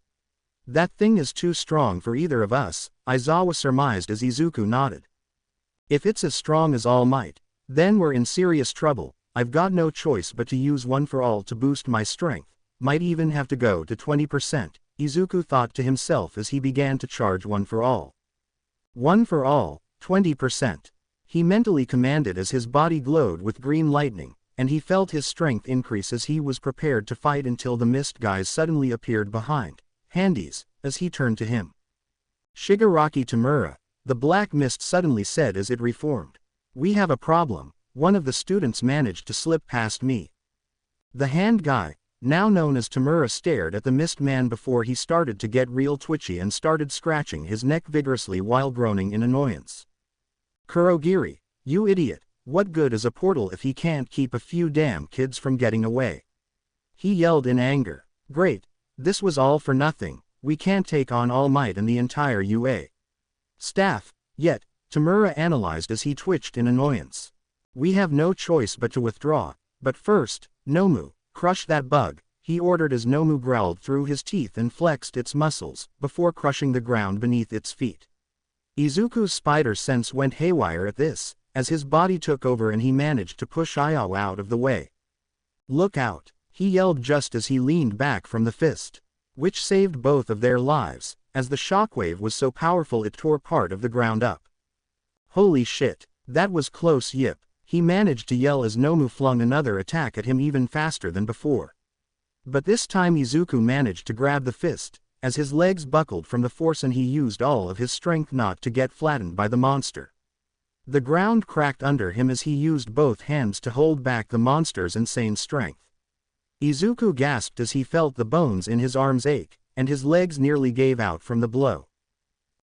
That thing is too strong for either of us, Aizawa surmised as Izuku nodded. If it's as strong as All Might, then we're in serious trouble. I've got no choice but to use One for All to boost my strength, might even have to go to 20%, Izuku thought to himself as he began to charge One for All. One for All, 20%. He mentally commanded as his body glowed with green lightning, and he felt his strength increase as he was prepared to fight until the mist guys suddenly appeared behind Handy's, as he turned to him. Shigaraki Tamura, the black mist suddenly said as it reformed. We have a problem, one of the students managed to slip past me. The hand guy, now known as Tamura, stared at the mist man before he started to get real twitchy and started scratching his neck vigorously while groaning in annoyance. Kurogiri, you idiot, what good is a portal if he can't keep a few damn kids from getting away? He yelled in anger. Great, this was all for nothing, we can't take on All Might and the entire UA staff, yet, Tamura analyzed as he twitched in annoyance. We have no choice but to withdraw, but first, Nomu, crush that bug, he ordered as Nomu growled through his teeth and flexed its muscles, before crushing the ground beneath its feet. Izuku's spider sense went haywire at this, as his body took over and he managed to push Ayawa out of the way. Look out, he yelled just as he leaned back from the fist, which saved both of their lives, as the shockwave was so powerful it tore part of the ground up. Holy shit, that was close. Yip, he managed to yell as Nomu flung another attack at him even faster than before. But this time Izuku managed to grab the fist, as his legs buckled from the force and he used all of his strength not to get flattened by the monster. The ground cracked under him as he used both hands to hold back the monster's insane strength. Izuku gasped as he felt the bones in his arms ache, and his legs nearly gave out from the blow.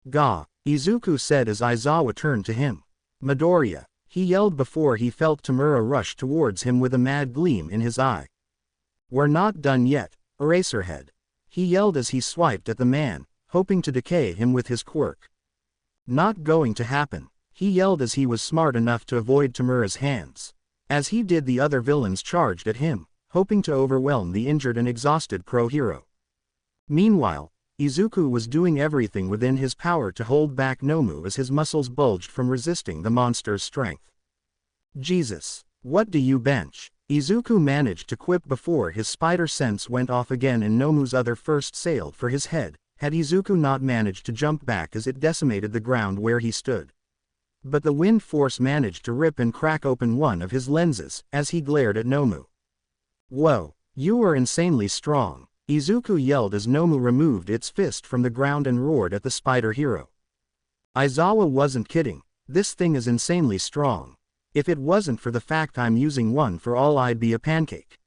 Gah, Izuku said as Aizawa turned to him. Midoriya, he yelled before he felt Tamura rush towards him with a mad gleam in his eye. We're not done yet, Eraserhead, he yelled as he swiped at the man, hoping to decay him with his quirk. Not going to happen, he yelled as he was smart enough to avoid Tamura's hands. As he did, the other villains charged at him, hoping to overwhelm the injured and exhausted pro-hero. Meanwhile, Izuku was doing everything within his power to hold back Nomu as his muscles bulged from resisting the monster's strength. Jesus, what do you bench? Izuku managed to quip before his spider sense went off again and Nomu's other first sailed for his head, had Izuku not managed to jump back as it decimated the ground where he stood. But the wind force managed to rip and crack open one of his lenses, as he glared at Nomu. Whoa, you are insanely strong, Izuku yelled as Nomu removed its fist from the ground and roared at the spider hero. Aizawa wasn't kidding, this thing is insanely strong. If it wasn't for the fact I'm using One for All, I'd be a pancake.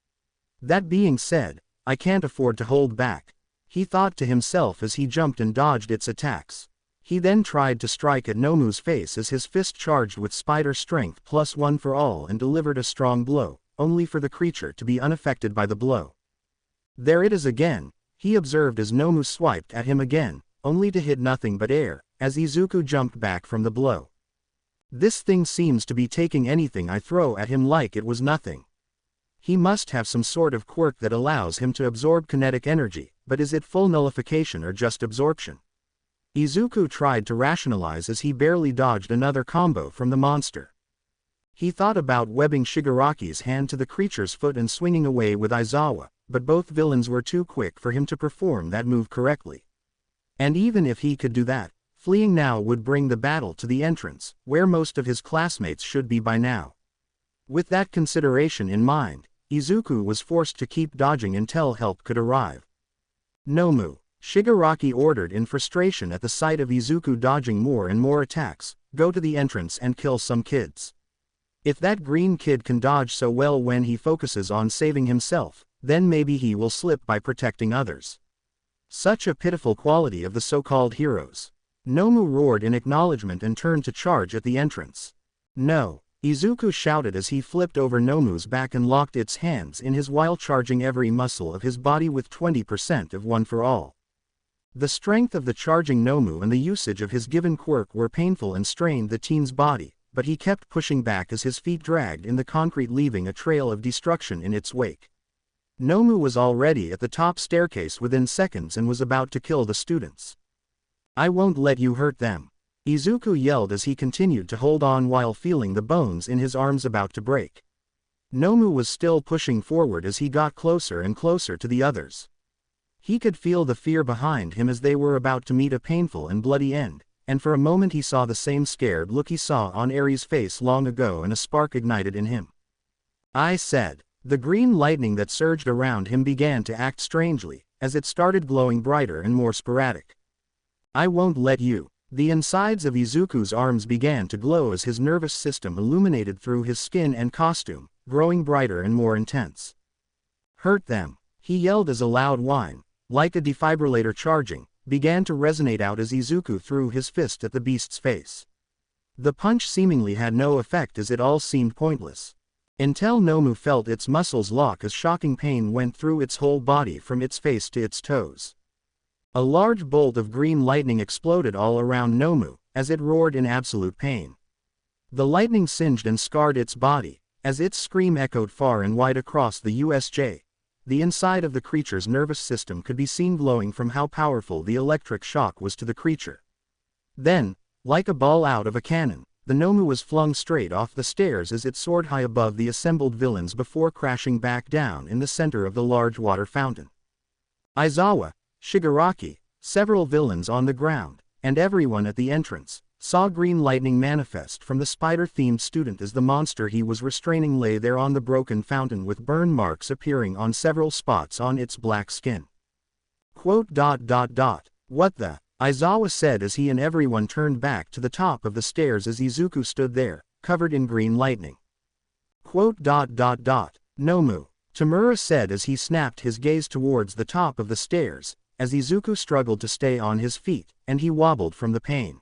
That being said, I can't afford to hold back, he thought to himself as he jumped and dodged its attacks. He then tried to strike at Nomu's face as his fist charged with spider strength plus One for All and delivered a strong blow, only for the creature to be unaffected by the blow. There it is again, he observed as Nomu swiped at him again, only to hit nothing but air, as Izuku jumped back from the blow. This thing seems to be taking anything I throw at him like it was nothing. He must have some sort of quirk that allows him to absorb kinetic energy, but is it full nullification or just absorption? Izuku tried to rationalize as he barely dodged another combo from the monster. He thought about webbing Shigaraki's hand to the creature's foot and swinging away with Aizawa, but both villains were too quick for him to perform that move correctly. And even if he could do that, fleeing now would bring the battle to the entrance, where most of his classmates should be by now. With that consideration in mind, Izuku was forced to keep dodging until help could arrive. Nomu, Shigaraki ordered in frustration at the sight of Izuku dodging more and more attacks, go to the entrance and kill some kids. If that green kid can dodge so well when he focuses on saving himself, then maybe he will slip by protecting others. Such a pitiful quality of the so-called heroes. Nomu roared in acknowledgement and turned to charge at the entrance. No, Izuku shouted as he flipped over Nomu's back and locked its hands in his while charging every muscle of his body with 20% of One for All. The strength of the charging Nomu and the usage of his given quirk were painful and strained the teen's body, but he kept pushing back as his feet dragged in the concrete, leaving a trail of destruction in its wake. Nomu was already at the top staircase within seconds and was about to kill the students. "I won't let you hurt them," Izuku yelled as he continued to hold on while feeling the bones in his arms about to break. Nomu was still pushing forward as he got closer and closer to the others. He could feel the fear behind him as they were about to meet a painful and bloody end, and for a moment he saw the same scared look he saw on Eri's face long ago, and a spark ignited in him. "I said." The green lightning that surged around him began to act strangely, as it started glowing brighter and more sporadic. "I won't let you." The insides of Izuku's arms began to glow as his nervous system illuminated through his skin and costume, growing brighter and more intense. "Hurt them," he yelled as a loud whine, like a defibrillator charging, began to resonate out as Izuku threw his fist at the beast's face. The punch seemingly had no effect as it all seemed pointless. Until Nomu felt its muscles lock as shocking pain went through its whole body from its face to its toes. A large bolt of green lightning exploded all around Nomu, as it roared in absolute pain. The lightning singed and scarred its body, as its scream echoed far and wide across the USJ. The inside of the creature's nervous system could be seen glowing from how powerful the electric shock was to the creature. Then, like a ball out of a cannon, the Nomu was flung straight off the stairs as it soared high above the assembled villains before crashing back down in the center of the large water fountain. Aizawa, Shigaraki, several villains on the ground, and everyone at the entrance, saw green lightning manifest from the spider-themed student as the monster he was restraining lay there on the broken fountain with burn marks appearing on several spots on its black skin. "What the?" Aizawa said as he and everyone turned back to the top of the stairs as Izuku stood there, covered in green lightning. "Nomu," Tamura said as he snapped his gaze towards the top of the stairs, as Izuku struggled to stay on his feet, and he wobbled from the pain.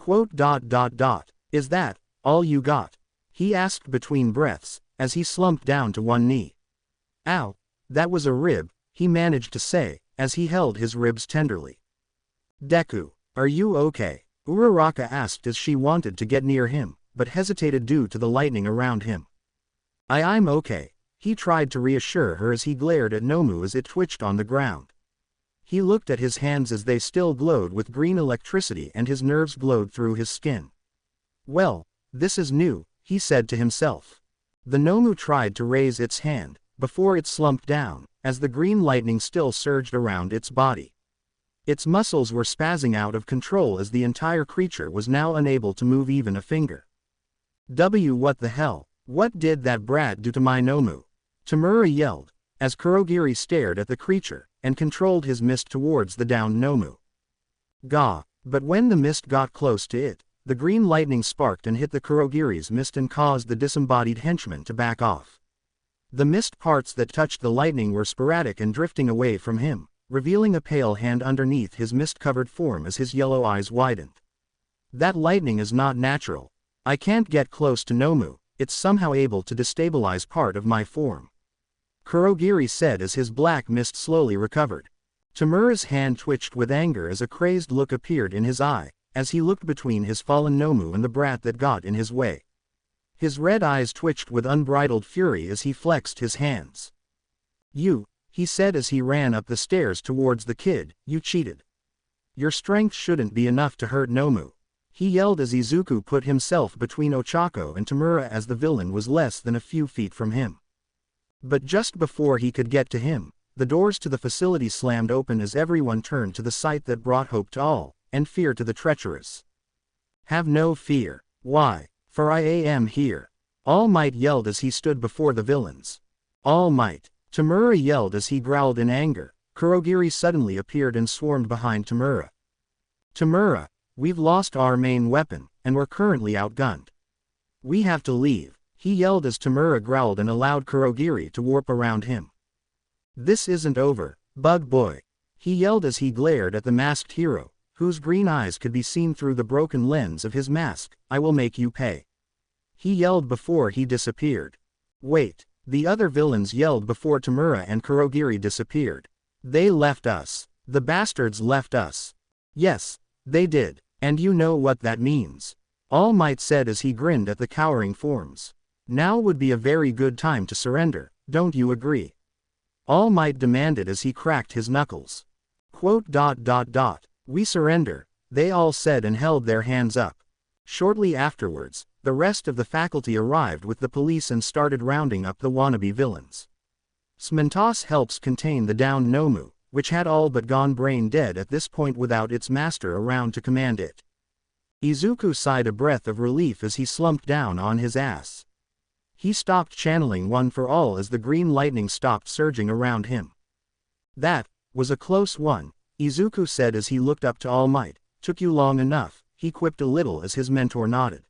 "Is that all you got?" he asked between breaths, as he slumped down to one knee. "Ow, that was a rib," he managed to say, as he held his ribs tenderly. "Deku, are you okay?" Uraraka asked as she wanted to get near him, but hesitated due to the lightning around him. I'm okay," he tried to reassure her as he glared at Nomu as it twitched on the ground. He looked at his hands as they still glowed with green electricity and his nerves glowed through his skin. "Well, this is new," he said to himself. The Nomu tried to raise its hand, before it slumped down, as the green lightning still surged around its body. Its muscles were spazzing out of control as the entire creature was now unable to move even a finger. What the hell? What did that brat do to my Nomu?" Tamura yelled, as Kurogiri stared at the creature, and controlled his mist towards the downed Nomu. Gah! But when the mist got close to it, the green lightning sparked and hit the Kurogiri's mist and caused the disembodied henchman to back off. The mist parts that touched the lightning were sporadic and drifting away from him, revealing a pale hand underneath his mist-covered form as his yellow eyes widened. "That lightning is not natural. I can't get close to Nomu, it's somehow able to destabilize part of my form," Kurogiri said as his black mist slowly recovered. Tamura's hand twitched with anger as a crazed look appeared in his eye, as he looked between his fallen Nomu and the brat that got in his way. His red eyes twitched with unbridled fury as he flexed his hands. "You," he said as he ran up the stairs towards the kid, "you cheated. Your strength shouldn't be enough to hurt Nomu," he yelled as Izuku put himself between Ochako and Tamura as the villain was less than a few feet from him. But just before he could get to him, the doors to the facility slammed open as everyone turned to the sight that brought hope to all, and fear to the treacherous. "Have no fear. Why, for I am here," All Might yelled as he stood before the villains. "All Might," Tamura yelled as he growled in anger. Kurogiri suddenly appeared and swarmed behind Tamura. "Tamura, we've lost our main weapon, and we're currently outgunned. We have to leave," he yelled as Tamura growled and allowed Kurogiri to warp around him. "This isn't over, Bug Boy," he yelled as he glared at the masked hero, whose green eyes could be seen through the broken lens of his mask. "I will make you pay," he yelled before he disappeared. "Wait," the other villains yelled before Tamura and Kurogiri disappeared. "They left us," The bastards left us. Yes, they did, and you know what that means. All Might said as he grinned at the cowering forms. Now would be a very good time to surrender, don't you agree? All Might demanded as he cracked his knuckles. Quote. We surrender, they all said and held their hands up. Shortly afterwards, the rest of the faculty arrived with the police and started rounding up the wannabe villains. Smentos helps contain the downed Nomu, which had all but gone brain dead at this point without its master around to command it. Izuku sighed a breath of relief as he slumped down on his ass. He stopped channeling One for All as the green lightning stopped surging around him. That was a close one, Izuku said as he looked up to All Might. Took you long enough, he quipped a little as his mentor nodded.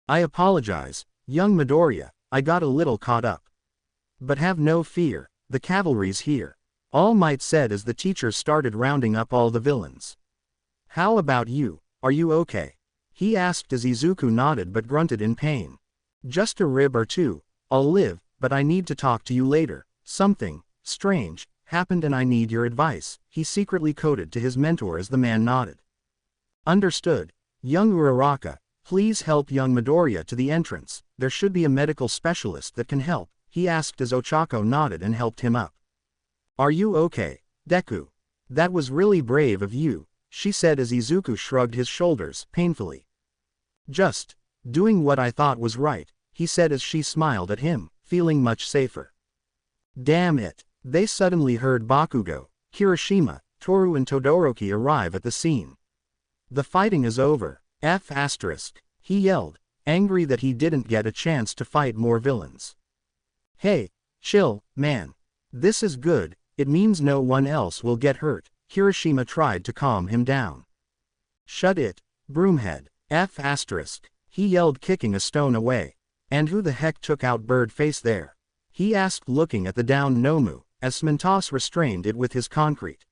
I apologize, young Midoriya, I got a little caught up. But have no fear, the cavalry's here, All Might said as the teachers started rounding up all the villains. How about you, are you okay? He asked as Izuku nodded but grunted in pain. Just a rib or two, I'll live, but I need to talk to you later. Something strange happened and I need your advice, he secretly coded to his mentor as the man nodded. Understood, young Uraraka, please help young Midoriya to the entrance, there should be a medical specialist that can help, he asked as Ochako nodded and helped him up. Are you okay, Deku? That was really brave of you, she said as Izuku shrugged his shoulders painfully. Just doing what I thought was right, he said as she smiled at him, feeling much safer. Damn it, they suddenly heard Bakugo, Kirishima, Toru and Todoroki arrive at the scene. The fighting is over, he yelled, angry that he didn't get a chance to fight more villains. Hey, chill, man. This is good, it means no one else will get hurt, Kirishima tried to calm him down. Shut it, broomhead, he yelled kicking a stone away. And who the heck took out Bird Face there? He asked looking at the downed Nomu, as Smentos restrained it with his concrete.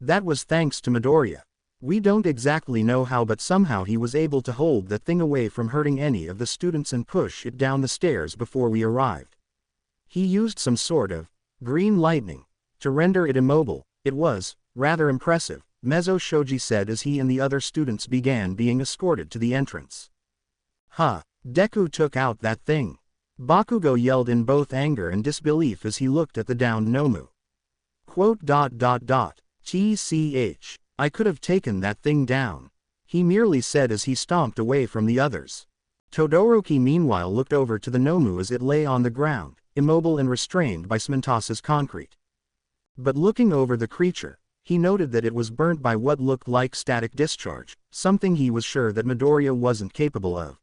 That was thanks to Midoriya. We don't exactly know how but somehow he was able to hold that thing away from hurting any of the students and push it down the stairs before we arrived. He used some sort of green lightning to render it immobile. It was rather impressive, Mezzo Shoji said as he and the other students began being escorted to the entrance. Ha! Deku took out that thing. Bakugo yelled in both anger and disbelief as he looked at the downed Nomu. Quote. TCH. I could have taken that thing down, he merely said as he stomped away from the others. Todoroki meanwhile looked over to the Nomu as it lay on the ground, immobile and restrained by Smentos's concrete. But looking over the creature, he noted that it was burnt by what looked like static discharge, something he was sure that Midoriya wasn't capable of.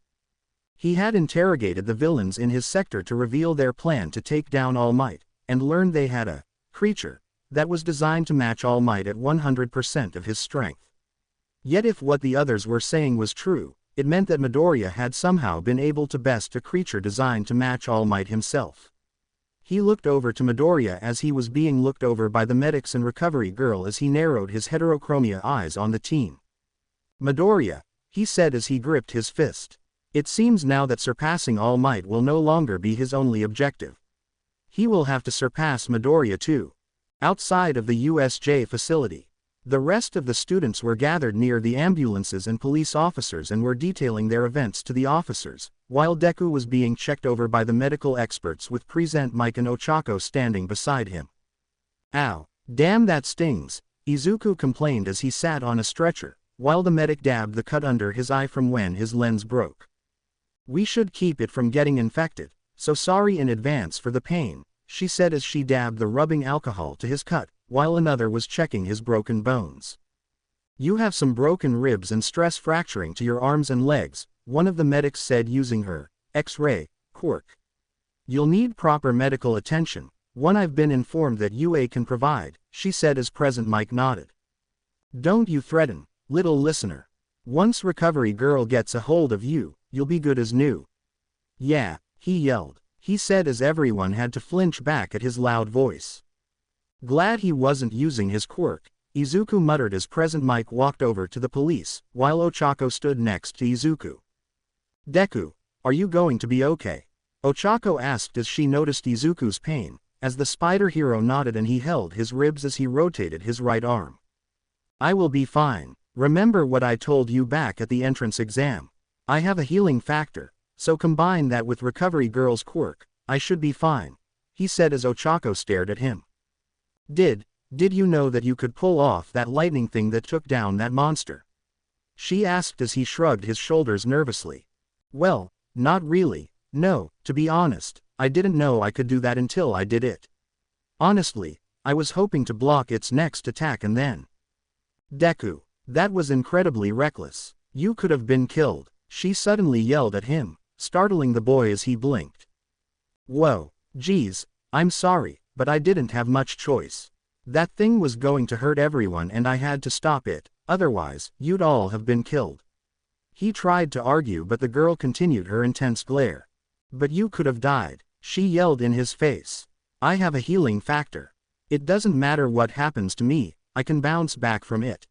He had interrogated the villains in his sector to reveal their plan to take down All Might, and learned they had a creature that was designed to match All Might at 100% of his strength. Yet if what the others were saying was true, it meant that Midoriya had somehow been able to best a creature designed to match All Might himself. He looked over to Midoriya as he was being looked over by the medics and recovery girl as he narrowed his heterochromia eyes on the team. Midoriya, he said as he gripped his fist. It seems now that surpassing All Might will no longer be his only objective. He will have to surpass Midoriya too. Outside of the USJ facility, the rest of the students were gathered near the ambulances and police officers and were detailing their events to the officers, while Deku was being checked over by the medical experts with Present Mike and Ochako standing beside him. Ow, damn that stings, Izuku complained as he sat on a stretcher, while the medic dabbed the cut under his eye from when his lens broke. We should keep it from getting infected, so sorry in advance for the pain, she said as she dabbed the rubbing alcohol to his cut, while another was checking his broken bones. You have some broken ribs and stress fracturing to your arms and legs, one of the medics said using her X-ray, Quirk. You'll need proper medical attention, one I've been informed that UA can provide, she said as Present Mike nodded. Don't you threaten, little listener. Once recovery girl gets a hold of you, you'll be good as new. Yeah, he yelled, he said as everyone had to flinch back at his loud voice. Glad he wasn't using his quirk, Izuku muttered as Present Mike walked over to the police, while Ochako stood next to Izuku. Deku, are you going to be okay? Ochako asked as she noticed Izuku's pain, as the spider hero nodded and he held his ribs as he rotated his right arm. I will be fine. Remember what I told you back at the entrance exam. I have a healing factor, so combine that with Recovery Girl's quirk, I should be fine, he said as Ochako stared at him. Did you know that you could pull off that lightning thing that took down that monster? She asked as he shrugged his shoulders nervously. Well, not really, no, to be honest, I didn't know I could do that until I did it. Honestly, I was hoping to block its next attack and then. Deku, that was incredibly reckless. You could have been killed, she suddenly yelled at him, startling the boy as he blinked. Whoa, geez, I'm sorry, but I didn't have much choice. That thing was going to hurt everyone and I had to stop it, otherwise, you'd all have been killed. He tried to argue but the girl continued her intense glare. But you could have died, she yelled in his face. I have a healing factor. It doesn't matter what happens to me, I can bounce back from it.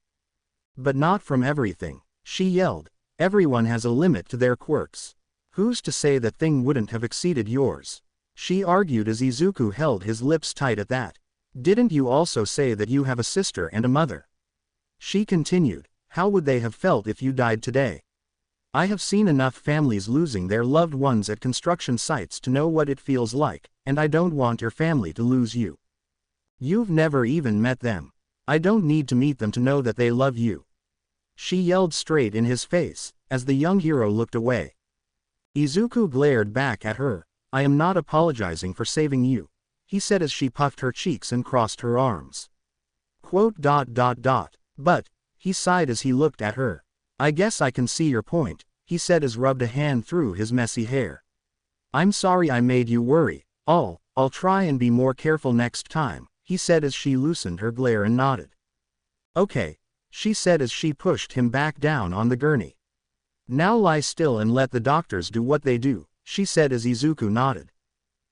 But not from everything, she yelled. Everyone has a limit to their quirks. Who's to say that thing wouldn't have exceeded yours? She argued as Izuku held his lips tight at that. Didn't you also say that you have a sister and a mother? She continued, how would they have felt if you died today? I have seen enough families losing their loved ones at construction sites to know what it feels like, and I don't want your family to lose you. You've never even met them. I don't need to meet them to know that they love you. She yelled straight in his face, as the young hero looked away. Izuku glared back at her. I am not apologizing for saving you, he said as she puffed her cheeks and crossed her arms. But, he sighed as he looked at her. I guess I can see your point, he said as rubbed a hand through his messy hair. I'm sorry I made you worry. I'll try and be more careful next time, he said as she loosened her glare and nodded. Okay, she said as she pushed him back down on the gurney. Now lie still and let the doctors do what they do, she said as Izuku nodded.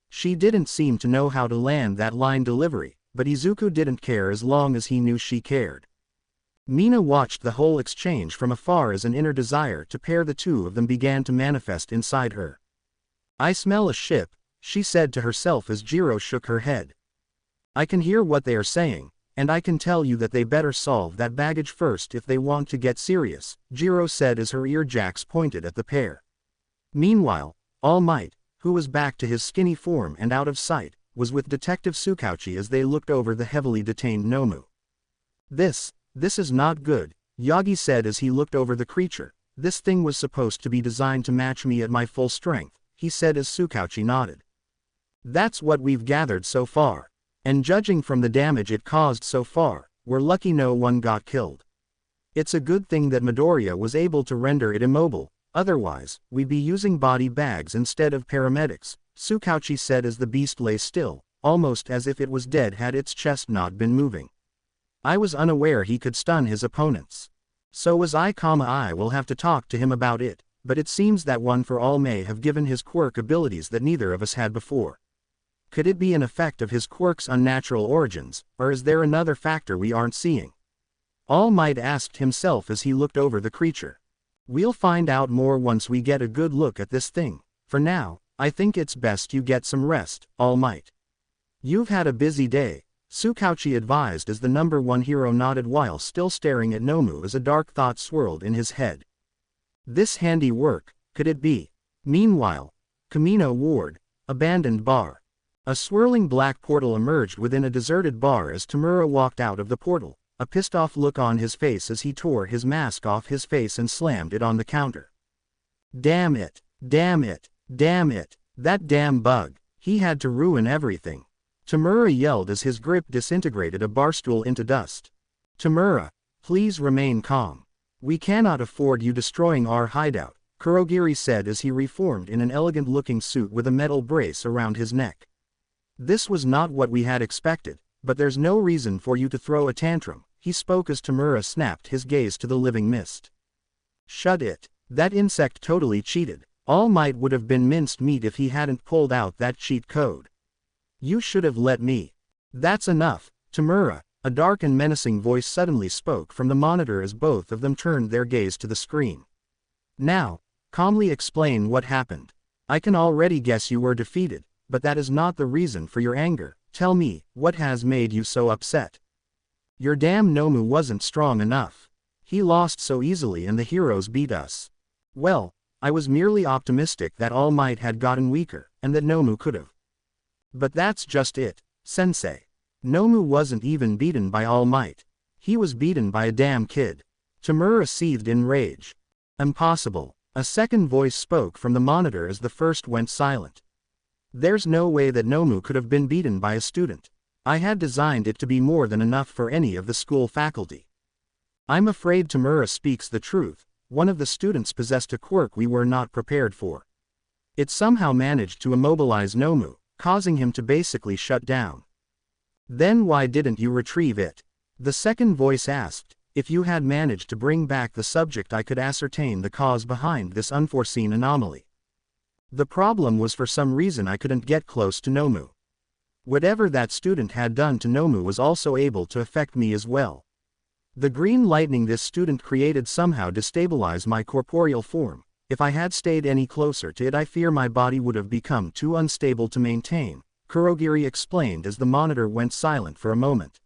She didn't seem to know how to land that line delivery, but Izuku didn't care as long as he knew she cared. Mina watched the whole exchange from afar as an inner desire to pair the two of them began to manifest inside her. I smell a ship, she said to herself as Jiro shook her head. I can hear what they are saying, and I can tell you that they better solve that baggage first if they want to get serious, Jiro said as her earjacks pointed at the pair. Meanwhile, All Might, who was back to his skinny form and out of sight, was with Detective Tsukauchi as they looked over the heavily detained Nomu. This is not good, Yagi said as he looked over the creature. This thing was supposed to be designed to match me at my full strength, he said as Tsukauchi nodded. That's what we've gathered so far. And judging from the damage it caused so far, we're lucky no one got killed. It's a good thing that Midoriya was able to render it immobile, otherwise, we'd be using body bags instead of paramedics, Tsukauchi said as the beast lay still, almost as if it was dead had its chest not been moving. I was unaware he could stun his opponents. So was I. I will have to talk to him about it, but it seems that One for All may have given his quirk abilities that neither of us had before. Could it be an effect of his quirk's unnatural origins, or is there another factor we aren't seeing? All Might asked himself as he looked over the creature. We'll find out more once we get a good look at this thing. For now, I think it's best you get some rest, All Might. You've had a busy day, Tsukauchi advised as the number one hero nodded while still staring at Nomu as a dark thought swirled in his head. This handy work, could it be? Meanwhile, Kamino Ward, abandoned bar. A swirling black portal emerged within a deserted bar as Tamura walked out of the portal, a pissed-off look on his face as he tore his mask off his face and slammed it on the counter. Damn it, damn it, damn it, that damn bug, he had to ruin everything. Tamura yelled as his grip disintegrated a barstool into dust. Tamura, please remain calm. We cannot afford you destroying our hideout, Kurogiri said as he reformed in an elegant-looking suit with a metal brace around his neck. This was not what we had expected, but there's no reason for you to throw a tantrum, he spoke as Tamura snapped his gaze to the living mist. Shut it. That insect totally cheated. All Might would have been minced meat if he hadn't pulled out that cheat code. You should have let me. That's enough, Tamura, a dark and menacing voice suddenly spoke from the monitor as both of them turned their gaze to the screen. Now, calmly explain what happened. I can already guess you were defeated, but that is not the reason for your anger, Tell me, what has made you so upset? Your damn Nomu wasn't strong enough. He lost so easily and the heroes beat us. Well, I was merely optimistic that All Might had gotten weaker, and that Nomu could've. But that's just it, sensei. Nomu wasn't even beaten by All Might. He was beaten by a damn kid. Tamura seethed in rage. Impossible. A second voice spoke from the monitor as the first went silent. There's no way that Nomu could have been beaten by a student. I had designed it to be more than enough for any of the school faculty. I'm afraid Tamura speaks the truth. One of the students possessed a quirk we were not prepared for. It somehow managed to immobilize Nomu, causing him to basically shut down. Then why didn't you retrieve it? The second voice asked. If you had managed to bring back the subject, I could ascertain the cause behind this unforeseen anomaly. The problem was, for some reason I couldn't get close to Nomu. Whatever that student had done to Nomu was also able to affect me as well. The green lightning this student created somehow destabilized my corporeal form. If I had stayed any closer to it, I fear my body would have become too unstable to maintain, Kurogiri explained as the monitor went silent for a moment.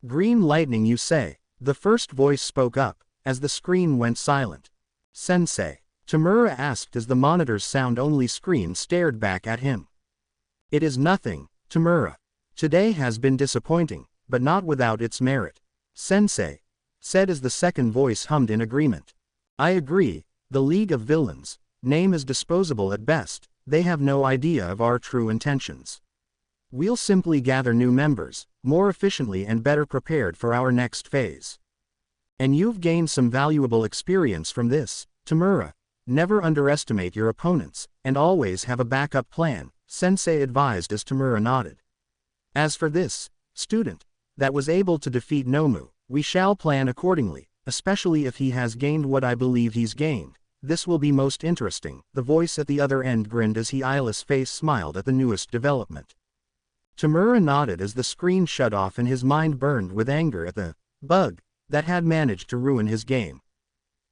Green lightning, you say? The first voice spoke up, as the screen went silent. Sensei, Tamura asked as the monitor's sound-only screen stared back at him. It is nothing, Tamura. Today has been disappointing, but not without its merit. Sensei said as the second voice hummed in agreement. I agree, the League of Villains, name is disposable at best, they have no idea of our true intentions. We'll simply gather new members, more efficiently and better prepared for our next phase. And you've gained some valuable experience from this, Tamura. Never underestimate your opponents, and always have a backup plan, Sensei advised as Tamura nodded. As for this student that was able to defeat Nomu, we shall plan accordingly, especially if he has gained what I believe he's gained. This will be most interesting. The voice at the other end grinned as his eyeless face smiled at the newest development. Tamura nodded as the screen shut off and his mind burned with anger at the bug that had managed to ruin his game.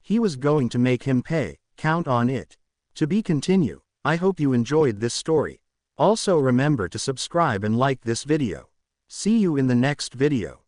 He was going to make him pay. Count on it. To be continued. I hope you enjoyed this story. Also remember to subscribe and like this video. See you in the next video.